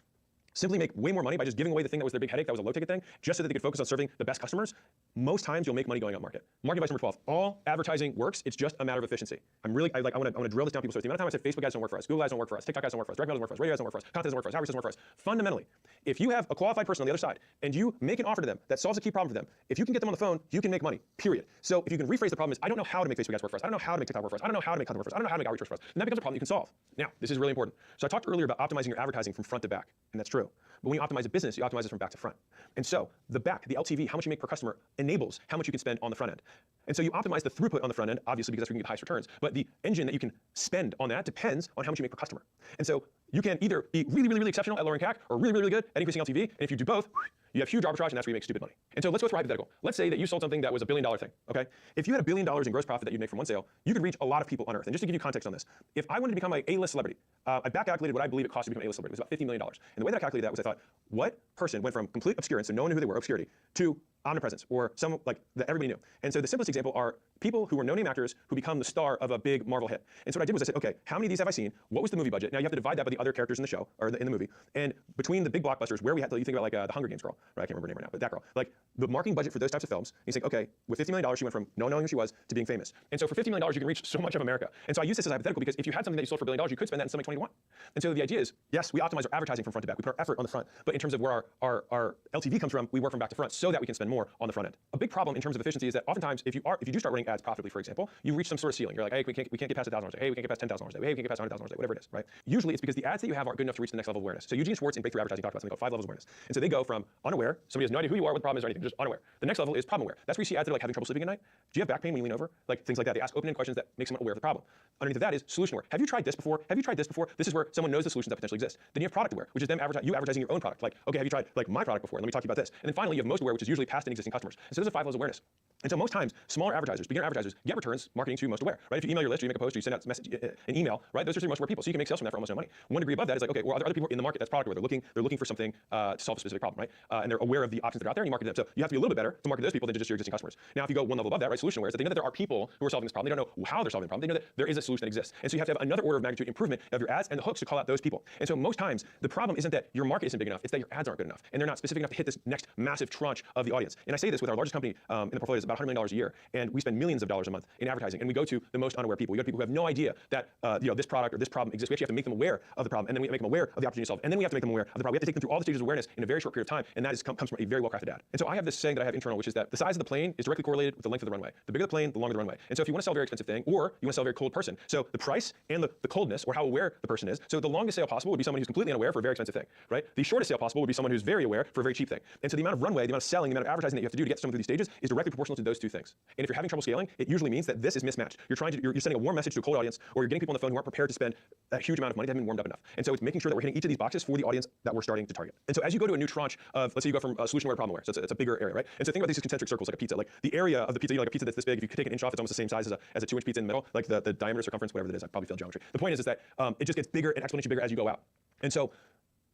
S9: simply make way more money by just giving away the thing that was their big headache, that was a low-ticket thing, just so that they could focus on serving the best customers. Most times you'll make money going up market. Market advice number 12. All advertising works. It's just a matter of efficiency. I want to drill this down people's throats. The amount of time I said Facebook ads don't work for us, Google ads don't work for us, TikTok ads don't work for us, direct mail doesn't work for us, radio ads don't work for us, content doesn't work for us, outreach doesn't work for us. Fundamentally, if you have a qualified person on the other side and you make an offer to them that solves a key problem for them, if you can get them on the phone, you can make money, period. So if you can rephrase the problem as, I don't know how to make Facebook ads work for us, I don't know how to make TikTok work for us, I don't know how to make content work for us, I don't know how to make outreach work for us, and that becomes a problem you can solve. Now, this is really important. So I talked earlier about optimizing your advertising from front to back, and that's true. But when you optimize a business, you optimize it from back to front. And so the back, the LTV, how much you make per customer, enables how much you can spend on the front end. And so you optimize the throughput on the front end, obviously because that's where you can get highest returns. But the engine that you can spend on that depends on how much you make per customer. And so you can either be really, really, really exceptional at lowering CAC or really, really, really good at increasing LTV. And if you do both, you have huge arbitrage, and that's where you make stupid money. And so let's go through a hypothetical. Let's say that you sold something that was $1 billion thing, okay? If you had $1 billion in gross profit that you'd make from one sale, you could reach a lot of people on earth. And just to give you context on this, if I wanted to become an A-list celebrity, I back calculated what I believe it cost to become an A-list celebrity. It was about $50 million. And the way that I calculated that was I thought, what person went from complete obscurance, so no one knew who they were, obscurity, to omnipresence, or some like that everybody knew. And so the simplest example are people who were no-name actors who become the star of a big Marvel hit. And so what I did was I said, okay, how many of these have I seen? What was the movie budget? Now you have to divide that by the other characters in the show, or in the movie. And between the big blockbusters, where we had to, you think about like the Hunger Games girl, right? I can't remember her name right now, but that girl. Like the marketing budget for those types of films, you think, okay, with $50 million, she went from no one knowing who she was to being famous. And so for $50 million, you can reach so much of America. And so I use this as hypothetical because if you had something that you sold for $1 billion, you could spend that in something 20 to 1. And so the idea is, yes, we optimize our advertising from front to back. We put our effort on the front. But in terms of where our LTV comes from, we work from back to front so that we can spend more on the front end. A big problem in terms of efficiency is that oftentimes if you do start running ads profitably, for example, you reach some sort of ceiling. You're like, hey, we can't get past $1,000 a day. Hey, we can't get past $10,000 a day. Hey, we can't get past $100,000 a day, whatever it is, right? Usually it's because the ads that you have aren't good enough to reach the next level of awareness. So Eugene Schwartz in Breakthrough Advertising talked about something called 5 levels of awareness. And so they go from unaware, somebody has no idea who you are, what the problem is, or anything, just unaware. The next level is problem aware. That's where you see ads that are like having trouble sleeping at night. Do you have back pain when you lean over? Like things like that. They ask open-ended questions that make someone aware of the problem. Underneath of that is solution aware. Have you tried this before? Have you tried this before? This is where someone knows the solutions that potentially exist. Then you have product aware, which is them you advertising your own product. Like, okay, have you tried like my product before? Let me talk to you about this. And then finally, you have most aware, which is usually past and existing customers. And so those are 5 levels of awareness. And so most times, smaller advertisers, beginner advertisers, get returns marketing to most aware, right? If you email your list, or you make a post, or you send out an email, right? Those are 3 most aware people. So you can make sales from that for almost no money. One degree above that is like, okay, well, are there other people in the market that's product aware? They're looking for something to solve a specific problem, right? And they're aware of the options that are out there, and you market them. So you have to be a little bit better to market those people than just your existing customers. Now, if you go one level above that, right, solution aware, is that they know that there are people who are solving this problem. They don't know how they're solving the problem. They know that there is a solution that exists. And so you have to have another order of magnitude improvement of your ads and the hooks to call out those people. And so most times, the problem isn't that your market isn't big enough, it's that your ads aren't good enough, and they're not specific enough to hit this next massive tranche of the audience. And I say this with our largest company in the portfolio is about $100 million a year, and we spend millions of dollars a month in advertising, and we go to the most unaware people. We go to people who have no idea that this product or this problem exists. We actually have to make them aware of the problem, and then we make them aware of the opportunity to solve, and then we have to make them aware of the problem. We have to take them through all the stages of awareness in a very short period of time, and that comes from a very well-crafted ad. And so I have this saying that I have internal, which is that the size of the plane is directly correlated with the length of the runway. The bigger the plane, the longer the runway. And so if you want to sell a very expensive thing, or you want to sell a very cold person, so the price and the coldness, or how aware the person is. So the longest sale possible would be someone who's completely unaware for a very expensive thing, right? The shortest sale possible would be someone who's very aware for a very cheap thing. And so the amount of runway, the amount of selling, the amount of advertising that you have to do to get someone through these stages is directly proportional to those 2 things. And if you're having trouble scaling, it usually means that this is mismatched. You're sending a warm message to a cold audience, or you're getting people on the phone who aren't prepared to spend a huge amount of money that haven't been warmed up enough. And so it's making sure that we're hitting each of these boxes for the audience that we're starting to target. And so as you go to a new tranche of, let's say you go from solution aware to problem aware, so it's a bigger area, right? And so think about these concentric circles like a pizza. Like the area of the pizza, like a pizza that's this big, if you could take an inch off, it's almost the same size as a 2-inch pizza in the middle, like the diameter, circumference, whatever that is. I probably failed geometry. The point is that it just gets bigger and exponentially bigger as you go out. And so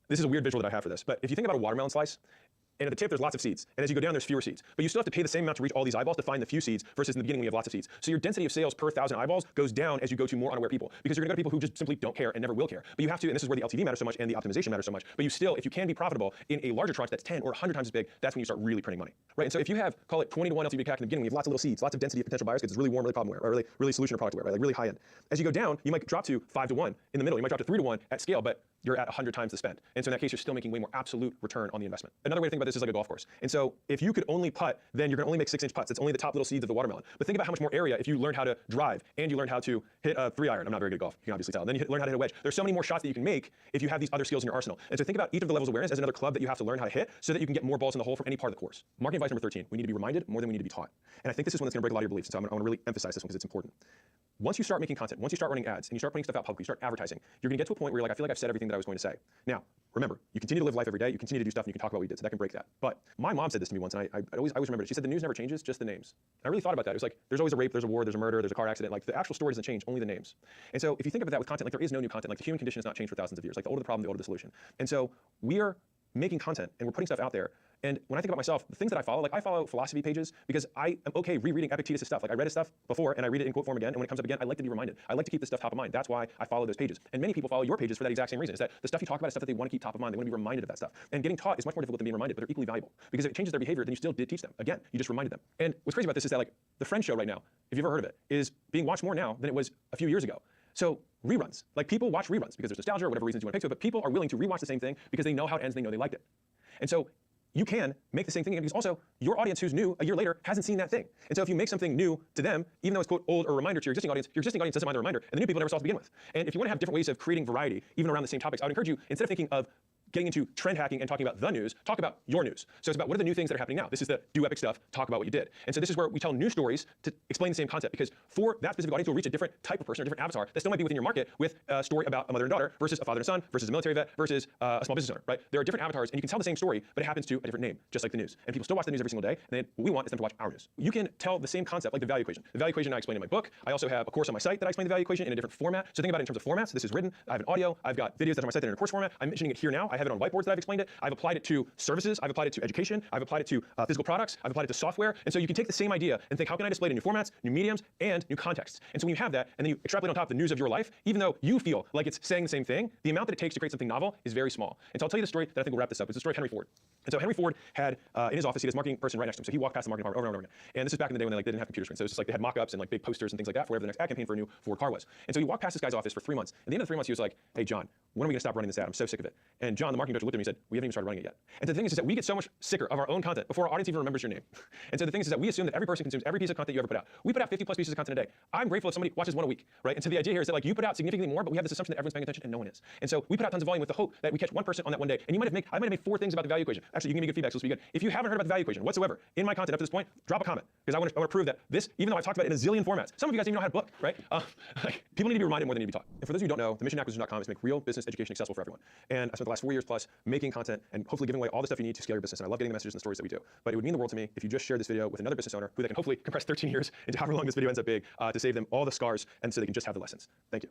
S9: this is a weird visual that I have for this, but if you think about a watermelon slice, and at the tip, there's lots of seeds. And as you go down, there's fewer seeds. But you still have to pay the same amount to reach all these eyeballs to find the few seeds versus in the beginning when you have lots of seeds. So your density of sales per 1,000 eyeballs goes down as you go to more unaware people, because you're going to go to people who just simply don't care and never will care. But you have to, and this is where the LTV matters so much and the optimization matters so much, but you still, if you can be profitable in a larger tranche that's 10 or 100 times as big, that's when you start really printing money, right? And so if you have, call it 20 to 1 LTV to CAC in the beginning, you have lots of little seeds, lots of density of potential buyers because it's really warm, really problem aware, or really solution or product aware, right? Like really high end. As you go down, you might drop to 5 to 1 in the middle. You might drop to 3 to 1 at scale, but you're at 100 times the spend. And so in that case, you're still making way more absolute return on the investment. Another way to think about this is like a golf course. And so if you could only putt, then you're going to only make 6-inch putts. It's only the top little seeds of the watermelon. But think about how much more area if you learned how to drive and you learned how to hit a 3-iron. I'm not very good at golf, you can obviously tell. And then you learn how to hit a wedge. There's so many more shots that you can make if you have these other skills in your arsenal. And so think about each of the levels of awareness as another club that you have to learn how to hit so that you can get more balls in the hole from any part of the course. Marketing advice number 13, we need to be reminded more than we need to be taught. And I think this is one that's going to break a lot of your beliefs. And so I want to really emphasize this one because it's important. Once you start making content, once you start running ads, and you start putting stuff out publicly, you start advertising, you're going to get to a point where you're like, I feel like I've said everything that I was going to say. Now, remember, you continue to live life every day, you continue to do stuff, and you can talk about what you did, so that can break that. But my mom said this to me once, and I always remember it. She said, the news never changes, just the names. And I really thought about that. It was like, there's always a rape, there's a war, there's a murder, there's a car accident. Like, the actual story doesn't change, only the names. And so if you think of that with content, like there is no new content. Like the human condition has not changed for thousands of years. Like the older the problem, the older the solution. And so we are making content, and we're putting stuff out there. And when I think about myself, the things that I follow, like I follow philosophy pages because I am okay rereading Epictetus' stuff. Like I read his stuff before and I read it in quote form again, and when it comes up again, I like to be reminded. I like to keep this stuff top of mind. That's why I follow those pages. And many people follow your pages for that exact same reason, is that the stuff you talk about is stuff that they want to keep top of mind. They want to be reminded of that stuff. And getting taught is much more difficult than being reminded, but they're equally valuable. Because if it changes their behavior, then you still did teach them. Again, you just reminded them. And what's crazy about this is that like the Friends show right now, if you've ever heard of it, is being watched more now than it was a few years ago. So reruns, like people watch reruns because there's nostalgia or whatever reasons you want to pick to it, but people are willing to rewatch the same thing because they know how it ends, they know they liked it. And so you can make the same thing again because also your audience who's new a year later hasn't seen that thing. And so if you make something new to them, even though it's quote old or a reminder to your existing audience doesn't mind the reminder, and the new people never saw it to begin with. And if you want to have different ways of creating variety, even around the same topics, I would encourage you, instead of thinking of getting into trend hacking and talking about the news, talk about your news. So it's about what are the new things that are happening now. This is the do epic stuff, talk about what you did. And so this is where we tell new stories to explain the same concept, because for that specific audience, you'll reach a different type of person, or different avatar that still might be within your market with a story about a mother and daughter versus a father and son versus a military vet versus a small business owner, right? There are different avatars, and you can tell the same story, but it happens to a different name, just like the news. And people still watch the news every single day, and then what we want is them to watch our news. You can tell the same concept, like the value equation. The value equation I explain in my book. I also have a course on my site that I explain the value equation in a different format. So think about it in terms of formats. This is written. I have an audio. I've got videos that are on my site that are in a course format. I'm mentioning it here now. I have it on whiteboards that I've explained it. I've applied it to services. I've applied it to education. I've applied it to physical products. I've applied it to software. And so you can take the same idea and think, how can I display it in new formats, new mediums, and new contexts? And so when you have that, and then you extrapolate on top the news of your life, even though you feel like it's saying the same thing, the amount that it takes to create something novel is very small. And so I'll tell you the story that I think will wrap this up. It's the story of Henry Ford. And so Henry Ford had in his office, he had this marketing person right next to him. So he walked past the marketing department over and over again. And this is back in the day when they didn't have computer screens. So it's just like they had mock-ups and like big posters and things like that for whatever the next ad campaign for a new Ford car was. And so he walked past this guy's office for 3 months. At the end of the 3 months, he was like, hey, John, when are we going to stop running this ad? I'm so sick of it. And John, the marketing director, looked at me and said, we haven't even started running it yet. And so the thing is that we get so much sicker of our own content before our audience even remembers your name. And so the thing is that we assume that every person consumes every piece of content you ever put out. We put out 50 plus pieces of content a day. I'm grateful if somebody watches one a week, right? And so the idea here is that like you put out significantly more, but we have this assumption that everyone's paying attention and no one is. And so we put out tons of volume with the hope that we catch one person on that one day. And I might have made 4 things about the value equation. Actually, you can give me good feedback, so this will be good. If you haven't heard about the value equation whatsoever in my content up to this point, drop a comment because I want to prove that this, even though I've talked about it in a zillion formats, some of you guys even know how to book, right? Like, people need to be reminded more than need to be taught. And for those of you who don't know, the mission acquisition.com is to make real business education accessible for everyone. And I spent the last 4 years plus making content and hopefully giving away all the stuff you need to scale your business. And I love getting the messages and the stories that we do. But it would mean the world to me if you just shared this video with another business owner who they can hopefully compress 13 years into however long this video ends up being to save them all the scars and so they can just have the lessons. Thank you.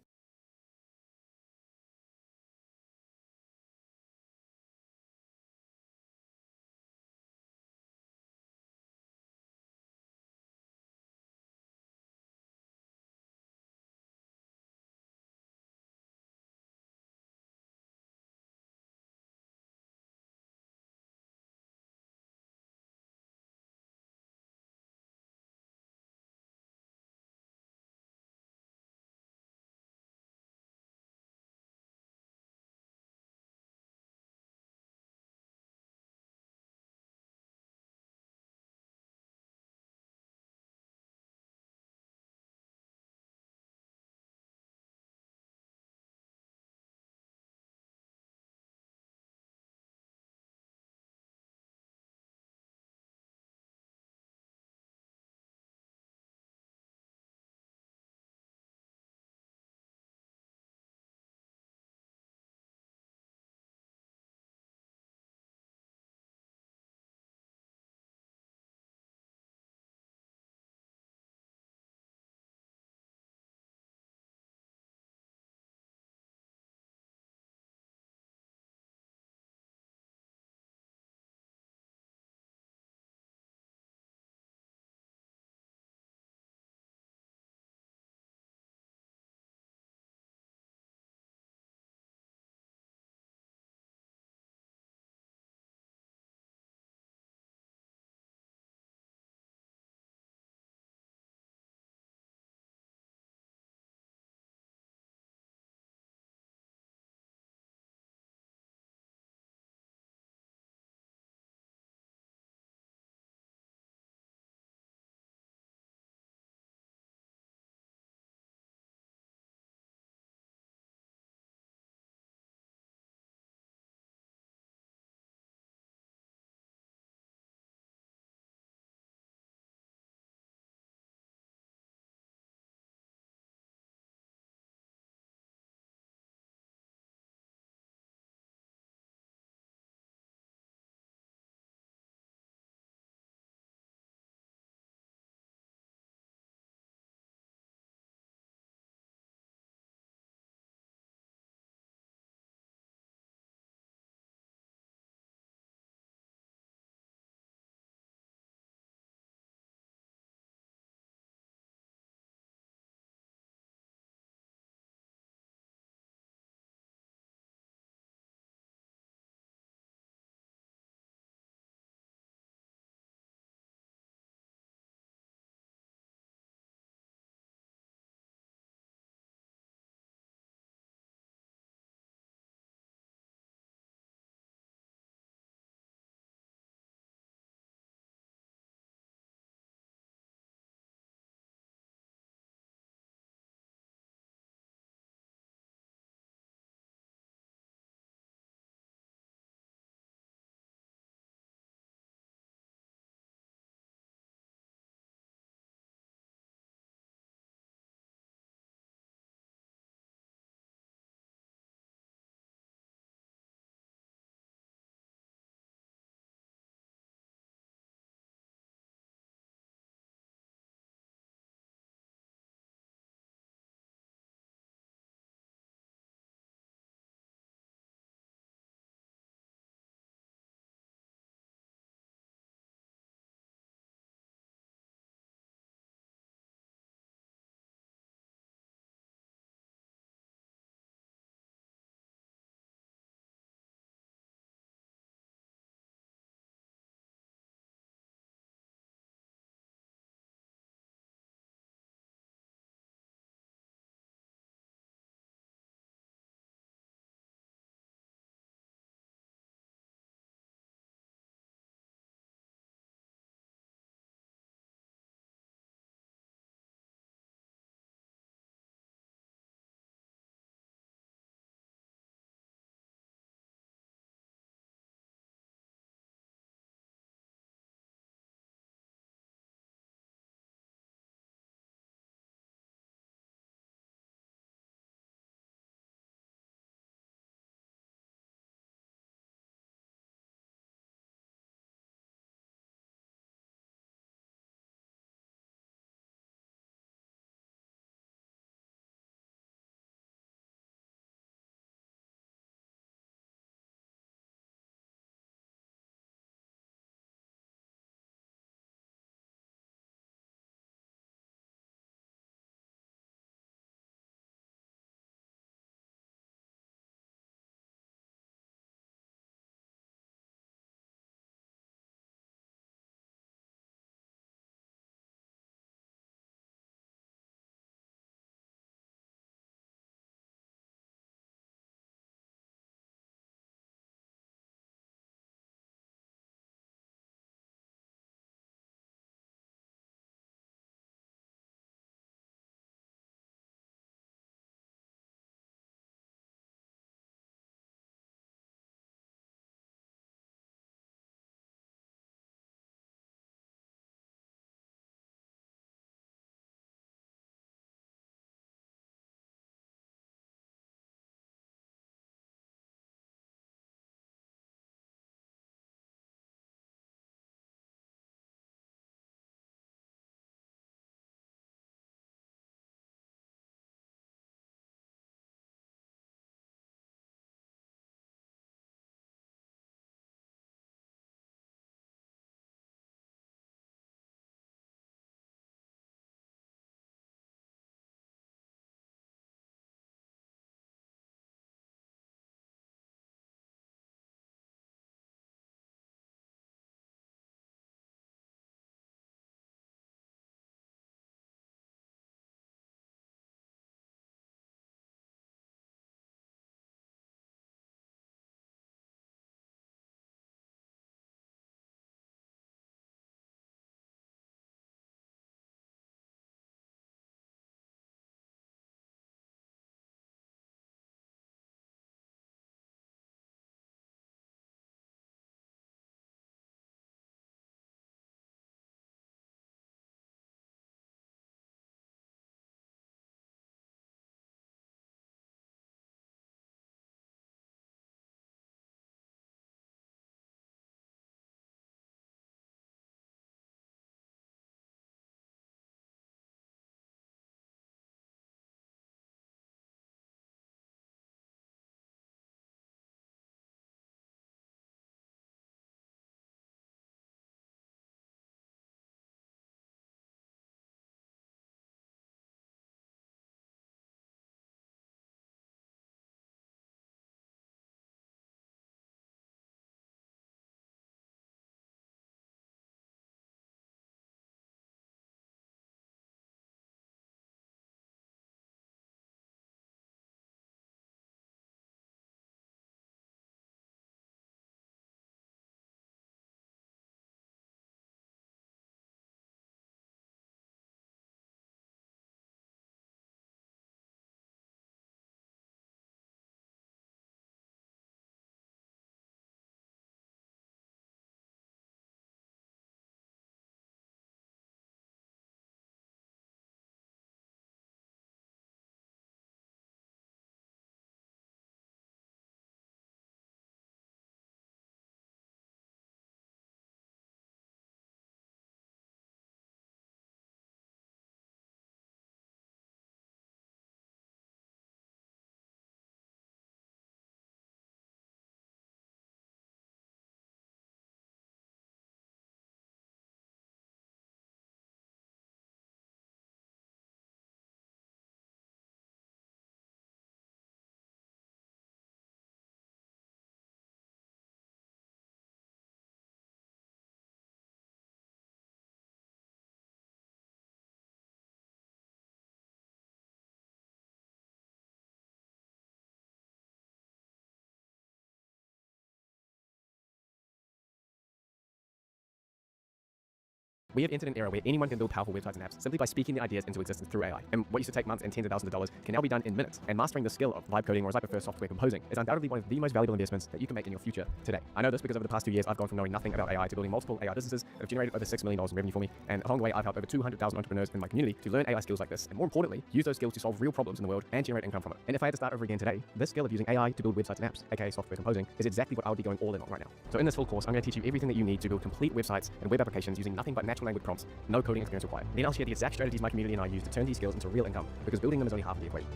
S4: We have entered an era where anyone can build powerful websites and apps simply by speaking the ideas into existence through AI. And what used to take months and tens of thousands of dollars can now be done in minutes. And mastering the skill of vibe coding, or as I prefer, software composing, is undoubtedly one of the most valuable investments that you can make in your future today. I know this because over the past 2 years, I've gone from knowing nothing about AI to building multiple AI businesses that have generated over $6 million in revenue for me. And along the way, I've helped over 200,000 entrepreneurs in my community to learn AI skills like this, and more importantly, use those skills to solve real problems in the world and generate income from it. And if I had to start over again today, this skill of using AI to build websites and apps, aka software composing, is exactly what I would be going all in on right now. So in this full course, I'm going to teach you everything that you need to build complete websites and web applications using nothing but natural language prompts, no coding experience required. Then I'll share the exact strategies my community and I use to turn these skills into real income, because building them is only half of the equation.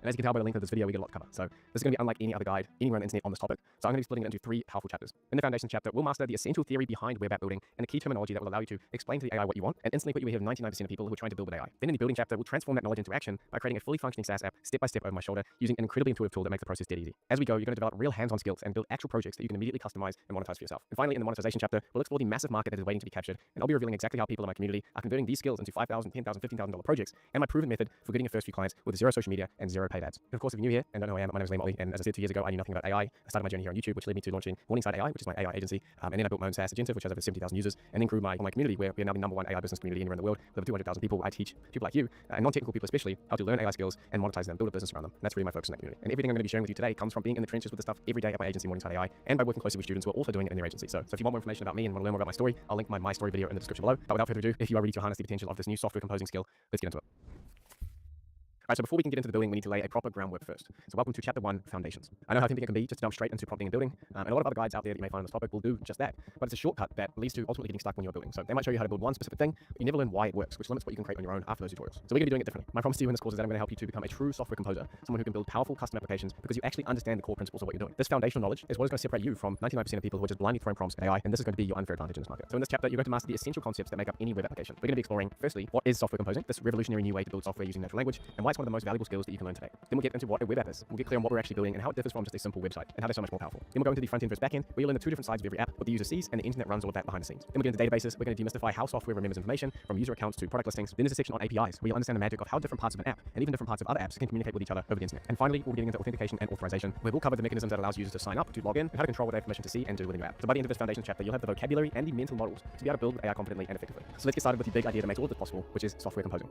S4: And as you can tell by the length of this video, we get a lot to cover. So this is going to be unlike any other guide anywhere on the internet on this topic. So I'm going to be splitting it into 3 powerful chapters. In the foundation chapter, we'll master the essential theory behind web app building and the key terminology that will allow you to explain to the AI what you want and instantly put you ahead of 99% of people who are trying to build with AI. Then in the building chapter, we'll transform that knowledge into action by creating a fully functioning SaaS app step by step over my shoulder using an incredibly intuitive tool that makes the process dead easy. As we go, you're going to develop real hands-on skills and build actual projects that you can immediately customize and monetize for yourself. And finally, in the monetization chapter, we'll explore the massive market that is waiting to be captured, and I'll be revealing exactly how people in my community are converting these skills into $5,000, $10,000, $15,000 projects, and my proven method for getting your first few clients with zero social media and zero paid ads. And of course, if you're new here and don't know who I am, my name is Liam Otley, and as I said 2 years ago, I knew nothing about AI. I started my journey here on YouTube, which led me to launching Morningside AI, which is my AI agency, and then I built my own SaaS agency, which has over 70,000 users, and then grew my community, where we are now the #1 AI business community anywhere in the world. With over 200,000 people, I teach people like you, and non-technical people especially, how to learn AI skills and monetize them, build a business around them. And that's really my focus in that community. And everything I'm going to be sharing with you today comes from being in the trenches with the stuff every day at my agency, Morningside AI, and by working closely with students who are also doing it in their agency. So if you want more information about me and want to learn more about my story, I'll link my story video in the description below. But without further ado, if you are ready to harness the potential of this new software composing skill, let's get into it. Alright, so before we can get into the building, we need to lay a proper groundwork first. So welcome to Chapter 1, Foundations. I know how tempting it can be just to jump straight into prompting and building, and a lot of other guides out there that you may find on this topic will do just that, but it's a shortcut that leads to ultimately getting stuck when you're building. So they might show you how to build one specific thing, but you never learn why it works, which limits what you can create on your own after those tutorials. So we're going to be doing it differently. My promise to you in this course is that I'm going to help you to become a true software composer, someone who can build powerful custom applications because you actually understand the core principles of what you're doing. This foundational knowledge is what is going to separate you from 99% of people who are just blindly throwing prompts at AI, and this is going to be your unfair advantage in this market. So in this chapter, you're going to master the essential concepts that make up any web application. We're going to be exploring, firstly, what is software composing, this revolutionary new way to build software using natural language, and why it's one of the most valuable skills that you can learn today. Then we'll get into what a web app is. We'll get clear on what we're actually building and how it differs from just a simple website and how they're so much more powerful. Then we'll go into the front end versus back end, where you'll learn the 2 different sides of every app, what the user sees and the internet runs all of that behind the scenes. Then we'll get into databases. We're going to demystify how software remembers information from user accounts to product listings. Then there's a section on APIs, where you'll understand the magic of how different parts of an app and even different parts of other apps can communicate with each other over the internet. And finally, we'll be getting into authentication and authorization, where we'll cover the mechanisms that allows users to sign up, to log in, and how to control what they have permission to see and do within your app. So by the end of this foundation chapter, you'll have the vocabulary and the mental models to be able to build AI confidently and effectively. So let's get started with the big idea that makes all of this possible, which is software composing.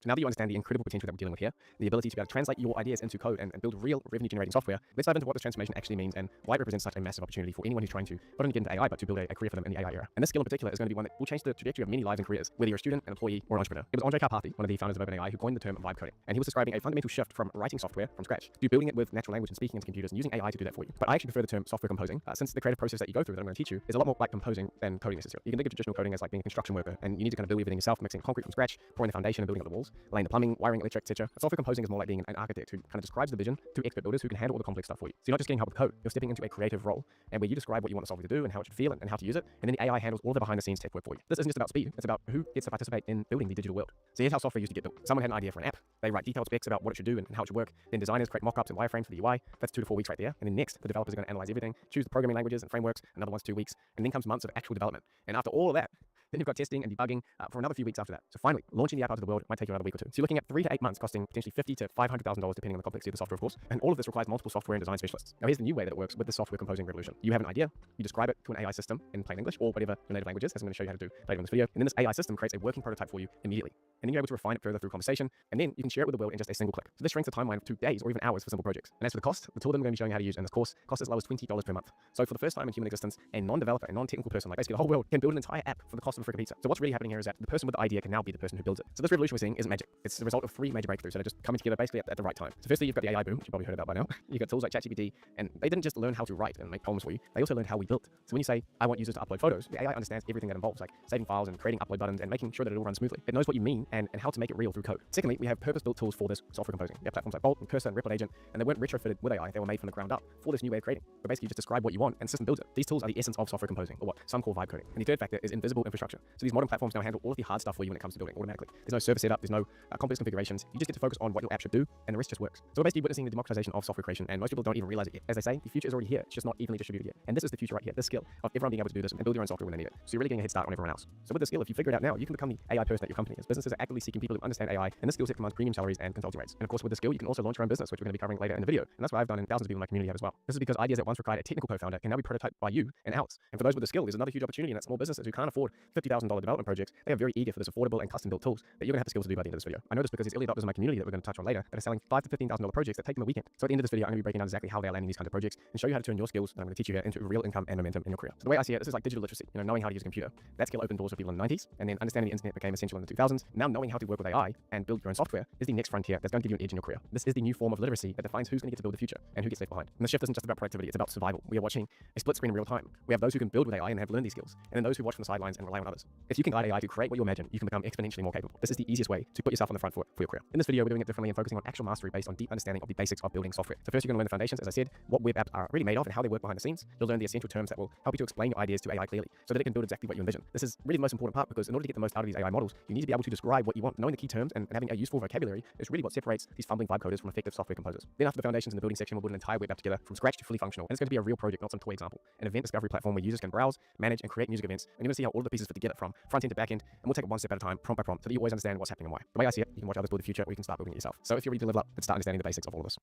S4: So now that you understand the incredible potential that we're dealing with here, the ability to be able to translate your ideas into code and build real revenue-generating software, let's dive into what this transformation actually means and why it represents such a massive opportunity for anyone who's trying to not only get into AI, but to build a career for them in the AI era. And this skill in particular is going to be one that will change the trajectory of many lives and careers, whether you're a student, an employee, or an entrepreneur. It was Andre Karpathy, one of the founders of OpenAI, who coined the term vibe coding. And he was describing a fundamental shift from writing software from scratch to building it with natural language and speaking into computers and using AI to do that for you. But I actually prefer the term software composing, since the creative process that you go through that I'm going to teach you is a lot more like composing than coding necessarily. You can think of traditional coding as like being a construction worker, and you need to kind of build everything yourself, mixing concrete from scratch, pouring the foundation and building up the walls, laying the plumbing, wiring, electric, etc. Software composing is more like being an architect who kind of describes the vision to expert builders who can handle all the complex stuff for you. So you're not just getting help with code, you're stepping into a creative role, and where you describe what you want the software to do and how it should feel and how to use it, and then the AI handles all the behind the scenes tech work for you. This isn't just about speed, it's about who gets to participate in building the digital world. So here's how software used to get built. Someone had an idea for an app, they write detailed specs about what it should do and how it should work, then designers create mock-ups and wireframes for the UI. That's 2 to 4 weeks right there, and then next, the developers are going to analyze everything, choose the programming languages and frameworks, another 1 to 2 weeks, and then comes months of actual development. And after all of that, then you've got testing and debugging for another few weeks after that. So finally, launching the app out to the world might take you another week or 2. So you're looking at 3 to 8 months, costing potentially $50,000 to $500,000 depending on the complexity of the software, of course. And all of this requires multiple software and design specialists. Now here's the new way that it works with the software composing revolution. You have an idea, you describe it to an AI system in plain English or whatever your native language is, as I'm going to show you how to do later in this video. And then this AI system creates a working prototype for you immediately. And then you're able to refine it further through conversation, and then you can share it with the world in just a single click. So this shrinks the timeline to days or even hours for simple projects. And as for the cost, the tool that I'm going to be showing you how to use in this course costs as low as $20 per month. So for the first time in human existence, a non-developer, a non-technical person, like basically the whole world, can build an entire app for the cost of a freaking pizza. So what's really happening here is that the person with the idea can now be the person who builds it. So this revolution we're seeing isn't magic. It's the result of 3 major breakthroughs that are just coming together basically at the right time. So firstly, you've got the AI boom, which you've probably heard about by now. You've got tools like ChatGPT, and they didn't just learn how to write and make poems for you, they also learned how we built. So when you say, I want users to upload photos, the AI understands everything that involves, like saving files and creating upload buttons and making sure that it all runs smoothly. It knows what you mean and how to make it real through code. Secondly, we have purpose-built tools for this software composing. We have platforms like Bolt and Cursor and Replit Agent, and they weren't retrofitted with AI, they were made from the ground up for this new way of creating. But basically you just describe what you want and the system builds it. These tools are the essence of software composing, or what some call vibe coding. And the third factor is invisible infrastructure. infrastructure. So these modern platforms now handle all of the hard stuff for you when it comes to building automatically. There's no server setup, there's no complex configurations. You just get to focus on what your app should do, and the rest just works. So we're basically witnessing the democratization of software creation, and most people don't even realize it yet. As they say, the future is already here. It's just not evenly distributed yet. And this is the future right here, this skill of everyone being able to do this and build your own software when they need it. So you're really getting a head start on everyone else. So with this skill, if you figure it out now, you can become the AI person at your company, as businesses are actively seeking people who understand AI, and this skill set commands premium salaries and consulting rates. And of course, with this skill, you can also launch your own business, which we're going to be covering later in the video. And that's what I've done, and thousands of people in my community have as well. This is because ideas that once required a technical co-founder can now be prototyped by you and ours. And for those with the skill, there's another huge opportunity in that small businesses who can't afford $50,000 development projects. They are very eager for this affordable and custom-built tools that you're going to have the skills to do by the end of this video. I know this because there's early adopters in my community that we're going to touch on later that are selling $5,000 to $15,000 projects that take them a weekend. So at the end of this video, I'm going to be breaking down exactly how they're landing these kinds of projects and show you how to turn your skills that I'm going to teach you here into real income and momentum in your career. So the way I see it, this is like digital literacy, knowing how to use a computer. That skill opened doors for people in the 90s, and then understanding the internet became essential in the 2000s. Now knowing how to work with AI and build your own software is the next frontier that's going to give you an edge in your career. This is the new form of literacy that defines who's going to get to build the future and who gets left behind. And the shift isn't just about productivity, it's about survival. We are watching a split screen in real time. We have those who can build with AI and have learned these skills, and then those who watch from the sidelines and rely on others. If you can guide AI to create what you imagine, you can become exponentially more capable. This is the easiest way to put yourself on the front foot for your career. In this video, we're doing it differently and focusing on actual mastery based on deep understanding of the basics of building software. So first, you're going to learn the foundations, as I said, what web apps are really made of and how they work behind the scenes. You'll learn the essential terms that will help you to explain your ideas to AI clearly so that it can build exactly what you envision. This is really the most important part because in order to get the most out of these AI models, you need to be able to describe what you want. Knowing the key terms and having a useful vocabulary is really what separates these fumbling vibe coders from effective software composers. Then after the foundations in the building section, we'll build an entire web app together from scratch to fully functional. And it's going to be a real project, not some toy example. An event discovery platform where users can browse, manage, and create music events. And you're going to see how all of the pieces fit together from front end to back end. And we'll take it one step at a time, prompt by prompt, so that you always understand what's happening and why. The way I see it, you can watch others build the future, or you can start building it yourself. So if you're ready to level up, let's start understanding the basics of all of this.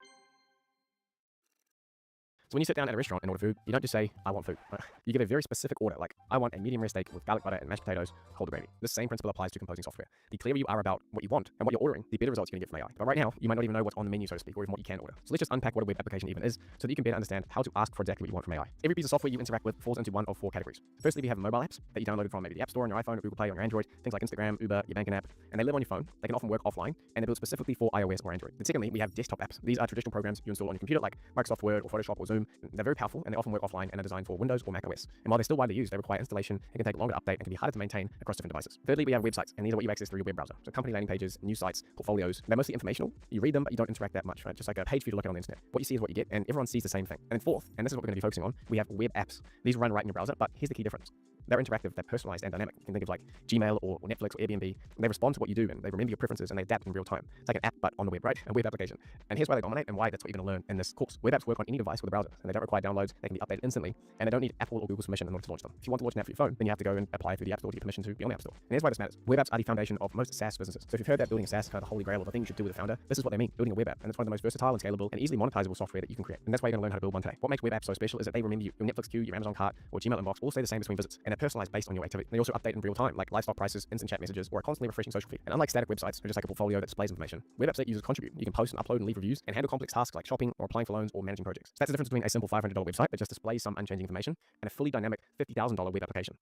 S4: So when you sit down at a restaurant and order food, you don't just say, I want food. You give a very specific order, like, I want a medium rare steak with garlic butter and mashed potatoes, cold gravy. This same principle applies to composing software. The clearer you are about what you want and what you're ordering, the better results you're going to get from AI. But right now, you might not even know what's on the menu, so to speak, or even what you can order. So let's just unpack what a web application even is, so that you can better understand how to ask for exactly what you want from AI. Every piece of software you interact with falls into one of four categories. Firstly, we have mobile apps that you downloaded from maybe the App Store on your iPhone or Google Play on your Android, things like Instagram, Uber, your banking app, and they live on your phone. They can often work offline, and they're built specifically for iOS or Android. Then secondly, we have desktop apps. These are traditional programs you install on your computer, like Microsoft Word or Photoshop or Zoom. They're very powerful, and they often work offline and are designed for Windows or Mac OS. And while they're still widely used, they require installation, it can take longer to update, and can be harder to maintain across different devices. Thirdly, we have websites, and these are what you access through your web browser. So company landing pages, news sites, portfolios. They're mostly informational. You read them, but you don't interact that much, right? Just like a page for you to look at on the internet. What you see is what you get, and everyone sees the same thing. And then fourth, and this is what we're going to be focusing on, we have web apps. These run right in your browser, but here's the key difference. They're interactive, they're personalized and dynamic. You can think of like Gmail or Netflix or Airbnb. They respond to what you do and they remember your preferences and they adapt in real time. It's like an app, but on the web, right? A web application. And here's why they dominate and why that's what you're going to learn in this course. Web apps work on any device with a browser, and they don't require downloads. They can be updated instantly, and they don't need Apple or Google's permission in order to launch them. If you want to launch an app for your phone, then you have to go and apply through the App Store to get permission to be on the App Store. And here's why this matters. Web apps are the foundation of most SaaS businesses. So if you've heard that building a SaaS kind of the holy grail of the thing you should do with a founder, this is what they mean, building a web app. And it's one of the most versatile and scalable and easily monetizable software that you can create. And that's why you're going to learn how to build one today. What makes web apps so special is that they remember you. Your Netflix queue, your Amazon cart, or Gmail inbox all stay the same between visits, and they're personalized based on your activity. They also update in real time, like livestock prices, instant chat messages, or a constantly refreshing social feed. And unlike static websites, or just like a portfolio that displays information, web apps let users contribute. You can post and upload and leave reviews, and handle complex tasks like shopping or applying for loans or managing projects. So that's the difference between a simple $500 website that just displays some unchanging information and a fully dynamic $50,000 web application.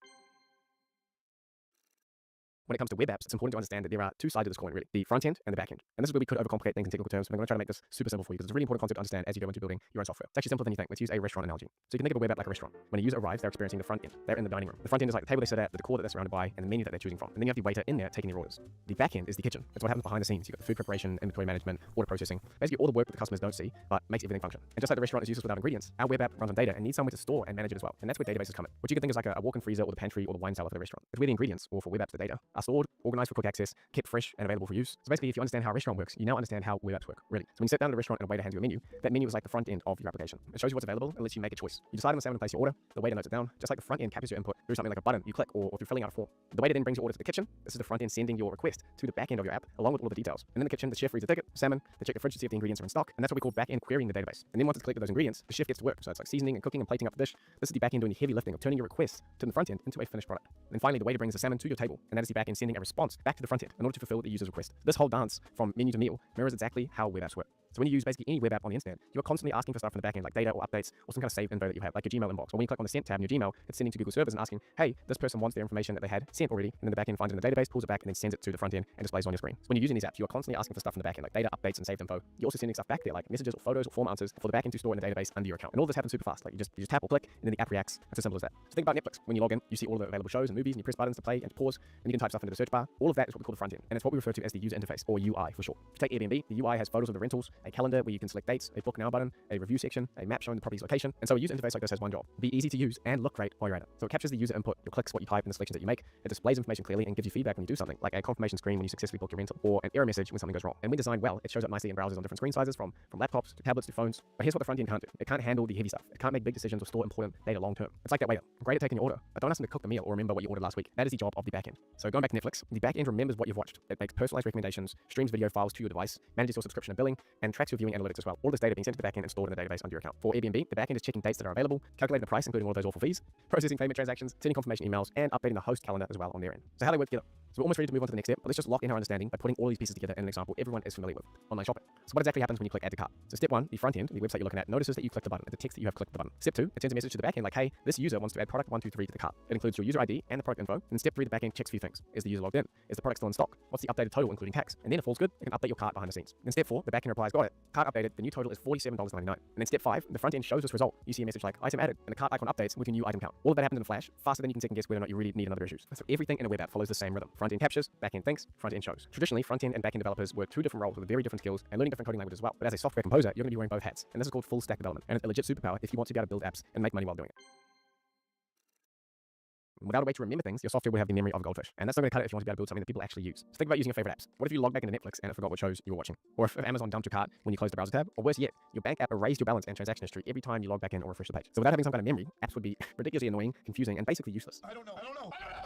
S4: When it comes to web apps, it's important to understand that there are two sides of this coin, really, the front end and the back end. And this is where we could overcomplicate things in technical terms, but I'm going to try to make this super simple for you because it's a really important concept to understand as you go into building your own software. It's actually simpler than you think. Let's use a restaurant analogy. So you can think of a web app like a restaurant. When a user arrives, they're experiencing the front end. They're in the dining room. The front end is like the table they sit at, the decor that they're surrounded by, and the menu that they're choosing from. And then you have the waiter in there taking their orders. The back end is the kitchen. It's what happens behind the scenes. You've got the food preparation, inventory management, order processing, basically all the work that the customers don't see, but makes everything function. And just like the restaurant is useless without ingredients, our web app runs on data and needs somewhere to store and manage it as well. And that's where databases come in. What you can think is like a walk-in freezer or the pantry or the wine cellar for the restaurant. It's where the ingredients, or for web apps, the data, are stored, organized for quick access, kept fresh and available for use. So basically, if you understand how a restaurant works, you now understand how web apps work, really. So when you sit down at a restaurant and a waiter hands you a menu, that menu is like the front end of your application. It shows you what's available and lets you make a choice. You decide on the salmon and place your order, the waiter notes it down, just like the front end captures your input through something like a button you click or through filling out a form. The waiter then brings your order to the kitchen. This is the front end sending your request to the back end of your app, along with all the details. And in the kitchen, the chef reads the ticket, salmon, they check the fridge to see if the ingredients are in stock, and that's what we call back end querying the database. And then once it's collected those ingredients, the chef gets to work. So it's like seasoning and cooking and plating up the dish. This is the back end doing the heavy lifting of turning your request to the front end into a finished product. And then finally, the waiter brings the salmon to your table, and that is the back end sending a response back to the front end in order to fulfill the user's request. This whole dance from menu to meal mirrors exactly how web apps work. So when you use basically any web app on the internet, you are constantly asking for stuff from the back end, like data or updates or some kind of saved info that you have, like your Gmail inbox. Or when you click on the sent tab in your Gmail, it's sending to Google servers and asking, hey, this person wants their information that they had sent already, and then the back end finds it in the database, pulls it back, and then sends it to the front end and displays on your screen. So when you're using these apps, you are constantly asking for stuff from the back end, like data, updates, and saved info. You're also sending stuff back there, like messages or photos or form answers for the back end to store in the database under your account. And all this happens super fast. Like you just tap or click, and then the app reacts. It's as simple as that. So think about Netflix. When you log in, you see all the available shows and movies, and you press buttons to play and to pause, and you can type stuff into the search bar. All of that is what we call the front end, and it's what we refer to as the user interface, or UI for short. If you take Airbnb, the UI has photos of the rentals, a calendar where you can select dates, a book now button, a review section, a map showing the property's location. And so a user interface like this has one job: be easy to use and look great while you're at it. So it captures the user input, your clicks, what you type, and the selections that you make. It displays information clearly and gives you feedback when you do something, like a confirmation screen when you successfully book your rental, or an error message when something goes wrong. And when designed well, it shows up nicely in browsers on different screen sizes, from laptops to tablets to phones. But here's what the front end can't do: it can't handle the heavy stuff. It can't make big decisions or store important data long term. It's like that waiter, great at taking your order, but don't ask them to cook the meal or remember what you ordered last week. That is the job of the back end. So going back to Netflix, the back end remembers what you've watched. It makes personalized recommendations, streams video files to your device, manages your subscription and billing, and tracks your viewing analytics as well. All this data being sent to the back end and stored in the database under your account. For Airbnb, the back end is checking dates that are available, calculating the price, including all of those awful fees, processing payment transactions, sending confirmation emails, and updating the host calendar as well on their end. So how they work together? So we're almost ready to move on to the next step, but let's just lock in our understanding by putting all these pieces together in an example everyone is familiar with: online shopping. So what exactly happens when you click add to cart? So step 1, the front end, the website you're looking at, notices that you clicked the button, the text that you have clicked the button. Step 2, it sends a message to the back end like, hey, this user wants to add product 123 to the cart. It includes your user ID and the product info. And step 3, the back end checks a few things: is the user logged in? Is the product still in stock? What's the updated total including tax? And then if all's good, it can update your cart behind the scenes. Then step 4, the back end replies, got it, cart updated, the new total is $47.99. And then step 5, the front end shows this result. You see a message like item added, and the cart icon updates with your new item count. All of that happens in a flash, faster than you can second guess whether or not you really need another issues. So everything in a web app follows the same rhythm. Front end captures, back end thinks, front end shows. Traditionally, front-end and back-end developers were two different roles with very different skills and learning different coding languages as well. But as a software composer, you're going to be wearing both hats. And this is called full stack development. And it's a legit superpower if you want to be able to build apps and make money while doing it. Without a way to remember things, your software will have the memory of a goldfish. And that's not going to cut it if you want to be able to build something that people actually use. So think about using your favorite apps. What if you log back into Netflix and it forgot what shows you were watching? Or if Amazon dumped your cart when you closed the browser tab? Or worse yet, your bank app erased your balance and transaction history every time you log back in or refresh the page. So without having some kind of memory, apps would be ridiculously annoying, confusing, and basically useless. I don't know.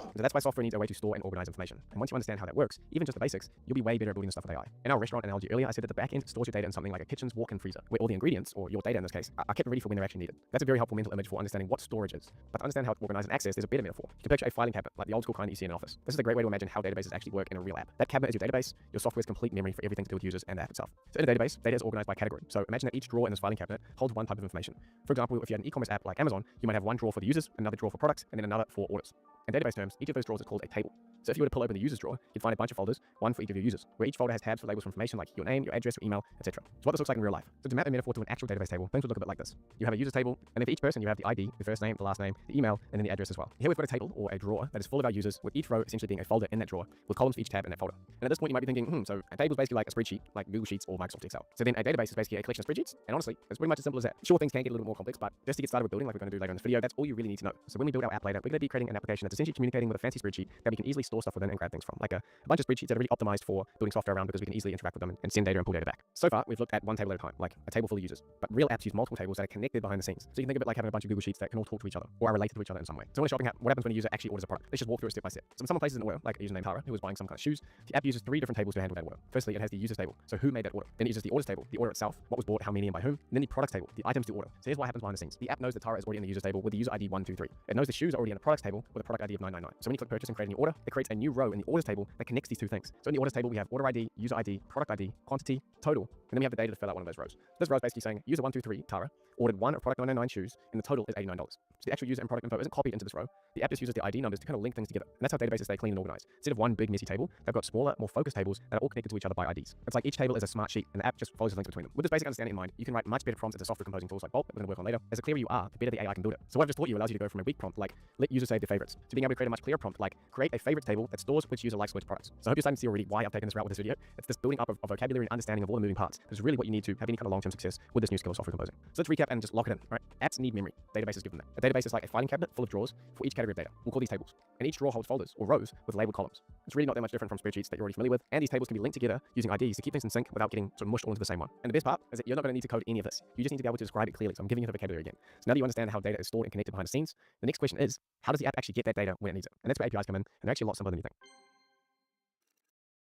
S4: So that's why software needs a way to store and organize information. And once you understand how that works, even just the basics, you'll be way better at building stuff with AI. In our restaurant analogy earlier, I said that the back end stores your data in something like a kitchen's walk-in freezer, where all the ingredients, or your data in this case, are kept ready for when they're actually needed. That's a very helpful mental image for understanding what storage is. But to understand how it's organized and accessed, there's a better metaphor. You can picture a filing cabinet, like the old school kind that you see in an office. This is a great way to imagine how databases actually work in a real app. That cabinet is your database, your software's complete memory for everything to do with users and the app itself. So in a database, data is organized by category. So imagine that each drawer in this filing cabinet holds one type of information. For example, if you had an e-commerce app like Amazon, you might have one drawer for the users, another drawer for products, and then another for orders. In database terms, each of those drawers is called a table. So if you were to pull open the users drawer, you'd find a bunch of folders, one for each of your users, where each folder has tabs for labels for information like your name, your address, your email, etc. So what this looks like in real life. So to map a metaphor to an actual database table, things would look a bit like this. You have a users table, and then for each person you have the ID, the first name, the last name, the email, and then the address as well. Here we've got a table, or a drawer, that is full of our users, with each row essentially being a folder in that drawer, with columns for each tab in that folder. And at this point you might be thinking, so a table is basically like a spreadsheet, like Google Sheets or Microsoft Excel. So then a database is basically a collection of spreadsheets, and honestly, it's pretty much as simple as that. Sure, things can get a little bit more complex, but just to get started with building, like we're going to do later in this video, that's all you really need to know. So when we build our app later, we're going to be creating an application that's essentially communicating with a fancy spreadsheet that we can easily store stuff within and grab things from, like a bunch of spreadsheets that are really optimized for building software around because we can easily interact with them and send data and pull data back. So far, we've looked at one table at a time, like a table full of users. But real apps use multiple tables that are connected behind the scenes. So you can think of it like having a bunch of Google Sheets that can all talk to each other or are related to each other in some way. So in a shopping app, what happens when a user actually orders a product? Let's just walk through it step by step. So when someone places an order, like a user named Tara, who was buying some kind of shoes, the app uses 3 different tables to handle that order. Firstly, it has the users table, so who made that order. Then it uses the orders table, the order itself, what was bought, how many and by whom. And then the products table, the items to order. So here's what happens behind the scenes. The app knows that Tara is already in the users table with the user ID 123. It knows the shoes are already in the products table with a product ID of 999. So when you click purchase and create a new order, it creates a new row in the orders table that connects these two things. So in the orders table, we have order ID, user ID, product ID, quantity, total, and then we have the data to fill out one of those rows. This row is basically saying user 123, Tara, ordered one of product 999 shoes, and the total is $89. So the actual user and product info isn't copied into this row. The app just uses the ID numbers to kind of link things together. And that's how databases stay clean and organized. Instead of one big messy table, they've got smaller, more focused tables that are all connected to each other by IDs. It's like each table is a smart sheet, and the app just follows the links between them. With this basic understanding in mind, you can write much better prompts into software composing tools like Bolt that we're going to work on later. As the clearer you are, the better the AI can build it. So what I've just taught you allows you to go from a weak prompt like let users save their favorites to being able to create a much clearer prompt like create a favorites table that stores which user likes which products. So I hope you're starting to see already why I've taken this route with this video. It's this building up of vocabulary and understanding of all the moving parts. This is really what you need to have any kind of long-term success with this new skill of software composing. So let's recap and just lock it in, right? Apps need memory. Databases give them that. A database is like a filing cabinet full of drawers for each category of data. We'll call these tables. And each drawer holds folders or rows with labeled columns. It's really not that much different from spreadsheets that you're already familiar with. And these tables can be linked together using IDs to keep things in sync without getting sort of mushed all into the same one. And the best part is that you're not going to need to code any of this. You just need to be able to describe it clearly. So I'm giving you the vocabulary again. So now that you understand how data is stored and connected behind the scenes, the next question is, how does the app actually get that data when it needs it? And that's where APIs come in, and they're actually a lot simpler than you think.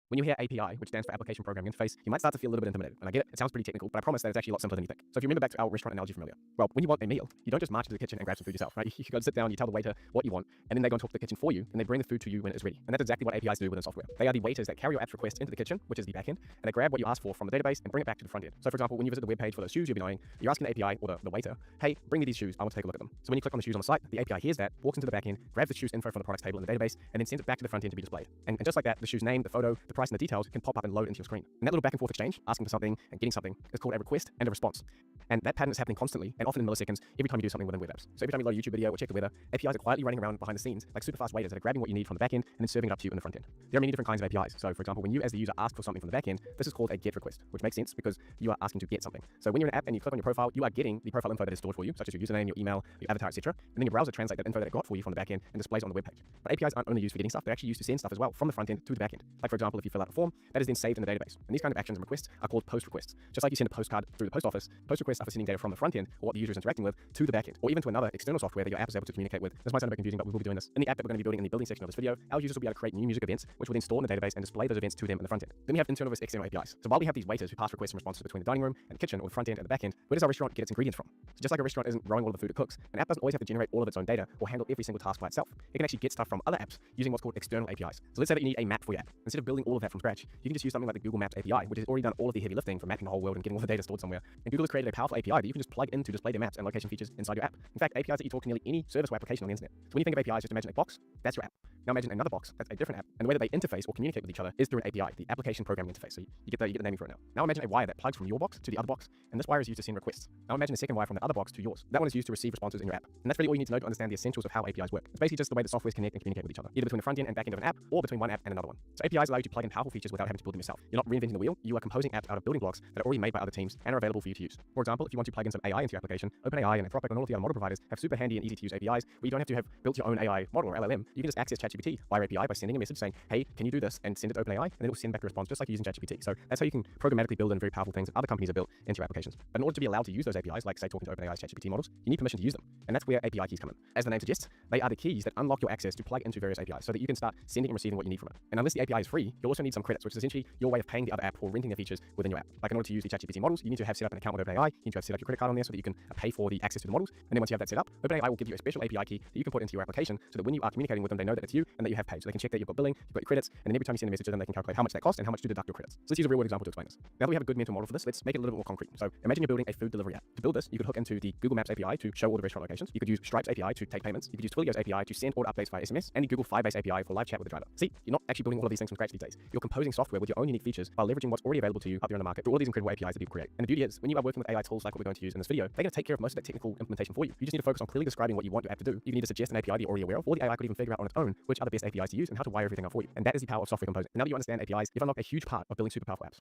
S4: When you hear API, which stands for Application Programming Interface, you might start to feel a little bit intimidated. And I get it, it sounds pretty technical, but I promise that it's actually a lot simpler than you think. So if you remember back to our restaurant analogy from earlier, well, when you want a meal, you don't just march into the kitchen and grab some food yourself, right? You go and sit down, you tell the waiter what you want, and then they go and talk to the kitchen for you, and they bring the food to you when it's ready. And that's exactly what APIs do within software. They are the waiters that carry your app's request into the kitchen, which is the backend, and they grab what you ask for from the database and bring it back to the front end. So for example, when you visit the web page for those shoes you've been eyeing, you're asking the API or the waiter, hey, bring me these shoes, I want to take a look at them. So when you click on the shoes on the site, the API hears that, walks into the backend, grabs the shoes info from the products table in the database, and then sends it back to the front end to be displayed. And just like that, the shoe's name, the photo, the price and the details can pop up and load into your screen. And that little back and forth exchange, asking for something and getting something, is called a request and a response. And that pattern is happening constantly and often in milliseconds every time you do something within web apps. So every time you load a YouTube video or check the weather, APIs are quietly running around behind the scenes like super fast waiters that are grabbing what you need from the back end and then serving it up to you in the front end. There are many different kinds of APIs. So for example, when you as the user ask for something from the back end, this is called a GET request, which makes sense because you are asking to get something. So when you're in an app and you click on your profile, you are getting the profile info that is stored for you, such as your username, your email, your avatar, etc. And then your browser translates that info that it got for you from the back end and displays it on the web page. But APIs aren't only used for getting stuff, they're actually used to send stuff as well from the front end to the back end. Like for example, if you fill out a form, that is then saved in the database. And these kind of actions and requests are called post requests. Just like you send a postcard through the post office, post requests are for sending data from the front end, or what the user is interacting with, to the back end, or even to another external software that your app is able to communicate with. This might sound a bit confusing, but we will be doing this. In the app that we're going to be building in the building section of this video, our users will be able to create new music events, which will then store in the database and display those events to them in the front end. Then we have internal versus external APIs. So while we have these waiters who pass requests and responses between the dining room and the kitchen, or the front end and the back end, where does our restaurant get its ingredients from? So just like a restaurant isn't growing all of the food it cooks, an app doesn't always have to generate all of its own data or handle every single task by itself. It can actually get stuff from other apps using what's called external APIs. So let's say that you need a map for your app. Instead of building all of that from scratch, you can just use something like the Google Maps API, which has already done all of the heavy lifting for mapping the whole world and getting all the data stored somewhere. And Google has created a powerful API that you can just plug in to display their maps and location features inside your app. In fact, APIs that you talk to nearly any service or application on the internet. So when you think of APIs, just imagine a box, that's your app. Now imagine another box, that's a different app. And the way that they interface or communicate with each other is through an API, the application programming interface. So you get the naming for it now. Now imagine a wire that plugs from your box to the other box, and this wire is used to send requests. Now imagine a second wire from the other box to yours. That one is used to receive responses in your app. And that's really all you need to know to understand the essentials of how APIs work. It's basically just the way the softwares connect and communicate with each other, either between the front end and back end of an app, or between one app and another one. So APIs allow you to plug in powerful features without having to build them yourself. You're not reinventing the wheel, you are composing apps out of building blocks that are already made by other teams and are available for you to use. For example, if you want to plug in some AI into your application, OpenAI and Anthropic and all of the other model providers have super handy and easy to use APIs where you don't have to have built your own AI model or LLM. You can just access ChatGPT via API by sending a message saying, hey, can you do this, and send it to OpenAI, and then it will send back a response just like using ChatGPT. So that's how you can programmatically build in very powerful things that other companies have built into your applications. But in order to be allowed to use those APIs, like say talking to OpenAI's ChatGPT models, you need permission to use them. And that's where API keys come in. As the name suggests, they are the keys that unlock your access to plug into various APIs so that you can start sending and receiving what you need from it. And unless the API is free, you'll also need some credits, which is essentially your way of paying the other app or renting their features within your app. Like in order to use the ChatGPT models, you need to have set up an account with OpenAI, you need to have set up your credit card on there so that you can pay for the access to the models. And then once you have that set up, OpenAI will give you a special API key that you can put into your application so that when you are communicating with them, they know that it's you and that you have paid. So they can check that you've got billing, you've got your credits, and then every time you send a message to them, they can calculate how much that cost and how much to deduct your credits. So let's use a real world example to explain this. Now that we have a good mental model for this, let's make it a little bit more concrete. So imagine you're building a food delivery app. To build this, you could hook into the Google Maps API to show all the restaurant locations. You could use Stripe's API to take payments. You could use Twilio's API to send order updates via SMS, and the Google Firebase API for live chat with the driver. See, you're not actually building all of these things from scratch these days. You're composing software with your own unique features while leveraging what's already available to you up there in the market through all these incredible APIs that people create. And the beauty is, when you are working with AI tools like what we're going to use in this video, they're going to take care of most of that technical implementation for you. You just need to focus on clearly describing what you want your app to do. You can either suggest an API that you're already aware of, or the AI could even figure out on its own which are the best APIs to use and how to wire everything up for you. And that is the power of software composing. And now that you understand APIs, you've unlocked a huge part of building super powerful apps.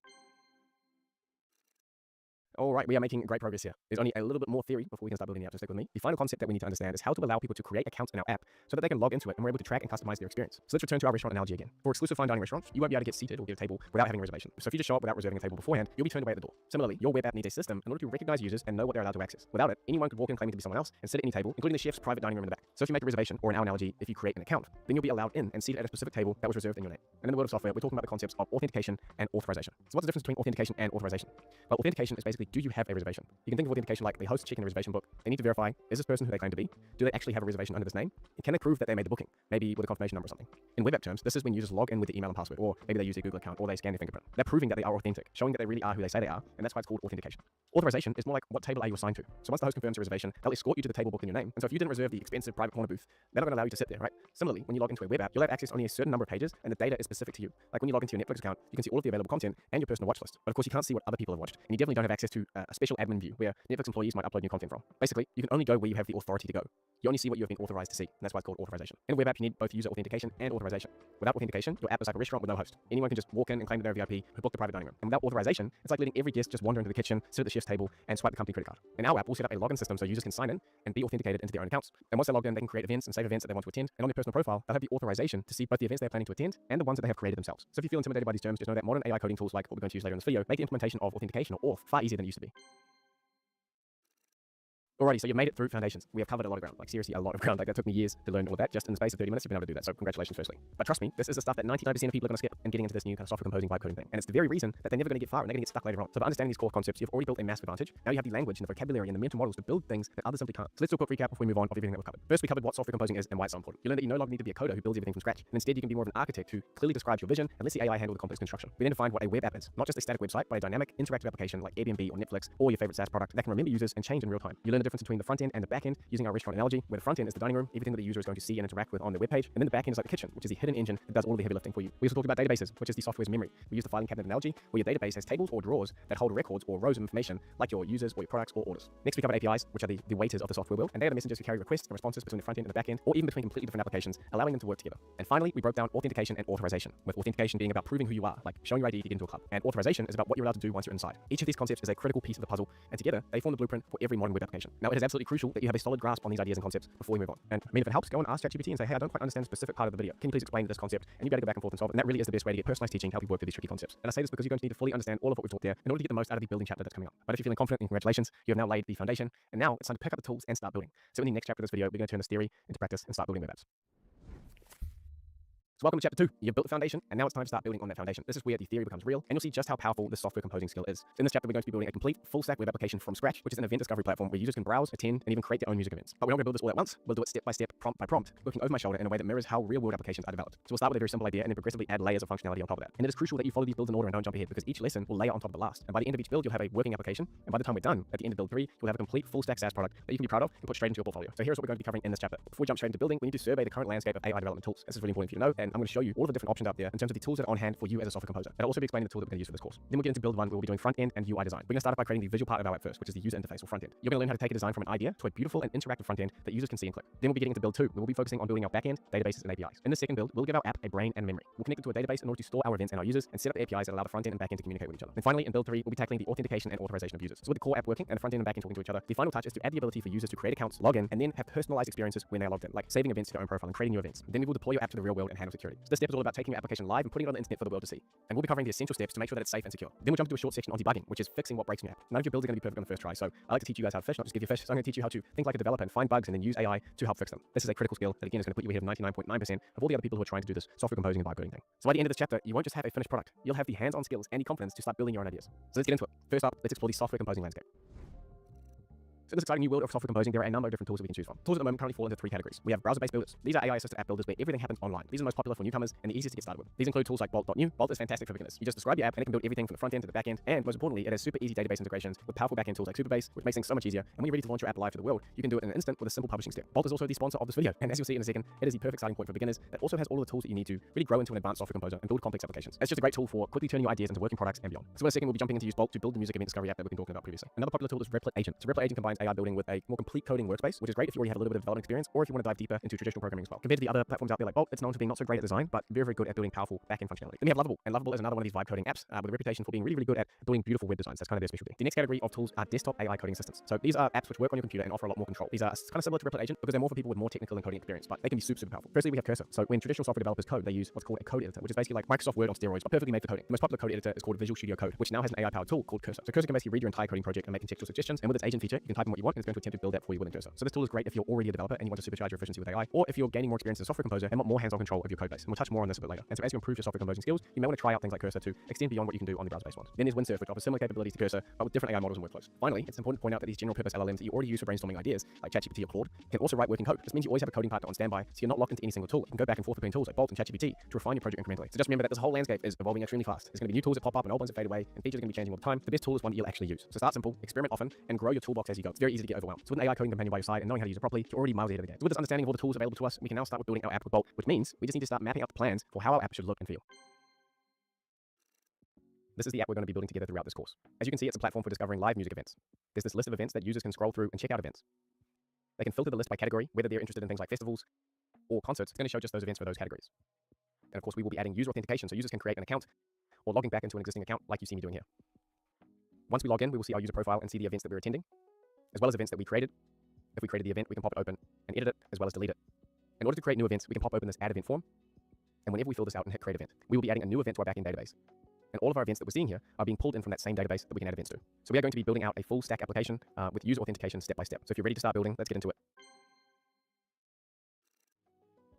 S4: All right, we are making great progress here. There's only a little bit more theory before we can start building the app, so stick with me. The final concept that we need to understand is how to allow people to create accounts in our app so that they can log into it and we're able to track and customize their experience. So let's return to our restaurant analogy again. For exclusive fine dining restaurants, you won't be able to get seated or get a table without having a reservation. So if you just show up without reserving a table beforehand, you'll be turned away at the door. Similarly, your web app needs a system in order to recognize users and know what they're allowed to access. Without it, anyone could walk in claiming to be someone else and sit at any table, including the chef's private dining room in the back. So if you make a reservation, or in our analogy, if you create an account, then you'll be allowed in and seated at a specific table that was reserved in your name. And in the world of software, we're talking about the concepts of authentication and authorization. So what's the difference between authentication and authorization? Well, authentication is basically, do you have a reservation? You can think of authentication like the host checking the reservation book. They need to verify, is this person who they claim to be? Do they actually have a reservation under this name? And can they prove that they made the booking? Maybe with a confirmation number or something. In web app terms, this is when users log in with the email and password, or maybe they use their Google account, or they scan their fingerprint. They're proving that they are authentic, showing that they really are who they say they are, and that's why it's called authentication. Authorization is more like, what table are you assigned to? So once the host confirms a reservation, they'll escort you to the table booked in your name. And so if you didn't reserve the expensive private corner booth, they're not going to allow you to sit there, right? Similarly, when you log into a web app, you'll have access to only a certain number of pages, and the data is specific to you. Like when you log into your Netflix account, you can see all of the available content and your personal watch list. But of course, you can't see what other people have watched, and you definitely don't have access to a special admin view where Netflix employees might upload new content from. Basically, you can only go where you have the authority to go. You only see what you have been authorized to see, and that's why it's called authorization. In a web app, you need both user authentication and authorization. Without authentication, your app is like a restaurant with no host. Anyone can just walk in and claim that they're a VIP who booked the private dining room. And without authorization, it's like letting every guest just wander into the kitchen, sit at the chef's table, and swipe the company credit card. In our app, we'll set up a login system so users can sign in and be authenticated into their own accounts. And once they're logged in, they can create events and save events that they want to attend. And on their personal profile, they'll have the authorization to see both the events they're planning to attend and the ones that they have created themselves. So if you feel intimidated by these terms, just know that modern AI coding tools like what we're going to use later in this video make the implementation of authentication or auth far easier than it used to be. Alrighty, so you've made it through foundations. We have covered a lot of ground, like seriously a lot of ground. Like that took me years to learn all that. Just in the space of 30 minutes, you've been able to do that. So congratulations firstly. But trust me, this is the stuff that 99% of people are going to skip in getting into this new kind of software composing vibe coding thing. And it's the very reason that they're never going to get far and they're going to get stuck later on. So by understanding these core concepts, you've already built a massive advantage. Now you have the language and the vocabulary and the mental models to build things that others simply can't. So let's do a quick recap before we move on of everything that we've covered. First, we covered what software composing is and why it's so important. You learned that you no longer need to be a coder who builds everything from scratch. And instead, you can be more of an architect who clearly describes your vision and lets the AI handle the complex construction. We then defined what a web app is, not just a static website, but a dynamic, interactive application like Airbnb or Netflix or your favorite SaaS product that can remember users and change in real time. You learned difference between the front end and the back end using our restaurant analogy, where the front end is the dining room, everything that the user is going to see and interact with on their web page, and then the back end is like the kitchen, which is the hidden engine that does all the heavy lifting for you. We also talked about databases, which is the software's memory. We use the filing cabinet analogy, where your database has tables or drawers that hold records or rows of information like your users or your products or orders. Next, we covered APIs, which are the waiters of the software world, and they are the messengers who carry requests and responses between the front end and the back end, or even between completely different applications, allowing them to work together. And finally, we broke down authentication and authorization, with authentication being about proving who you are, like showing your ID to get into a club, and authorization is about what you're allowed to do once you're inside. Each of these concepts is a critical piece of the puzzle, and together they form the blueprint for every modern web application. Now, it is absolutely crucial that you have a solid grasp on these ideas and concepts before we move on. And I mean, if it helps, go and ask ChatGPT and say, hey, I don't quite understand a specific part of the video. Can you please explain this concept? And you better go back and forth and solve it. And that really is the best way to get personalized teaching, help you work through these tricky concepts. And I say this because you're going to need to fully understand all of what we've taught there in order to get the most out of the building chapter that's coming up. But if you're feeling confident, then congratulations, you have now laid the foundation, and now it's time to pick up the tools and start building. So in the next chapter of this video, we're going to turn this theory into practice and start building web apps. So welcome to chapter 2. You've built the foundation, and now it's time to start building on that foundation. This is where the theory becomes real, and you'll see just how powerful this software composing skill is. In this chapter, we're going to be building a complete full-stack web application from scratch, which is an event discovery platform where users can browse, attend, and even create their own music events. But we're not going to build this all at once. We'll do it step by step, prompt by prompt, looking over my shoulder in a way that mirrors how real-world applications are developed. So we'll start with a very simple idea and then progressively add layers of functionality on top of that. And it is crucial that you follow these builds in order and don't jump ahead, because each lesson will layer on top of the last. And by the end of each build, you'll have a working application, and by the time we're done, at the end of build 3, you'll have a complete full-stack SaaS product that you can be proud of and put straight into your portfolio. So here's what we're going to be covering in this chapter. Before we jump straight into building, we need to survey the current landscape of AI development tools. This is really important for you to know, and I'm going to show you all of the different options out there in terms of the tools that are on hand for you as a software composer. And I'll also be explaining the tool that we're going to use for this course. Then we'll get into build 1, where we'll be doing front end and UI design. We're going to start off by creating the visual part of our app first, which is the user interface or front end. You're going to learn how to take a design from an idea to a beautiful and interactive front end that users can see and click. Then we'll be getting into build 2, where we'll be focusing on building our back end, databases, and APIs. In the second build, we'll give our app a brain and memory. We'll connect it to a database in order to store our events and our users, and set up the APIs that allow the front end and back end to communicate with each other. And finally, in build 3, we'll be tackling the authentication and authorization of users. So with the core app working and the front end and back end talking to each other, the final touch is to add the ability for users to create accounts, log in, and then have personalized experiences when they're logged in, like saving events to their own profile and creating new events. Then we will deploy your app to the real world and handle security. So this step is all about taking your application live and putting it on the internet for the world to see. And we'll be covering the essential steps to make sure that it's safe and secure. Then we'll jump into a short section on debugging, which is fixing what breaks in your app. None of your builds are going to be perfect on the first try, so I like to teach you guys how to fish, not just give you fish. So I'm going to teach you how to think like a developer and find bugs and then use AI to help fix them. This is a critical skill that again is going to put you ahead of 99.9% of all the other people who are trying to do this software composing and vibe coding thing. So by the end of this chapter, you won't just have a finished product. You'll have the hands-on skills and the confidence to start building your own ideas. So let's get into it. First up, let's explore the software composing landscape. So in this exciting new world of software composing, there are a number of different tools that we can choose from. Tools at the moment currently fall into 3 categories. We have browser-based builders. These are AI-assisted app builders where everything happens online. These are the most popular for newcomers and the easiest to get started with. These include tools like Bolt.new. Bolt is fantastic for beginners. You just describe your app and it can build everything from the front end to the back end, and most importantly, it has super easy database integrations with powerful back end tools like Superbase, which makes things so much easier. And when you're ready to launch your app live to the world, you can do it in an instant with a simple publishing step. Bolt is also the sponsor of this video, and as you'll see in a second, it is the perfect starting point for beginners that also has all of the tools that you need to really grow into an advanced software composer and build complex applications. It's just a great tool for quickly turning your ideas into working products and beyond. So in a second, we'll be jumping into use Bolt to build the music event discovery app that we've been talking about previously. Another popular tool is Replit Agent. So Replit Agent combines AI building with a more complete coding workspace, which is great if you already have a little bit of development experience, or if you want to dive deeper into traditional programming as well. Compared to the other platforms out there like Bolt, it's known for being not so great at design, but very, very good at building powerful back-end functionality. Then we have Lovable, and Lovable is another one of these vibe coding apps with a reputation for being really, really good at building beautiful web designs. That's kind of their specialty. The next category of tools are desktop AI coding assistants. So these are apps which work on your computer and offer a lot more control. These are kind of similar to Replit Agent because they're more for people with more technical and coding experience, but they can be super, super powerful. Firstly, we have Cursor. So when traditional software developers code, they use what's called a code editor, which is basically like Microsoft Word on steroids, but perfectly made for coding. The most popular code editor is called Visual Studio Code, which now has an AI-powered tool called Cursor. So Cursor can basically read your entire coding project and make contextual suggestions, and with its agent feature, you can type in what you want and it's going to attempt to build that for you within Cursor. So this tool is great if you're already a developer and you want to supercharge your efficiency with AI, or if you're gaining more experience as a software composer and want more hands-on control of your code base. And we'll touch more on this a bit later. And so as you improve your software composing skills, you may want to try out things like Cursor to extend beyond what you can do on the browser-based ones. Then there's Windsurf, which offers similar capabilities to Cursor, but with different AI models and workflows. Finally, it's important to point out that these general-purpose LLMs that you already use for brainstorming ideas, like ChatGPT or Claude, can also write working code. This means you always have a coding partner on standby, so you're not locked into any single tool. You can go back and forth between tools like Bolt and ChatGPT to refine your project incrementally. So just remember that this whole landscape is evolving extremely fast. There's going to be new tools that pop up and old ones that fade away, and features are going to be changing all the time. The best tool is one that you'll actually use. So start simple, experiment often, and grow your toolbox as you go. It's very easy to get overwhelmed. So with an AI coding companion by your side and knowing how to use it properly, you're already miles ahead of the game. So with this understanding of all the tools available to us, we can now start with building our app with Bolt, which means we just need to start mapping out the plans for how our app should look and feel. This is the app we're going to be building together throughout this course. As you can see, it's a platform for discovering live music events. There's this list of events that users can scroll through and check out events. They can filter the list by category, whether they're interested in things like festivals or concerts. It's going to show just those events for those categories. And of course, we will be adding user authentication, so users can create an account or logging back into an existing account like you see me doing here. Once we log in, we will see our user profile and see the events that we're attending, as well as events that we created. If we created the event, we can pop it open and edit it, as well as delete it. In order to create new events, we can pop open this add event form, and whenever we fill this out and hit create event, we will be adding a new event to our backend database. And all of our events that we're seeing here are being pulled in from that same database that we can add events to. So we are going to be building out a full stack application with user authentication step by step. So if you're ready to start building, let's get into it.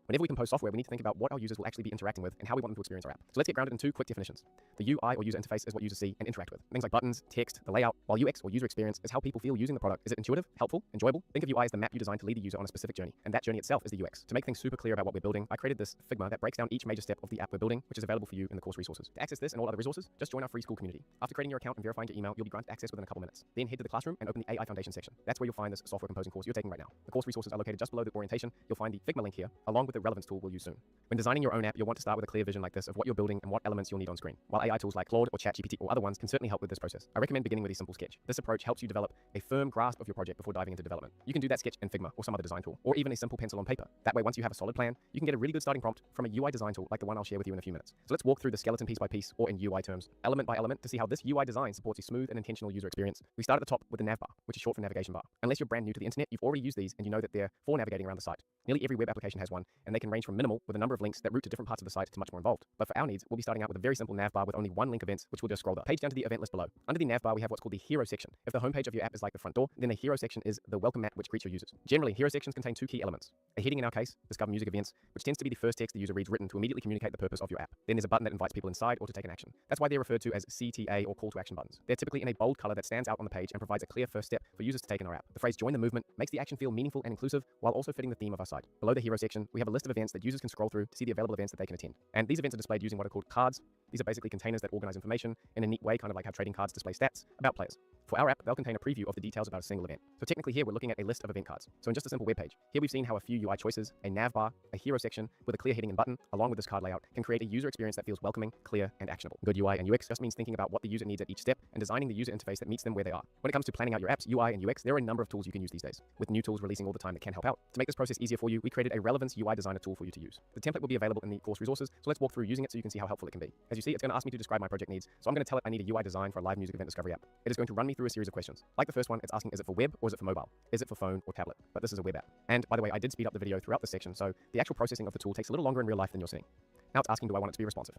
S4: Whenever we compose software, we need to think about what our users will actually be interacting with and how we want them to experience our app. So let's get grounded in 2 quick definitions. The UI or user interface is what users see and interact with. Things like buttons, text, the layout, while UX or user experience is how people feel using the product. Is it intuitive, helpful, enjoyable? Think of UI as the map you design to lead the user on a specific journey, and that journey itself is the UX. To make things super clear about what we're building, I created this Figma that breaks down each major step of the app we're building, which is available for you in the course resources. To access this and all other resources, just join our free school community. After creating your account and verifying your email, you'll be granted access within a couple minutes. Then head to the classroom and open the AI Foundation section. That's where you'll find this software composing course you're taking right now. The course resources are located just below the orientation. You'll find the Figma link here, along with the relevance tool we'll use soon. When designing your own app, you'll want to start with a clear vision like this of what you're building and what elements you'll need on screen. While AI tools like Claude or ChatGPT or other ones can certainly help with this process, I recommend beginning with a simple sketch. This approach helps you develop a firm grasp of your project before diving into development. You can do that sketch in Figma or some other design tool, or even a simple pencil on paper. That way, once you have a solid plan, you can get a really good starting prompt from a UI design tool like the one I'll share with you in a few minutes. So let's walk through the skeleton piece by piece, or in UI terms, element by element, to see how this UI design supports a smooth and intentional user experience. We start at the top with the nav bar, which is short for navigation bar. Unless you're brand new to the internet, you've already used these and you know that they're for navigating around the site. Nearly every web application has one, and they can range from minimal with a number of links that route to different parts of the site to much more involved. But for our needs, we'll be starting out with a very simple nav bar with only one link events, which we'll just scroll the page down to the event list below. Under the nav bar, we have what's called the hero section. If the homepage of your app is like the front door, then the hero section is the welcome mat which greets your users. Generally, hero sections contain 2 key elements. A heading in our case, discover music events, which tends to be the first text the user reads written to immediately communicate the purpose of your app. Then there's a button that invites people inside or to take an action. That's why they're referred to as CTA or call to action buttons. They're typically in a bold color that stands out on the page and provides a clear first step for users to take in our app. The phrase join the movement makes the action feel meaningful and inclusive while also fitting the theme of our site. Below the hero section, we have a list of events that users can scroll through to see the available events that they can attend. And these events are displayed using what are called cards. These are basically containers that organize information in a neat way, kind of like how trading cards display stats about players. For our app, they'll contain a preview of the details about a single event. So technically here, we're looking at a list of event cards. So in just a simple web page, here we've seen how a few UI choices, a nav bar, a hero section with a clear heading and button, along with this card layout, can create a user experience that feels welcoming, clear, and actionable. Good UI and UX just means thinking about what the user needs at each step and designing the user interface that meets them where they are. When it comes to planning out your app's UI and UX, there are a number of tools you can use these days, with new tools releasing all the time that can help out. To make this process easier for you, we created a relevance UI designer tool for you to use. The template will be available in the course resources, so let's walk through using it so you can see how helpful it can be. As you see, it's going to ask me to describe my project needs, so I'm going to tell it I need a UI design for a live music event discovery app. It is going to run me through a series of questions. Like the first one, it's asking, is it for web or is it for mobile? Is it for phone or tablet? But this is a web app. And by the way, I did speed up the video throughout this section, so the actual processing of the tool takes a little longer in real life than you're seeing. Now it's asking, do I want it to be responsive?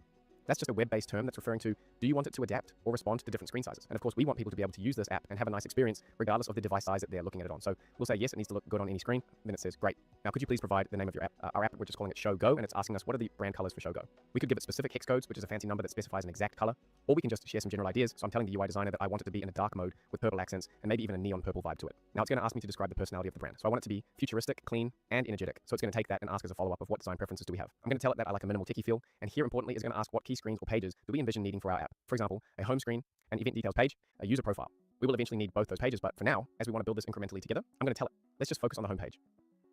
S4: That's just a web-based term that's referring to, do you want it to adapt or respond to different screen sizes? And of course, we want people to be able to use this app and have a nice experience regardless of the device size that they're looking at it on. So we'll say, yes, it needs to look good on any screen. Then it says, great. Now, could you please provide the name of your app? Our app, we're just calling it Show Go, and it's asking us, what are the brand colors for Show Go? We could give it specific hex codes, which is a fancy number that specifies an exact color, or we can just share some general ideas. So I'm telling the UI designer that I want it to be in a dark mode with purple accents and maybe even a neon purple vibe to it. Now it's going to ask me to describe the personality of the brand. So I want it to be futuristic, clean, and energetic. So it's going to take that and ask as a follow-up of what design preferences do we have. I'm going to tell it that I like a minimal techie feel, and here importantly is going to ask what key screens or pages do we envision needing for our app. For example, a home screen, an event details page, a user profile. We will eventually need both those pages, but for now, as we want to build this incrementally together, I'm going to tell it, let's just focus on the home page.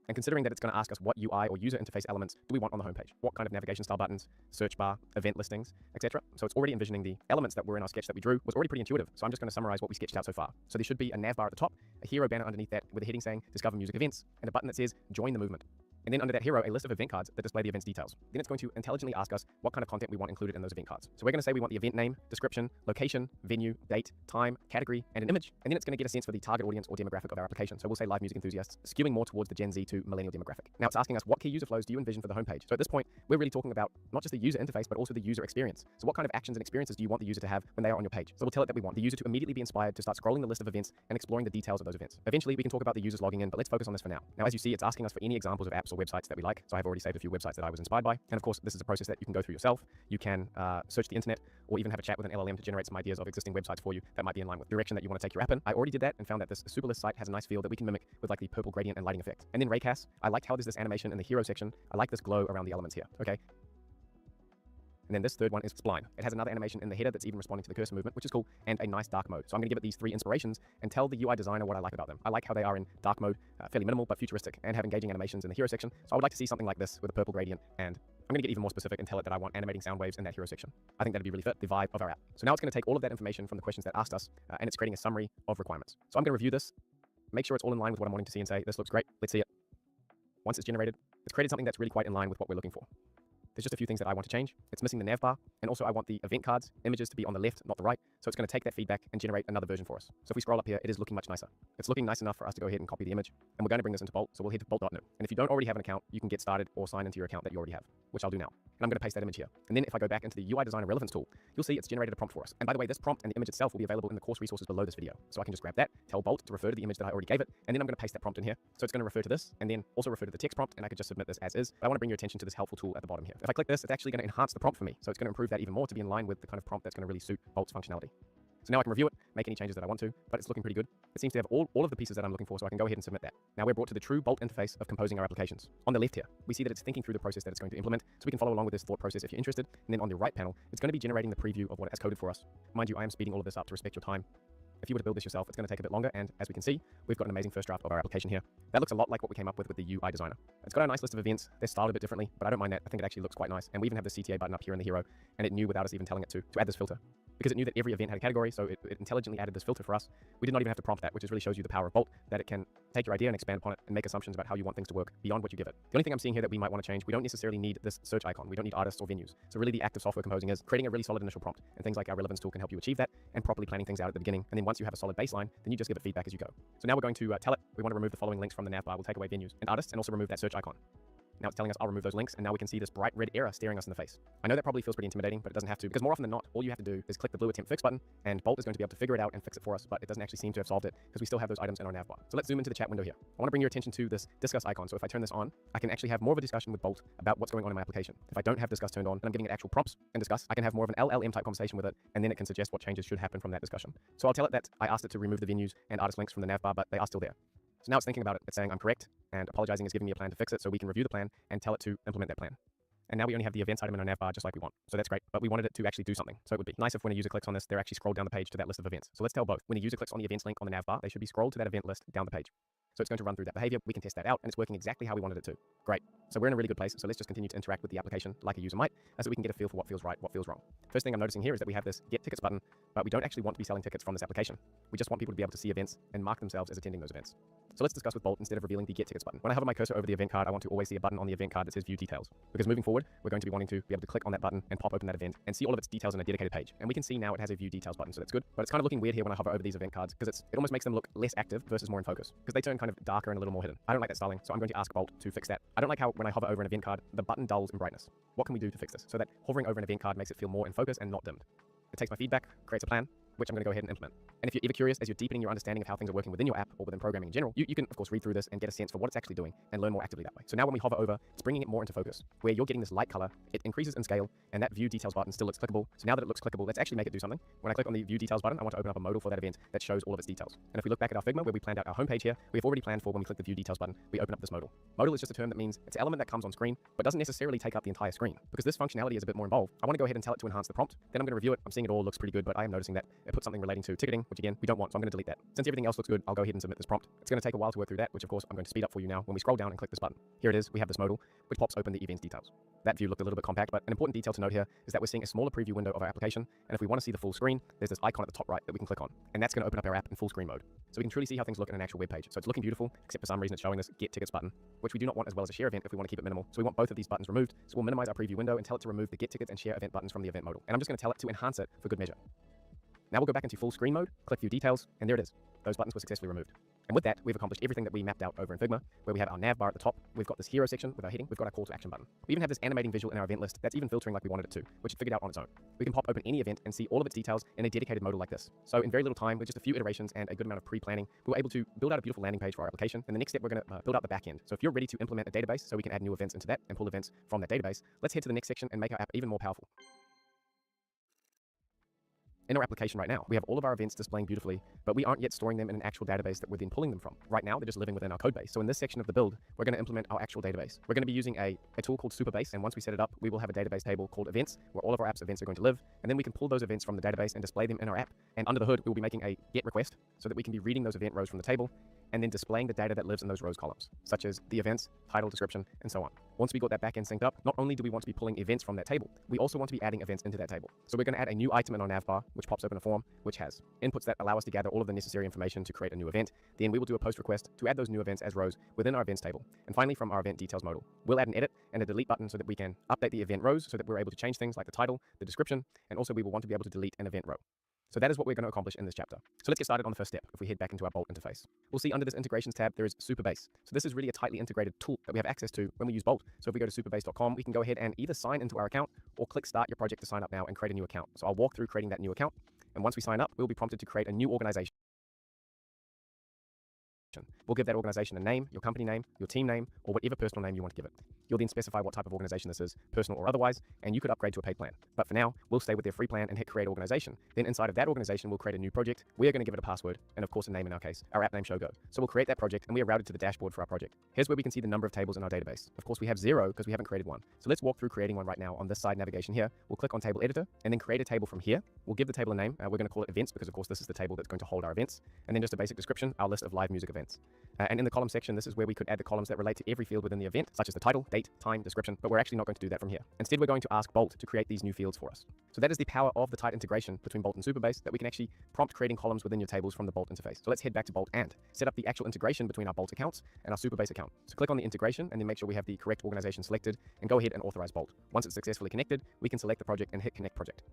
S4: And considering that it's going to ask us what UI or user interface elements do we want on the homepage, what kind of navigation style buttons, search bar, event listings, etc. So it's already envisioning the elements that were in our sketch that we drew was already pretty intuitive. So I'm just going to summarize what we sketched out so far. So there should be a nav bar at the top, a hero banner underneath that with a heading saying discover music events, and a button that says join the movement. And then under that hero, a list of event cards that display the event's details. Then it's going to intelligently ask us what kind of content we want included in those event cards. So we're going to say we want the event name, description, location, venue, date, time, category, and an image. And then it's going to get a sense for the target audience or demographic of our application. So we'll say live music enthusiasts, skewing more towards the Gen Z to millennial demographic. Now it's asking us what key user flows do you envision for the homepage. So at this point, we're really talking about not just the user interface, but also the user experience. So what kind of actions and experiences do you want the user to have when they are on your page? So we'll tell it that we want the user to immediately be inspired to start scrolling the list of events and exploring the details of those events. Eventually, we can talk about the users logging in, but let's focus on this for now. Now, as you see, it's asking us for any examples of apps or websites that we like. So I've already saved a few websites that I was inspired by. And of course, this is a process that you can go through yourself. You can search the internet or even have a chat with an LLM to generate some ideas of existing websites for you that might be in line with the direction that you want to take your app in. I already did that and found that this Superlist site has a nice feel that we can mimic with like the purple gradient and lighting effect. And then Raycast, I liked how there's this animation in the hero section. I like this glow around the elements here. Okay. And then this third one is Spline. It has another animation in the header that's even responding to the cursor movement, which is cool, and a nice dark mode. So I'm going to give it these 3 inspirations and tell the UI designer what I like about them. I like how they are in dark mode, fairly minimal but futuristic, and have engaging animations in the hero section. So I would like to see something like this with a purple gradient, and I'm going to get even more specific and tell it that I want animating sound waves in that hero section. I think that'd be really fit the vibe of our app. So now it's going to take all of that information from the questions that asked us, and it's creating a summary of requirements. So I'm going to review this, make sure it's all in line with what I'm wanting to see and say, this looks great, let's see it. Once it's generated, it's created something that's really quite in line with what we're looking for. There's just a few things that I want to change. It's missing the nav bar, and also I want the event cards, images to be on the left, not the right. So it's going to take that feedback and generate another version for us. So if we scroll up here, it is looking much nicer. It's looking nice enough for us to go ahead and copy the image, and we're going to bring this into Bolt. So we'll head to bolt.new. And if you don't already have an account, you can get started or sign into your account that you already have, which I'll do now. and I'm going to paste that image here. And then if I go back into the UI Designer Relevance tool, you'll see it's generated a prompt for us. And by the way, this prompt and the image itself will be available in the course resources below this video. So I can just grab that, tell Bolt to refer to the image that I already gave it, and then I'm going to paste that prompt in here. So it's going to refer to this, and then also refer to the text prompt, and I could just submit this as is. But I want to bring your attention to this helpful tool at the bottom here. If I click this, it's actually going to enhance the prompt for me. So it's going to improve that even more to be in line with the kind of prompt that's going to really suit Bolt's functionality. So now I can review it, make any changes that I want to, but it's looking pretty good. It seems to have all of the pieces that I'm looking for, so I can go ahead and submit that. Now we're brought to the true Bolt interface of composing our applications. On the left here, we see that it's thinking through the process that it's going to implement, so we can follow along with this thought process if you're interested. And then on the right panel, it's going to be generating the preview of what it has coded for us. Mind you, I am speeding all of this up to respect your time. If you were to build this yourself, it's going to take a bit longer, and as we can see, we've got an amazing first draft of our application here. That looks a lot like what we came up with the UI Designer. It's got a nice list of events. They're styled a bit differently, but I don't mind that. I think it actually looks quite nice. And we even have the CTA button up here in the hero, and it knew without us even telling it to add this filter. Because it knew that every event had a category, so it intelligently added this filter for us. We did not even have to prompt that, which just really shows you the power of Bolt, that it can take your idea and expand upon it and make assumptions about how you want things to work beyond what you give it. The only thing I'm seeing here that we might want to change, we don't necessarily need this search icon. We don't need artists or venues. So really the act of software composing is creating a really solid initial prompt, and things like our relevance tool can help you achieve that, and properly planning things out at the beginning. And then once you have a solid baseline, then you just give it feedback as you go. So now we're going to tell it we want to remove the following links from the navbar. We'll take away venues and artists, and also remove that search icon. Now it's telling us I'll remove those links, and now we can see this bright red error staring us in the face. I know that probably feels pretty intimidating, but it doesn't have to, because more often than not, all you have to do is click the blue attempt fix button, and Bolt is going to be able to figure it out and fix it for us, but it doesn't actually seem to have solved it, because we still have those items in our navbar. So let's zoom into the chat window here. I want to bring your attention to this discuss icon, so if I turn this on, I can actually have more of a discussion with Bolt about what's going on in my application. If I don't have discuss turned on, and I'm giving it actual prompts and discuss, I can have more of an LLM type conversation with it, and then it can suggest what changes should happen from that discussion. So I'll tell it that I asked it to remove the venues and artist links from the navbar, but they are still there. So now it's thinking about it. It's saying I'm correct, and apologizing is giving me a plan to fix it, so we can review the plan and tell it to implement that plan. And now we only have the events item in our navbar just like we want. So that's great, but we wanted it to actually do something. So it would be nice if when a user clicks on this, they're actually scrolled down the page to that list of events. So let's tell both. When a user clicks on the events link on the navbar, they should be scrolled to that event list down the page. So it's going to run through that behavior. We can test that out, and it's working exactly how we wanted it to. Great. So we're in a really good place. So let's just continue to interact with the application like a user might, so we can get a feel for what feels right, what feels wrong. First thing I'm noticing here is that we have this get tickets button, but we don't actually want to be selling tickets from this application. We just want people to be able to see events and mark themselves as attending those events. So let's discuss with Bolt instead of revealing the get tickets button. When I hover my cursor over the event card, I want to always see a button on the event card that says view details. Because moving forward, we're going to be wanting to be able to click on that button and pop open that event and see all of its details in a dedicated page. And we can see now it has a view details button, so that's good. But it's kind of looking weird here when I hover over these event cards because it almost makes them look less active versus more in focus. Because they turn kind of darker and a little more hidden. I don't like that styling, so I'm going to ask Bolt to fix that. I don't like how when I hover over an event card, the button dulls in brightness. What can we do to fix this so that hovering over an event card makes it feel more in focus and not dimmed? It takes my feedback, creates a plan, which I'm going to go ahead and implement. And if you're ever curious as you're deepening your understanding of how things are working within your app or within programming in general, you can of course read through this and get a sense for what it's actually doing and learn more actively that way. So now when we hover over, it's bringing it more into focus, where you're getting this light color, it increases in scale, and that view details button still looks clickable. So now that it looks clickable, let's actually make it do something. When I click on the view details button, I want to open up a modal for that event that shows all of its details. And if we look back at our Figma where we planned out our homepage here, we've already planned for when we click the view details button, we open up this modal. Modal is just a term that means it's an element that comes on screen, but doesn't necessarily take up the entire screen. Because this functionality is a bit more involved, I want to go ahead and tell it to enhance the prompt. Then I'm going to review it. I'm seeing it all looks pretty good, but I am noticing that it puts something relating to ticketing, which again, we don't want, so I'm going to delete that. Since everything else looks good, I'll go ahead and submit this prompt. It's going to take a while to work through that, which of course I'm going to speed up for you now when we scroll down and click this button. Here it is, we have this modal, which pops open the events details. That view looked a little bit compact, but an important detail to note here is that we're seeing a smaller preview window of our application, and if we want to see the full screen, there's this icon at the top right that we can click on, and that's going to open up our app in full screen mode. So we can truly see how things look in an actual web page. So it's looking beautiful, except for some reason it's showing this get tickets button, which we do not want as well as a share event if we want to keep it minimal. So we want both of these buttons removed. So we'll minimize our preview window and tell it to remove the get tickets and share event buttons from the event modal. And I'm just going to tell it to enhance it for good measure. Now we'll go back into full screen mode, click view details, and there it is. Those buttons were successfully removed. And with that, we've accomplished everything that we mapped out over in Figma, where we have our nav bar at the top, we've got this hero section with our heading, we've got our call to action button. We even have this animating visual in our event list that's even filtering like we wanted it to, which it figured out on its own. We can pop open any event and see all of its details in a dedicated modal like this. So in very little time, with just a few iterations and a good amount of pre-planning, we were able to build out a beautiful landing page for our application. And the next step, we're going to build out the back end. So if you're ready to implement a database so we can add new events into that and pull events from that database, let's head to the next section and make our app even more powerful. In our application right now, we have all of our events displaying beautifully, but we aren't yet storing them in an actual database that we're then pulling them from. Right now, they're just living within our code base. So in this section of the build, we're going to implement our actual database. We're going to be using a tool called Superbase, and once we set it up, we will have a database table called events, where all of our app's events are going to live, and then we can pull those events from the database and display them in our app. And under the hood, we will be making a GET request so that we can be reading those event rows from the table, and then displaying the data that lives in those rows columns, such as the events, title, description, and so on. Once we got that backend synced up, not only do we want to be pulling events from that table, we also want to be adding events into that table. So we're going to add a new item in our navbar, which pops open a form, which has inputs that allow us to gather all of the necessary information to create a new event. Then we will do a post request to add those new events as rows within our events table. And finally, from our event details modal, we'll add an edit and a delete button so that we can update the event rows so that we're able to change things like the title, the description, and also we will want to be able to delete an event row. So that is what we're going to accomplish in this chapter. So let's get started on the first step. If we head back into our Bolt interface, we'll see under this integrations tab, there is Superbase. So this is really a tightly integrated tool that we have access to when we use Bolt. So if we go to superbase.com, we can go ahead and either sign into our account or click start your project to sign up now and create a new account. So I'll walk through creating that new account. And once we sign up, we'll be prompted to create a new organization. We'll give that organization a name, your company name, your team name, or whatever personal name you want to give it. You'll then specify what type of organization this is, personal or otherwise, and you could upgrade to a paid plan. But for now, we'll stay with their free plan and hit create organization. Then inside of that organization, we'll create a new project. We are going to give it a password, and of course a name in our case, our app name ShowGo. So we'll create that project, and we are routed to the dashboard for our project. Here's where we can see the number of tables in our database. Of course, we have 0 because we haven't created one. So let's walk through creating one right now on this side navigation here. We'll click on table editor, and then create a table from here. We'll give the table a name. We're going to call it events because of course this is the table that's going to hold our events. And then just a basic description, our list of live music events. And in the column section, this is where we could add the columns that relate to every field within the event, such as the title, date, time, description, but we're actually not going to do that from here. Instead, we're going to ask Bolt to create these new fields for us. So that is the power of the tight integration between Bolt and Superbase, that we can actually prompt creating columns within your tables from the Bolt interface. So let's head back to Bolt and set up the actual integration between our Bolt accounts and our Superbase account. So click on the integration and then make sure we have the correct organization selected and go ahead and authorize Bolt. Once it's successfully connected, we can select the project and hit connect project.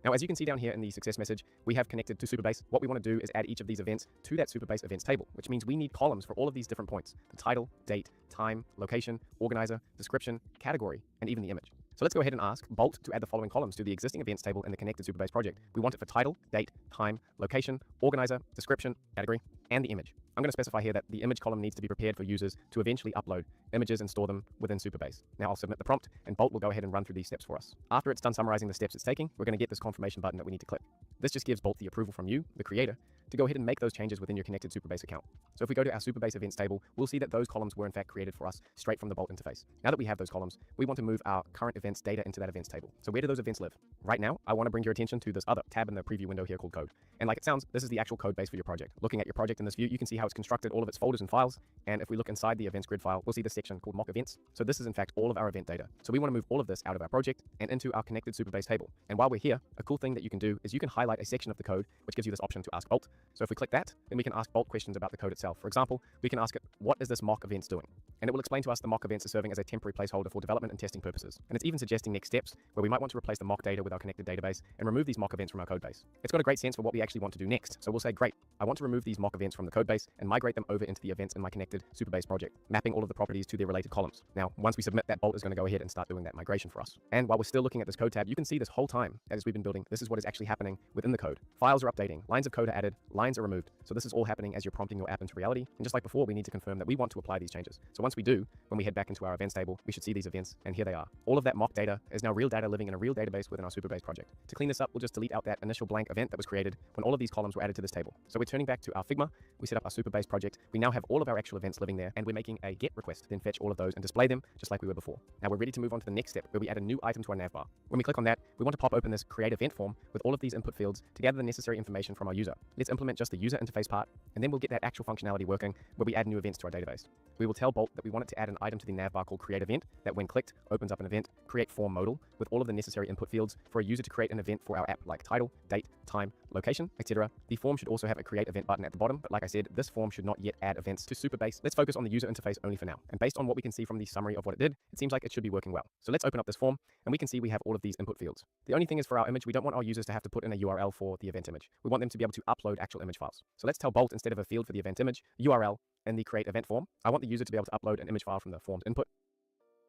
S4: Now, as you can see down here in the success message, we have connected to Superbase. What we want to do is add each of these events to that Superbase events table, which means we need columns for all of these different points: the title, date, time, location, organizer, description, category, and even the image. So let's go ahead and ask Bolt to add the following columns to the existing events table in the connected Superbase project. We want it for title, date, time, location, organizer, description, category, and the image. I'm going to specify here that the image column needs to be prepared for users to eventually upload images and store them within Superbase. Now I'll submit the prompt and Bolt will go ahead and run through these steps for us. After it's done summarizing the steps it's taking, we're going to get this confirmation button that we need to click. This just gives Bolt the approval from you, the creator, to go ahead and make those changes within your connected Superbase account. So if we go to our Superbase events table, we'll see that those columns were in fact created for us straight from the Bolt interface. Now that we have those columns, we want to move our current events data into that events table. So where do those events live? Right now, I want to bring your attention to this other tab in the preview window here called code. And like it sounds, this is the actual code base for your project. Looking at your project in this view, you can see how it's constructed all of its folders and files. And if we look inside the events grid file, we'll see the section called mock events. So this is in fact all of our event data. So we want to move all of this out of our project and into our connected Superbase table. And while we're here, a cool thing that you can do is you can highlight a section of the code, which gives you this option to ask Bolt. So if we click that, then we can ask Bolt questions about the code itself. For example, we can ask it, what is this mock events doing? And it will explain to us the mock events are serving as a temporary placeholder for development and testing purposes. And it's even suggesting next steps where we might want to replace the mock data with our connected database and remove these mock events from our code base. It's got a great sense for what we actually want to do next. So we'll say, great, I want to remove these mock events from the code base and migrate them over into the events in my connected Superbase project, mapping all of the properties to their related columns. Now, once we submit that, Bolt is going to go ahead and start doing that migration for us. And while we're still looking at this code tab, you can see this whole time as we've been building, this is what is actually happening within the code. Files are updating, lines of code are added, lines are removed. So this is all happening as you're prompting your app into reality. And just like before, we need to confirm that we want to apply these changes. So once we do, when we head back into our events table, we should see these events, and here they are. All of that mock data is now real data living in a real database within our Superbase project. To clean this up, we'll just delete out that initial blank event that was created when all of these columns were added to this table. So we're turning back to our Figma, we set up our Superbase project, we now have all of our actual events living there, and we're making a get request, then fetch all of those and display them just like we were before. Now we're ready to move on to the next step where we add a new item to our navbar. When we click on that, we want to pop open this create event form with all of these input fields to gather the necessary information from our user. Let's implement just the user interface part, and then we'll get that actual functionality working where we add new events to our database. We will tell Bolt that we want it to add an item to the navbar called create event that when clicked opens up an event, create form modal with all of the necessary input fields for a user to create an event for our app like title, date, time, location, etc. The form should also have a create event button at the bottom, but like I said, this form should not yet add events to Superbase. Let's focus on the user interface only for now. And based on what we can see from the summary of what it did, it seems like it should be working well. So let's open up this form and we can see we have all of these input fields. The only thing is for our image, we don't want our users to have to put in a URL for the event image. We want them to be able to upload actual image files. So let's tell Bolt instead of a field for the event image, URL in the create event form, I want the user to be able to upload an image file from the form's input.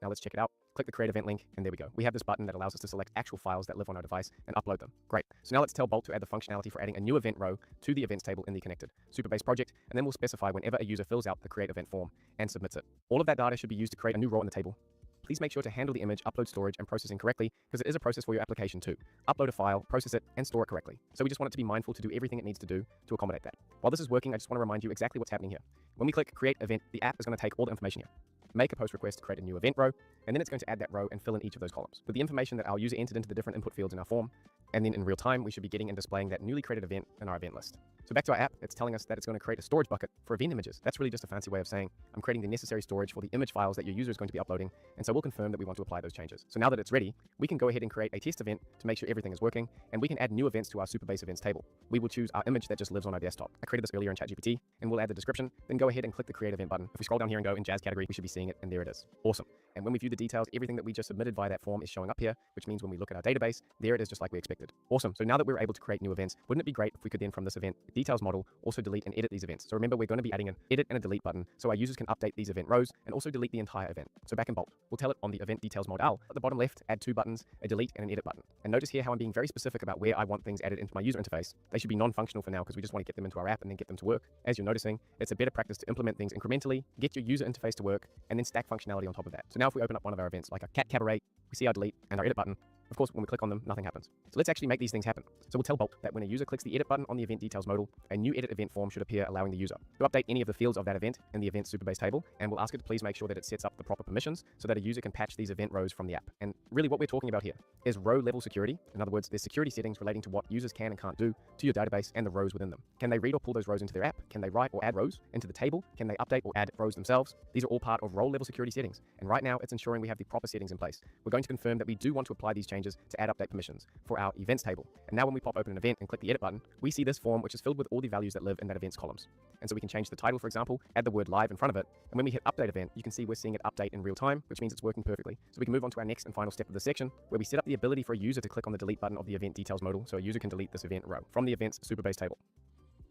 S4: Now let's check it out. Click the create event link, and there we go. We have this button that allows us to select actual files that live on our device and upload them. Great. So now let's tell Bolt to add the functionality for adding a new event row to the events table in the connected Superbase project, and then we'll specify whenever a user fills out the create event form and submits it. All of that data should be used to create a new row in the table. Please make sure to handle the image, upload, storage, and processing correctly, because it is a process for your application too. Upload a file, process it, and store it correctly. So we just want it to be mindful to do everything it needs to do to accommodate that. While this is working, I just want to remind you exactly what's happening here. When we click create event, the app is going to take all the information here, make a post request to create a new event row, and then it's going to add that row and fill in each of those columns with the information that our user entered into the different input fields in our form, and then in real time, we should be getting and displaying that newly created event in our event list. So back to our app, it's telling us that it's going to create a storage bucket for event images. That's really just a fancy way of saying I'm creating the necessary storage for the image files that your user is going to be uploading, and so we'll confirm that we want to apply those changes. So now that it's ready, we can go ahead and create a test event to make sure everything is working, and we can add new events to our Superbase events table. We will choose our image that just lives on our desktop. I created this earlier in ChatGPT, and we'll add the description, then go ahead and click the create event button. If we scroll down here and go in jazz category, we should be seeing it, and there it is. Awesome. And when we view the details, everything that we just submitted via that form is showing up here, which means when we look at our database, there it is just like we expected. Awesome. So now that we're able to create new events, wouldn't it be great if we could then from this event details model also delete and edit these events? So remember, we're going to be adding an edit and a delete button so our users can update these event rows and also delete the entire event. So back in Bolt, we'll tell it on the event details modal at the bottom left, add two buttons, a delete and an edit button. And notice here how I'm being very specific about where I want things added into my user interface. They should be non-functional for now because we just want to get them into our app and then get them to work. As you're noticing, it's a better practice to implement things incrementally, get your user interface to work, and then stack functionality on top of that. So now if we open up one of our events like a cat cabaret, we see our delete and our edit button. Of course, when we click on them, nothing happens. So let's actually make these things happen. So we'll tell Bolt that when a user clicks the edit button on the event details modal, a new edit event form should appear allowing the user to update any of the fields of that event in the event superbase table. And we'll ask it to please make sure that it sets up the proper permissions so that a user can patch these event rows from the app. And really what we're talking about here is row level security. In other words, there's security settings relating to what users can and can't do to your database and the rows within them. Can they read or pull those rows into their app? Can they write or add rows into the table? Can they update or add rows themselves? These are all part of row level security settings. And right now it's ensuring we have the proper settings in place. We're going to confirm that we do want to apply these changes to add update permissions for our events table. And now when we pop open an event and click the edit button, we see this form which is filled with all the values that live in that events columns. And so we can change the title, for example, add the word live in front of it. And when we hit update event, you can see we're seeing it update in real time, which means it's working perfectly. So we can move on to our next and final step of the section where we set up the ability for a user to click on the delete button of the event details modal so a user can delete this event row from the events superbase table.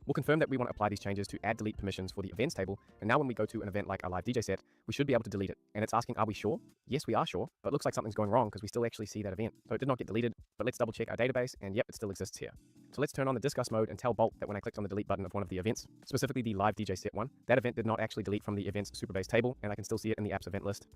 S4: We'll confirm that we want to apply these changes to add delete permissions for the events table, and now when we go to an event like our live DJ set, we should be able to delete it. And it's asking, are we sure? Yes, we are sure, but it looks like something's going wrong because we still actually see that event. So it did not get deleted, but let's double check our database, and yep, it still exists here. So let's turn on the discuss mode and tell Bolt that when I clicked on the delete button of one of the events, specifically the live DJ set one, that event did not actually delete from the events superbase table, and I can still see it in the app's event list.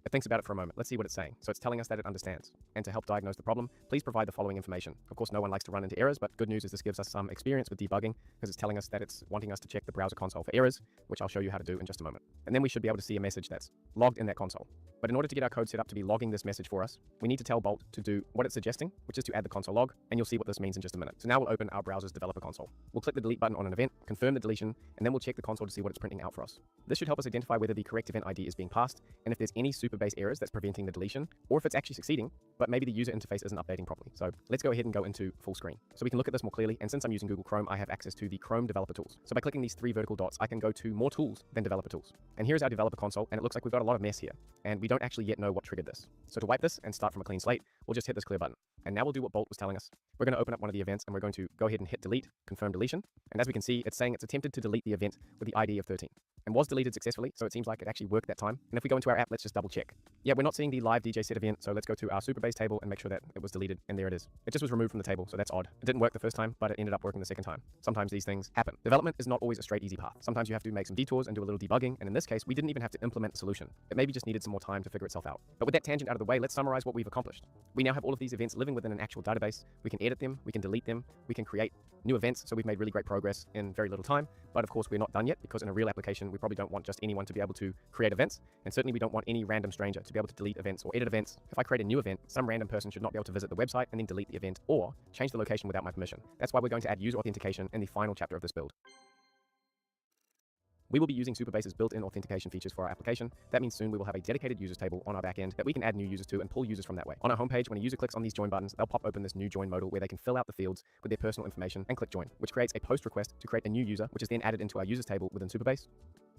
S4: It thinks about it for a moment. Let's see what it's saying. So it's telling us that it understands. And to help diagnose the problem, please provide the following information. Of course, no one likes to run into errors, but good news is this gives us some experience with debugging because it's telling us that it's wanting us to check the browser console for errors, which I'll show you how to do in just a moment. And then we should be able to see a message that's logged in that console. But in order to get our code set up to be logging this message for us, we need to tell Bolt to do what it's suggesting, which is to add the console log, and you'll see what this means in just a minute. So now we'll open our browser's developer console. We'll click the delete button on an event, confirm the deletion, and then we'll check the console to see what it's printing out for us. This should help us identify whether the correct event ID is being passed, and if there's any superbase errors that's preventing the deletion, or if it's actually succeeding, but maybe the user interface isn't updating properly. So let's go ahead and go into full screen. So we can look at this more clearly, and since I'm using Google Chrome, I have access to the Chrome developer tools. So by clicking these three vertical dots, I can go to more tools than developer tools. And here's our developer console, and it looks like we've got a lot of mess here, and we don't actually yet know what triggered this. So to wipe this and start from a clean slate, we'll just hit this clear button. And now we'll do what Bolt was telling us. We're going to open up one of the events, and we're going to go ahead and hit delete, confirm deletion. And as we can see, it's saying it's attempted to delete the event with the ID of 13. And was deleted successfully, so it seems like it actually worked that time. And if we go into our app, let's just double check. Yeah, we're not seeing the live DJ set event, so let's go to our superbase table and make sure that it was deleted, and there it is. It just was removed from the table, so that's odd. It didn't work the first time, but it ended up working the second time. Sometimes these things happen. Development is not always a straight, easy path. Sometimes you have to make some detours and do a little debugging, and in this case, we didn't even have to implement a solution. It maybe just needed some more time to figure itself out. But with that tangent out of the way, let's summarize what we've accomplished. We now have all of these events living within an actual database. We can edit them, we can delete them, we can create new events, so we've made really great progress in very little time. But of course, we're not done yet, because in a real application, we probably don't want just anyone to be able to create events, and certainly we don't want any random stranger to be able to delete events or edit events. If I create a new event, some random person should not be able to visit the website and then delete the event or change the location without my permission. That's why we're going to add user authentication in the final chapter of this build. We will be using Superbase's built-in authentication features for our application. That means soon we will have a dedicated users table on our backend that we can add new users to and pull users from that way. On our homepage, when a user clicks on these join buttons, they'll pop open this new join modal where they can fill out the fields with their personal information and click join, which creates a post request to create a new user, which is then added into our users table within Superbase.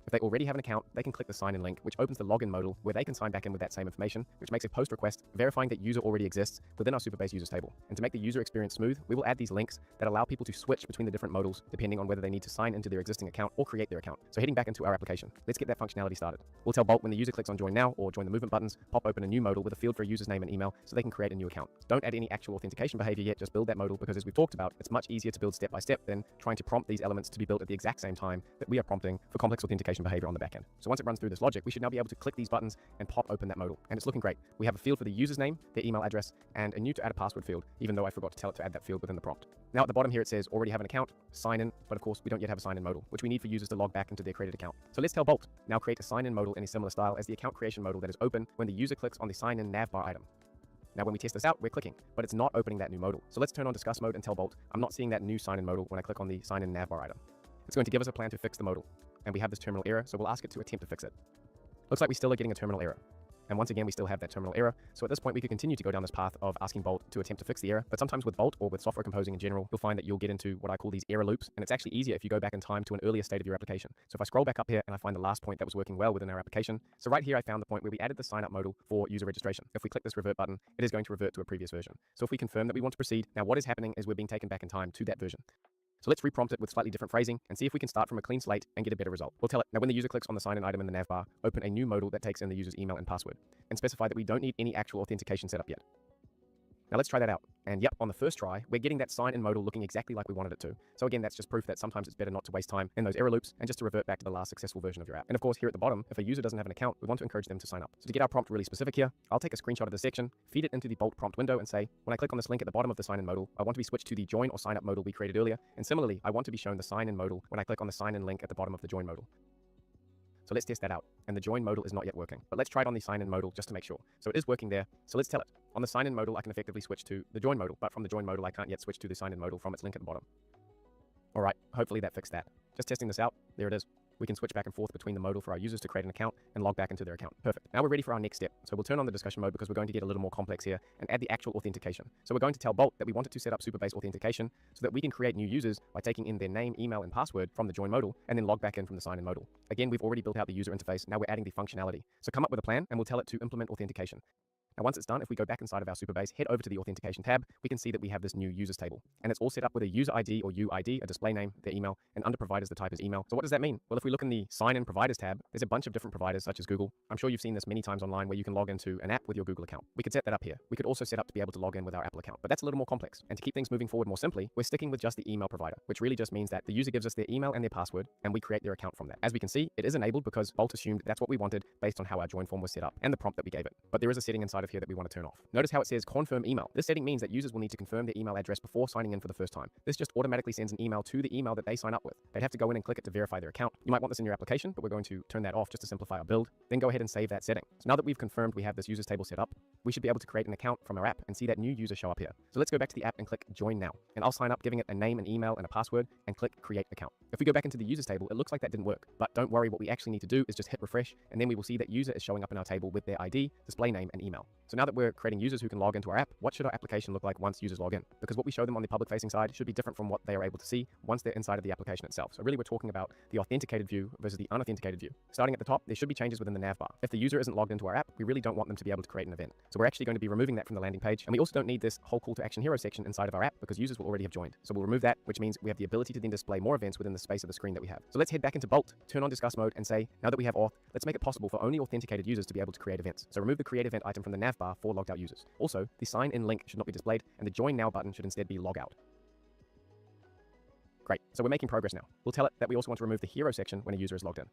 S4: If they already have an account, they can click the sign in link, which opens the login modal where they can sign back in with that same information, which makes a post request verifying that user already exists within our Superbase users table. And to make the user experience smooth, we will add these links that allow people to switch between the different modals depending on whether they need to sign into their existing account or create their account. So heading back into our application, let's get that functionality started. We'll tell Bolt when the user clicks on join now or join the movement buttons, pop open a new modal with a field for a user's name and email so they can create a new account. Don't add any actual authentication behavior yet, just build that modal, because as we've talked about, it's much easier to build step by step than trying to prompt these elements to be built at the exact same time that we are prompting for complex authentication behavior on the backend. So once it runs through this logic, we should now be able to click these buttons and pop open that modal. And it's looking great. We have a field for the user's name, their email address, and a new to add a password field, even though I forgot to tell it to add that field within the prompt. Now at the bottom here it says already have an account, sign in, but of course we don't yet have a sign in modal, which we need for users to log back into their created account. So let's tell Bolt, now create a sign in modal in a similar style as the account creation modal that is open when the user clicks on the sign in navbar item. Now when we test this out, we're clicking, but it's not opening that new modal. So let's turn on discuss mode and tell Bolt, I'm not seeing that new sign in modal when I click on the sign in navbar item. It's going to give us a plan to fix the modal, and we have this terminal error, so we'll ask it to attempt to fix it. Looks like we still are getting a terminal error. And once again, we still have that terminal error. So at this point, we could continue to go down this path of asking Bolt to attempt to fix the error. But sometimes with Bolt or with software composing in general, you'll find that you'll get into what I call these error loops. And it's actually easier if you go back in time to an earlier state of your application. So if I scroll back up here and I find the last point that was working well within our application. So right here, I found the point where we added the sign up modal for user registration. If we click this revert button, it is going to revert to a previous version. So if we confirm that we want to proceed, now what is happening is we're being taken back in time to that version. So let's reprompt it with slightly different phrasing and see if we can start from a clean slate and get a better result. We'll tell it, now when the user clicks on the sign in item in the nav bar, open a new modal that takes in the user's email and password, and specify that we don't need any actual authentication set up yet. Now let's try that out. And yep, on the first try, we're getting that sign in modal looking exactly like we wanted it to. So again, that's just proof that sometimes it's better not to waste time in those error loops and just to revert back to the last successful version of your app. And of course, here at the bottom, if a user doesn't have an account, we want to encourage them to sign up. So to get our prompt really specific here, I'll take a screenshot of the section, feed it into the Bolt prompt window and say, when I click on this link at the bottom of the sign in modal, I want to be switched to the join or sign up modal we created earlier. And similarly, I want to be shown the sign in modal when I click on the sign in link at the bottom of the join modal. So let's test that out. And the join modal is not yet working, but let's try it on the sign in modal just to make sure. So it is working there. So let's tell it. On the sign in modal, I can effectively switch to the join modal, but from the join modal, I can't yet switch to the sign in modal from its link at the bottom. All right, hopefully that fixed that. Just testing this out. There it is. We can switch back and forth between the modal for our users to create an account and log back into their account. Perfect. Now we're ready for our next step. So we'll turn on the discussion mode because we're going to get a little more complex here and add the actual authentication. So we're going to tell Bolt that we want it to set up Superbase authentication so that we can create new users by taking in their name, email, and password from the join modal and then log back in from the sign in modal. Again, we've already built out the user interface. Now we're adding the functionality. So come up with a plan and we'll tell it to implement authentication. Now, once it's done, if we go back inside of our Superbase, head over to the Authentication tab, we can see that we have this new users table. And it's all set up with a user ID or UID, a display name, their email, and under providers, the type is email. So what does that mean? Well, if we look in the Sign in Providers tab, there's a bunch of different providers such as Google. I'm sure you've seen this many times online where you can log into an app with your Google account. We could set that up here. We could also set up to be able to log in with our Apple account, but that's a little more complex. And to keep things moving forward more simply, we're sticking with just the email provider, which really just means that the user gives us their email and their password, and we create their account from that. As we can see, it is enabled because Bolt assumed that's what we wanted based on how our join form was set up and the prompt that we gave it. But there is a setting inside of here that we want to turn off. Notice how it says confirm email. This setting means that users will need to confirm their email address before signing in for the first time. This just automatically sends an email to the email that they sign up with. They'd have to go in and click it to verify their account. You might want this in your application, but we're going to turn that off just to simplify our build. Then go ahead and save that setting. So now that we've confirmed we have this users table set up, we should be able to create an account from our app and see that new user show up here. So let's go back to the app and click join now. And I'll sign up giving it a name, an email, and a password and click create account. If we go back into the users table, it looks like that didn't work. But don't worry, what we actually need to do is just hit refresh, and then we will see that user is showing up in our table with their ID, display name, and email. So now that we're creating users who can log into our app, what should our application look like once users log in? Because what we show them on the public facing side should be different from what they are able to see once they're inside of the application itself. So really we're talking about the authenticated view versus the unauthenticated view. Starting at the top, there should be changes within the nav bar. If the user isn't logged into our app, we really don't want them to be able to create an event. So we're actually going to be removing that from the landing page. And we also don't need this whole call to action hero section inside of our app because users will already have joined. So we'll remove that, which means we have the ability to then display more events within the space of the screen that we have. So let's head back into Bolt, turn on discuss mode and say, now that we have auth, let's make it possible for only authenticated users to be able to create events. So remove the create event item from the nav bar for logged out users. Also, the sign in link should not be displayed and the join now button should instead be log out. Great, so we're making progress now. We'll tell it that we also want to remove the hero section when a user is logged in.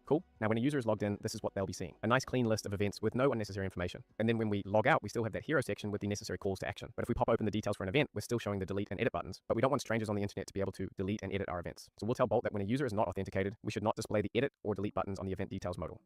S4: Cool. Now when a user is logged in, this is what they'll be seeing. A nice clean list of events with no unnecessary information. And then when we log out, we still have that hero section with the necessary calls to action. But if we pop open the details for an event, we're still showing the delete and edit buttons. But we don't want strangers on the internet to be able to delete and edit our events. So we'll tell Bolt that when a user is not authenticated, we should not display the edit or delete buttons on the event details modal.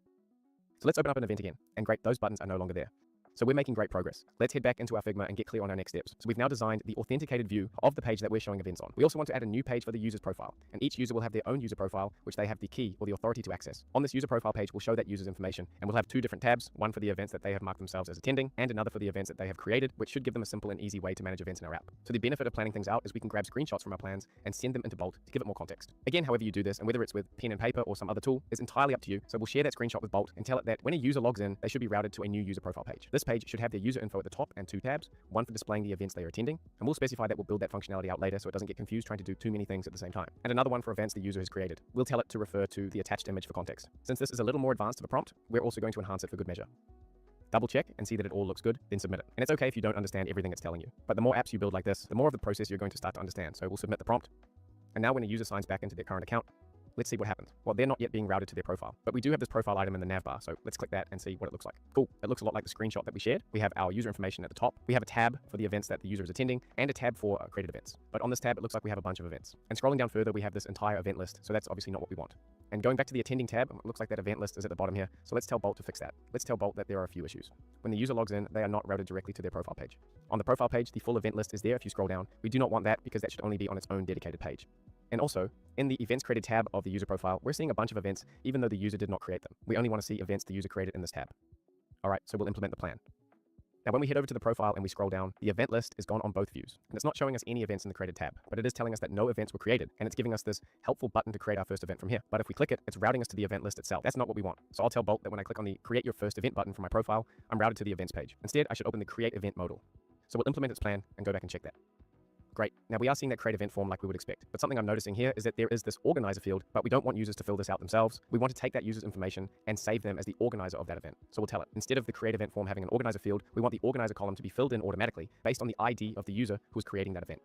S4: So let's open up an event again. And great, those buttons are no longer there. So we're making great progress. Let's head back into our Figma and get clear on our next steps. So we've now designed the authenticated view of the page that we're showing events on. We also want to add a new page for the user's profile. And each user will have their own user profile, which they have the key or the authority to access. On this user profile page, we'll show that user's information. And we'll have two different tabs, one for the events that they have marked themselves as attending, and another for the events that they have created, which should give them a simple and easy way to manage events in our app. So the benefit of planning things out is we can grab screenshots from our plans and send them into Bolt to give it more context. Again, however you do this, and whether it's with pen and paper or some other tool, is entirely up to you. So we'll share that screenshot with Bolt and tell it that when a user logs in, they should be routed to a new user profile page. This page should have their user info at the top and two tabs, one for displaying the events they are attending, and we'll specify that we'll build that functionality out later so it doesn't get confused trying to do too many things at the same time. And another one for events the user has created. We'll tell it to refer to the attached image for context. Since this is a little more advanced of a prompt, we're also going to enhance it for good measure. Double check and see that it all looks good, then submit it. And it's okay if you don't understand everything it's telling you. But the more apps you build like this, the more of the process you're going to start to understand. So we'll submit the prompt. And now when a user signs back into their current account, let's see what happens. Well, they're not yet being routed to their profile, but we do have this profile item in the nav bar, so let's click that and see what it looks like. Cool, it looks a lot like the screenshot that we shared. We have our user information at the top. We have a tab for the events that the user is attending, and a tab for created events. But on this tab, it looks like we have a bunch of events. And scrolling down further, we have this entire event list, so that's obviously not what we want. And going back to the attending tab, it looks like that event list is at the bottom here, so let's tell Bolt to fix that. Let's tell Bolt that there are a few issues. When the user logs in, they are not routed directly to their profile page. On the profile page, the full event list is there if you scroll down. We do not want that because that should only be on its own dedicated page. And also, in the Events Created tab of the user profile, we're seeing a bunch of events even though the user did not create them. We only want to see events the user created in this tab. All right, so we'll implement the plan. Now, when we head over to the profile and we scroll down, the event list is gone on both views. And it's not showing us any events in the Created tab, but it is telling us that no events were created, and it's giving us this helpful button to create our first event from here. But if we click it, it's routing us to the event list itself. That's not what we want. So I'll tell Bolt that when I click on the Create Your First Event button from my profile, I'm routed to the events page. Instead, I should open the Create Event modal. So we'll implement its plan and go back and check that. Great. Now we are seeing that create event form like we would expect. But something I'm noticing here is that there is this organizer field, but we don't want users to fill this out themselves. We want to take that user's information and save them as the organizer of that event. So we'll tell it, instead of the create event form having an organizer field, we want the organizer column to be filled in automatically based on the ID of the user who is creating that event.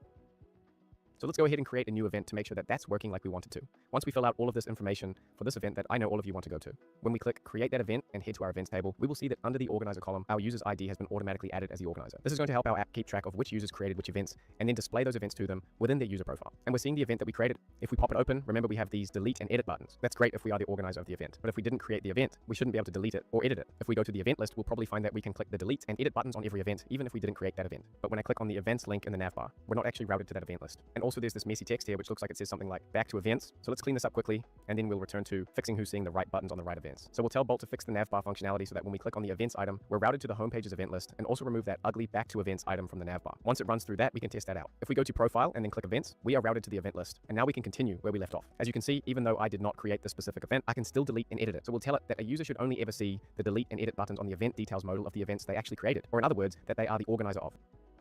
S4: So let's go ahead and create a new event to make sure that that's working like we want it to. Once we fill out all of this information for this event that I know all of you want to go to, when we click create that event and head to our events table, we will see that under the organizer column, our user's ID has been automatically added as the organizer. This is going to help our app keep track of which users created which events and then display those events to them within their user profile. And we're seeing the event that we created. If we pop it open, remember we have these delete and edit buttons. That's great if we are the organizer of the event. But if we didn't create the event, we shouldn't be able to delete it or edit it. If we go to the event list, we'll probably find that we can click the delete and edit buttons on every event, even if we didn't create that event. But when I click on the events link in the navbar, we're not actually routed to that event list. And also there's this messy text here which looks like it says something like back to events. So let's clean this up quickly and then we'll return to fixing who's seeing the right buttons on the right events. So we'll tell Bolt to fix the navbar functionality so that when we click on the events item, we're routed to the homepage's event list, and also remove that ugly back to events item from the navbar. Once it runs through that, we can test that out. If we go to profile and then click events, we are routed to the event list, and now we can continue where we left off. As you can see, even though I did not create the specific event, I can still delete and edit it. So we'll tell it that a user should only ever see the delete and edit buttons on the event details modal of the events they actually created, or in other words, that they are the organizer of.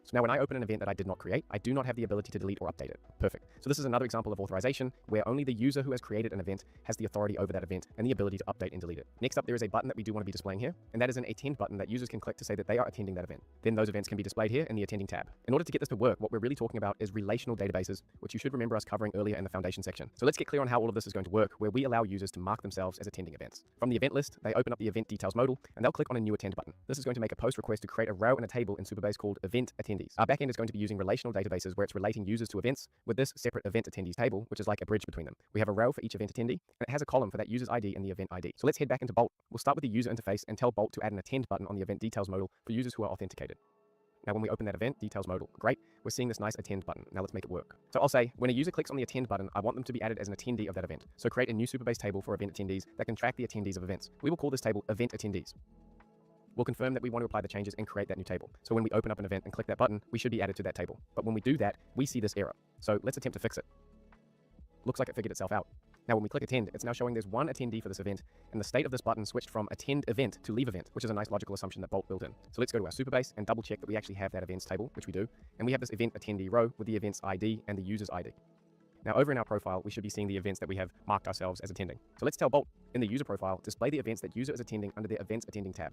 S4: So now when I open an event that I did not create, I do not have the ability to delete or update it. Perfect. So this is another example of authorization where only the user who has created an event has the authority over that event and the ability to update and delete it. Next up, there is a button that we do want to be displaying here, and that is an attend button that users can click to say that they are attending that event. Then those events can be displayed here in the attending tab. In order to get this to work, what we're really talking about is relational databases, which you should remember us covering earlier in the foundation section. So let's get clear on how all of this is going to work, where we allow users to mark themselves as attending events. From the event list, they open up the event details modal, and they'll click on a new attend button. This is going to make a post request to create a row and a table in Supabase called event attendees. Our backend is going to be using relational databases where it's relating users to events with this separate event attendees table, which is like a bridge between them. We have a row for each event attendee, and it has a column for that user's ID and the event ID. So let's head back into Bolt. We'll start with the user interface and tell Bolt to add an attend button on the event details modal for users who are authenticated. Now, when we open that event details modal, great, we're seeing this nice attend button. Now let's make it work. So I'll say, when a user clicks on the attend button, I want them to be added as an attendee of that event. So create a new Supabase table for event attendees that can track the attendees of events. We will call this table event attendees. We'll confirm that we want to apply the changes and create that new table. So when we open up an event and click that button, we should be added to that table. But when we do that, we see this error. So let's attempt to fix it. Looks like it figured itself out. Now when we click attend, it's now showing there's one attendee for this event, and the state of this button switched from attend event to leave event, which is a nice logical assumption that Bolt built in. So let's go to our Supabase and double check that we actually have that events table, which we do, and we have this event attendee row with the event's ID and the user's ID. Now over in our profile, we should be seeing the events that we have marked ourselves as attending. So let's tell Bolt, in the user profile, display the events that user is attending under the events attending tab.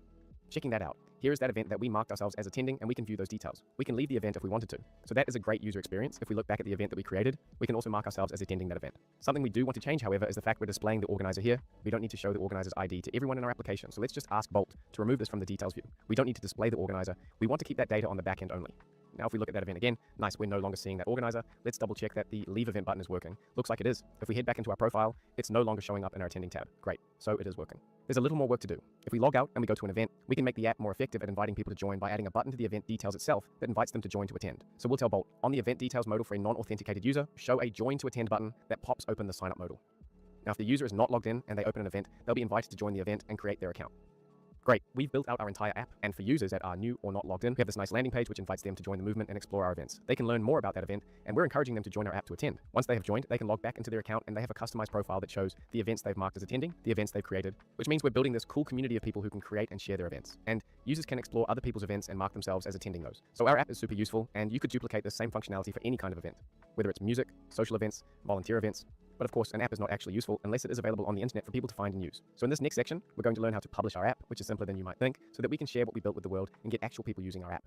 S4: Checking that out, here is that event that we marked ourselves as attending, and we can view those details. We can leave the event if we wanted to. So that is a great user experience. If we look back at the event that we created, we can also mark ourselves as attending that event. Something we do want to change, however, is the fact we're displaying the organizer here. We don't need to show the organizer's ID to everyone in our application. So let's just ask Bolt to remove this from the details view. We don't need to display the organizer. We want to keep that data on the back end only. Now, if we look at that event again, nice, we're no longer seeing that organizer. Let's double check that the leave event button is working. Looks like it is. If we head back into our profile, it's no longer showing up in our attending tab. Great, so it is working. There's a little more work to do. If we log out and we go to an event, we can make the app more effective at inviting people to join by adding a button to the event details itself that invites them to join to attend. So we'll tell Bolt, on the event details modal for a non-authenticated user, show a join to attend button that pops open the sign up modal. Now, if the user is not logged in and they open an event, they'll be invited to join the event and create their account. Great, we've built out our entire app, and for users that are new or not logged in, we have this nice landing page which invites them to join the movement and explore our events. They can learn more about that event, and we're encouraging them to join our app to attend. Once they have joined, they can log back into their account, and they have a customized profile that shows the events they've marked as attending, the events they've created, which means we're building this cool community of people who can create and share their events. And users can explore other people's events and mark themselves as attending those. So our app is super useful, and you could duplicate the same functionality for any kind of event, whether it's music, social events, volunteer events. But of course, an app is not actually useful unless it is available on the internet for people to find and use. So in this next section, we're going to learn how to publish our app, which is simpler than you might think, so that we can share what we built with the world and get actual people using our app.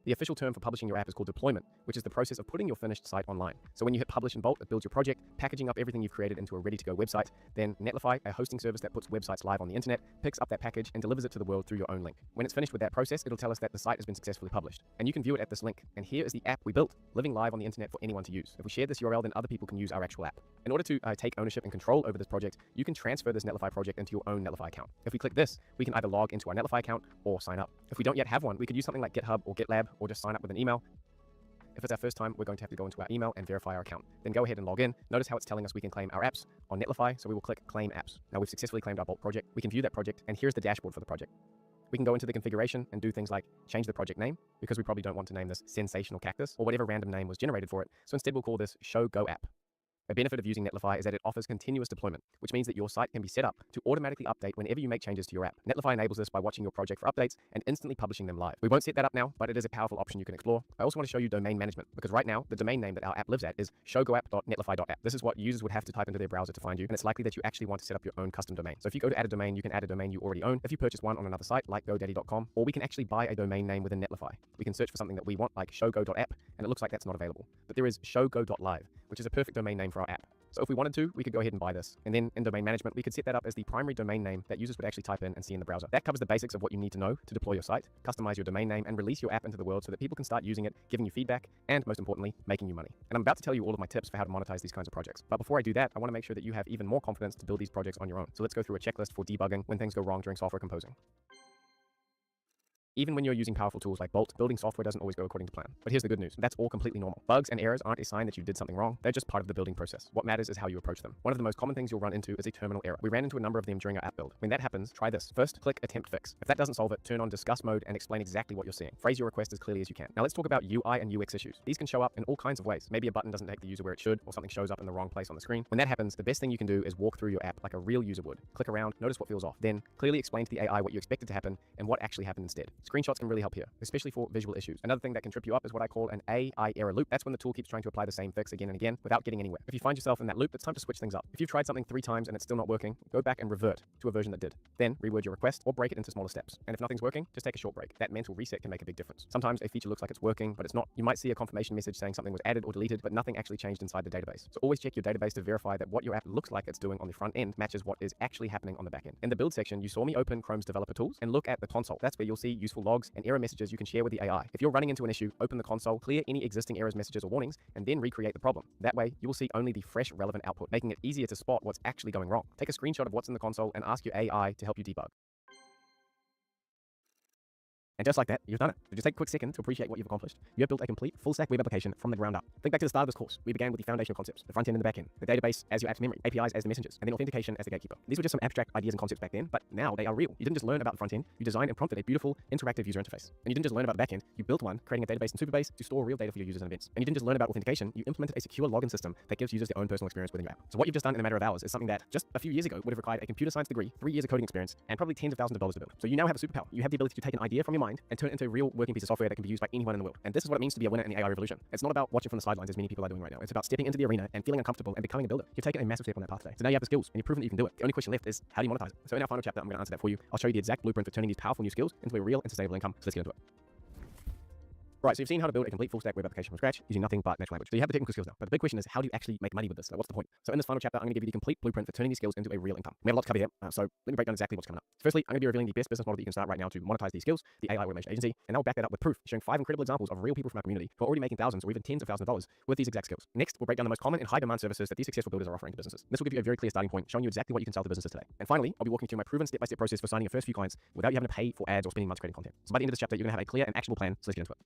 S4: The official term for publishing your app is called deployment, which is the process of putting your finished site online. So when you hit publish in Bolt, it builds your project, packaging up everything you've created into a ready-to-go website. Then Netlify, a hosting service that puts websites live on the internet, picks up that package and delivers it to the world through your own link. When it's finished with that process, it'll tell us that the site has been successfully published. And you can view it at this link. And here is the app we built, living live on the internet for anyone to use. If we share this URL, then other people can use our actual app. In order to take ownership and control over this project, you can transfer this Netlify project into your own Netlify account. If we click this, we can either log into our Netlify account or sign up. If we don't yet have one, we could use something like GitHub or GitLab, or just sign up with an email. If it's our first time, we're going to have to go into our email and verify our account. Then go ahead and log in. Notice how it's telling us we can claim our apps on Netlify, so we will click Claim Apps. Now we've successfully claimed our Bolt project. We can view that project, and here's the dashboard for the project. We can go into the configuration and do things like change the project name, because we probably don't want to name this Sensational Cactus or whatever random name was generated for it. So instead we'll call this Show Go App. A benefit of using Netlify is that it offers continuous deployment, which means that your site can be set up to automatically update whenever you make changes to your app. Netlify enables this by watching your project for updates and instantly publishing them live. We won't set that up now, but it is a powerful option you can explore. I also want to show you domain management, because right now, the domain name that our app lives at is showgoapp.netlify.app. This is what users would have to type into their browser to find you, and it's likely that you actually want to set up your own custom domain. So if you go to add a domain, you can add a domain you already own. If you purchase one on another site, like GoDaddy.com, or we can actually buy a domain name within Netlify. We can search for something that we want, like showgo.app, and it looks like that's not available. But there is showgo.live, which is a perfect domain name for our app. So if we wanted to, we could go ahead and buy this. And then in domain management, we could set that up as the primary domain name that users would actually type in and see in the browser. That covers the basics of what you need to know to deploy your site, customize your domain name, and release your app into the world so that people can start using it, giving you feedback, and most importantly, making you money. And I'm about to tell you all of my tips for how to monetize these kinds of projects. But before I do that, I want to make sure that you have even more confidence to build these projects on your own. So let's go through a checklist for debugging when things go wrong during software composing. Even when you're using powerful tools like Bolt, building software doesn't always go according to plan. But here's the good news. That's all completely normal. Bugs and errors aren't a sign that you did something wrong. They're just part of the building process. What matters is how you approach them. One of the most common things you'll run into is a terminal error. We ran into a number of them during our app build. When that happens, try this. First, click Attempt Fix. If that doesn't solve it, turn on Discuss mode and explain exactly what you're seeing. Phrase your request as clearly as you can. Now let's talk about UI and UX issues. These can show up in all kinds of ways. Maybe a button doesn't take the user where it should, or something shows up in the wrong place on the screen. When that happens, the best thing you can do is walk through your app like a real user would. Click around, notice what feels off. Then, clearly explain to the AI what you expected to happen and what actually happened instead. Screenshots can really help here, especially for visual issues. Another thing that can trip you up is what I call an AI error loop. That's when the tool keeps trying to apply the same fix again and again without getting anywhere. If you find yourself in that loop, it's time to switch things up. If you've tried something 3 times and it's still not working, go back and revert to a version that did. Then reword your request or break it into smaller steps. And if nothing's working, just take a short break. That mental reset can make a big difference. Sometimes a feature looks like it's working, but it's not. You might see a confirmation message saying something was added or deleted, but nothing actually changed inside the database. So always check your database to verify that what your app looks like it's doing on the front end matches what is actually happening on the back end. In the build section, you saw me open Chrome's developer tools and look at the console. That's where you'll see useful logs and error messages you can share with the AI. If you're running into an issue, open the console, clear any existing errors, messages, or warnings, and then recreate the problem. That way, you will see only the fresh, relevant output, making it easier to spot what's actually going wrong. Take a screenshot of what's in the console and ask your AI to help you debug. And just like that, you've done it. So just take a quick second to appreciate what you've accomplished. You have built a complete full-stack web application from the ground up. Think back to the start of this course. We began with the foundational concepts, the front end and the back end, the database as your app's memory, APIs as the messengers, and then authentication as the gatekeeper. These were just some abstract ideas and concepts back then, but now they are real. You didn't just learn about the front end, you designed and prompted a beautiful, interactive user interface. And you didn't just learn about the back end, you built one, creating a database in Superbase to store real data for your users and events. And you didn't just learn about authentication, you implemented a secure login system that gives users their own personal experience within your app. So what you've just done in a matter of hours is something that just a few years ago would have required a computer science degree, 3 years of coding experience, and probably tens of thousands of dollars to build. So you now have a superpower. You have the ability to take an idea from your mind and turn it into a real working piece of software that can be used by anyone in the world. And this is what it means to be a winner in the AI revolution. It's not about watching from the sidelines as many people are doing right now. It's about stepping into the arena and feeling uncomfortable and becoming a builder. You've taken a massive step on that path today. So now you have the skills and you've proven that you can do it. The only question left is how do you monetize it? So in our final chapter, I'm going to answer that for you. I'll show you the exact blueprint for turning these powerful new skills into a real and sustainable income. So let's get into it. Right, so you've seen how to build a complete full-stack web application from scratch using nothing but natural language. So you have the technical skills now. But the big question is, how do you actually make money with this? Like, what's the point? So in this final chapter, I'm going to give you the complete blueprint for turning these skills into a real income. We have a lot to cover here, so let me break down exactly what's coming up. Firstly, I'm going to be revealing the best business model that you can start right now to monetize these skills, the AI automation agency, and I'll back that up with proof, showing 5 incredible examples of real people from our community who are already making thousands or even tens of thousands of dollars with these exact skills. Next, we'll break down the most common and high-demand services that these successful builders are offering to businesses. This will give you a very clear starting point, showing you exactly what you can sell to businesses today. And finally, I'll be walking through my proven step-by-step process for signing your first few clients without you having to pay for ads or spending months creating content. So by the end of this chapter, you're going to have a clear and actionable plan, so let's get into it.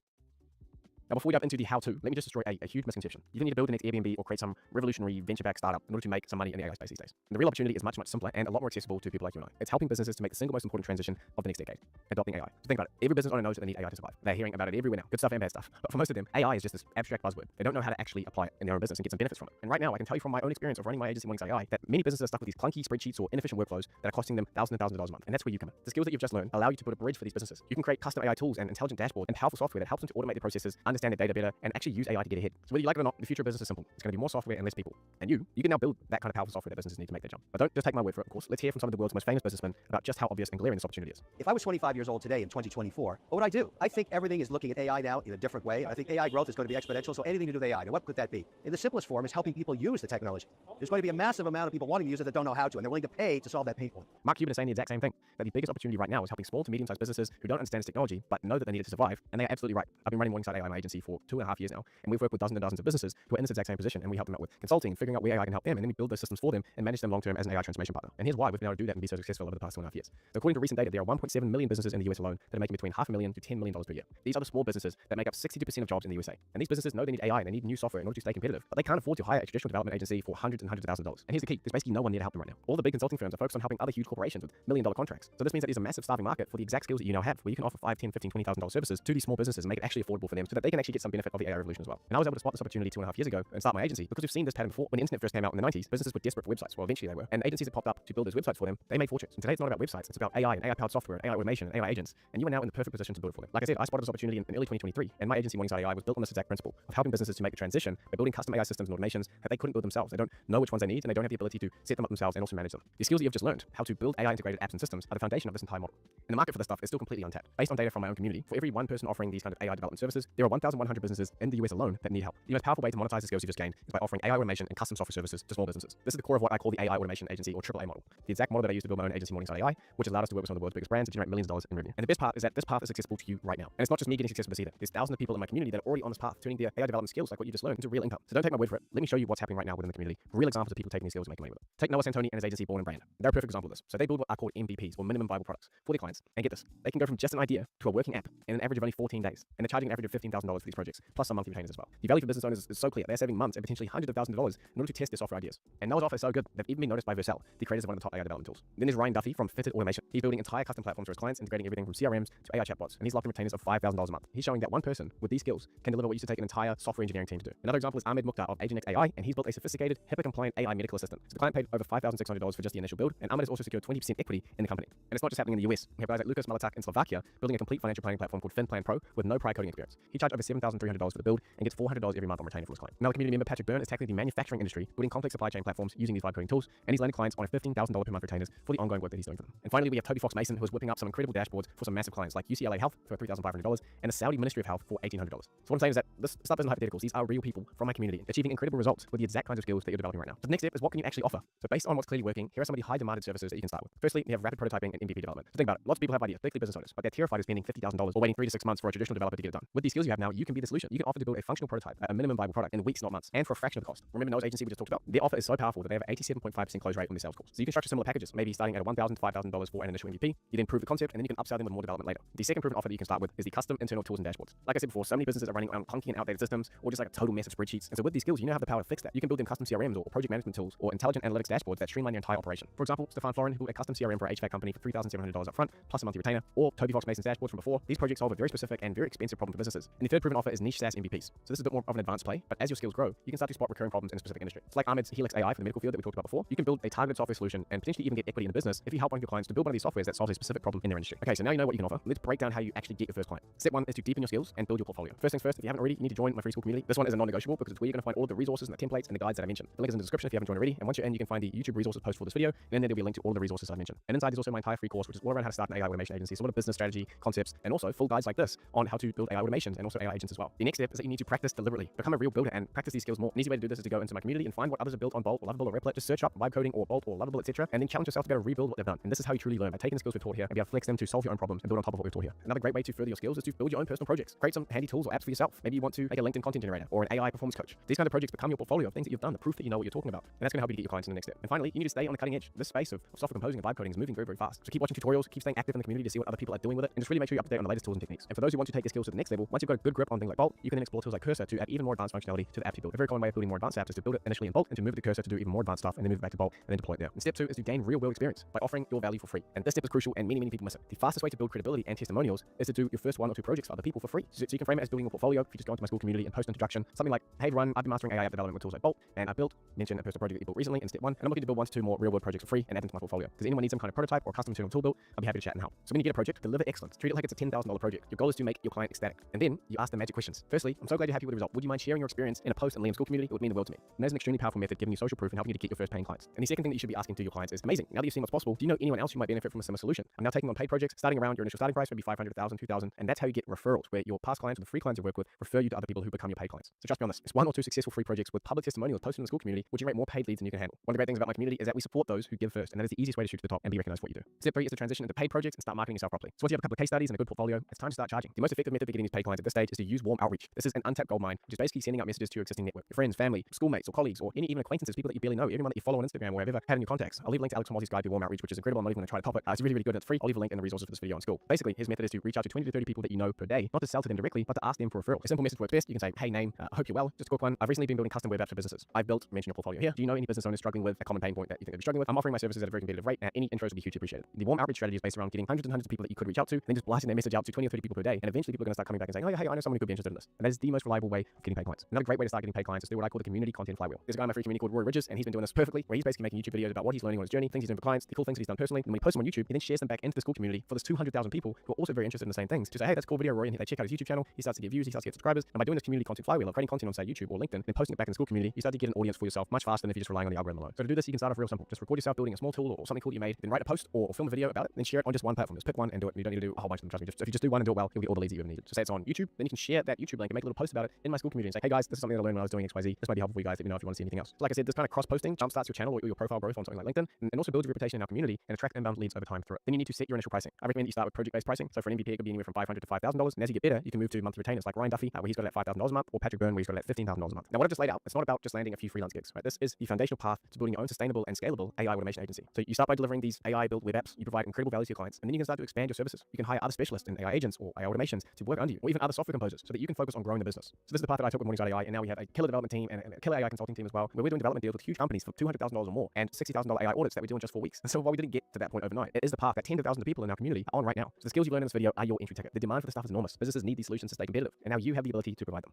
S4: Now, before we dive into the how-to, let me just destroy a huge misconception. You don't need to build the next Airbnb or create some revolutionary venture-backed startup in order to make some money in the AI space these days. And the real opportunity is much, much simpler and a lot more accessible to people like you and I. It's helping businesses to make the single most important transition of the next decade, adopting AI. So think about it. Every business owner knows that they need AI to survive. They're hearing about it everywhere now. Good stuff and bad stuff. But for most of them, AI is just this abstract buzzword. They don't know how to actually apply it in their own business and get some benefits from it. And right now, I can tell you from my own experience of running my agency Wings AI that many businesses are stuck with these clunky spreadsheets or inefficient workflows that are costing them thousands and thousands of dollars a month. And that's where you come in. The skills that you've just learned allow you to put a bridge for these businesses. You can create custom AI tools and intelligent dashboards and powerful software that helps them to automate their processes, understand their data better, and actually use AI to get ahead. So whether you like it or not, the future of business is simple. It's going to be more software and less people. And you can now build that kind of powerful software that businesses need to make their jump. But don't just take my word for it, of course. Let's hear from some of the world's most famous businessmen about just how obvious and glaring this opportunity is.
S8: If I was 25 years old today in 2024, what would I do? I think everything is looking at AI now in a different way. I think AI growth is going to be exponential, so anything to do with AI. Now, what could that be? In the simplest form is helping people use the technology. There's going to be a massive amount of people wanting to use it that don't know how to, and they're willing to pay to solve that pain point.
S4: Mark Cuban is saying the exact same thing, that the biggest opportunity right now is helping small to medium-sized businesses who don't understand this technology, but know that they need it to survive, and they are absolutely right. I've been running Morningside AI, my agency, agency for 2.5 years now, and we've worked with dozens and dozens of businesses who are in this exact same position, and we help them out with consulting, figuring out where AI can help them, and then we build those systems for them and manage them long-term as an AI transformation partner. And here's why we've been able to do that and be so successful over the past 2.5 years. So according to recent data, there are 1.7 million businesses in the US alone that are making between $500,000 to $10 million per year. These are the small businesses that make up 62% of jobs in the USA. And these businesses know they need AI and they need new software in order to stay competitive, but they can't afford to hire a traditional development agency for hundreds and hundreds of thousands of dollars. And here's the key, there's basically no one there to help them right now. All the big consulting firms are focused on helping other huge corporations with million-dollar contracts. So this means that there's a massive starving market for the exact skills that you now have, where you can offer $5, $10, $15, $20,000 services to these small businesses and make it actually affordable for them so that they can actually get some benefit of the AI revolution as well. And I was able to spot this opportunity 2.5 years ago and start my agency because we've seen this pattern before. When the internet first came out in the 90s, businesses were desperate for websites. Well, eventually they were. And agencies that popped up to build those websites for them, they made fortunes. And today it's not about websites, it's about AI and AI-powered software, and AI automation, and AI agents. And you are now in the perfect position to build it for them. Like I said, I spotted this opportunity in early 2023, and my agency, Morningside AI, was built on this exact principle of helping businesses to make the transition by building custom AI systems and automations that they couldn't build themselves. They don't know which ones they need, and they don't have the ability to set them up themselves and also manage them. The skills that you've just learned, how to build AI-integrated apps and systems, are the foundation of this entire model. And the market for this stuff is still completely untapped. Based on data from my own community, for every one person offering these kind of AI development services, there are 1,100 businesses in the US alone that need help. The most powerful way to monetize the skills you just gained is by offering AI automation and custom software services to small businesses. This is the core of what I call the AI automation agency, or AAA model. The exact model that I use to build my own agency, Morningside AI, which allowed us to work with some of the world's biggest brands to generate millions of dollars in revenue. And the best part is that this path is accessible to you right now. And it's not just me getting success with this either. There's thousands of people in my community that are already on this path, turning their AI development skills, like what you just learned, into real income. So don't take my word for it. Let me show you what's happening right now within the community. Real examples of people taking these skills and making money with it. Take Noah Santoni and his agency, Born and Brand. They're a perfect example of this. So they build what are called MVPs, or minimum viable products, for their clients. And get this, they can go from just an idea to a working app in an average of only 14 days. And they're charging an average of $15,000 for these projects, plus some monthly retainers as well. The value for business owners is so clear. They're saving months and potentially hundreds of thousands of dollars in order to test their software ideas. And Noah's offer is so good, they've even been noticed by Vercel, the creators of one of the top AI development tools. Then there's Ryan Duffy from Fitted Automation. He's building entire custom platforms for his clients, integrating everything from CRMs to AI chatbots, and he's locked in retainers of $5,000 a month. He's showing that one person with these skills can deliver what used to take an entire software engineering team to do. Another example is Ahmed Mukhtar of Agent AI, and he's built a sophisticated, HIPAA-compliant AI medical assistant. So the client paid over $5,600 for just the initial build, and Ahmed has also secured 20% equity in the company. And it's not just happening in the US. We have guys like Lucas Malatak in Slovakia building a complete financial planning platform called FinPlan Pro with no prior coding experience. He charged over $7,300 for the build and gets $400 every month on retainer for his client. Another community member, Patrick Byrne, is tackling the manufacturing industry, building complex supply chain platforms using these vibe coding tools, and he's landing clients on a $15,000 per month retainers for the ongoing work that he's doing for them. And finally, we have Toby Fox Mason, who is whipping up some incredible dashboards for some massive clients like UCLA Health for $3,500 and the Saudi Ministry of Health for $1,800. So what I'm saying is that this stuff isn't hypotheticals. These are real people from my community achieving incredible results with the exact kinds of skills that you're developing right now. So the next step is, what can you actually offer? So based on what's clearly working, here are some of the high demanded services that you can start with. Firstly, we have rapid prototyping and MVP development. So think about it. Lots of people have ideas, particularly business owners, but they're terrified of spending $50,000 or waiting 3 to 6 months for a traditional developer to get it done. With these skills you have now, you can be the solution. You can offer to build a functional prototype, a minimum viable product in weeks, not months, and for a fraction of the cost. Remember Noah's agency we just talked about? Their offer is so powerful that they have an 87.5% close rate on their sales calls. So you can structure similar packages, maybe starting at $1,000 to $5,000 for an initial MVP. You then prove the concept, and then you can upsell them with more development later. The second proven offer that you can start with is the custom internal tools and dashboards. Like I said before, so many businesses are running on clunky and outdated systems, or just like a total mess of spreadsheets. And so with these skills, you now have the power to fix that. You can build them custom CRMs or project management tools or intelligent analytics dashboards that streamline your entire operation. For example, Stefan Florin built a custom CRM for a HVAC company for $3,700 up front, plus a monthly retainer, or Toby Fox Mason's dashboards from before. These projects solve a very specific and very expensive problem for businesses. And the third proven offer is niche SaaS MVPs. So this is a bit more of an advanced play, but as your skills grow, you can start to spot recurring problems in a specific industry. It's like Ahmed's Helix AI for the medical field that we talked about before. You can build a targeted software solution and potentially even get equity in the business if you help one of your clients to build one of these softwares that solves a specific problem in their industry. Okay, so now you know what you can offer. Let's break down how you actually get your first client. Step 1 is to deepen your skills and build your portfolio. First things first, if you haven't already, you need to join my free school community. This one is a non-negotiable because it's where you're going to find all the resources and the templates and the guides that I mentioned. The link is in the description if you haven't joined already. And once you're in, you can find the YouTube resources post for this video, and then there'll be a link to all the resources I've mentioned. And inside there's also my entire free course, which is all around how to start an AI automation agency, so what a business strategy, concepts, and also full guides like this on how to build AI automations and also AI agents as well. The next step is that you need to practice deliberately. Become a real builder and practice these skills more. An easy way to do this is to go into my community and find what others have built on Bolt or Lovable or Replit. Just search up vibe coding or Bolt or Lovable, etc., and then challenge yourself to be able to rebuild what they've done. And this is how you truly learn, by taking the skills we've taught here and be able to flex them to solve your own problems and build on top of what we've taught here. Another great way to further your skills is to build your own personal projects. Create some handy tools or apps for yourself. Maybe you want to make a LinkedIn content generator or an AI performance coach. These kind of projects become your portfolio of things that you've done, the proof that you know what you're talking about. And that's going to help you to get your clients in the next step. And finally, you need to stay on the cutting edge. This space of software composing and vibe coding is moving very, very fast. So keep watching tutorials, keep staying active in the community to see what other people are doing with it, and just really make sure you're up to date on the latest tools and techniques. And for those who want to take your skills to the next level, once you've got a good grip on things like Bolt, you can then explore tools like Cursor to add even more advanced functionality to the app you build. A very common way of building more advanced apps is to build it initially in Bolt and to move it to Cursor to do even more advanced stuff, and then move it back to Bolt and then deploy it there. And step 2 is to gain real world experience by offering your value for free. And this step is crucial, and many people miss it. The fastest way to build credibility and testimonials is to do your first 1 or 2 projects for other people for free. So you can frame it as building your portfolio. If you just go into my school community and post an introduction, something like, hey everyone, I've been mastering AI app development with tools like Bolt, and I mention a personal project that you built recently in step 1, and I'm looking to build 1 to 2 more real world projects for free and add them to my portfolio. Does anyone need some kind of prototype or custom internal tool built? I'll be happy to chat and help. So when you get a project, deliver excellence. Treat it like it's a $10,000 project. Your goal is to make your client ecstatic. And then you ask them magic questions. Firstly, I'm so glad you're happy with the result. Would you mind sharing your experience in a post in Liam's school community? It would mean the world to me. And there's an extremely powerful method giving you social proof and helping you to get your first paying clients. And the second thing that you should be asking to your clients is, amazing, now that you've seen what's possible, do you know anyone else who might benefit from a similar solution? I'm now taking on paid projects, starting around your initial starting price, maybe 500,000, 2,000, and that's how you get referrals, where your past clients or the free clients you work with refer you to other people who become your paid clients. So trust me on this. It's 1 or 2 successful free projects with public testimonials posted in the school community will generate more paid leads than you can handle. One of the great things about my community is that we support those who give first, and that is the easiest way to shoot to the top and be recognized for what you do. Step 3 is to transition into paid projects and start marketing yourself properly. So once you have a couple of case studies and a good portfolio, it's time to start charging. The most effective method for getting these paid clients at this stage is to use warm outreach. This is an untapped gold mine, which is basically sending out messages to your existing network, your friends, family, schoolmates, or colleagues, or any even acquaintances, people that you barely know, everyone that you follow on Instagram or wherever had in your contacts. I'll leave a link to Alex Hormozi's guide to warm outreach, which is incredible. I'm not even going to try to top it. It's really, really good and it's free. I'll leave a link in the resources for this video on school. Basically, his method is to reach out to 20 to 30 people that you know per day, not to sell to them directly, but to ask them for referrals. A simple message works best. You can say, hey name, I hope you're well, just a quick one. I've recently been building custom web apps for businesses. I've built, mention your portfolio here. Do you know any business owners struggling with a common pain point that you think they'd be struggling with? I'm offering my services at a very competitive rate, and any intros would be hugely appreciated. The warm outreach strategy is based around getting hundreds and hundreds of people that you could reach out to, then just blasting their message out to 20 or 30 people per day, and eventually people are going to start coming back and saying, oh yeah, hey, I know someone who could be interested in this. And that is the most reliable way of getting paid clients. Another great way to start getting paid clients is through what I call the community content flywheel. There's a guy in my free community called Rory Ridges, and he's been doing this perfectly, where he's basically making YouTube videos about what he's learning on his journey, things he's doing for clients, the cool things that he's done personally, and when he posts them on YouTube, he then shares them back into the school community for this 200,000 people who are also very interested in the same things. To say, hey, that's a cool video, Rory, and they check out his YouTube channel, he starts to get views, he starts to get subscribers, and by doing this community content flywheel of creating content on say YouTube or LinkedIn, then posting it back in the school community, you start to get an audience for yourself much faster than if you're just relying on the algorithm alone. So to do this, you can start off real simple. Just record yourself building a small tool or something cool you made, then write a post or film a video about it, then share it on just one platform. Just pick one and do it. You don't need to do a whole bunch of them. Trust me. If you just do one and do it well, you'll get all the leads that you ever needed. So say it's on YouTube, then you can share that YouTube link and make a little post about it in my school community and say, hey guys, this is something that I learned when I was doing XYZ. This might be helpful for you guys. Let me know if you want to see anything else. So like I said, this kind of cross-posting jumpstarts your channel or your profile growth on something like LinkedIn, and also builds your reputation in our community and attract inbound leads over time through it. Then you need to set your initial pricing. I recommend that you start with project-based pricing. So for an MVP, it could be anywhere from $500 to $5,000. And as you get better, you can move to monthly retainers like Ryan Duffy, where he's got it at $5,000 a month, or Patrick Byrne, where he's got it at $15,000 a month. Now, what I've just laid out, it's not about just landing a few freelance gigs, right? This is the foundational path to building your own sustainable and scalable AI automation agency. So you start by delivering these AI-built web apps. You provide incredible value to your clients, and then you can start to expand your services. You can hire other specialists in AI agents or AI automations to work under you, or even other software composers, so that you can focus on growing the business. So this is the path that I took with Morningside AI, and now we have a killer development team and a killer AI consulting team as well, where we're doing development deals with huge companies for $200,000 or more, and $60,000 AI audits that we do in just 4 weeks. And so while we didn't get to that point overnight, it is the path that tens of thousands of people in our community are on right now. So the skills you learn in this video are your entry ticket. The demand for this stuff is enormous. Businesses need these solutions to stay competitive, and now you have the ability to provide them.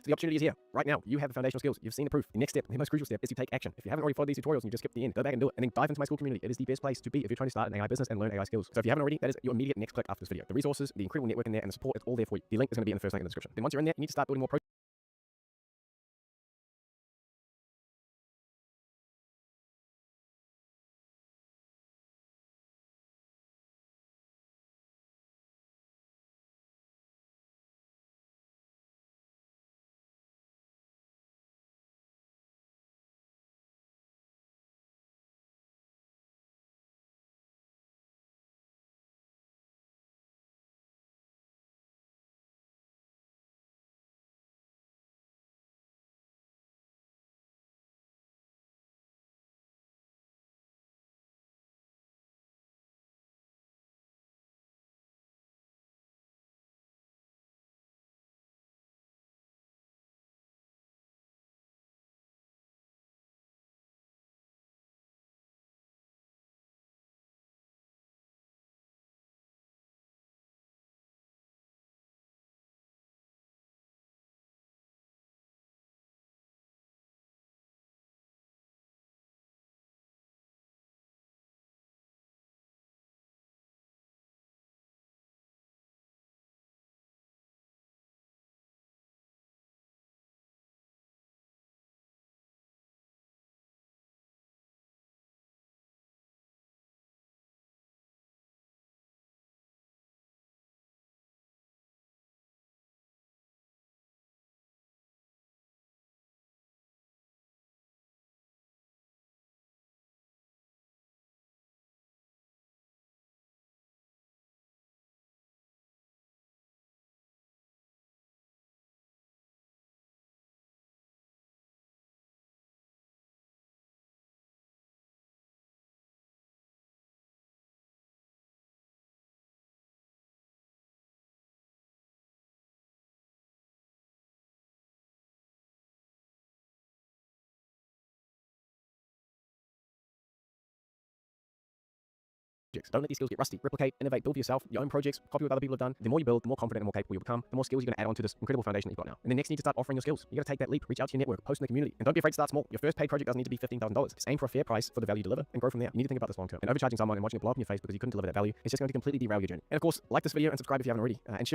S4: So the opportunity is here. Right now, you have the foundational skills. You've seen the proof. The next step, the most crucial step, is to take action. If you haven't already followed these tutorials and you just skipped the end, go back and do it. And then dive into my school community. It is the best place to be if you're trying to start an AI business and learn AI skills. So if you haven't already, that is your immediate next click after this video. The resources, the incredible network in there, and the support, it's all there for you. The link is going to be in the first link in the description. Then once you're in there, you need to start building more projects. Don't let these skills get rusty. Replicate, innovate, build for yourself, your own projects, copy what other people have done. The more you build, the more confident and more capable you'll become, the more skills you're going to add on to this incredible foundation that you've got now. And then next you need to start offering your skills. You got to take that leap, reach out to your network, post in the community, and don't be afraid to start small. Your first paid project doesn't need to be $15,000. Just aim for a fair price for the value you deliver and grow from there. You need to think about this long term. And overcharging someone and watching it blow up in your face because you couldn't deliver that value is just going to completely derail your journey. And of course, like this video and subscribe if you haven't already, and share